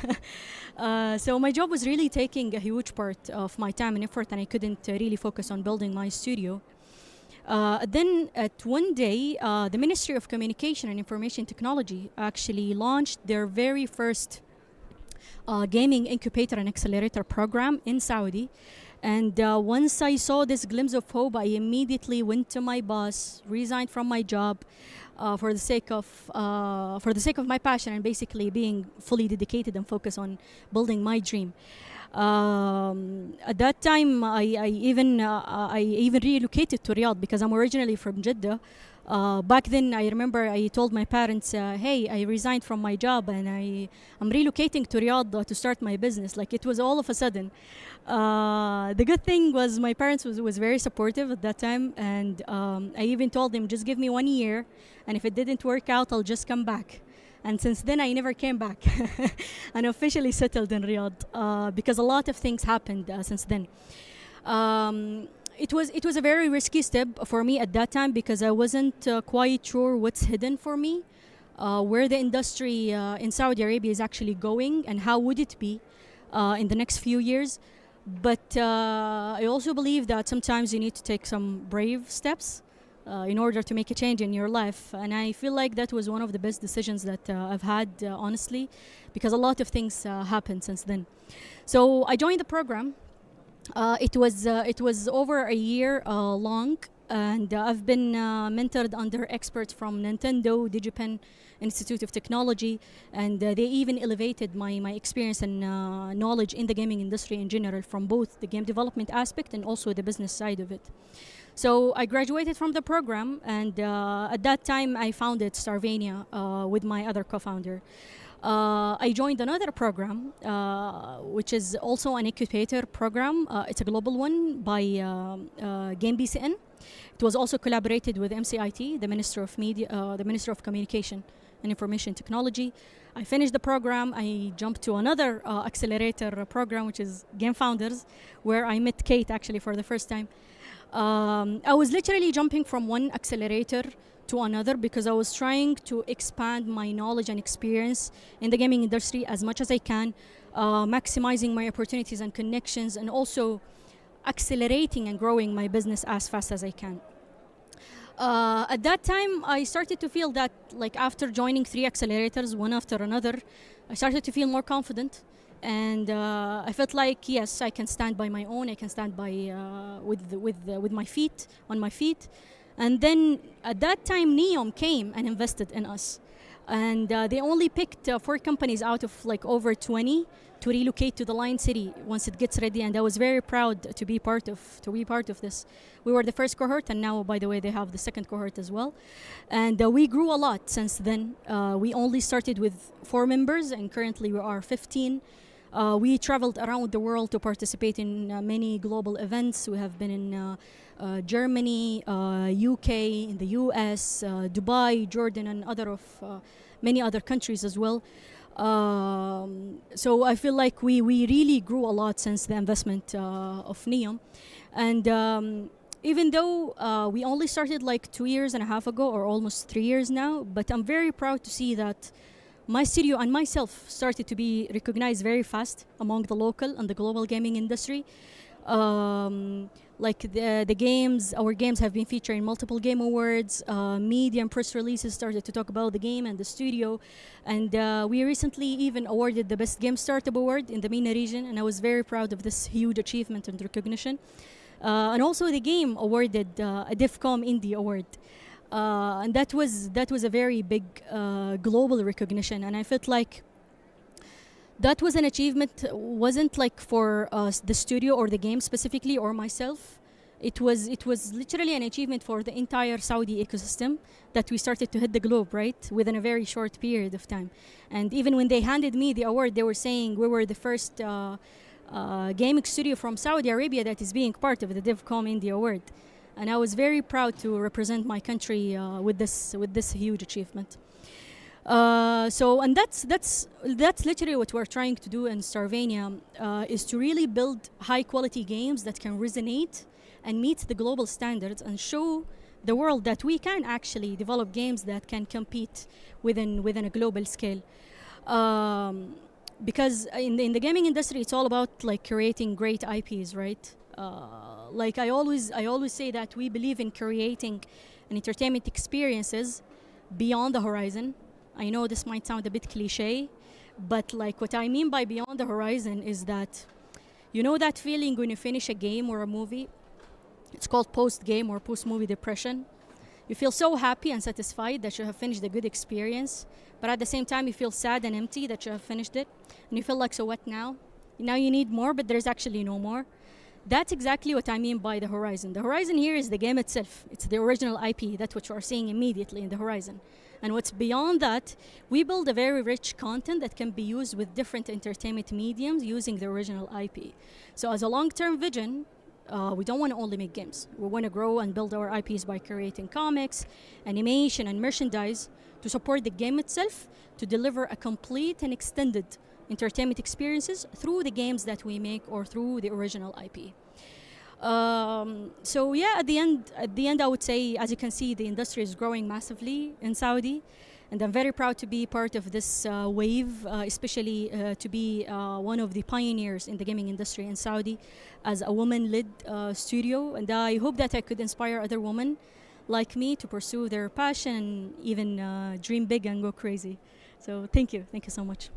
So my job was really taking a huge part of my time and effort, and I couldn't really focus on building my studio. Then at one day, the Ministry of Communication and Information Technology actually launched their very first gaming incubator and accelerator program in Saudi. And once I saw this glimpse of hope, I immediately went to my boss, resigned from my job for the sake of my passion and basically being fully dedicated and focused on building my dream. At that time, I even relocated to Riyadh because I'm originally from Jeddah. Back then, I remember I told my parents, hey, I resigned from my job and I'm relocating to Riyadh to start my business. Like, it was all of a sudden. The good thing was my parents was very supportive at that time, and I even told them, just give me 1 year, and if it didn't work out, I'll just come back. And since then, I never came back and officially settled in Riyadh because a lot of things happened since then. It was a very risky step for me at that time because I wasn't quite sure what's hidden for me, where the industry in Saudi Arabia is actually going, and how would it be in the next few years. But I also believe that sometimes you need to take some brave steps in order to make a change in your life. And I feel like that was one of the best decisions that I've had, honestly, because a lot of things happened since then. So I joined the program. It was over a year long, and I've been mentored under experts from Nintendo, DigiPen, Institute of Technology, and they even elevated my experience and knowledge in the gaming industry in general, from both the game development aspect and also the business side of it. So I graduated from the program, and at that time I founded Starvania with my other co-founder. I joined another program, which is also an incubator program. It's a global one by Game BCN. It was also collaborated with MCIT, the Minister of Media, the Minister of Communication and Information Technology. I finished the program. I jumped to another accelerator program, which is Game Founders, where I met Kate actually for the first time. I was literally jumping from one accelerator to another because I was trying to expand my knowledge and experience in the gaming industry as much as I can, maximizing my opportunities and connections, and also accelerating and growing my business as fast as I can. At that time, I started to feel that, like, after joining 3 accelerators, one after another, I started to feel more confident. And I felt like, yes, I can stand by my own. I can stand by with my feet, on my feet. And then at that time, Neom came and invested in us. And they only picked 4 companies out of like over 20 to relocate to the Lion City once it gets ready. And I was very proud to be part of this. We were the first cohort, and now, by the way, they have the second cohort as well. And we grew a lot since then. We only started with 4 members, and currently we are 15. We traveled around the world to participate in many global events. We have been in Germany, UK, in the US, Dubai, Jordan, and many other countries as well. So I feel like we really grew a lot since the investment of Neom. And even though we only started like 2.5 years ago, or almost 3 years now, but I'm very proud to see that my studio and myself started to be recognized very fast among the local and the global gaming industry. Like the games, our games have been featured in multiple game awards. Media and press releases started to talk about the game and the studio. And we recently even awarded the Best Game Startup Award in the MENA region. And I was very proud of this huge achievement and recognition. And also the game awarded a DevCom Indie Award. And that was a very big global recognition, and I felt like that was an achievement. Wasn't like for the studio or the game specifically or myself. It was literally an achievement for the entire Saudi ecosystem that we started to hit the globe, right, within a very short period of time. And even when they handed me the award, they were saying we were the first gaming studio from Saudi Arabia that is being part of the DevCom Indie Award. And I was very proud to represent my country with this huge achievement. And that's literally what we're trying to do in Starvania, is to really build high quality games that can resonate and meet the global standards and show the world that we can actually develop games that can compete within a global scale. Because in the gaming industry, it's all about like creating great IPs, right? Like I always say that we believe in creating an entertainment experiences beyond the horizon. I know this might sound a bit cliche, but like what I mean by beyond the horizon is that, you know, that feeling when you finish a game or a movie, it's called post-game or post-movie depression. You feel so happy and satisfied that you have finished a good experience, but at the same time you feel sad and empty that you have finished it, and you feel like, so what now? Now you need more, but there's actually no more. That's exactly what I mean by the horizon. The horizon here is the game itself. It's the original IP. That's what you are seeing immediately in the horizon. And what's beyond that, we build a very rich content that can be used with different entertainment mediums using the original IP. So as a long-term vision, we don't want to only make games. We want to grow and build our IPs by creating comics, animation, and merchandise to support the game itself, to deliver a complete and extended entertainment experiences through the games that we make or through the original IP. So yeah, at the end, I would say, as you can see, the industry is growing massively in Saudi, and I'm very proud to be part of this wave, especially to be one of the pioneers in the gaming industry in Saudi as a woman-led studio. And I hope that I could inspire other women like me to pursue their passion and even dream big and go crazy. So thank you so much.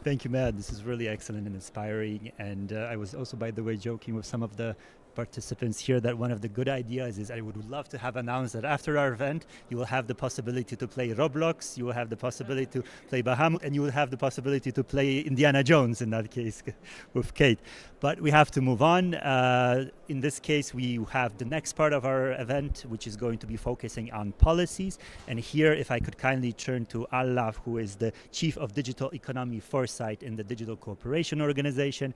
Thank you, Matt. This is really excellent and inspiring. And I was also, by the way, joking with some of the participants here that one of the good ideas is I would love to have announced that after our event, you will have the possibility to play Roblox, you will have the possibility to play Bahamut, and you will have the possibility to play Indiana Jones in that case with Kate. But we have to move on. In this case, we have the next part of our event, which is going to be focusing on policies. And here, if I could kindly turn to Allah, who is the Chief of Digital Economy Foresight in the Digital Cooperation Organization.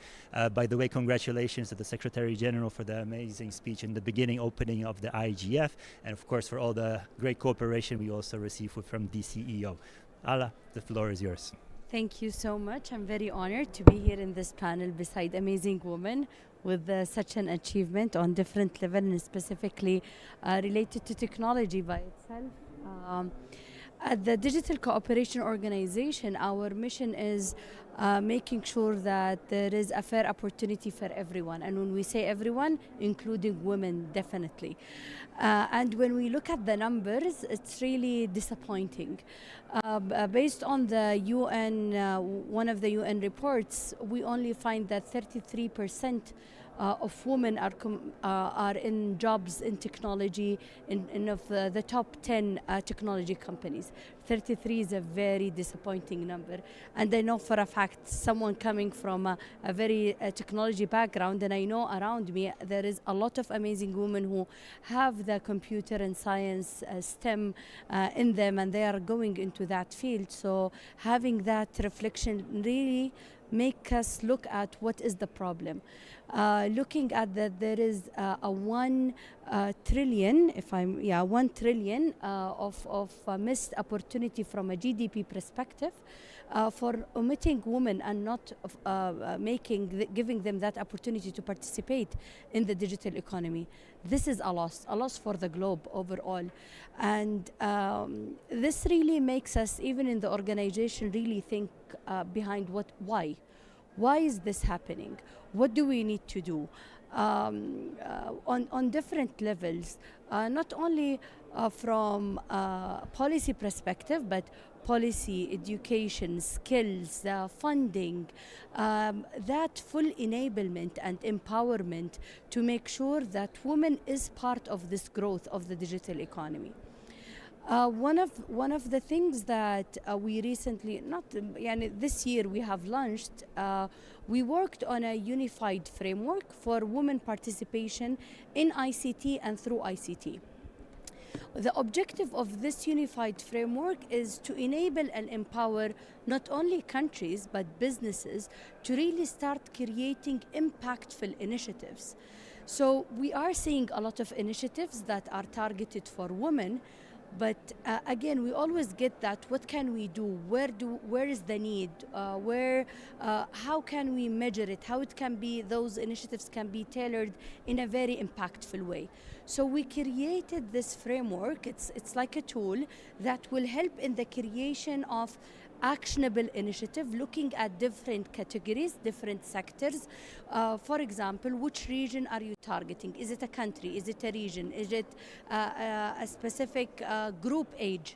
By the way, congratulations to the Secretary General for the amazing speech in the beginning, opening of the IGF, and of course for all the great cooperation we also receive from DCEO. Allah, the floor is yours. Thank you so much. I'm very honored to be here in this panel beside amazing women with such an achievement on different level and specifically related to technology by itself. At the Digital Cooperation Organization, our mission is making sure that there is a fair opportunity for everyone. And when we say everyone, including women, definitely. And when we look at the numbers, it's really disappointing. Based on the UN, one of the UN reports, we only find that 33% of women are in jobs in technology in of the top 10 technology companies. 33 is a very disappointing number. And I know for a fact, someone coming from a very technology background, and I know around me there is a lot of amazing women who have the computer and science STEM in them, and they are going into that field. So having that reflection really make us look at what is the problem. Looking at that, there is a 1 trillion, 1 trillion of missed opportunity from a GDP perspective for omitting women and not giving them that opportunity to participate in the digital economy. This is a loss for the globe overall. And this really makes us, even in the organization, really think behind why. Why is this happening? What do we need to do? On different levels, not only from policy perspective, but policy, education, skills, funding, that full enablement and empowerment to make sure that women is part of this growth of the digital economy. One of the things that we recently, this year we have launched, we worked on a unified framework for women participation in ICT and through ICT. The objective of this unified framework is to enable and empower not only countries but businesses to really start creating impactful initiatives. So we are seeing a lot of initiatives that are targeted for women. But again, we always get that, what can we do? Where is the need? How can we measure it? How it can be, those initiatives can be tailored in a very impactful way. So we created this framework. It's like a tool that will help in the creation of actionable initiative, looking at different categories, different sectors. For example, which region are you targeting? Is it a country? Is it a region? Is it a specific group age?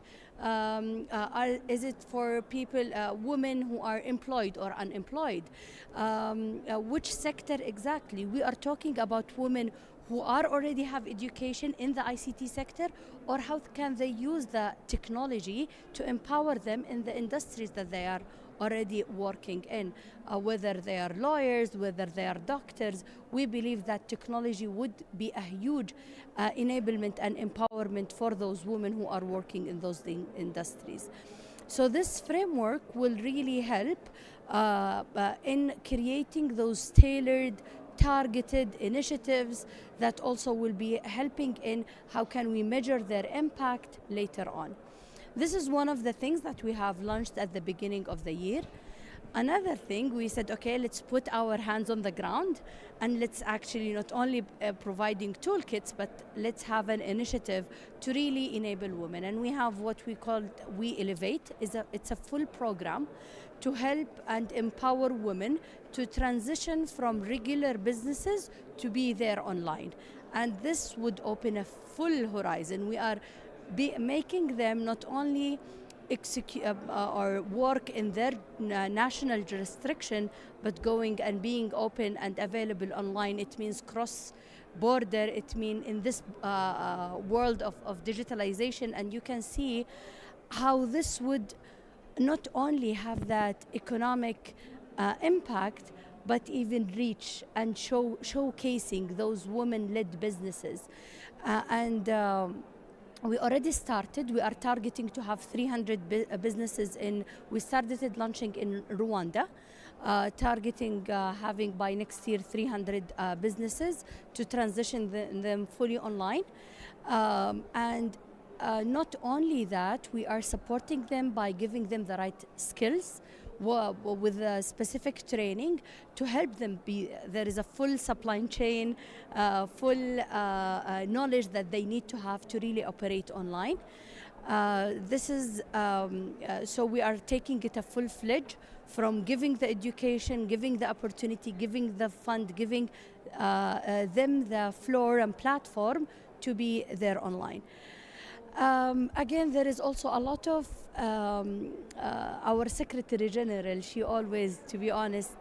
Is it for people, women who are employed or unemployed? Which sector exactly? We are talking about women who are already have education in the ICT sector, or how can they use the technology to empower them in the industries that they are already working in, whether they are lawyers, whether they are doctors. We believe that technology would be a huge enablement and empowerment for those women who are working in those industries. So this framework will really help in creating those tailored, targeted initiatives that also will be helping in how can we measure their impact later on. This is one of the things that we have launched at the beginning of the year. Another thing, we said, okay, let's put our hands on the ground and let's actually not only providing toolkits, but let's have an initiative to really enable women. And we have what we call We Elevate. It's a full program to help and empower women to transition from regular businesses to be there online. And this would open a full horizon. We are making them not only or work in their national jurisdiction, but going and being open and available online. It means cross border. It means in this world of digitalization, and you can see how this would not only have that economic impact, but even reach and showcasing those women-led businesses. We already started. We are targeting to have 300 businesses we started launching in Rwanda, targeting having by next year 300 businesses to transition them fully online. Not only that, we are supporting them by giving them the right skills with specific training to help them there is a full supply chain, full knowledge that they need to have to really operate online. This is, so we are taking it a full-fledged from giving the education, giving the opportunity, giving the fund, giving them the floor and platform to be there online. Again, there is also a lot of our Secretary General. She always, to be honest,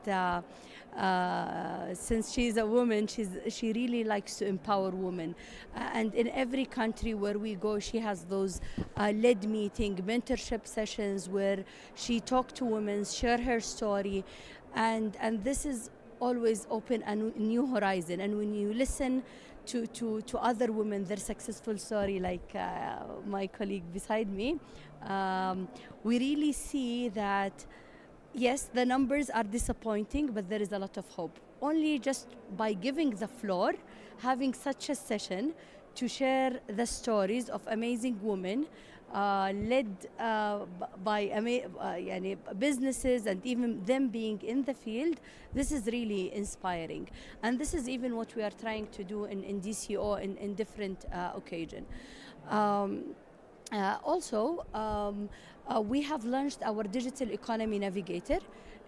since she's a woman, she really likes to empower women. And in every country where we go, she has those lead meeting, mentorship sessions where she talks to women, share her story, and this is always open a new horizon. And when you listen to other women, their successful story, like my colleague beside me, we really see that, yes, the numbers are disappointing, but there is a lot of hope. Only just by giving the floor, having such a session to share the stories of amazing women led by businesses and even them being in the field, this is really inspiring. And this is even what we are trying to do in DCO in different occasions. We have launched our Digital Economy Navigator.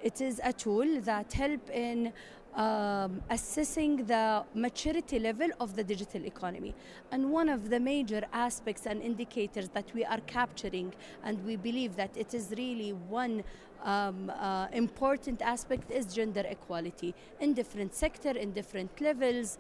It is a tool that helps in assessing the maturity level of the digital economy. And one of the major aspects and indicators that we are capturing, and we believe that it is really one important aspect, is gender equality in different sectors, in different levels,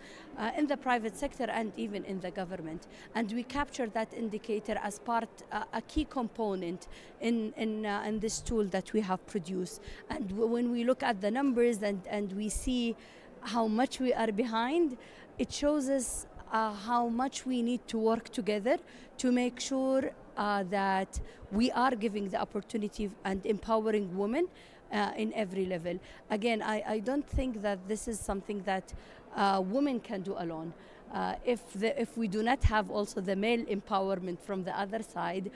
in the private sector and even in the government. And we capture that indicator as part, a key component in this tool that we have produced. And when we look at the numbers and we see how much we are behind, it shows us how much we need to work together to make sure that we are giving the opportunity and empowering women in every level. Again, I don't think that this is something that women can do alone. If we do not have also the male empowerment from the other side,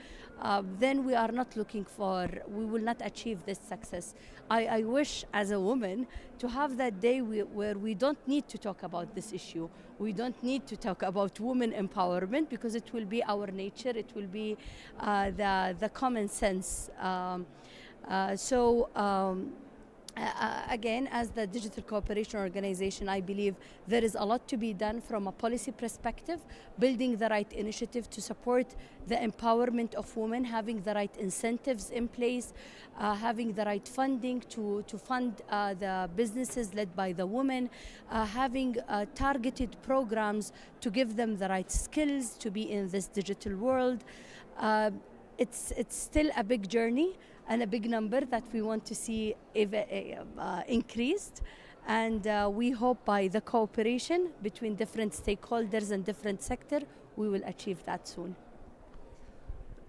then we are not we will not achieve this success. I wish as a woman to have that day where we don't need to talk about this issue. We don't need to talk about women empowerment because it will be our nature, it will be the common sense. Again, as the Digital Cooperation Organization, I believe there is a lot to be done from a policy perspective, building the right initiative to support the empowerment of women, having the right incentives in place, having the right funding to fund the businesses led by the women, having targeted programs to give them the right skills to be in this digital world. It's still a big journey and a big number that we want to see increased. And we hope by the cooperation between different stakeholders and different sectors, we will achieve that soon.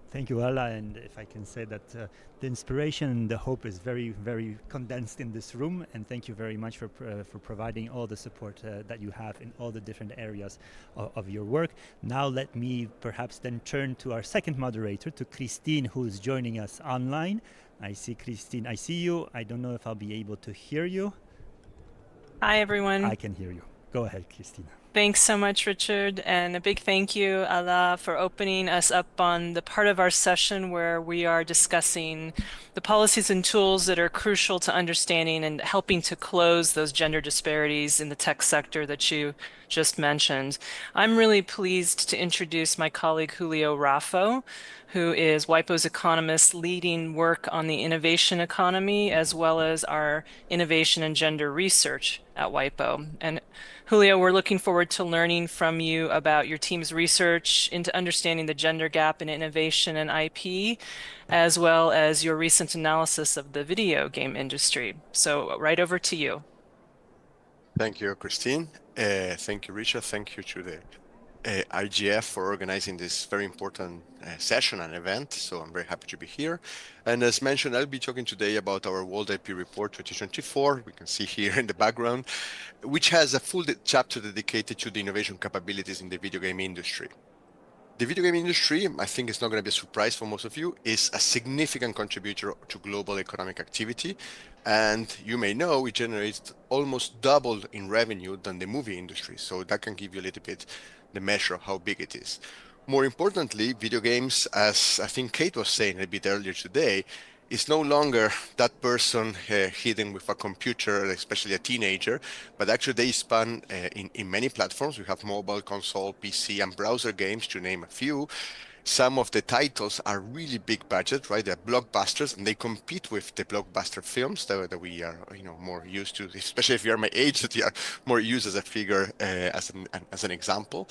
Thank you, Ella. And if I can say that the inspiration and the hope is very, very condensed in this room. And thank you very much for providing all the support that you have in all the different areas of your work. Now let me perhaps then turn to our second moderator, to Christine, who is joining us online. I see Christine. I see you. I don't know if I'll be able to hear you. Hi, everyone. I can hear you. Go ahead, Christina. Thanks so much, Richard, and a big thank you, Ala, for opening us up on the part of our session where we are discussing the policies and tools that are crucial to understanding and helping to close those gender disparities in the tech sector that you just mentioned. I'm really pleased to introduce my colleague Julio Raffo, who is WIPO's economist leading work on the innovation economy, as well as our innovation and gender research at WIPO. And Julio, we're looking forward to learning from you about your team's research into understanding the gender gap in innovation and IP, as well as your recent analysis of the video game industry. So right over to you. Thank you, Christine. Thank you, Richard. Thank you to the IGF for organizing this very important session and event. So I'm very happy to be here. And as mentioned, I'll be talking today about our World IP Report 2024. We can see here in the background, which has a full chapter dedicated to the innovation capabilities in the video game industry. The video game industry, I think it's not going to be a surprise for most of you, is a significant contributor to global economic activity. And you may know it generates almost double in revenue than the movie industry. So that can give you a little bit the measure of how big it is. More importantly, video games, as I think Kate was saying a bit earlier today, is no longer that person hidden with a computer, especially a teenager, but actually they span in many platforms. We have mobile, console, PC, and browser games, to name a few. Some of the titles are really big budget, right? They're blockbusters, and they compete with the blockbuster films that we are, more used to, especially if you are my age, that you are more used as a figure, as an example.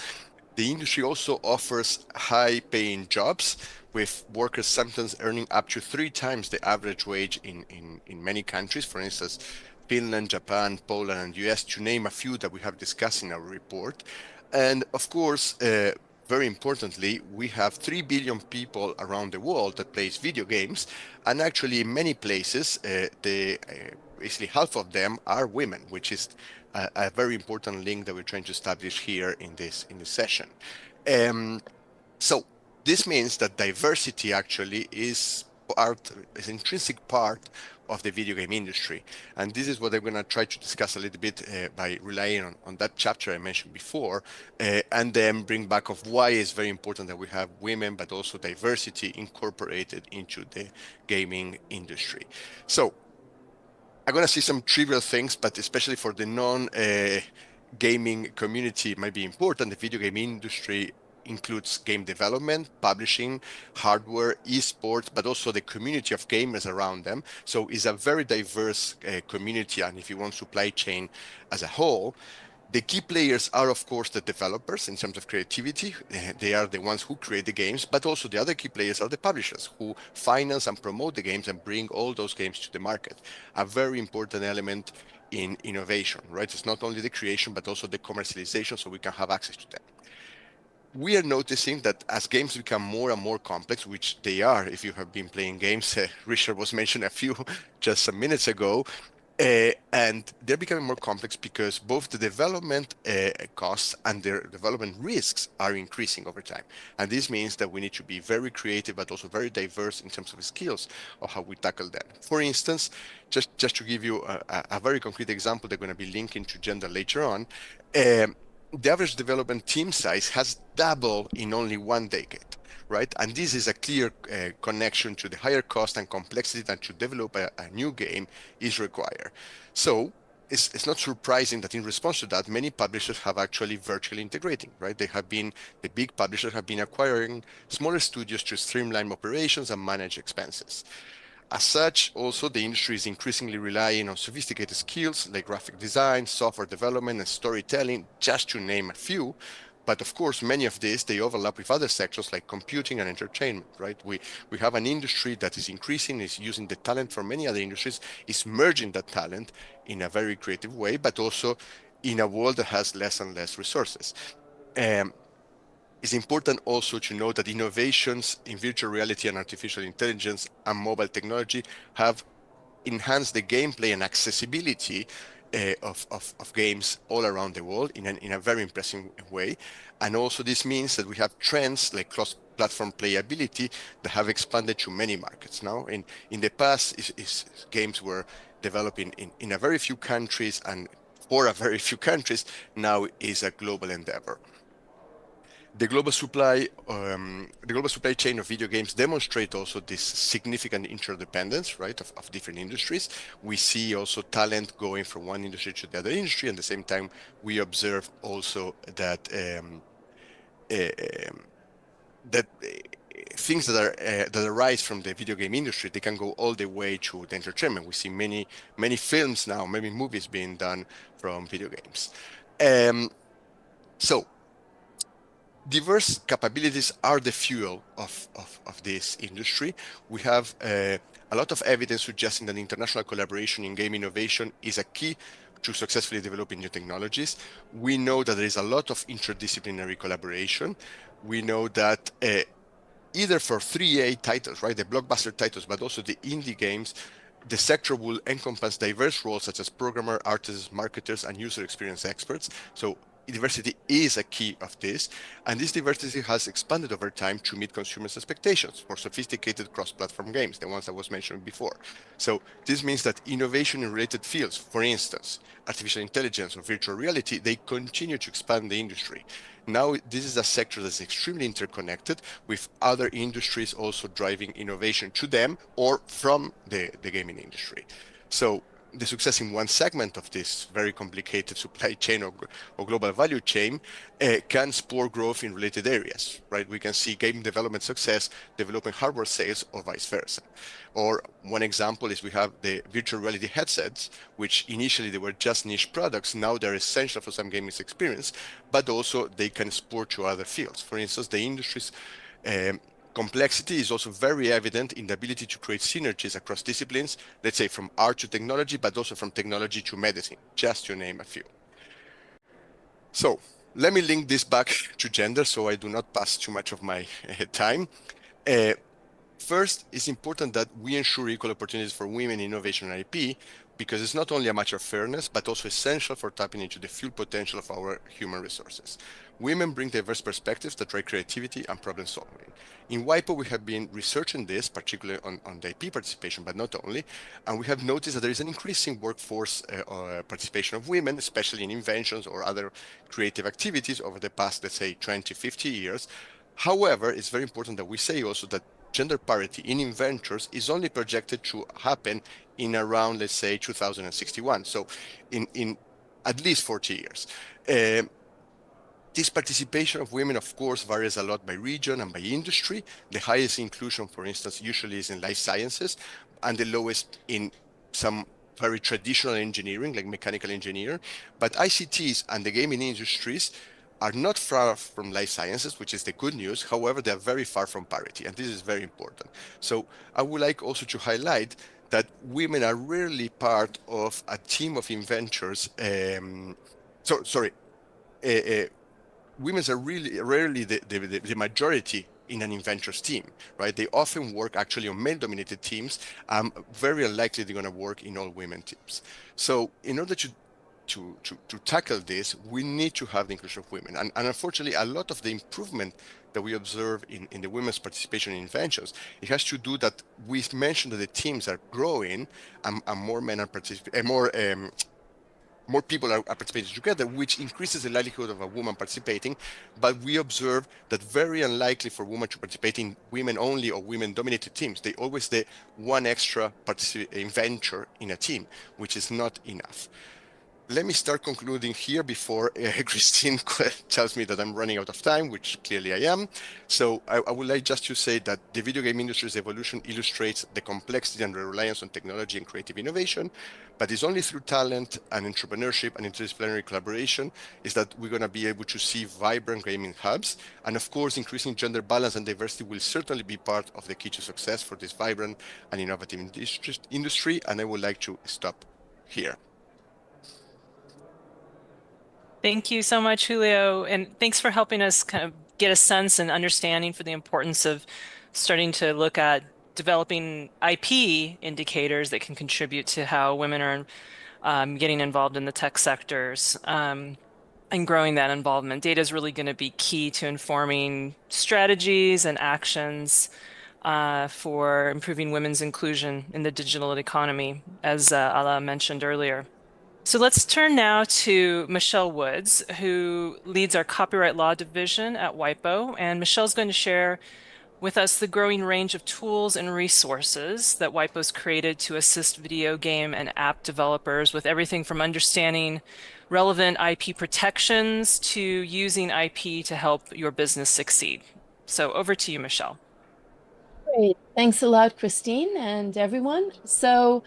The industry also offers high-paying jobs, with workers sometimes earning up to 3 times the average wage in many countries. For instance, Finland, Japan, Poland, and US, to name a few that we have discussed in our report. And of course, very importantly, we have 3 billion people around the world that plays video games, and actually in many places, basically half of them are women, which is a very important link that we're trying to establish here in this session. So this means that diversity actually is an intrinsic part of the video game industry. And this is what I'm going to try to discuss a little bit by relying on that chapter I mentioned before, and then bring back of why it's very important that we have women, but also diversity incorporated into the gaming industry. So I'm going to see some trivial things, but especially for the non-gaming community, it might be important. The video game industry includes game development, publishing, hardware, esports, but also the community of gamers around them. So it's a very diverse community, and if you want supply chain as a whole. The key players are, of course, the developers in terms of creativity. They are the ones who create the games, but also the other key players are the publishers who finance and promote the games and bring all those games to the market. A very important element in innovation, right? It's not only the creation, but also the commercialization, so we can have access to them. We are noticing that as games become more and more complex, which they are, if you have been playing games, Richard was mentioning a few just some minutes ago, and they're becoming more complex because both the development costs and their development risks are increasing over time. And this means that we need to be very creative, but also very diverse in terms of skills of how we tackle that. For instance, just to give you a very concrete example, they're going to be linking to gender later on. The average development team size has doubled in only 1 decade. Right? And this is a clear connection to the higher cost and complexity that to develop a new game is required. So it's not surprising that in response to that, many publishers have actually vertically integrating, right? The big publishers have been acquiring smaller studios to streamline operations and manage expenses. As such, also, the industry is increasingly relying on sophisticated skills like graphic design, software development, and storytelling, just to name a few. But of course, many of these, they overlap with other sectors like computing and entertainment, right? We have an industry that is increasing, is using the talent from many other industries, is merging that talent in a very creative way, but also in a world that has less and less resources. It's important also to know that innovations in virtual reality and artificial intelligence and mobile technology have enhanced the gameplay and accessibility of games all around the world in a very impressive way. And also this means that we have trends like cross-platform playability that have expanded to many markets now. In the past, games were developed in a very few countries and for a very few countries, now is a global endeavor. The global supply chain of video games demonstrate also this significant interdependence, right, of different industries. We see also talent going from one industry to the other industry. At the same time, we observe also that things that arise from the video game industry, they can go all the way to the entertainment. We see many films now, many movies being done from video games. So diverse capabilities are the fuel of this industry. We have a lot of evidence suggesting that international collaboration in game innovation is a key to successfully developing new technologies. We know that there is a lot of interdisciplinary collaboration. We know that either for 3A titles, right, the blockbuster titles, but also the indie games, the sector will encompass diverse roles such as programmer, artists, marketers, and user experience experts. So diversity is a key of this, and this diversity has expanded over time to meet consumers' expectations for sophisticated cross-platform games, the ones I was mentioning before. So this means that innovation in related fields, for instance, artificial intelligence or virtual reality, they continue to expand the industry. Now, this is a sector that's extremely interconnected with other industries also driving innovation to them or from the gaming industry. So the success in one segment of this very complicated supply chain or global value chain can spur growth in related areas, right? We can see game development success developing hardware sales or vice versa. Or one example is we have the virtual reality headsets, which initially they were just niche products. Now they're essential for some gaming experience, but also they can spur to other fields. For instance, the industry's complexity is also very evident in the ability to create synergies across disciplines, let's say from art to technology, but also from technology to medicine, just to name a few. So let me link this back to gender so I do not pass too much of my time. First, it's important that we ensure equal opportunities for women in innovation and IP, because it's not only a matter of fairness, but also essential for tapping into the full potential of our human resources. Women bring diverse perspectives that drive creativity and problem solving. In WIPO, we have been researching this, particularly on the IP participation, but not only, and we have noticed that there is an increasing workforce participation of women, especially in inventions or other creative activities over the past, let's say, 20, 50 years. However, it's very important that we say also that gender parity in inventors is only projected to happen in around, let's say, 2061. So in at least 40 years. This participation of women, of course, varies a lot by region and by industry. The highest inclusion, for instance, usually is in life sciences, and the lowest in some very traditional engineering, like mechanical engineer. But ICTs and the gaming industries are not far from life sciences, which is the good news. However, they are very far from parity, and this is very important. So I would like also to highlight that women are rarely part of a team of inventors. Women are really rarely the majority in an inventor's team, right? They often work actually on male-dominated teams. Very unlikely they're going to work in all women teams. So in order to tackle this, we need to have the inclusion of women. And unfortunately, a lot of the improvement that we observe in the women's participation in inventions, it has to do that we mentioned that the teams are growing and more men are participating, more people are participating together, which increases the likelihood of a woman participating. But we observe that very unlikely for women to participate in women-only or women-dominated teams. They always the one extra inventor in a team, which is not enough. Let me start concluding here before Christine tells me that I'm running out of time, which clearly I am. So I would like just to say that the video game industry's evolution illustrates the complexity and the reliance on technology and creative innovation, but it's only through talent and entrepreneurship and interdisciplinary collaboration is that we're going to be able to see vibrant gaming hubs. And of course, increasing gender balance and diversity will certainly be part of the key to success for this vibrant and innovative industry. And I would like to stop here. Thank you so much, Julio. And thanks for helping us kind of get a sense and understanding for the importance of starting to look at developing IP indicators that can contribute to how women are getting involved in the tech sectors and growing that involvement. Data is really going to be key to informing strategies and actions for improving women's inclusion in the digital economy, as Ala mentioned earlier. So let's turn now to Michelle Woods, who leads our copyright law division at WIPO. And Michelle's going to share with us the growing range of tools and resources that WIPO's created to assist video game and app developers with everything from understanding relevant IP protections to using IP to help your business succeed. So over to you, Michelle. Great. Thanks a lot, Christine, and everyone. So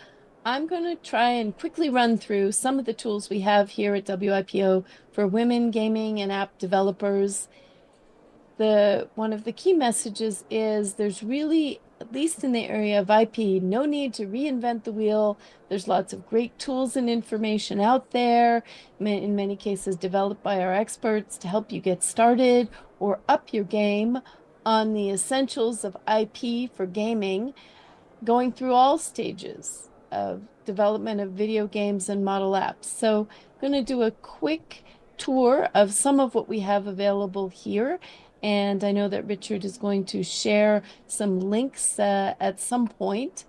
I'm going to try and quickly run through some of the tools we have here at WIPO for women gaming and app developers. One of the key messages is there's really, at least in the area of IP, no need to reinvent the wheel. There's lots of great tools and information out there, in many cases developed by our experts to help you get started or up your game on the essentials of IP for gaming, going through all stages of development of video games and model apps. So I'm going to do a quick tour of some of what we have available here. And I know that Richard is going to share some links at some point,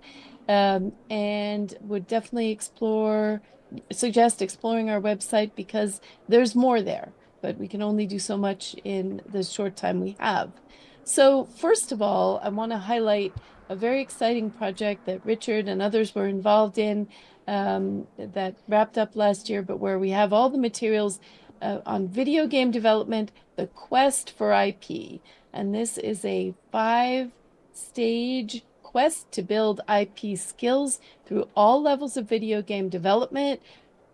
and would definitely suggest exploring our website because there's more there, but we can only do so much in the short time we have. So first of all, I want to highlight a very exciting project that Richard and others were involved in that wrapped up last year, but where we have all the materials on video game development, the quest for IP. And this is a 5-stage quest to build IP skills through all levels of video game development: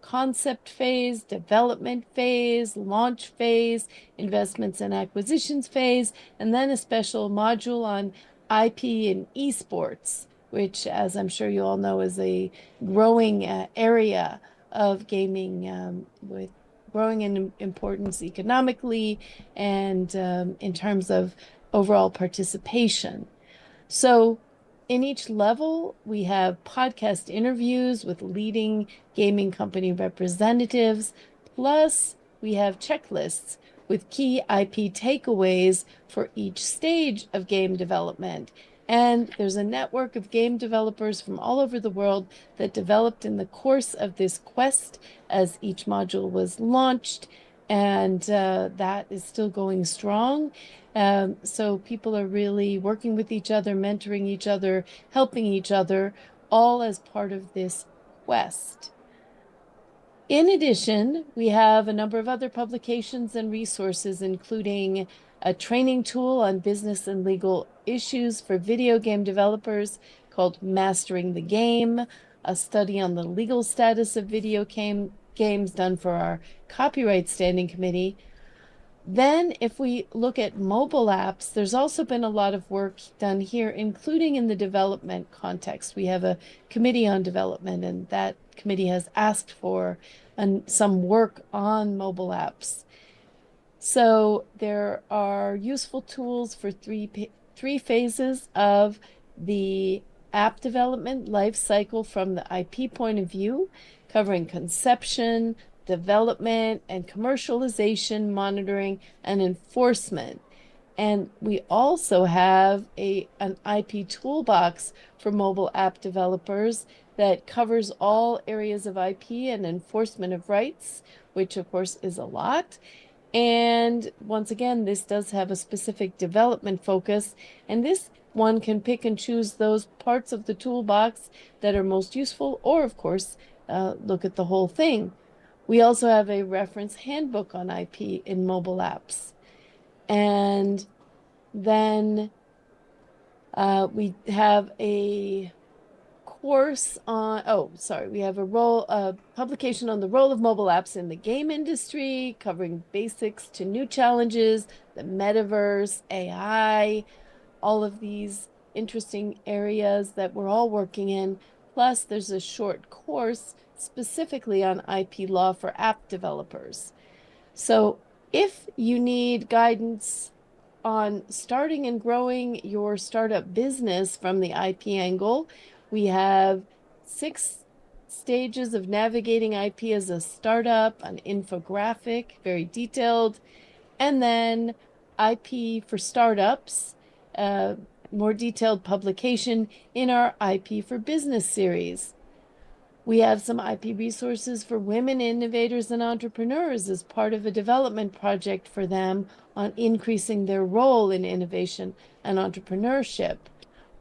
concept phase, development phase, launch phase, investments and acquisitions phase, and then a special module on IP and esports, which, as I'm sure you all know, is a growing area of gaming with growing in importance economically and in terms of overall participation. So in each level, we have podcast interviews with leading gaming company representatives, plus we have checklists with key IP takeaways for each stage of game development. And there's a network of game developers from all over the world that developed in the course of this quest as each module was launched. And that is still going strong. So people are really working with each other, mentoring each other, helping each other, all as part of this quest. In addition, we have a number of other publications and resources, including a training tool on business and legal issues for video game developers called Mastering the Game, a study on the legal status of video games done for our Copyright Standing Committee. Then if we look at mobile apps, there's also been a lot of work done here, including in the development context. We have a committee on development, and that committee has asked for some work on mobile apps. So there are useful tools for three phases of the app development life cycle from the IP point of view, covering conception, development, and commercialization, monitoring, and enforcement. And we also have an IP toolbox for mobile app developers that covers all areas of IP and enforcement of rights, which of course is a lot. And once again, this does have a specific development focus, and this one can pick and choose those parts of the toolbox that are most useful, or of course, look at the whole thing. We also have a reference handbook on IP in mobile apps. And then we have a course on, we have a publication on the role of mobile apps in the game industry, covering basics to new challenges, the metaverse, AI, all of these interesting areas that we're all working in. Plus, there's a short course specifically on IP law for app developers. So if you need guidance on starting and growing your startup business from the IP angle, we have 6 stages of navigating IP as a startup, an infographic, very detailed, and then IP for startups, more detailed publication in our IP for Business series. We have some IP resources for women innovators and entrepreneurs as part of a development project for them on increasing their role in innovation and entrepreneurship.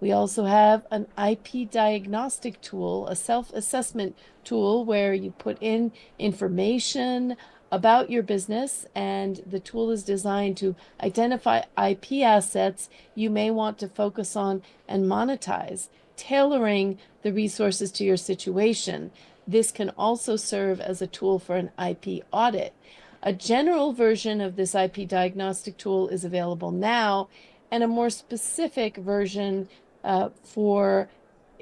We also have an IP diagnostic tool, a self-assessment tool where you put in information about your business, and the tool is designed to identify IP assets you may want to focus on and monetize, tailoring the resources to your situation. This can also serve as a tool for an IP audit. A general version of this IP diagnostic tool is available now, and a more specific version for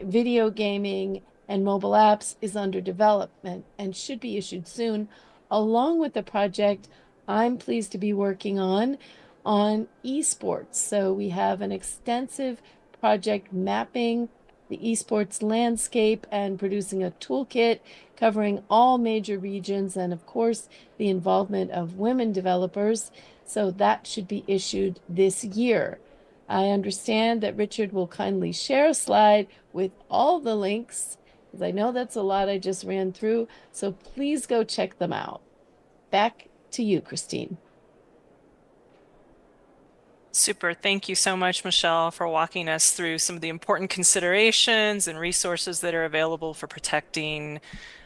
video gaming and mobile apps is under development and should be issued soon, along with the project I'm pleased to be working on esports. So we have an extensive project mapping the esports landscape and producing a toolkit covering all major regions and, of course, the involvement of women developers. So that should be issued this year. I understand that Richard will kindly share a slide with all the links, because I know that's a lot I just ran through. So please go check them out. Back to you, Christine. Super. Thank you so much, Michelle, for walking us through some of the important considerations and resources that are available for protecting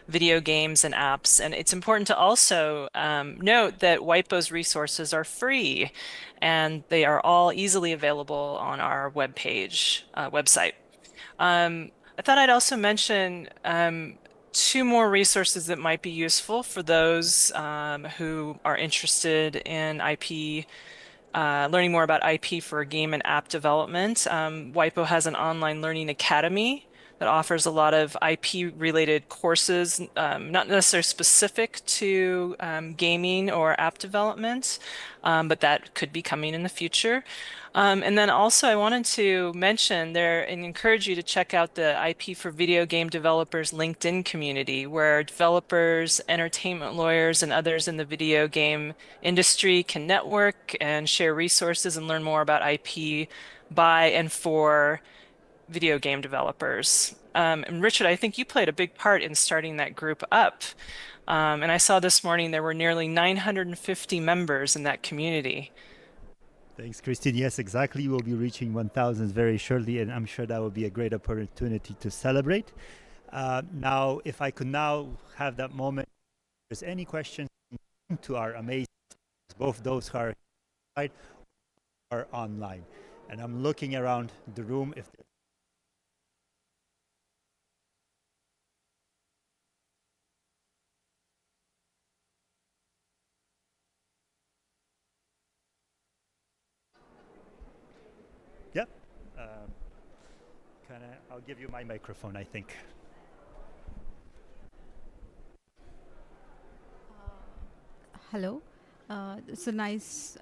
video games and apps. And it's important to also note that WIPO's resources are free, and they are all easily available on our website. I thought I'd also mention two more resources that might be useful for those who are interested in IP, learning more about IP for game and app development. WIPO has an online learning academy that offers a lot of IP-related courses, not necessarily specific to gaming or app development, but that could be coming in the future. And then also I wanted to mention there and encourage you to check out the IP for video game developers LinkedIn community, where developers, entertainment lawyers, and others in the video game industry can network and share resources and learn more about IP by and for video game developers. And Richard, I think you played a big part in starting that group up. And I saw this morning there were nearly 950 members in that community. Thanks, Christine. Yes, exactly. We'll be reaching 1,000 very shortly, and I'm sure that will be a great opportunity to celebrate. Now, if I could now have that moment, if there's any questions to our amazing, both those who are inside or online. And I'm looking around the room if Yep. I'll give you my microphone, I think. Hello. It's a nice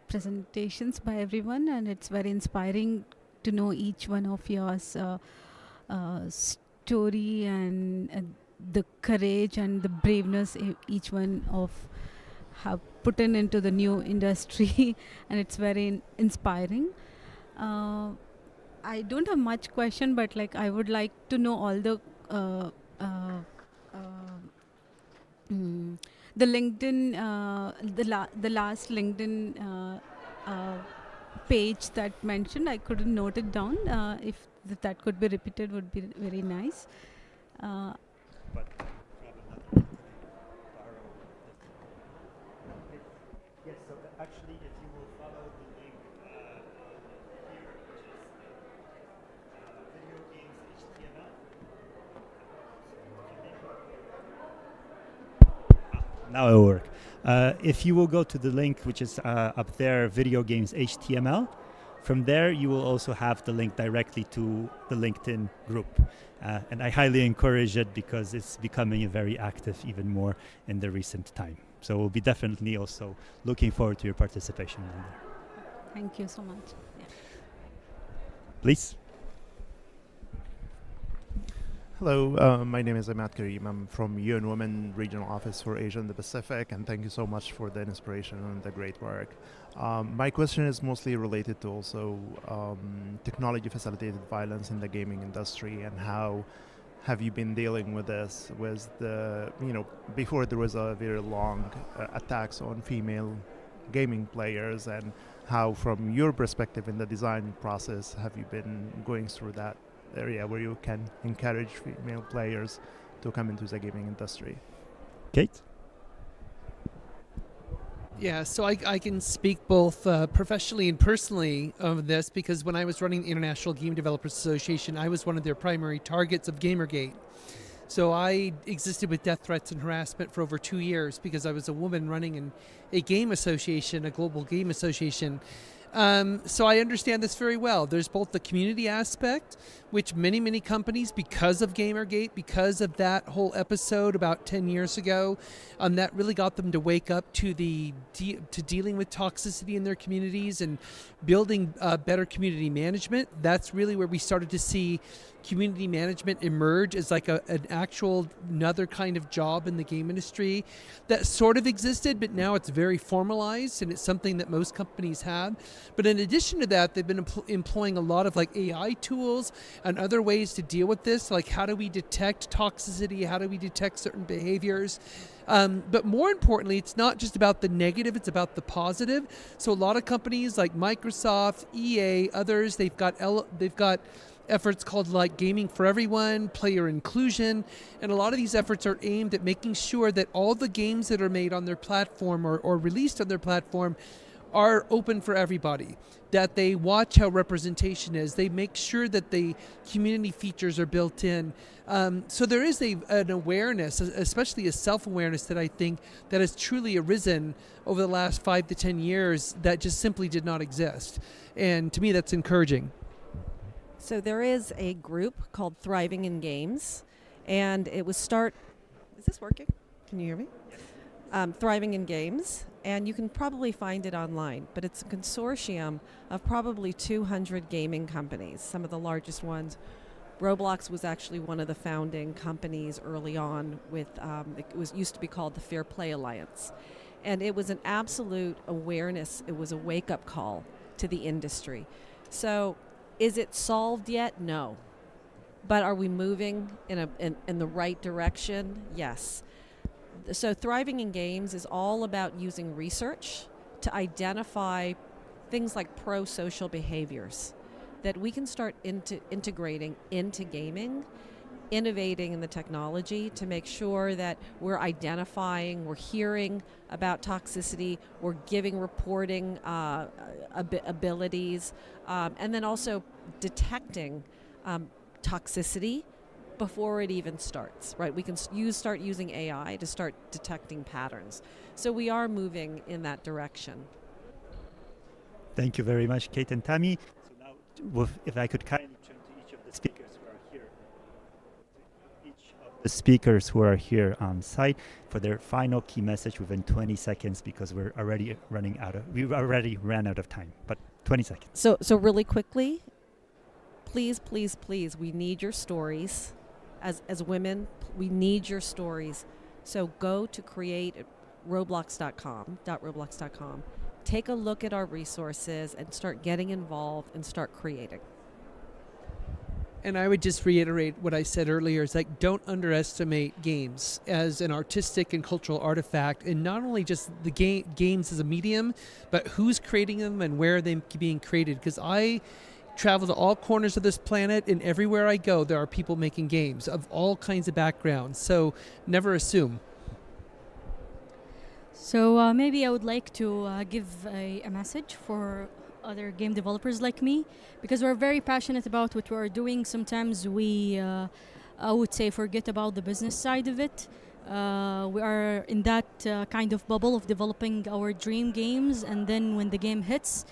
presentations by everyone, and it's very inspiring to know each one of yours story and the courage and the braveness each one of have put into the new industry, and it's very inspiring. I don't have much question, but like I would like to know all the the LinkedIn, the last LinkedIn page that mentioned. I couldn't note it down. If that could be repeated, would be very nice. Yes, so actually, if you will follow the link here, which is video games HTML. Now it will work. If you will go to the link, which is up there, video games HTML, from there you will also have the link directly to the LinkedIn group. And I highly encourage it because it's becoming very active even more in the recent time. So we'll be definitely also looking forward to your participation in there. Thank you so much. Yeah. Please. Hello, my name is Ahmad Karim. I'm from UN Women Regional Office for Asia and the Pacific, and thank you so much for the inspiration and the great work. My question is mostly related to also technology-facilitated violence in the gaming industry and how have you been dealing with this? Was before there was a very long attacks on female gaming players, and how, from your perspective in the design process, have you been going through that area where you can encourage female players to come into the gaming industry? Kate? Yeah, so I can speak both professionally and personally of this, because when I was running the International Game Developers Association, I was one of their primary targets of Gamergate. So I existed with death threats and harassment for over 2 years because I was a woman running a game association, a global game association. So I understand this very well. There's both the community aspect, which many companies, because of Gamergate, because of that whole episode about 10 years ago, that really got them to wake up to to dealing with toxicity in their communities and building better community management. That's really where we started to see community management emerge as like an actual another kind of job in the game industry that sort of existed, but now it's very formalized and it's something that most companies have. But in addition to that, they've been employing a lot of like AI tools and other ways to deal with this, like how do we detect toxicity, how do we detect certain behaviors. But more importantly, it's not just about the negative, it's about the positive. So a lot of companies like Microsoft, EA, others, they've got efforts called like Gaming for Everyone, player inclusion, and a lot of these efforts are aimed at making sure that all the games that are made on their platform or released on their platform are open for everybody, that they watch how representation is, they make sure that the community features are built in. So there is an awareness, especially a self-awareness, that I think that has truly arisen over the last 5 to 10 years that just simply did not exist. And to me, that's encouraging. So there is a group called Thriving in Games, and it was Is this working? Can you hear me? Thriving in Games, and you can probably find it online, but it's a consortium of probably 200 gaming companies, some of the largest ones. Roblox was actually one of the founding companies early on with, it used to be called the Fair Play Alliance. And it was an absolute awareness, it was a wake-up call to the industry. So is it solved yet? No. But are we moving in the right direction? Yes. So Thriving in Games is all about using research to identify things like pro-social behaviors that we can start integrating into gaming, innovating in the technology to make sure that we're identifying, we're hearing about toxicity, we're giving reporting abilities, and then also detecting toxicity before it even starts, right? We can start using AI to start detecting patterns. So we are moving in that direction. Thank you very much, Kate and Tammy. So now, if I could kindly turn to each of the speakers who are here, the speakers who are here on site for their final key message within 20 seconds, because we've already ran out of time, but 20 seconds. So really quickly, please, we need your stories. As women, we need your stories. So go to roblox.com, take a look at our resources and start getting involved and start creating. And I would just reiterate what I said earlier, is like, don't underestimate games as an artistic and cultural artifact, and not only just the games as a medium, but who's creating them and where they're being created. Because I travel to all corners of this planet, and everywhere I go, there are people making games of all kinds of backgrounds. So never assume. So maybe I would like to give a message for other game developers like me, because we're very passionate about what we're doing. Sometimes we, I would say, forget about the business side of it. We are in that kind of bubble of developing our dream games, and then when the game hits,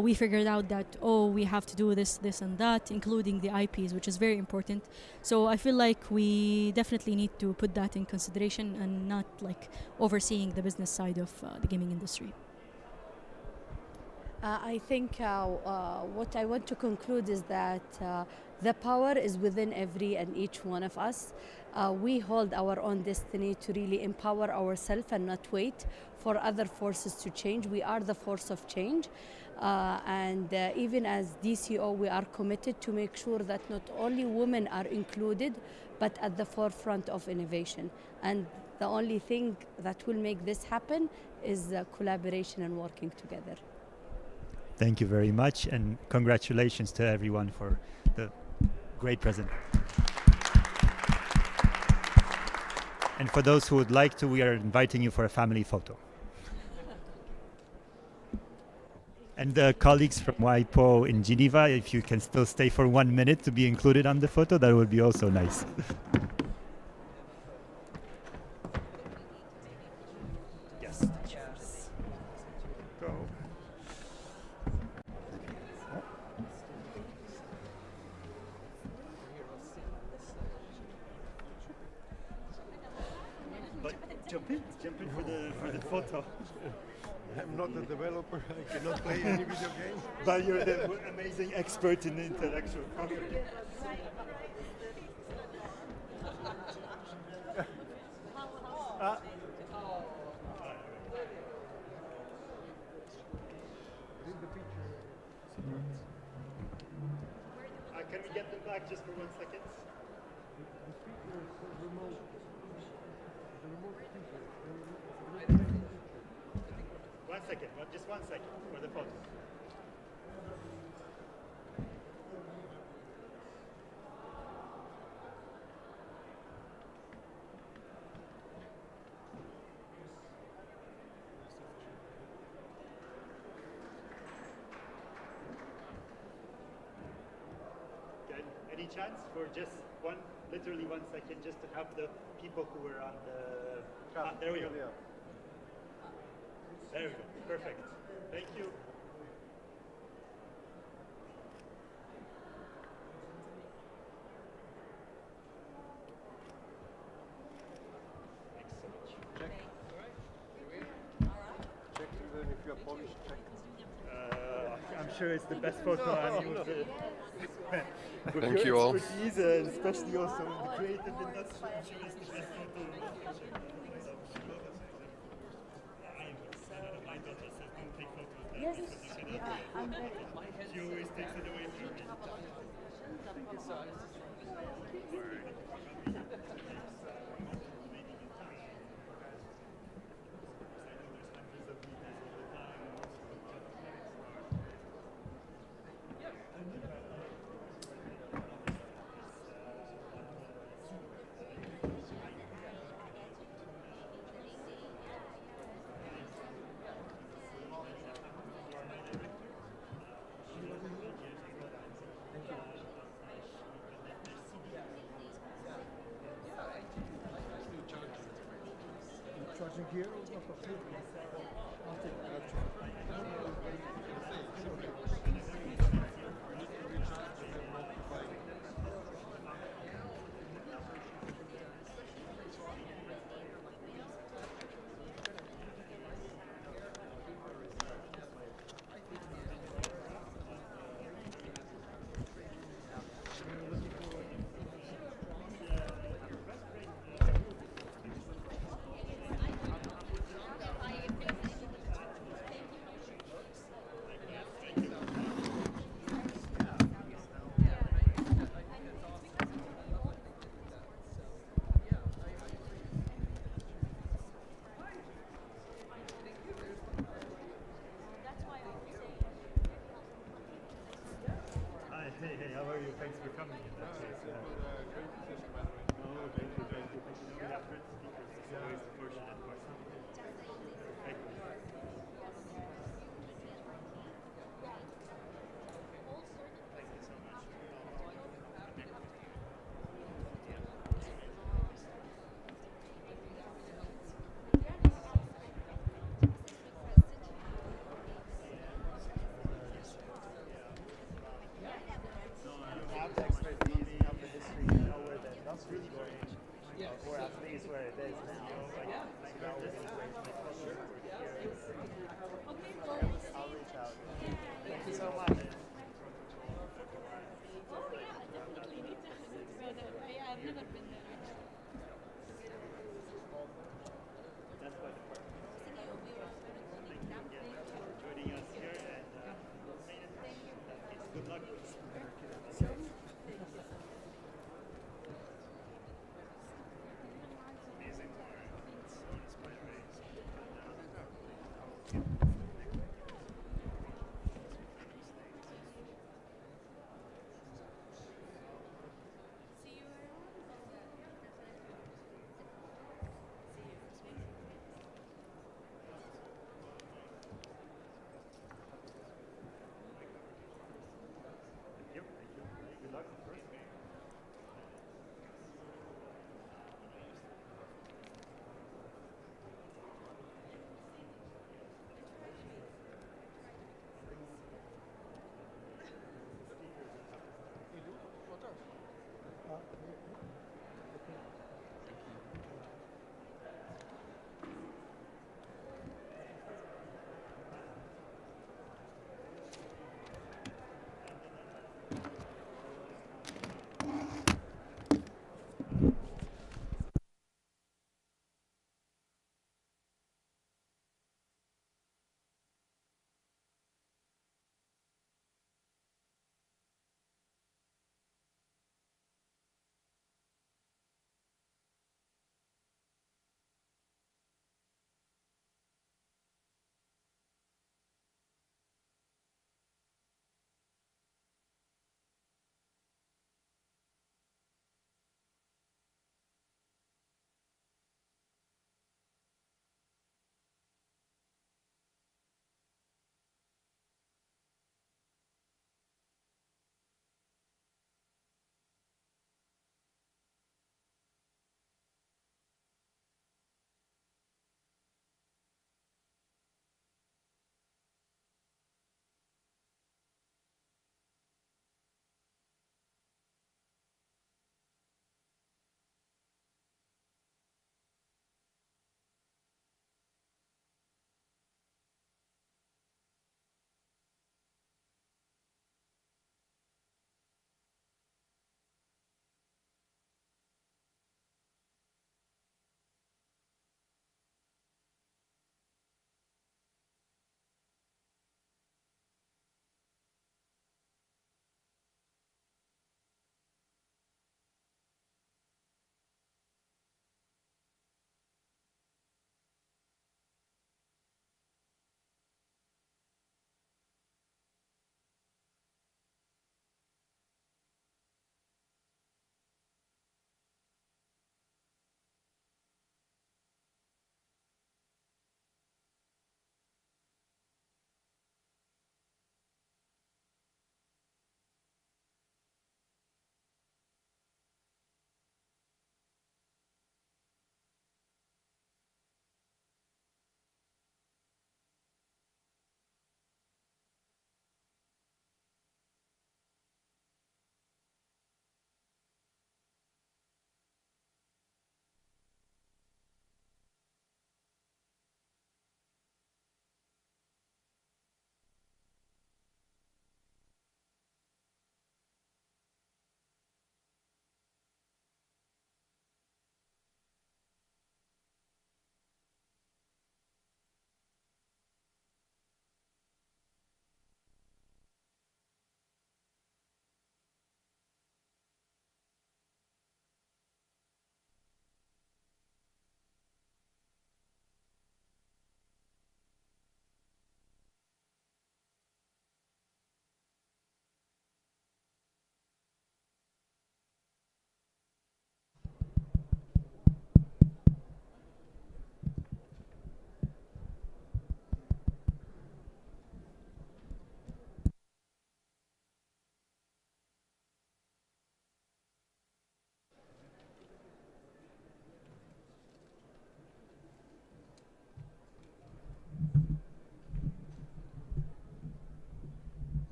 we figured out that, we have to do this and that, including the IPs, which is very important. So I feel like we definitely need to put that in consideration and not like overseeing the business side of the gaming industry. I think what I want to conclude is that the power is within every and each one of us. We hold our own destiny to really empower ourselves and not wait for other forces to change. We are the force of change. And even as DCO, we are committed to make sure that not only women are included, but at the forefront of innovation. And the only thing that will make this happen is collaboration and working together. Thank you very much, and congratulations to everyone for the great present. And for those who would like to, we are inviting you for a family photo. And the colleagues from WIPO in Geneva, if you can still stay for 1 minute to be included on the photo, that would be also nice. Yes. Go. But jump in for the photo. I'm not a developer. I cannot play any video game. But you're the amazing expert in intellectual property. Can we get them back just for 1 second? One second, just 1 second for the photo. Okay. Any chance for just literally 1 second, just to have the people who were on the... there we go. There we go. Perfect. Thank you. Check. Check even if you're Polish, check. I'm sure it's the best photo on you. With Thank your you all. expertise, and especially also in the creative industry, I'm sure it's the best photo. Yes, I'm ready. She always takes it away from me. Charging here? I'll take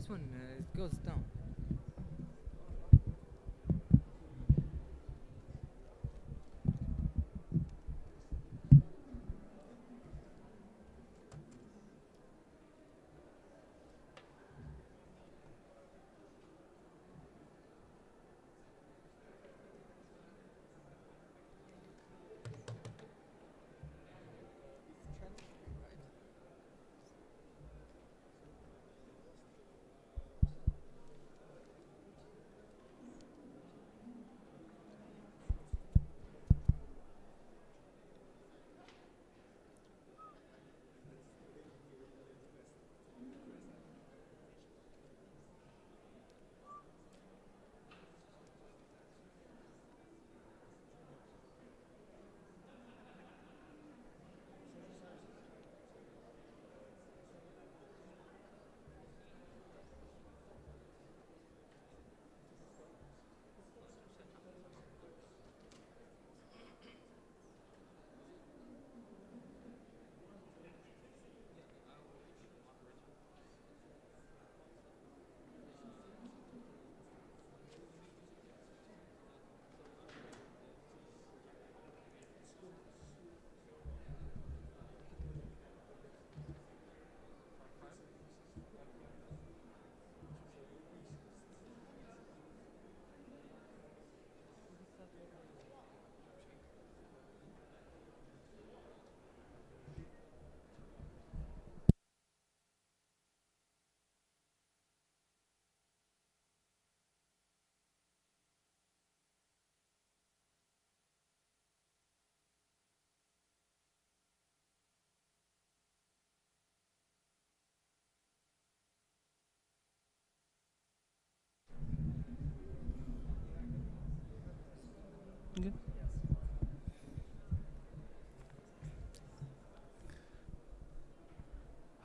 This one goes down.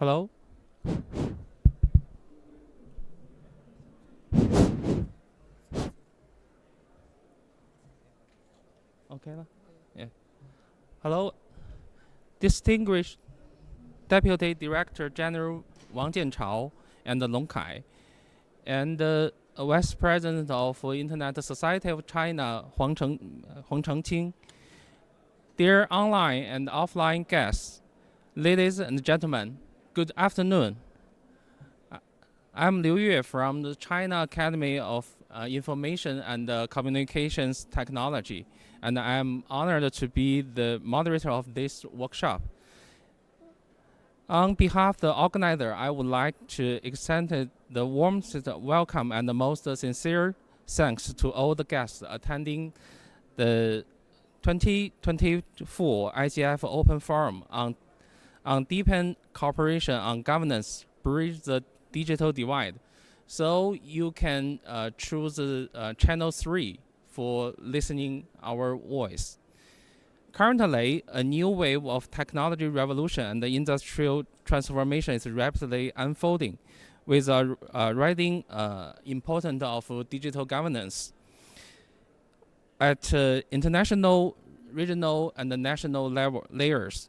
Hello? Okay. Yeah. Hello, distinguished Deputy Director General Wang Jianchao and Long Kai, and Vice President of Internet Society of China Huang Chengqing, dear online and offline guests, ladies and gentlemen, good afternoon. I'm Liu Yue from the China Academy of Information and Communications Technology, and I'm honored to be the moderator of this workshop. On behalf of the organizer, I would like to extend the warmest welcome and the most sincere thanks to all the guests attending the 2024 IGF Open Forum on deepen cooperation on governance, bridge the digital divide. So you can choose channel 3 for listening our voice. Currently, a new wave of technology revolution and the industrial transformation is rapidly unfolding, with a rising importance of digital governance at international, regional, and national layers.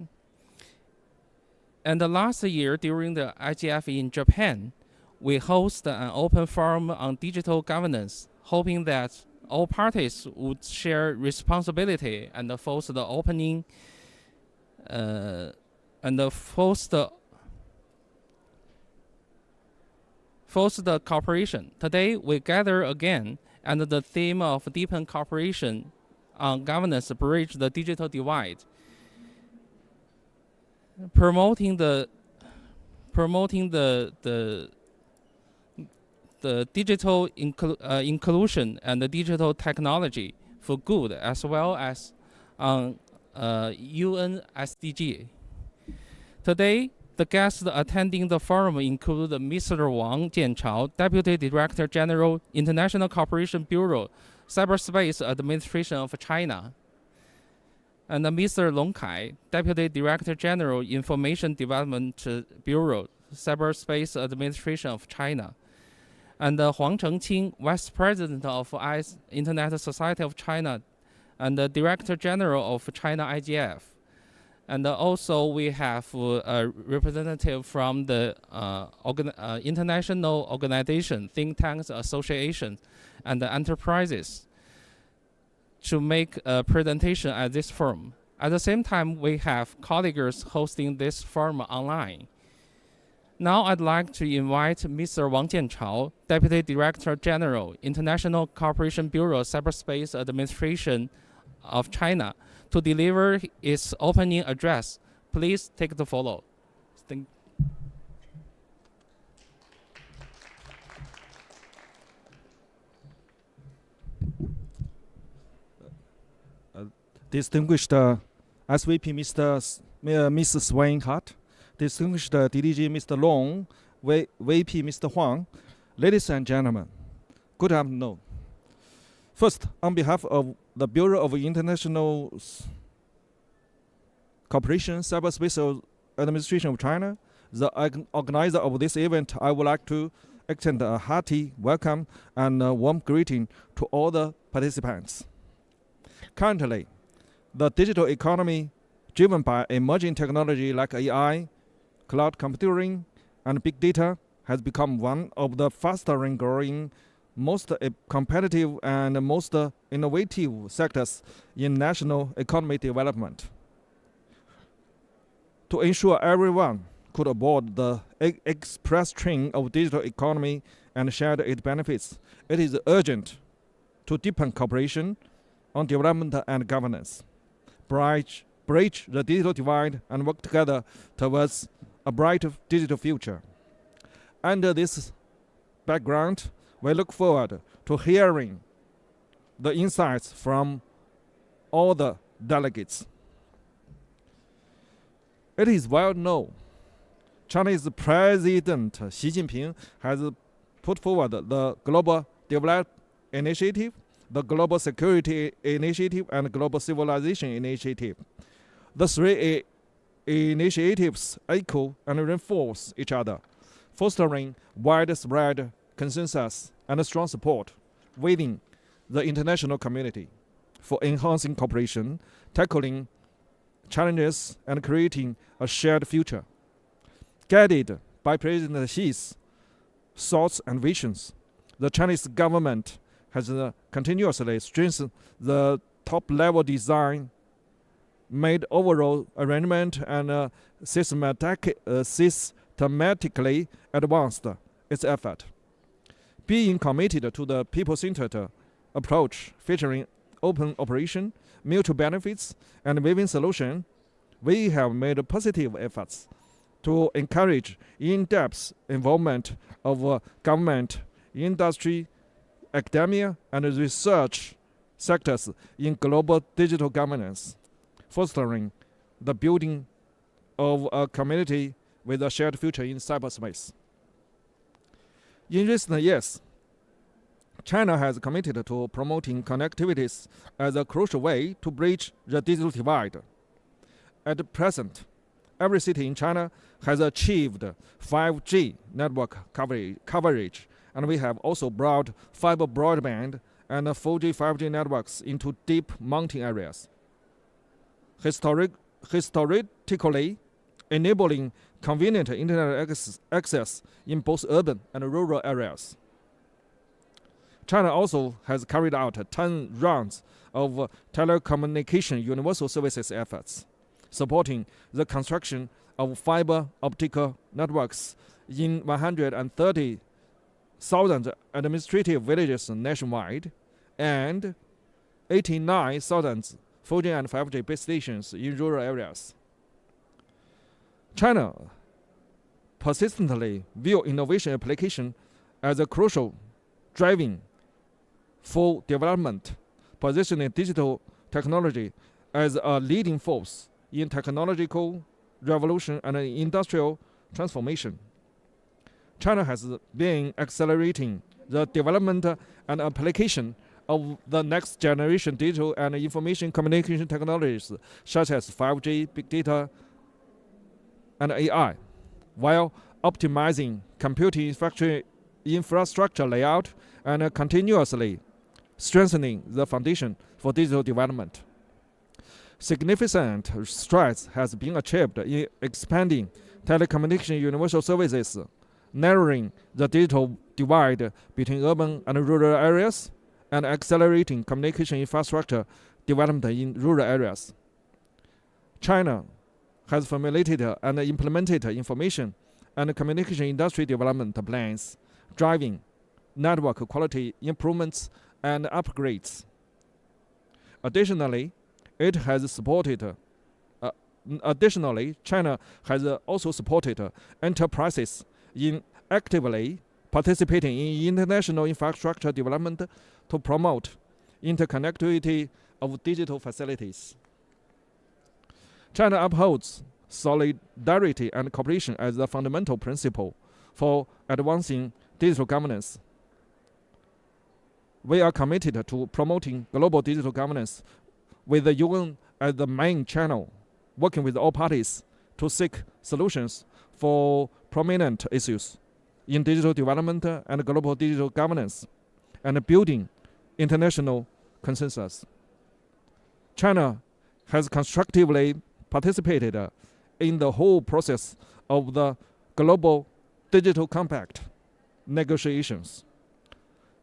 And last year, during the IGF in Japan, we hosted an open forum on digital governance, hoping that all parties would share responsibility and foster the opening and foster the cooperation. Today, we gather again under the theme of deepen cooperation on governance, bridge the digital divide, promoting the digital inclusion and the digital technology for good, as well as on UN SDG. Today, the guests attending the forum include Mr. Wang Jianchao, Deputy Director General, International Cooperation Bureau, Cyberspace Administration of China, and Mr. Long Kai, Deputy Director General, Information Development Bureau, Cyberspace Administration of China, and Huang Chengqing, Vice President of Internet Society of China, and the Director General of China IGF. And also we have a representative from the international organization, think tanks, associations, and the enterprises to make a presentation at this forum. At the same time, we have colleagues hosting this forum online. Now I'd like to invite Mr. Wang Jianchao, Deputy Director General, International Cooperation Bureau, Cyberspace Administration of China, to deliver its opening address. Please take the floor. Thank Distinguished SVP Mr. Swain Hart, distinguished DDG Mr. Long, VP Mr. Huang, ladies and gentlemen, good afternoon. First, on behalf of the Bureau of International Cooperation, Cyberspace Administration of China, the organizer of this event, I would like to extend a hearty welcome and a warm greeting to all the participants. Currently, the digital economy, driven by emerging technology like AI, cloud computing, and big data, has become one of the fastest growing, most competitive, and most innovative sectors in national economic development. To ensure everyone could aboard the express train of digital economy and share its benefits, it is urgent to deepen cooperation on development and governance, bridge the digital divide, and work together towards a bright digital future. Under this background, we look forward to hearing the insights from all the delegates. It is well known Chinese President Xi Jinping has put forward the Global Development Initiative, the Global Security Initiative, and Global Civilization Initiative. The three initiatives echo and reinforce each other, fostering widespread consensus and strong support within the international community for enhancing cooperation, tackling challenges, and creating a shared future. Guided by President Xi's thoughts and visions, the Chinese government has continuously strengthened the top-level design, made overall arrangement, and systematically advanced its effort. Being committed to the people-centered approach featuring open operation, mutual benefits, and win-win solution, we have made positive efforts to encourage in-depth involvement of government, industry, academia, and research sectors in global digital governance, fostering the building of a community with a shared future in cyberspace. In recent years, China has committed to promoting connectivities as a crucial way to bridge the digital divide. At present, every city in China has achieved 5G network coverage, and we have also brought fiber broadband and 4G, 5G networks into deep mountain areas, historically enabling convenient internet access in both urban and rural areas. China also has carried out 10 rounds of telecommunication universal services efforts, supporting the construction of fiber optical networks in 130,000 administrative villages nationwide and 89,000 4G and 5G base stations in rural areas. China persistently views innovation application as a crucial driving for development, positioning digital technology as a leading force in technological revolution and industrial transformation. China has been accelerating the development and application of the next generation digital and information communication technologies such as 5G, big data, and AI, while optimizing computing infrastructure layout and continuously strengthening the foundation for digital development. Significant strides has been achieved in expanding telecommunication universal services, narrowing the digital divide between urban and rural areas, and accelerating communication infrastructure development in rural areas. China has formulated and implemented information and communication industry development plans, driving network quality improvements and upgrades. Additionally, China has also supported enterprises in actively participating in international infrastructure development to promote interconnectivity of digital facilities. China upholds solidarity and cooperation as a fundamental principle for advancing digital governance. We are committed to promoting global digital governance with the UN as the main channel, working with all parties to seek solutions for prominent issues in digital development and global digital governance, and building international consensus. China has constructively participated in the whole process of the Global Digital Compact negotiations.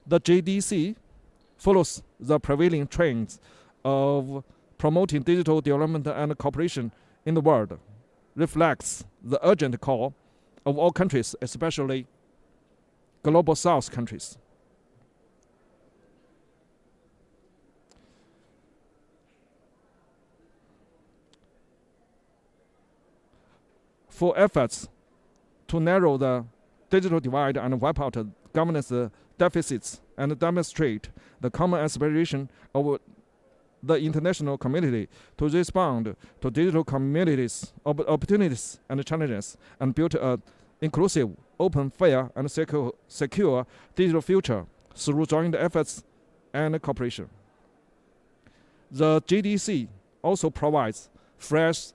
The GDC follows the prevailing trends of promoting digital development and cooperation in the world, reflects the urgent call of all countries, especially Global South countries. For efforts to narrow the digital divide and wipe out governance deficits and demonstrate the common aspiration of the international community to respond to digital communities' opportunities and challenges and build an inclusive, open, fair, and secure digital future through joint efforts and cooperation. The GDC also provides fresh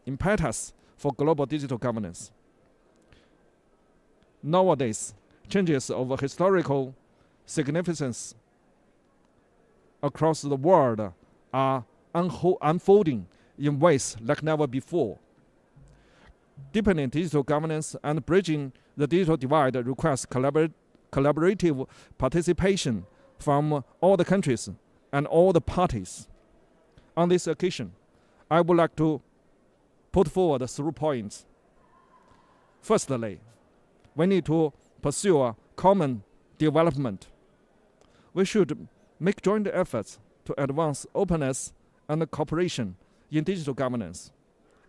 impetus for global digital governance. Nowadays, changes of historical significance across the world are unfolding in ways like never before. Deepening digital governance and bridging the digital divide requires collaborative participation from all the countries and all the parties. On this occasion, I would like to put forward 3 points. Firstly, we need to pursue a common development. We should make joint efforts to advance openness and cooperation in digital governance,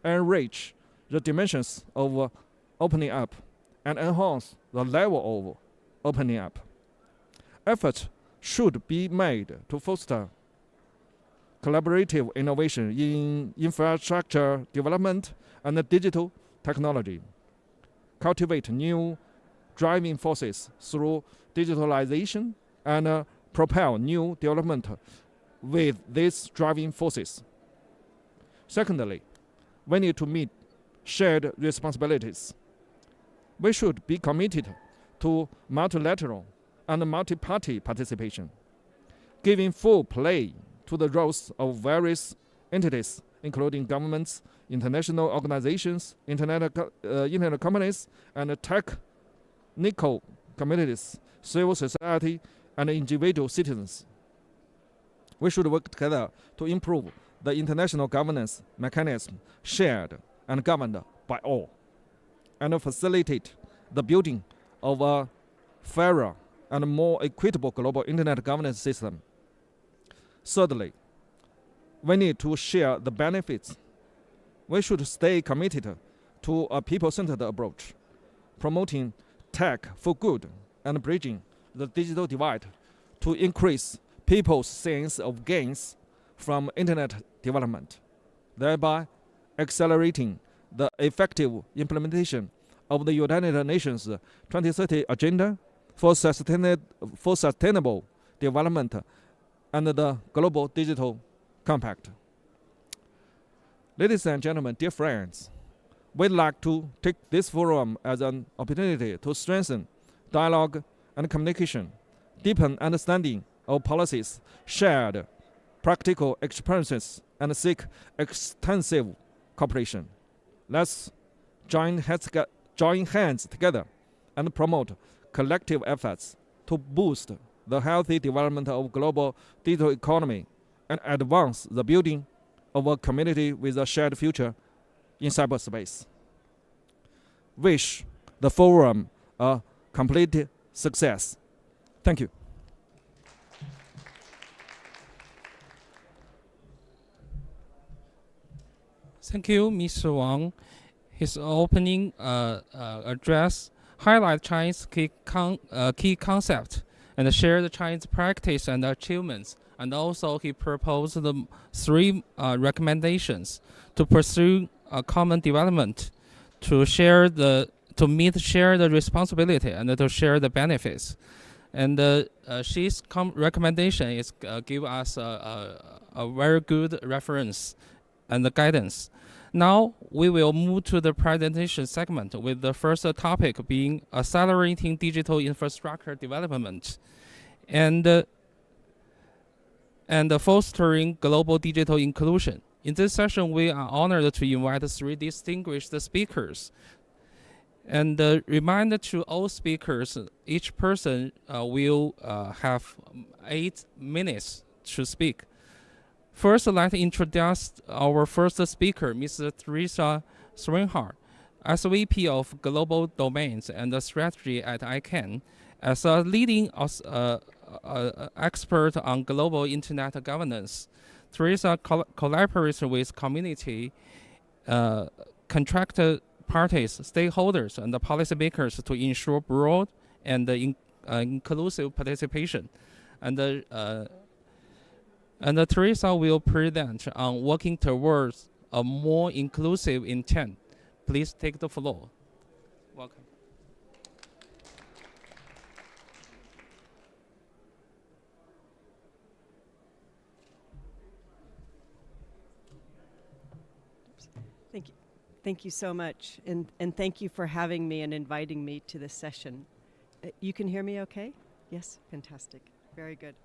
enrich the dimensions of opening up, and enhance the level of opening up. Efforts should be made to foster collaborative innovation in infrastructure development and digital technology, cultivate new driving forces through digitalization, and propel new development with these driving forces. Secondly, we need to meet shared responsibilities. We should be committed to multilateral and multi-party participation, giving full play to the roles of various entities, including governments, international organizations, internet companies, and technical communities, civil society, and individual citizens. We should work together to improve the international governance mechanism shared and governed by all, and facilitate the building of a fairer and more equitable global internet governance system. Thirdly, we need to share the benefits. We should stay committed to a people-centered approach, promoting tech for good and bridging the digital divide to increase people's sense of gains from internet development, thereby accelerating the effective implementation of the United Nations 2030 Agenda for Sustainable Development and the Global Digital Compact. Ladies and gentlemen, dear friends, we'd like to take this forum as an opportunity to strengthen dialogue and communication, deepen understanding of policies, shared practical experiences, and seek extensive cooperation. Let's join hands together and promote collective efforts to boost the healthy development of global digital economy and advance the building of a community with a shared future in cyberspace. Wish the forum a complete success. Thank you. Thank you, Mr. Wang. His opening address highlight Chinese key concept and share the Chinese practice and achievements. And also he proposed the 3 recommendations to pursue a common development, to meet share the responsibility and to share the benefits. And she's recommendation is give us a very good reference and the guidance. Now we will move to the presentation segment with the first topic being accelerating digital infrastructure development and fostering global digital inclusion. In this session, we are honored to invite 3 distinguished speakers. And reminder to all speakers, each person will have 8 minutes to speak. First, let's introduce our first speaker, Ms. Teresa Swinhart, SVP of Global Domains and Strategy at ICANN. As a leading expert on global internet governance, Teresa collaborates with community, contracted parties, stakeholders, and policymakers to ensure broad and inclusive participation. And Teresa will present on working towards a more inclusive intent. Please take the floor. Welcome. Thank you. Thank you so much, and thank you for having me and inviting me to this session. You can hear me okay? Yes? Fantastic. Very good.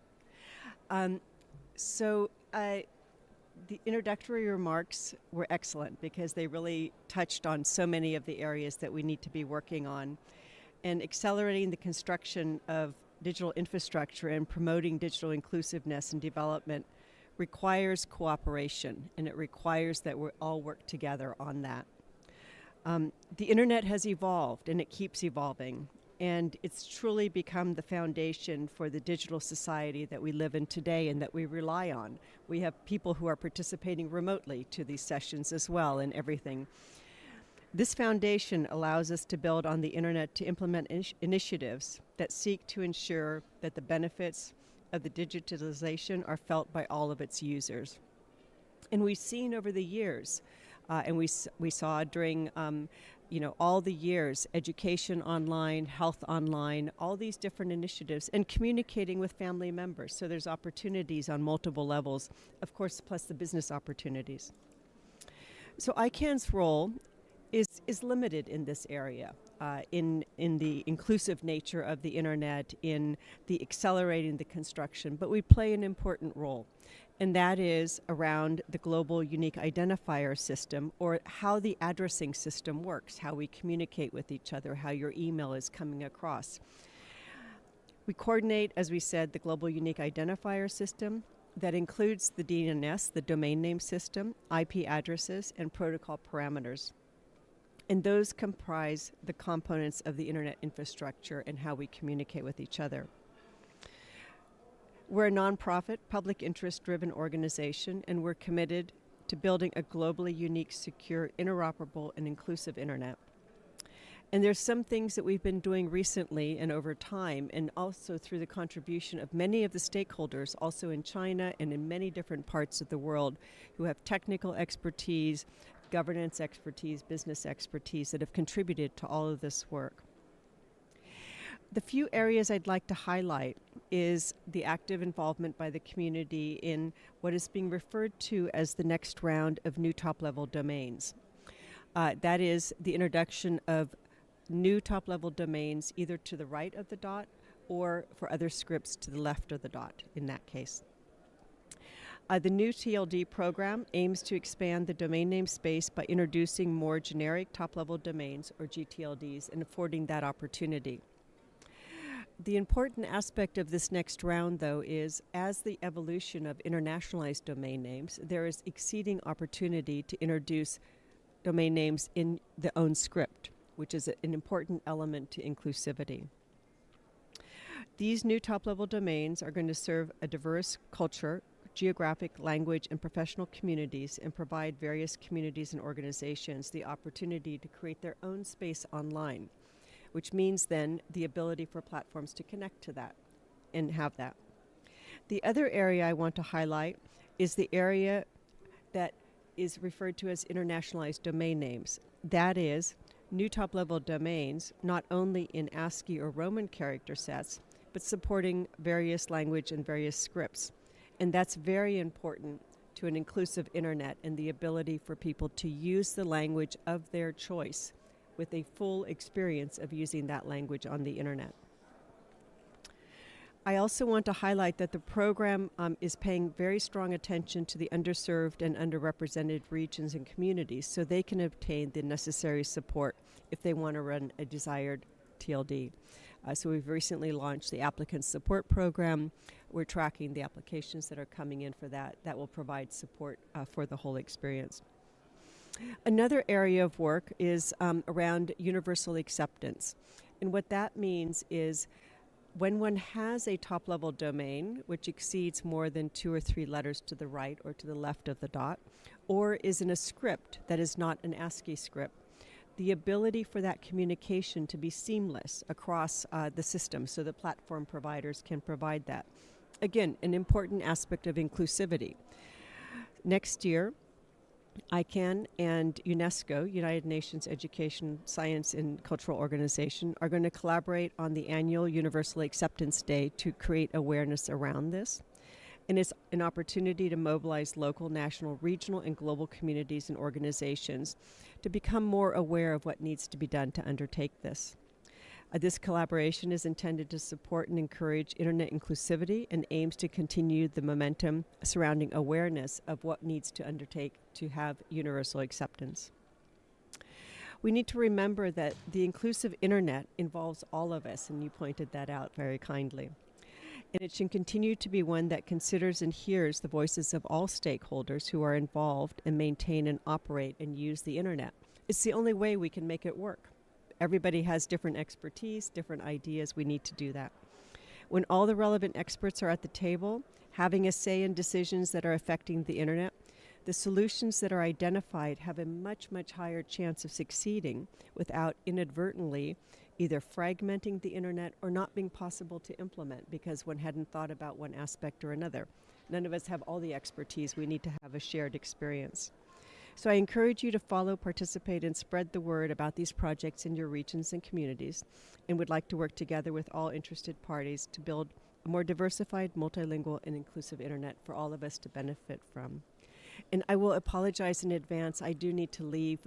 The introductory remarks were excellent because they really touched on so many of the areas that we need to be working on. And accelerating the construction of digital infrastructure and promoting digital inclusiveness and development requires cooperation, and it requires that we all work together on that. The internet has evolved, and it keeps evolving, and it's truly become the foundation for the digital society that we live in today and that we rely on. We have people who are participating remotely to these sessions as well and everything. This foundation allows us to build on the internet to implement initiatives that seek to ensure that the benefits of the digitalization are felt by all of its users. And we've seen over the years, and we saw during all the years, education online, health online, all these different initiatives, and communicating with family members. So there's opportunities on multiple levels, of course, plus the business opportunities. So ICANN's role is limited in this area, in the inclusive nature of the internet, in the accelerating the construction, but we play an important role, and that is around the global unique identifier system, or how the addressing system works, how we communicate with each other, how your email is coming across. We coordinate, as we said, the global unique identifier system that includes the DNS, the domain name system, IP addresses, and protocol parameters. And those comprise the components of the internet infrastructure and how we communicate with each other. We're a nonprofit, public interest-driven organization, and we're committed to building a globally unique, secure, interoperable, and inclusive internet. And there's some things that we've been doing recently and over time, and also through the contribution of many of the stakeholders, also in China and in many different parts of the world, who have technical expertise, governance expertise, business expertise that have contributed to all of this work. The few areas I'd like to highlight is the active involvement by the community in what is being referred to as the next round of new top-level domains. That is the introduction of new top-level domains either to the right of the dot or for other scripts to the left of the dot in that case. The new TLD program aims to expand the domain name space by introducing more generic top-level domains, or GTLDs, and affording that opportunity. The important aspect of this next round, though, is as the evolution of internationalized domain names, there is exceeding opportunity to introduce domain names in the own script, which is an important element to inclusivity. These new top-level domains are going to serve a diverse culture, geographic, language, and professional communities, and provide various communities and organizations the opportunity to create their own space online, which means then the ability for platforms to connect to that and have that. The other area I want to highlight is the area that is referred to as internationalized domain names. That is, new top-level domains, not only in ASCII or Roman character sets, but supporting various language and various scripts. And that's very important to an inclusive internet and the ability for people to use the language of their choice with a full experience of using that language on the internet. I also want to highlight that the program is paying very strong attention to the underserved and underrepresented regions and communities so they can obtain the necessary support if they want to run a desired TLD. So we've recently launched the Applicant Support Program. We're tracking the applications that are coming in for that. That will provide support for the whole experience. Another area of work is around universal acceptance. And what that means is when one has a top-level domain, which exceeds more than 2 or 3 letters to the right or to the left of the dot, or is in a script that is not an ASCII script, the ability for that communication to be seamless across the system so the platform providers can provide that. Again, an important aspect of inclusivity. Next year, ICANN and UNESCO, United Nations Education, Science, and Cultural Organization, are going to collaborate on the annual Universal Acceptance Day to create awareness around this. And it's an opportunity to mobilize local, national, regional, and global communities and organizations to become more aware of what needs to be done to undertake this. This collaboration is intended to support and encourage internet inclusivity and aims to continue the momentum surrounding awareness of what needs to undertake to have universal acceptance. We need to remember that the inclusive internet involves all of us, and you pointed that out very kindly. And it should continue to be one that considers and hears the voices of all stakeholders who are involved and maintain and operate and use the internet. It's the only way we can make it work. Everybody has different expertise, different ideas. We need to do that. When all the relevant experts are at the table, having a say in decisions that are affecting the internet, the solutions that are identified have a much, much higher chance of succeeding without inadvertently either fragmenting the internet or not being possible to implement because one hadn't thought about one aspect or another. None of us have all the expertise. We need to have a shared experience. So I encourage you to follow, participate, and spread the word about these projects in your regions and communities, and would like to work together with all interested parties to build a more diversified, multilingual, and inclusive internet for all of us to benefit from. And I will apologize in advance. I do need to leave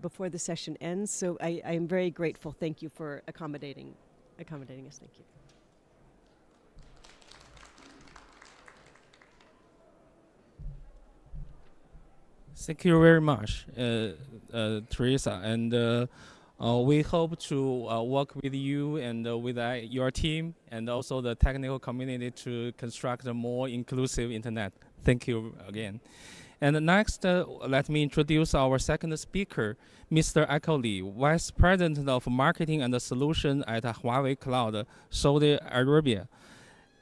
before the session ends, so I am very grateful. Thank you for accommodating us. Thank you. Thank you very much, Teresa, and we hope to work with you and with your team and also the technical community to construct a more inclusive internet. Thank you again. And next, let me introduce our second speaker, Mr. Echo Li, Vice President of Marketing and Solution at Huawei Cloud, Saudi Arabia.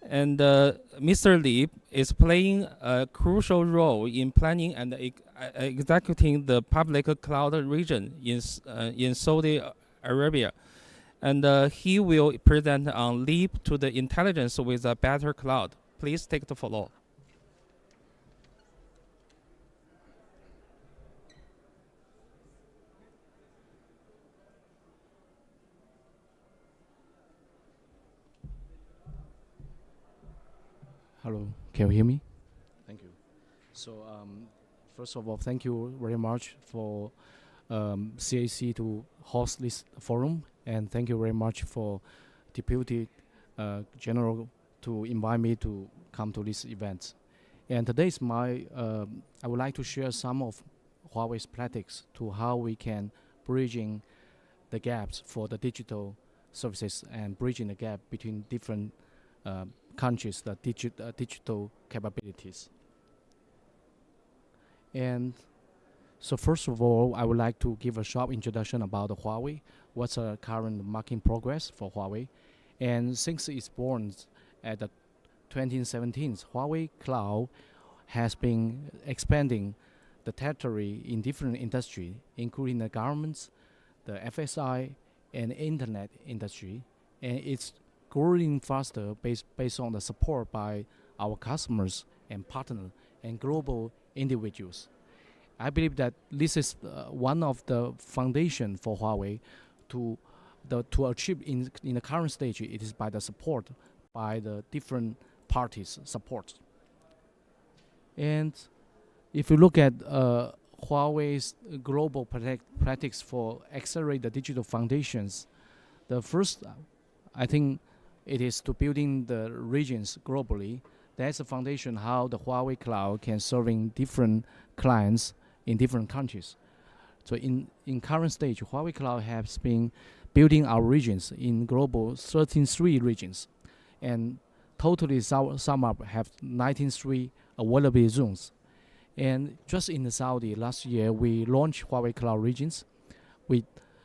And Mr. Li is playing a crucial role in planning and executing the public cloud region in Saudi Arabia. And he will present on Leap to the Intelligence with a Better Cloud. Please take the floor. Hello, can you hear me? Thank you. So first of all, thank you very much for CAC to host this forum, and thank you very much for Deputy General to invite me to come to this event. And today is I would like to share some of Huawei's practices to how we can bridging the gaps for the digital services and bridging the gap between different countries, the digital capabilities. And so first of all, I would like to give a short introduction about the Huawei, what's the current market progress for Huawei. And since it's born at the 2017, Huawei Cloud has been expanding the territory in different industries, including the governments, the FSI, and internet industry. And it's growing faster based on the support by our customers and partners and global individuals. I believe that this is one of the foundation for Huawei to achieve in the current stage. It is by the support by the different parties support. And if you look at Huawei's global practice for accelerate the digital foundations, the first, I think, it is to building the regions globally. That's a foundation how the Huawei Cloud can serving different clients in different countries. So in current stage, Huawei Cloud has been building our regions in global 13 regions, and totally sum up have 19 available zones. And just in the Saudi last year, we launched Huawei Cloud regions with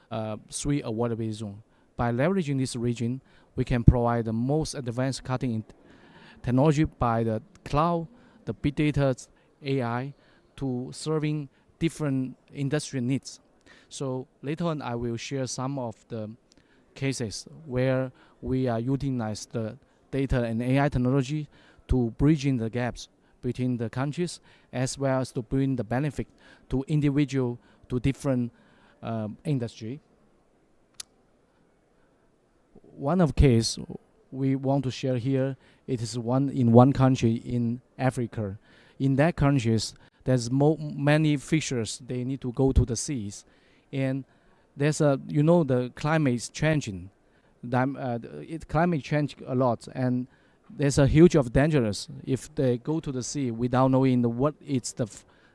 3 available zones. By leveraging this region, we can provide the most advanced cutting technology by the cloud, the big data, AI, to serving different industry needs. So later on, I will share some of the cases where we are utilize the data and AI technology to bridging the gaps between the countries, as well as to bring the benefit to individual, to different industry. One of case we want to share here. It is in one country in Africa. In that countries, there's many fishers. They need to go to the seas, and there's the climate is changing. Climate change a lot, and there's a huge of dangerous if they go to the sea without knowing what is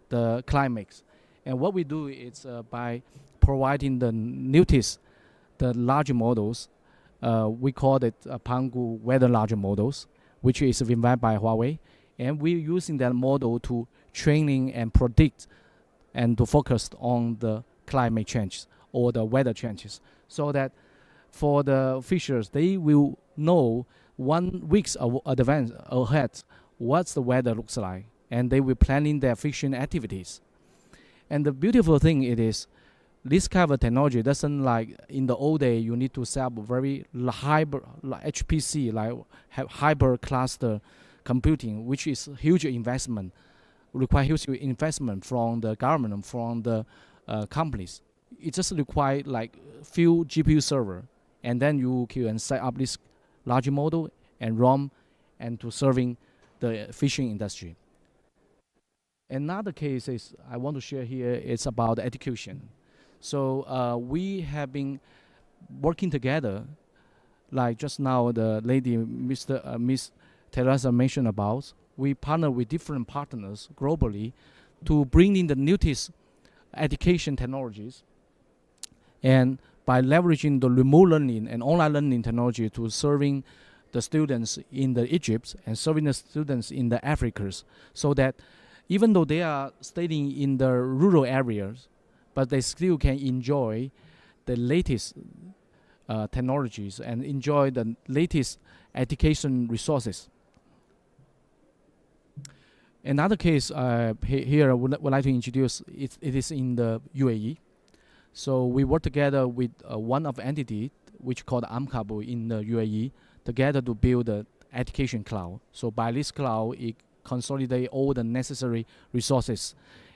the climate. And what we do is by providing the notice, the large models. We call it Pangu weather large models, which is invented by Huawei, and we're using that model to training and predict and to focus on the climate change or the weather changes, so that for the fishers, they will know 1 week's advance ahead what the weather looks like, and they will planning their fishing activities. And the beautiful thing it is, this kind of technology doesn't like in the old day you need to set up very HPC, like hyper cluster computing, which is huge investment, require huge investment from the government, from the companies. It just require like few GPU server, and then you can set up this large model and run and to serving the fishing industry. Another case is I want to share here is about education. So we have been working together, like just now the lady, Miss Teresa mentioned about. We partner with different partners globally to bring in the newest education technologies, and by leveraging the remote learning and online learning technology to serving the students in the Egypt and serving the students in the Africas, so that even though they are studying in the rural areas, but they still can enjoy the latest technologies and enjoy the latest education resources. Another case here I would like to introduce, it is in the UAE. So we work together with one of entity which called Amkabu in the UAE together to build the education cloud. So by this cloud, it consolidate all the necessary resources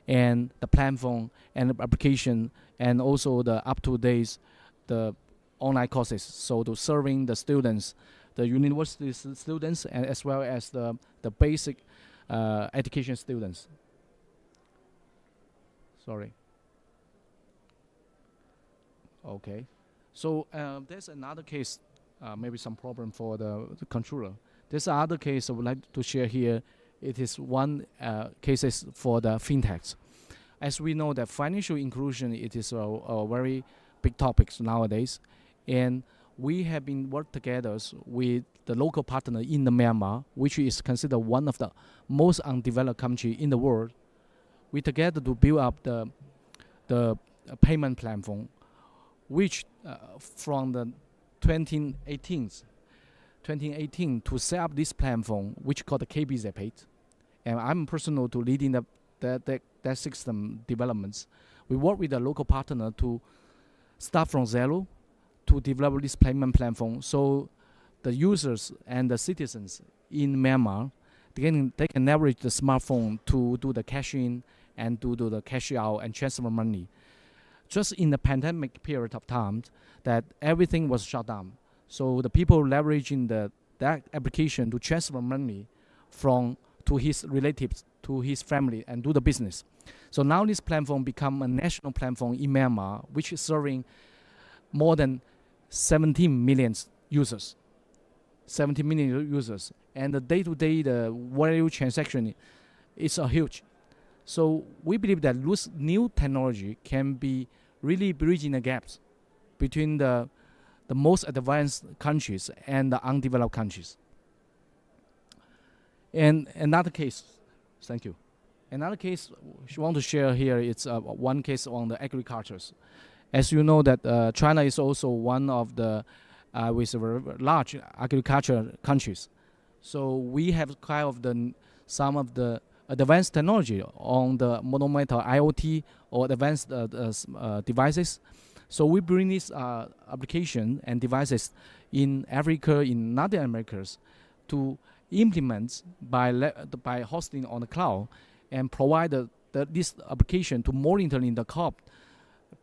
and the platform and the application, and also the up-to-date the online courses. So to serving the students, the university students, and as well as the basic education students. Sorry. Okay. So there's another case, maybe some problem for the controller. There's another case I would like to share here. It is one cases for the fintechs. As we know that financial inclusion, it is a very big topic nowadays, and we have been worked together with the local partner in the Myanmar, which is considered one of the most undeveloped country in the world. We together to build up the payment platform, which from the 2018 to set up this platform, which called the KBZ Pay, and I'm personal to leading that system developments. We work with a local partner to start from zero to develop this payment platform, so the users and the citizens in Myanmar, they can leverage the smartphone to do the cash in and to do the cash out and transfer money. Just in the pandemic period of time, that everything was shut down. So the people leveraging that application to transfer money to his relatives, to his family, and do the business. So now this platform become a national platform in Myanmar, which is serving more than 17 million users. 70 million users, and the day-to-day the value transaction is huge. So we believe that this new technology can be really bridging the gaps between the most advanced countries and the undeveloped countries. And another case, thank you. Another case we want to share here is one case on the agricultures. As you know that China is also one of the with large agriculture countries. So we have kind of some of the advanced technology on the monometer IoT or advanced devices. So we bring this application and devices in Africa, in Latin Americas, to implement by hosting on the cloud and provide this application to monitoring the crop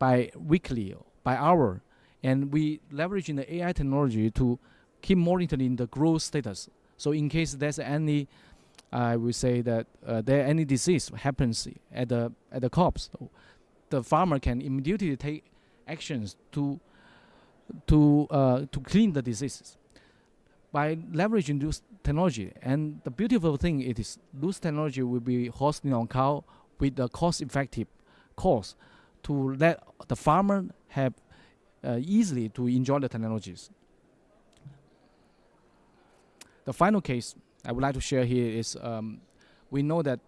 by weekly, by hour. And we leveraging the AI technology to keep monitoring the growth status. So in case there's any, I would say that there any disease happens at the crops, the farmer can immediately take actions to clean the diseases by leveraging this technology. And the beautiful thing it is this technology will be hosting on cloud with a cost-effective cost to let the farmer have easily to enjoy the technologies. The final case I would like to share here is we know that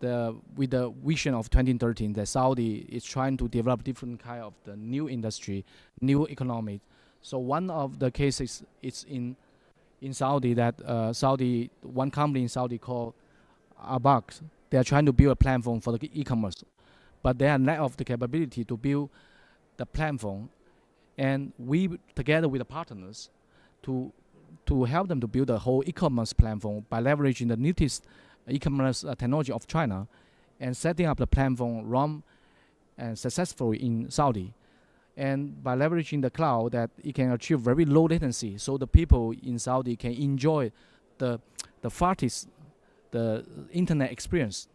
with the vision of 2013, that Saudi is trying to develop different kind of the new industry, new economy. So one of the cases is in Saudi that one company in Saudi called Abax, they are trying to build a platform for the e-commerce, but they are lack of the capability to build the platform, and we together with the partners to help them to build a whole e-commerce platform by leveraging the newest e-commerce technology of China and setting up the platform run and successfully in Saudi. And by leveraging the cloud, that it can achieve very low latency, so the people in Saudi can enjoy the fastest the internet experience,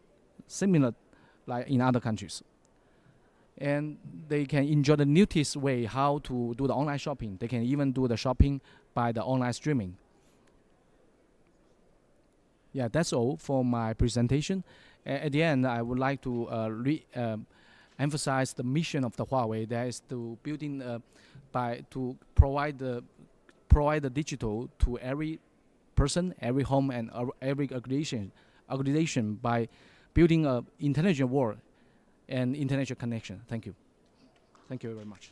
similar like in other countries. And they can enjoy the newest way how to do the online shopping. They can even do the shopping by the online streaming. Yeah, that's all for my presentation. At the end, I would like to emphasize the mission of the Huawei. That is to building to provide the digital to every person, every home, and every organization by building an intelligent world and international connection. Thank you. Thank you very much.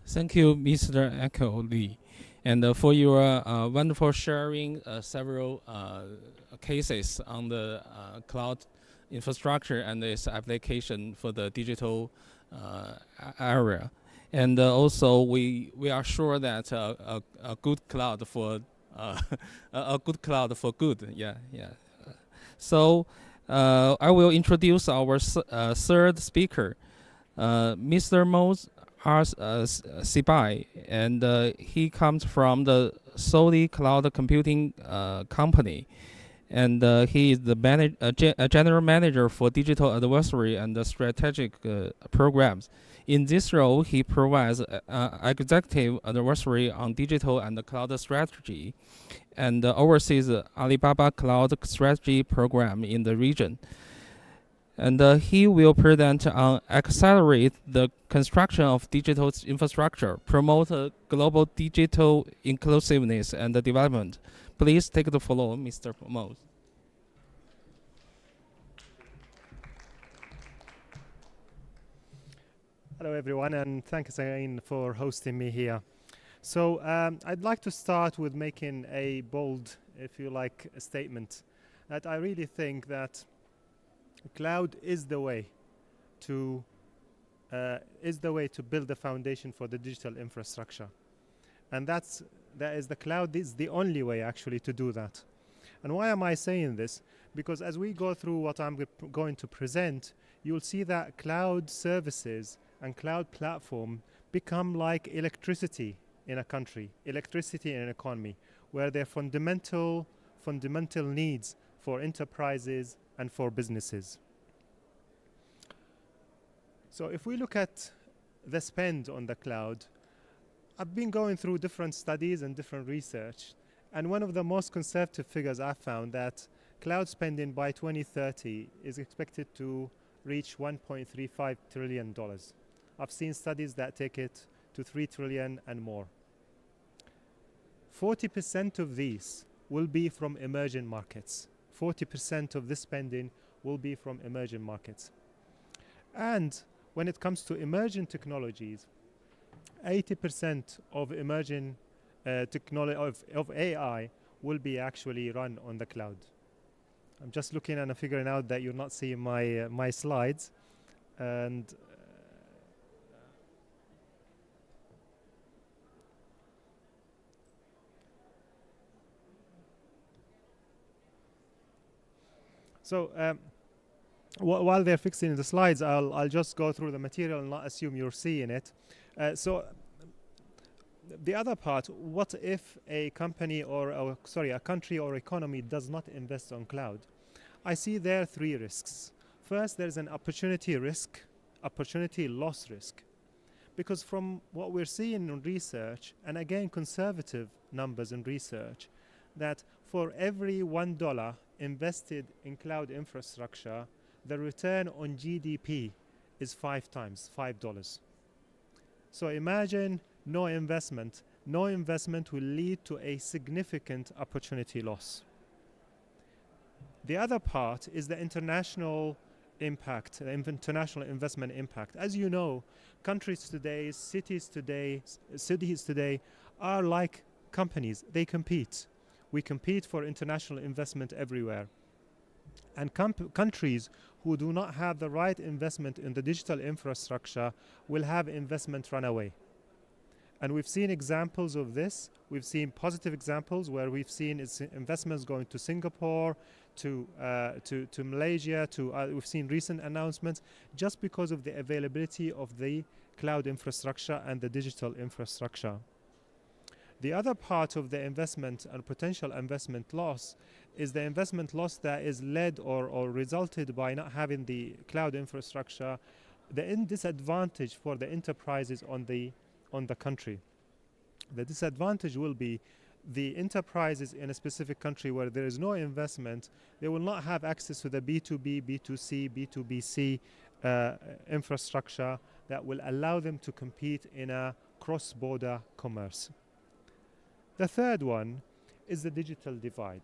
Thank you, Mr. Echo Lee, and for your wonderful sharing several cases on the cloud infrastructure and its application for the digital area. And also, we are sure that a good cloud for a good cloud for good. Yeah. So I will introduce our third speaker, Mr. Mose Sibai, and he comes from the Saudi Cloud Computing Company, and he is the general manager for digital advisory and strategic programs. In this role, he provides executive advisory on digital and cloud strategy, and oversees the Alibaba Cloud Strategy Program in the region. And he will present on accelerate the construction of digital infrastructure, promote global digital inclusiveness and development. Please take the floor, Mr. Mose. Hello, everyone, and thanks again for hosting me here. So I'd like to start with making a bold, if you like, a statement that I really think that cloud is the way to build the foundation for the digital infrastructure, and that is the cloud is the only way actually to do that. And why am I saying this? Because as we go through what I'm going to present, you'll see that cloud services and cloud platform become like electricity in a country, electricity in an economy, where they're fundamental needs for enterprises and for businesses. So if we look at the spend on the cloud, I've been going through different studies and different research, and one of the most conservative figures I've found that cloud spending by 2030 is expected to reach $1.35 trillion. I've seen studies that take it to 3 trillion and more. 40% of these will be from emerging markets. 40% of this spending will be from emerging markets. And when it comes to emerging technologies, 80% of emerging technology of AI will be actually run on the cloud. I'm just looking and figuring out that you're not seeing my slides, and so while they're fixing the slides, I'll just go through the material and not assume you're seeing it. So the other part, what if a company or a country or economy does not invest on cloud? I see there 3 risks. First, there's an opportunity risk, opportunity loss risk. Because from what we're seeing in research, and again conservative numbers in research, that for every $1 invested in cloud infrastructure, the return on GDP is 5 times, $5. So imagine no investment. No investment will lead to a significant opportunity loss. The other part is the international impact, the international investment impact. As you know, countries today, cities today are like companies. They compete. We compete for international investment everywhere. And countries who do not have the right investment in the digital infrastructure will have investment run away. And we've seen examples of this. We've seen positive examples where we've seen investments going to Singapore, to Malaysia, we've seen recent announcements just because of the availability of the cloud infrastructure and the digital infrastructure. The other part of the investment and potential investment loss is the investment loss that is led or resulted by not having the cloud infrastructure, the disadvantage for the enterprises on the country. The disadvantage will be the enterprises in a specific country where there is no investment, they will not have access to the B2B, B2C, B2BC infrastructure that will allow them to compete in a cross-border commerce. The third one is the digital divide.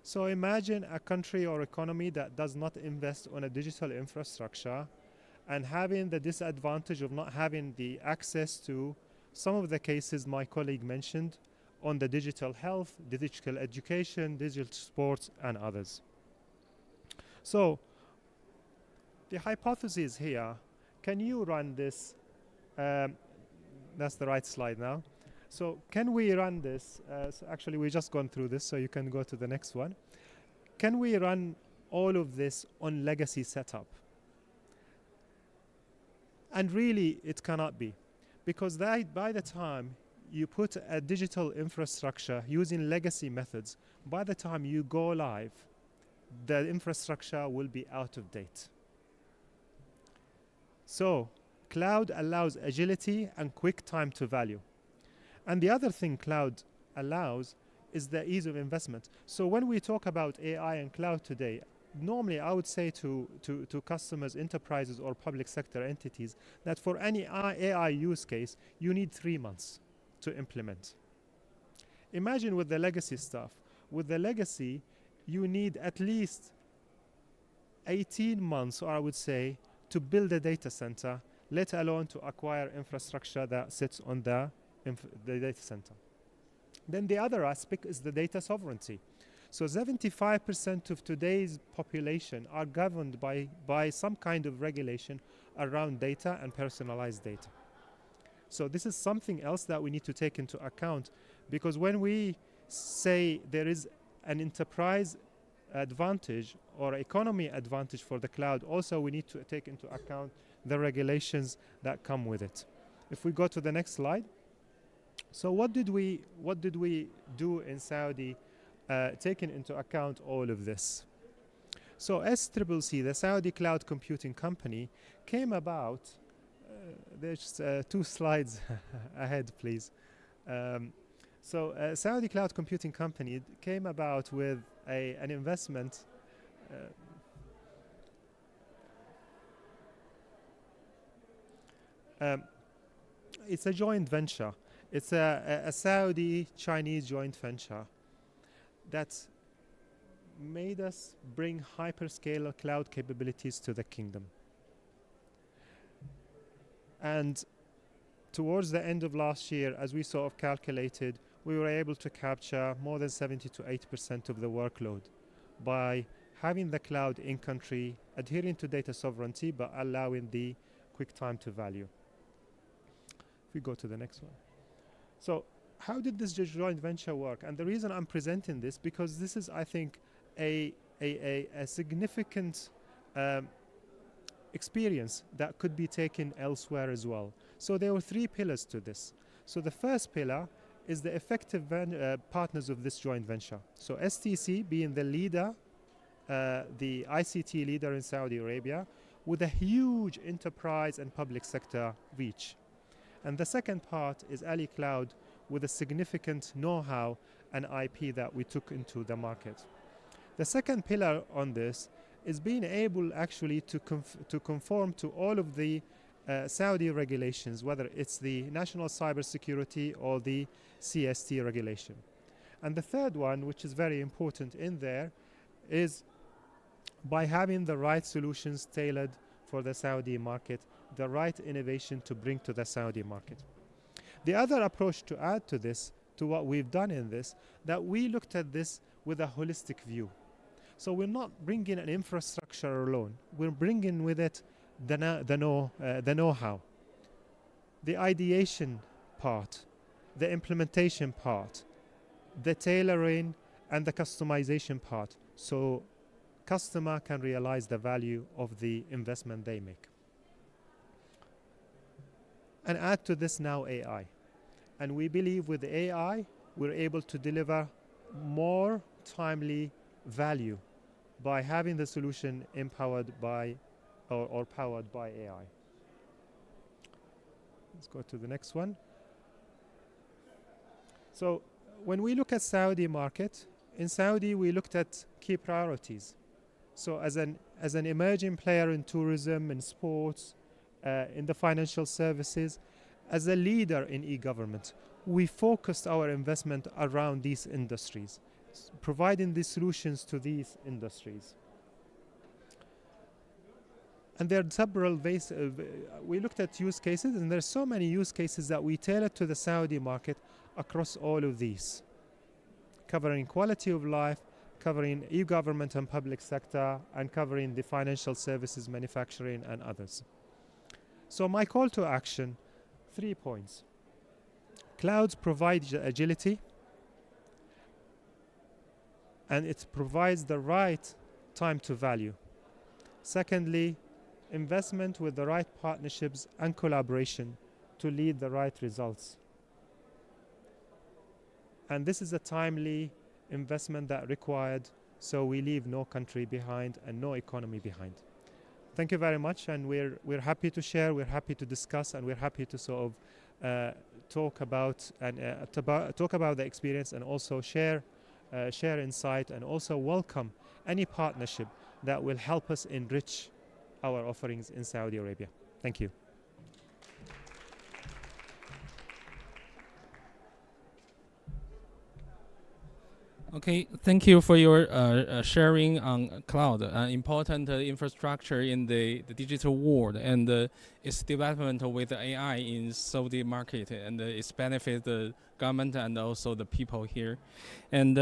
So imagine a country or economy that does not invest on a digital infrastructure and having the disadvantage of not having the access to some of the cases my colleague mentioned on the digital health, digital education, digital sports, and others. So the hypothesis here, can you run this? That's the right slide now. So can we run this? So actually, we've just gone through this, so you can go to the next one. Can we run all of this on legacy setup? And really, it cannot be. Because by the time you put a digital infrastructure using legacy methods, by the time you go live, the infrastructure will be out of date. So cloud allows agility and quick time to value. And the other thing cloud allows is the ease of investment. So when we talk about AI and cloud today, normally I would say to customers, enterprises, or public sector entities that for any AI use case, you need 3 months to implement. Imagine with the legacy stuff. With the legacy, you need at least 18 months, or I would say, to build a data center, let alone to acquire infrastructure that sits on the data center. Then the other aspect is the data sovereignty. So 75% of today's population are governed by some kind of regulation around data and personalized data. So this is something else that we need to take into account, because when we say there is an enterprise advantage or economy advantage for the cloud, also we need to take into account the regulations that come with it. If we go to the next slide. So what did we do in Saudi, taking into account all of this? So SCCC, the Saudi Cloud Computing Company, came about. There's 2 slides ahead, please. So Saudi Cloud Computing Company came about with an investment. It's a joint venture. It's a Saudi-Chinese joint venture that made us bring hyperscaler cloud capabilities to the kingdom. And towards the end of last year, as we sort of calculated, we were able to capture more than 70 to 80% of the workload by having the cloud in country, adhering to data sovereignty, but allowing the quick time to value. If we go to the next one. So how did this joint venture work? And the reason I'm presenting this, because this is, I think, a significant experience that could be taken elsewhere as well. So there were 3 pillars to this. So the first pillar is the effective partners of this joint venture. So STC being the leader, the ICT leader in Saudi Arabia, with a huge enterprise and public sector reach. And the second part is Ali Cloud with a significant know-how and IP that we took into the market. The second pillar on this is being able actually to conform to all of the Saudi regulations, whether it's the National Cybersecurity or the CST regulation. And the third one, which is very important in there, is by having the right solutions tailored for the Saudi market, the right innovation to bring to the Saudi market. The other approach to add to this, to what we've done in this, that we looked at this with a holistic view. So we're not bringing an infrastructure alone. We're bringing with it the know-how, the ideation part, the implementation part, the tailoring and the customization part, so customer can realize the value of the investment they make. And add to this now AI. And we believe with AI, we're able to deliver more timely value by having the solution empowered by or powered by AI. Let's go to the next one. So when we look at Saudi market, in Saudi we looked at key priorities. So as an emerging player in tourism, in sports, in the financial services, as a leader in e-government, we focused our investment around these industries, providing these solutions to these industries. And there are several ways. We looked at use cases, and there are so many use cases that we tailored to the Saudi market across all of these, covering quality of life, covering e-government and public sector, and covering the financial services, manufacturing, and others. So my call to action, 3 points. Clouds provide agility, and it provides the right time to value. Secondly, investment with the right partnerships and collaboration to lead the right results. And this is a timely investment that required, so we leave no country behind and no economy behind. Thank you very much, and we're happy to share, we're happy to discuss, and we're happy to sort of talk about the experience, and also share insight, and also welcome any partnership that will help us enrich our offerings in Saudi Arabia. Thank you. Okay, thank you for your sharing on cloud, important infrastructure in the digital world, and its development with AI in Saudi market, and its benefit the government and also the people here. And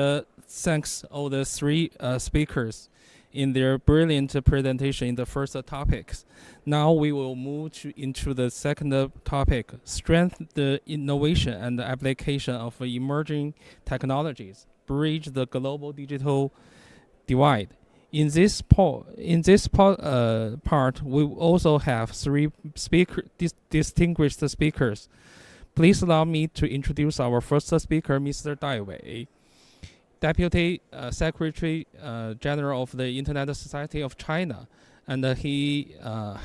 thanks all the 3 speakers in their brilliant presentation in the first topics. Now we will move into the second topic, strengthen the innovation and the application of emerging technologies, bridge the global digital divide. In this part, we also have 3 distinguished speakers. Please allow me to introduce our first speaker, Mr. Dai Wei, Deputy Secretary General of the Internet Society of China, and he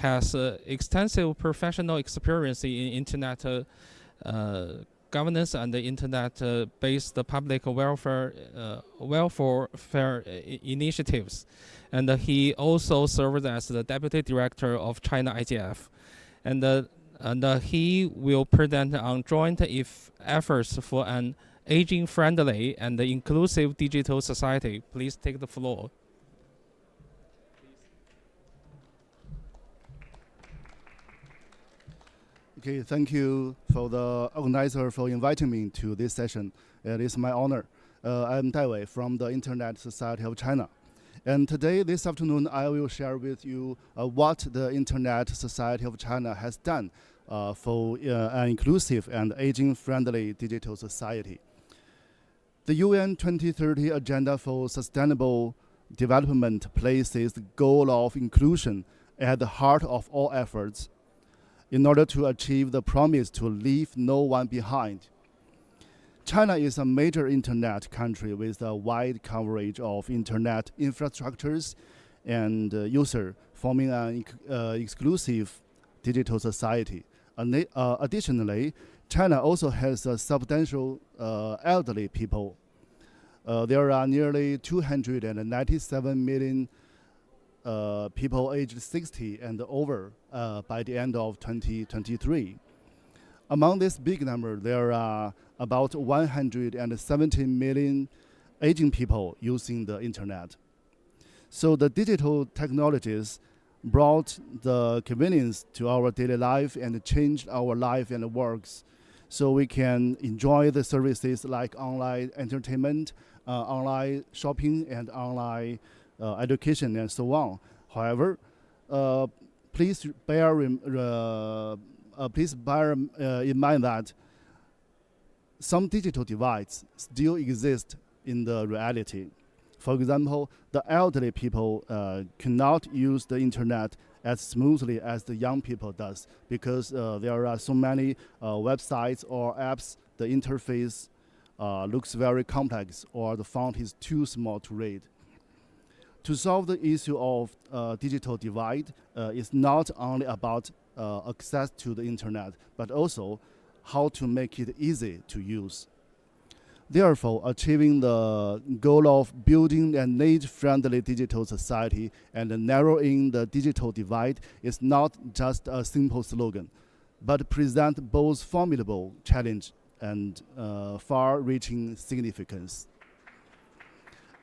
has extensive professional experience in Internet governance and the Internet-based public welfare initiatives, and he also served as the Deputy Director of China IGF, and he will present on joint efforts for an aging-friendly and inclusive digital society. Please take the floor. Okay, thank you for the organizer for inviting me to this session. It is my honor. I'm Dai Wei from the Internet Society of China. And today, this afternoon, I will share with you what the Internet Society of China has done for an inclusive and aging-friendly digital society. The UN 2030 Agenda for Sustainable development places the goal of inclusion at the heart of all efforts in order to achieve the promise to leave no one behind. China is a major internet country with a wide coverage of internet infrastructures and users, forming an exclusive digital society. Additionally, China also has a substantial elderly people. There are nearly 297 million people aged 60 and over by the end of 2023. Among this big number, there are about 170 million aging people using the internet. So the digital technologies brought the convenience to our daily life and changed our life and works, so we can enjoy the services like online entertainment, online shopping, and online education, and so on. However, please bear in mind that some digital divides still exist in the reality. For example, the elderly people cannot use the internet as smoothly as the young people does, because there are so many websites or apps. The interface looks very complex, or the font is too small to read. To solve the issue of digital divide is not only about access to the internet, but also how to make it easy to use. Therefore, achieving the goal of building an age-friendly digital society and narrowing the digital divide is not just a simple slogan, but present both formidable challenge and far-reaching significance.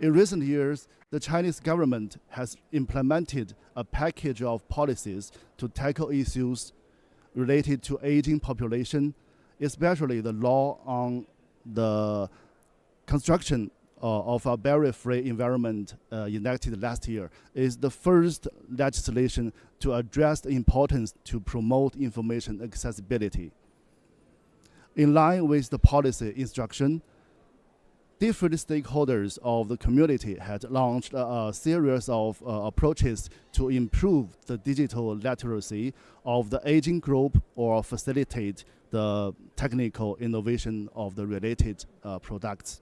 In recent years, the Chinese government has implemented a package of policies to tackle issues related to aging population, especially the law on the construction of a barrier-free environment enacted last year is the first legislation to address the importance to promote information accessibility. In line with the policy instruction, different stakeholders of the community had launched a series of approaches to improve the digital literacy of the aging group or facilitate the technical innovation of the related products.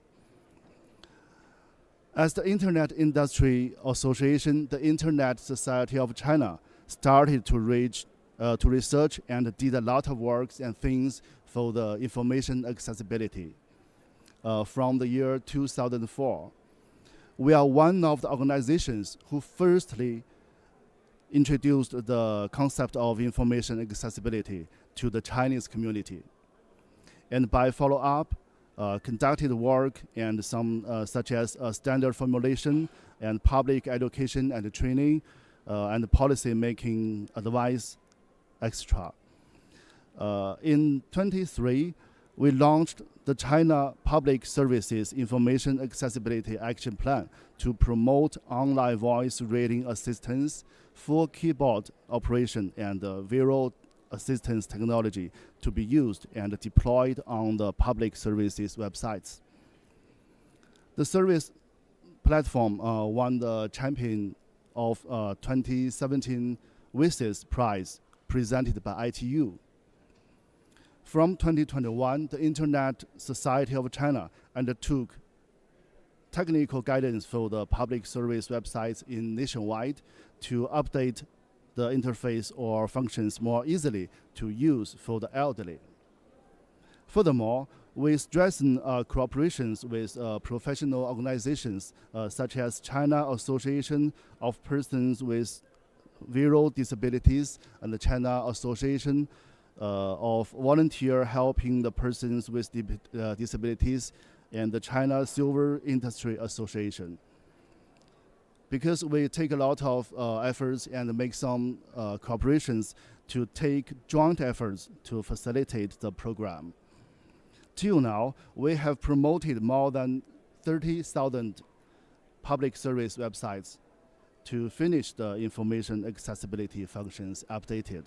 As the Internet Industry Association, the Internet Society of China started to research and did a lot of works and things for the information accessibility. From the year 2004. We are one of the organizations who firstly introduced the concept of information accessibility to the Chinese community. And by follow-up, conducted work and some such as standard formulation and public education and training and policy making advice, etc. In 23, we launched the China Public Services Information Accessibility Action Plan to promote online voice reading assistance, full keyboard operation, and visual assistance technology to be used and deployed on the public services websites. The service platform won the Champion of 2017 WSIS Prize presented by ITU. From 2021, the Internet Society of China undertook technical guidance for the public service websites in nationwide to update the interface or functions more easily to use for the elderly. Furthermore, we strengthen cooperations with professional organizations such as China Association of Persons with Visual Disabilities and the China Association of Volunteer Helping the Persons with Disabilities and the China Silver Industry Association. Because we take a lot of efforts and make some cooperations to take joint efforts to facilitate the program. Till now, we have promoted more than 30,000 public service websites to finish the information accessibility functions updated.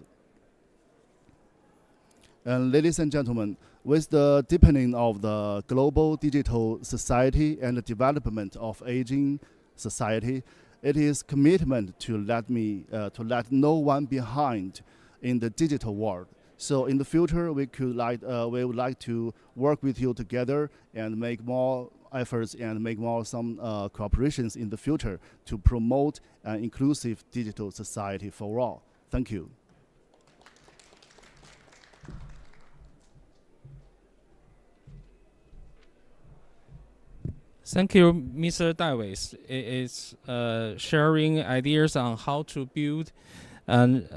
And ladies and gentlemen, with the deepening of the global digital society and the development of aging society. It is commitment to let no one behind in the digital world. So in the future, we would like to work with you together and make more efforts and make more some cooperations in the future to promote an inclusive digital society for all. Thank you. Thank you, Mr. Daiwei. It's sharing ideas on how to build an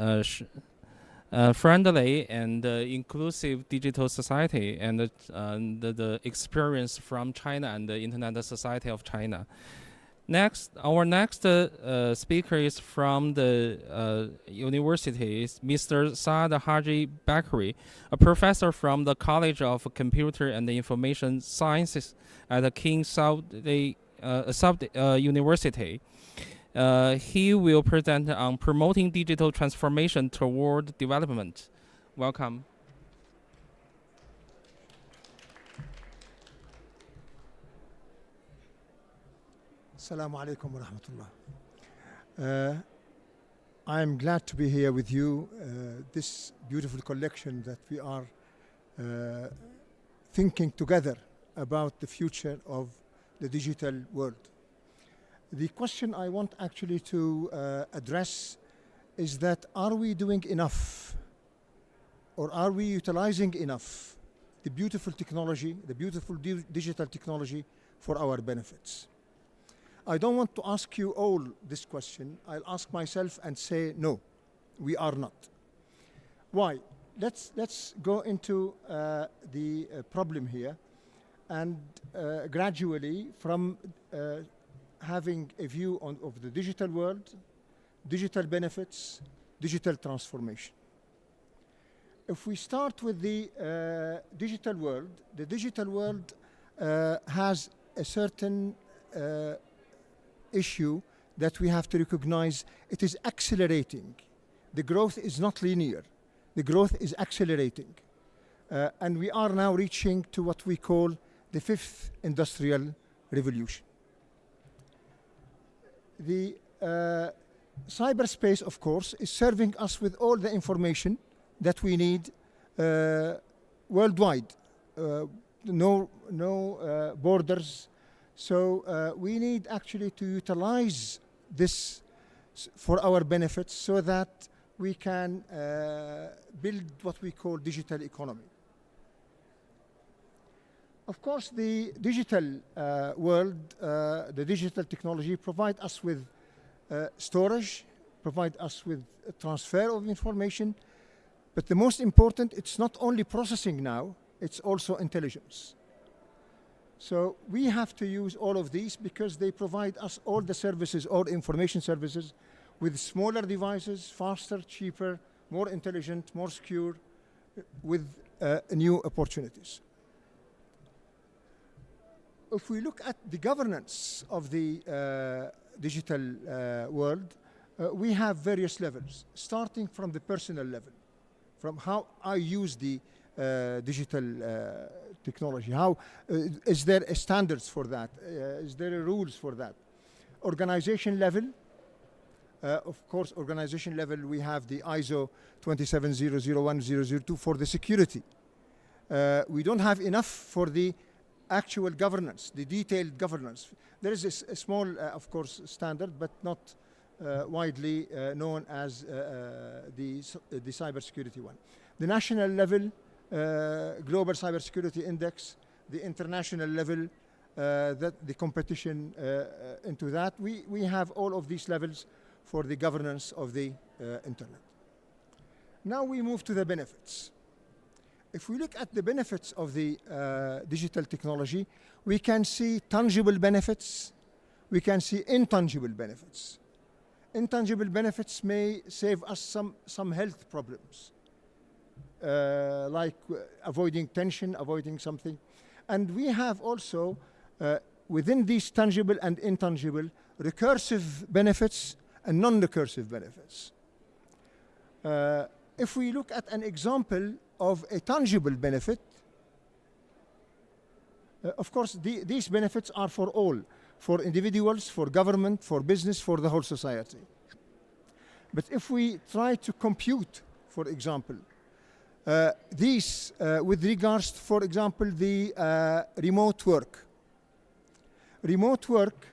friendly and inclusive digital society, and the experience from China and the Internet Society of China. Our next speaker is from the university, Mr. Saad Haji Bakri, a professor from the College of Computer and Information Sciences at the King Saud University. He will present on promoting digital transformation toward development. Welcome. Assalamu alaikum wa rahmatullah. I'm glad to be here with you, this beautiful collection that we are thinking together about the future of the digital world. The question I want actually to address is that, are we doing enough, or are we utilizing enough the beautiful technology, the beautiful digital technology for our benefits? I don't want to ask you all this question. I'll ask myself and say, no, we are not. Why? Let's go into the problem here, and gradually from having a view of the digital world, digital benefits, digital transformation. If we start with the digital world, the digital world has a certain issue that we have to recognize. It is accelerating. The growth is not linear. The growth is accelerating. And we are now reaching to what we call the fifth industrial revolution. The cyberspace, of course, is serving us with all the information that we need worldwide. No borders. So we need actually to utilize this for our benefits so that we can build what we call digital economy. Of course, the digital world, the digital technology provide us with storage, provide us with transfer of information, but the most important, it's not only processing now, it's also intelligence. So we have to use all of these because they provide us all the services, all information services, with smaller devices, faster, cheaper, more intelligent, more secure, with new opportunities. If we look at the governance of the digital world, we have various levels, starting from the personal level, from how I use the digital technology. How is there standards for that? Is there rules for that? Organization level, of course, organization level, we have the ISO 27001-002 for the security. We don't have enough for the actual governance, the detailed governance. There is a small, of course, standard, but not widely known as the cybersecurity one. The national level, Global Cybersecurity Index, the international level, that the competition into that. We have all of these levels for the governance of the internet. Now we move to the benefits. If we look at the benefits of the digital technology, we can see tangible benefits, we can see intangible benefits. Intangible benefits may save us some health problems, like avoiding tension, avoiding something. And we have also, within these tangible and intangible, recursive benefits and non-recursive benefits. If we look at an example of a tangible benefit, of course, these benefits are for all. for individuals, for government, for business, for the whole society. But if we try to compute, for example, these with regards to, for example, the remote work. Remote work,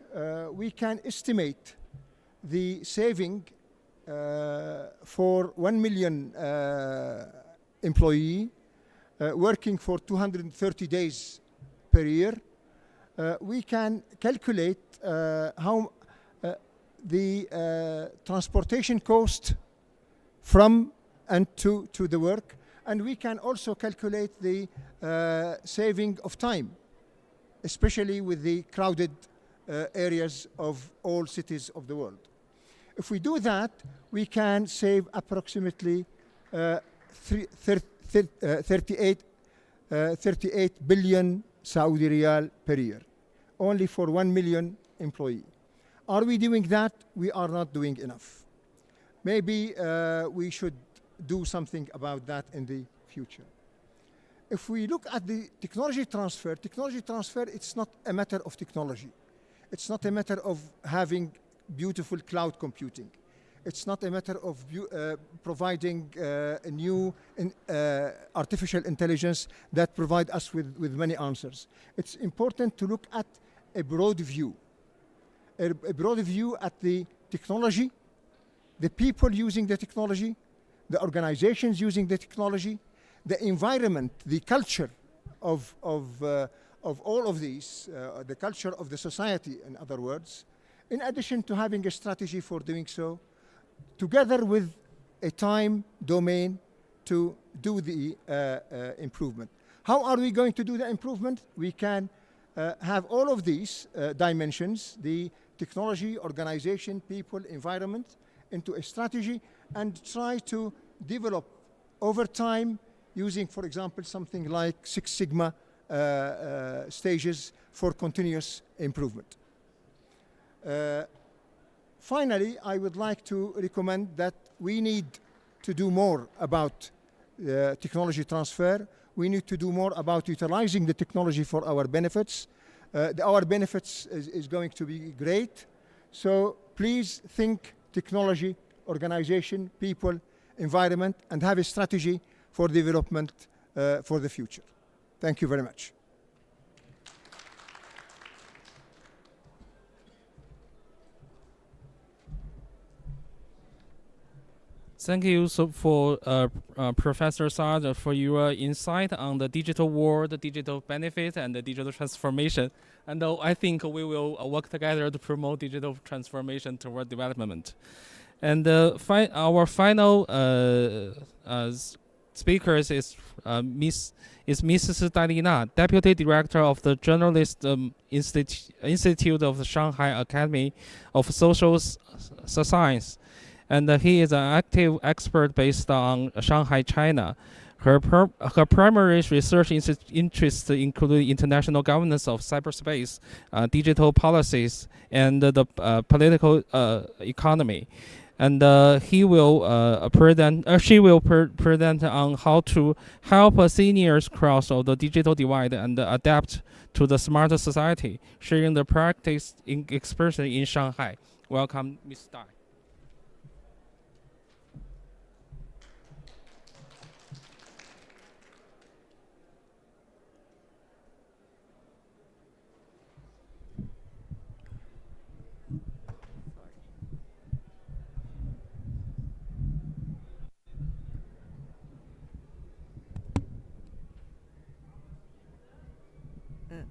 we can estimate the saving for 1 million employee working for 230 days per year. We can calculate how the transportation cost from and to the work, and we can also calculate the saving of time, especially with the crowded areas of all cities of the world. If we do that, we can save approximately 38 billion Saudi riyal per year, only for 1 million employee. Are we doing that? We are not doing enough. Maybe we should do something about that in the future. If we look at the technology transfer, it's not a matter of technology. It's not a matter of having beautiful cloud computing. It's not a matter of providing a new artificial intelligence that provide us with many answers. It's important to look at a broad view. A broad view at the technology, the people using the technology, the organizations using the technology, the environment, the culture of all of these, the culture of the society, in other words, in addition to having a strategy for doing so, together with a time domain to do the improvement. How are we going to do the improvement? We can have all of these dimensions, the technology, organization, people, environment, into a strategy and try to develop over time using, for example, something like 6 Sigma stages for continuous improvement. Finally, I would like to recommend that we need to do more about technology transfer. We need to do more about utilizing the technology for our benefits. Our benefits is going to be great. So please think technology, organization, people, environment, and have a strategy for development for the future. Thank you very much. Thank you for Professor Saad for your insight on the digital world, the digital benefit, and the digital transformation. And I think we will work together to promote digital transformation toward development. And our final speakers is Mrs. Dalina, Deputy Director of the Journalist Institute of the Shanghai Academy of Social Science. And he is an active expert based on Shanghai, China. Her primary research interests include international governance of cyberspace, digital policies, and the political economy. And she will present on how to help seniors cross the digital divide and adapt to the smarter society, sharing the practice experience in Shanghai. Welcome, Ms. Dai.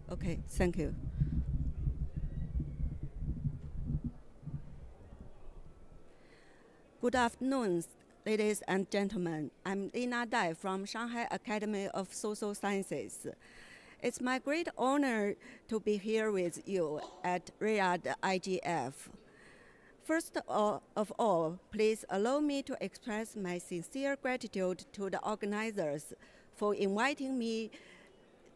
Okay, thank you. Good afternoon, ladies and gentlemen. I'm Lina Dai from Shanghai Academy of Social Sciences. It's my great honor to be here with you at Riyadh IGF. First of all, please allow me to express my sincere gratitude to the organizers for inviting me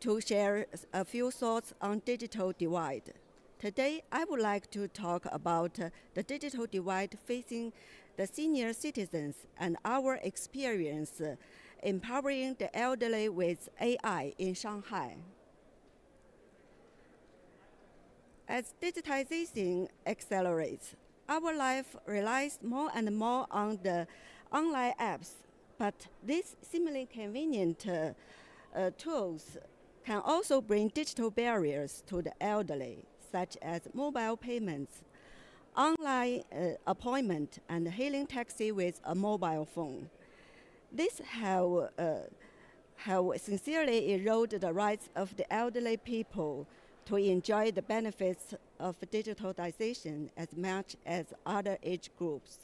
to share a few thoughts on digital divide. Today, I would like to talk about the digital divide facing the senior citizens and our experience empowering the elderly with AI in Shanghai. As digitization accelerates, our life relies more and more on the online apps, but these seemingly convenient tools can also bring digital barriers to the elderly, such as mobile payments, online appointment, and hailing taxi with a mobile phone. This have sincerely eroded the rights of the elderly people to enjoy the benefits of digitalization as much as other age groups.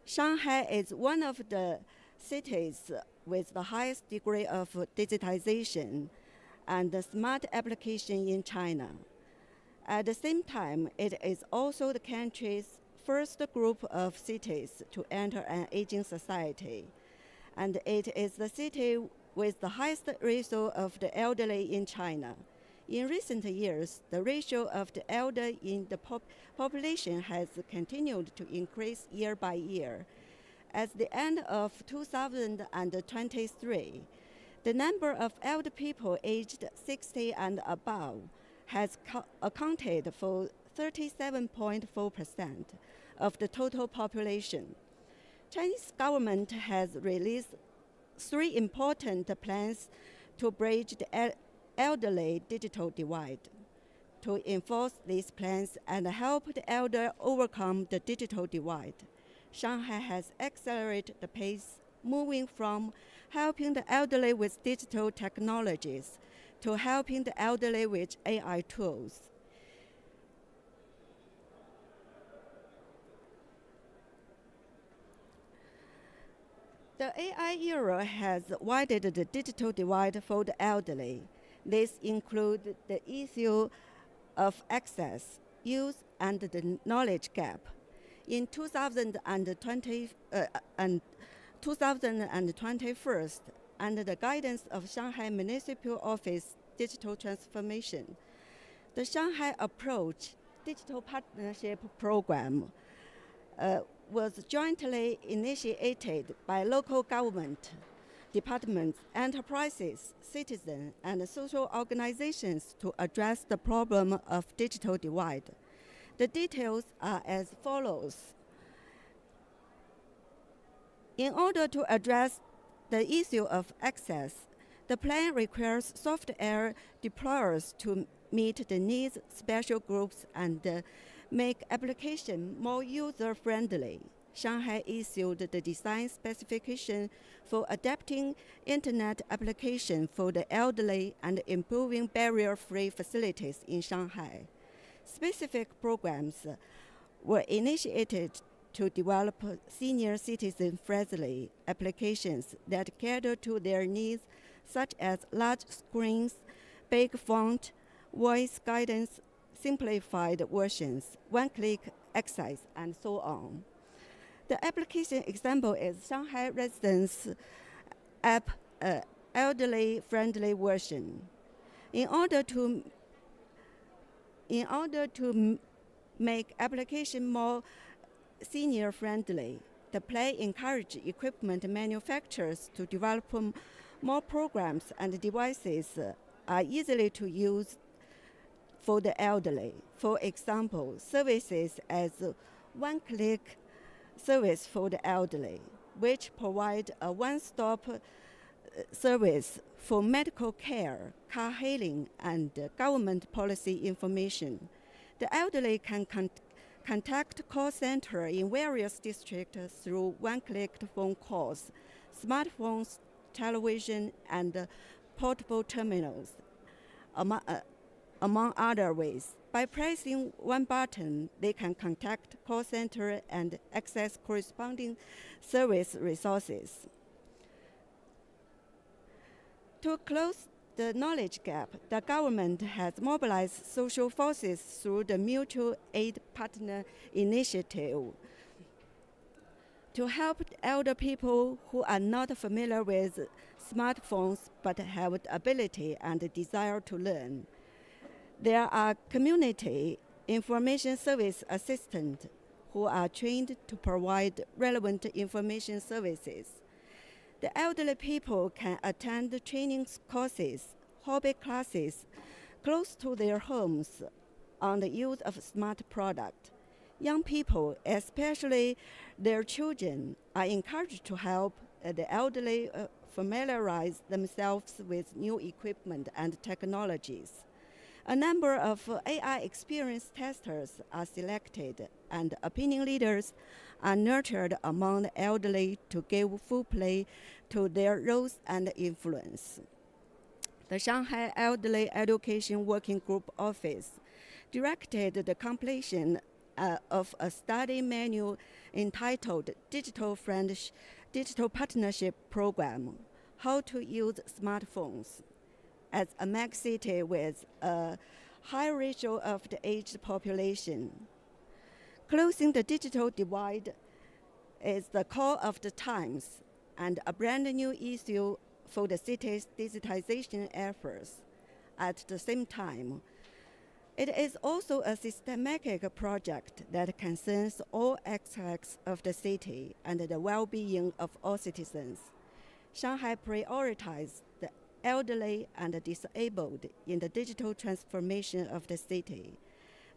Shanghai is one of the cities with the highest degree of digitization and smart application in China. At the same time, it is also the country's first group of cities to enter an aging society, and it is the city with the highest ratio of the elderly in China. In recent years, the ratio of the elder in the population has continued to increase year by year. At the end of 2023, the number of elder people aged 60 and above has accounted for 37.4% of the total population. Chinese government has released 3 important plans to bridge the elderly digital divide. To enforce these plans and help the elder overcome the digital divide, Shanghai has accelerated the pace, moving from helping the elderly with digital technologies to helping the elderly with AI tools. The AI era has widened the digital divide for the elderly. This includes the issue of access, use, and the knowledge gap. In 2021, under the guidance of Shanghai Municipal Office Digital Transformation, the Shanghai Approach Digital Partnership Program was jointly initiated by local government, departments, enterprises, citizens, and social organizations to address the problem of digital divide. The details are as follows. In order to address the issue of access, the plan requires software deployers to meet the needs of special groups and make application more user-friendly. Shanghai issued the design specification for adapting internet application for the elderly and improving barrier-free facilities in Shanghai. Specific programs were initiated to develop senior citizen-friendly applications that cater to their needs, such as large screens, big font, voice guidance, simplified versions, one-click access, and so on. The application example is Shanghai Residence app elderly-friendly version. In order to make application more senior-friendly, the plan encouraged equipment manufacturers to develop more programs and devices are easily to use for the elderly. For example, services as one-click service for the elderly, which provide a one-stop service for medical care, car hailing, and government policy information. The elderly can contact call center in various districts through one-click phone calls, smartphones, television, and portable terminals, among other ways. By pressing one button, they can contact call center and access corresponding service resources. To close the knowledge gap, the government has mobilized social forces through the Mutual Aid Partner Initiative to help elder people who are not familiar with smartphones but have the ability and the desire to learn. There are community information service assistants who are trained to provide relevant information services. The elderly people can attend training courses, hobby classes, close to their homes on the use of smart product. Young people, especially their children, are encouraged to help the elderly familiarize themselves with new equipment and technologies. A number of AI experienced testers are selected, and opinion leaders are nurtured among the elderly to give full play to their roles and influence. The Shanghai Elderly Education Working Group Office directed the completion of a study manual entitled Digital Partnership Program, How to Use Smartphones. As a megacity with a high ratio of the aged population, closing the digital divide is the call of the times and a brand new issue for the city's digitization efforts. At the same time, it is also a systematic project that concerns all aspects of the city and the well-being of all citizens. Shanghai prioritizes the elderly and disabled in the digital transformation of the city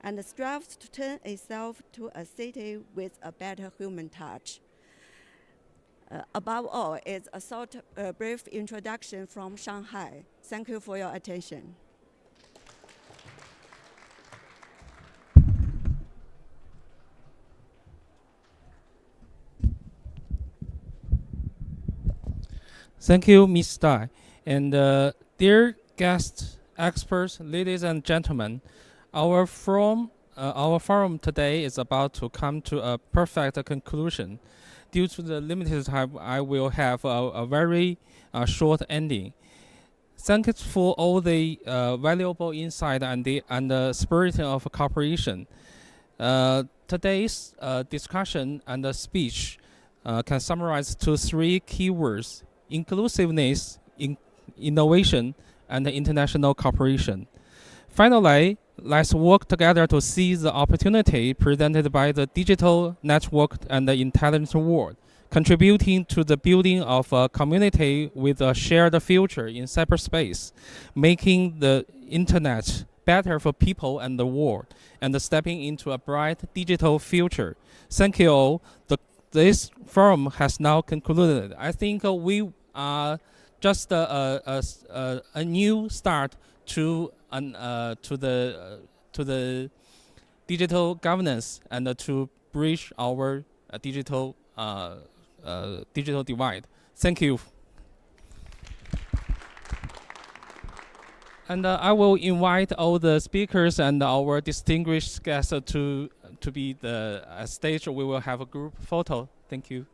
and strives to turn itself to a city with a better human touch. Above all, it's a brief introduction from Shanghai. Thank you for your attention. Thank you, Ms. Dai. And dear guests, experts, ladies and gentlemen, our forum today is about to come to a perfect conclusion. Due to the limited time, I will have a very short ending. Thanks for all the valuable insight and the spirit of cooperation. Today's discussion and speech can summarize to 3 keywords: inclusiveness, innovation, and international cooperation. Finally, let's work together to seize the opportunity presented by the digital network and the intelligent world, contributing to the building of a community with a shared future in cyberspace, making the internet better for people and the world, and stepping into a bright digital future. Thank you all. This forum has now concluded. I think we are just a new start to the digital governance and to bridge our digital divide. Thank you. And I will invite all the speakers and our distinguished guests to be the stage. We will have a group photo. Thank you.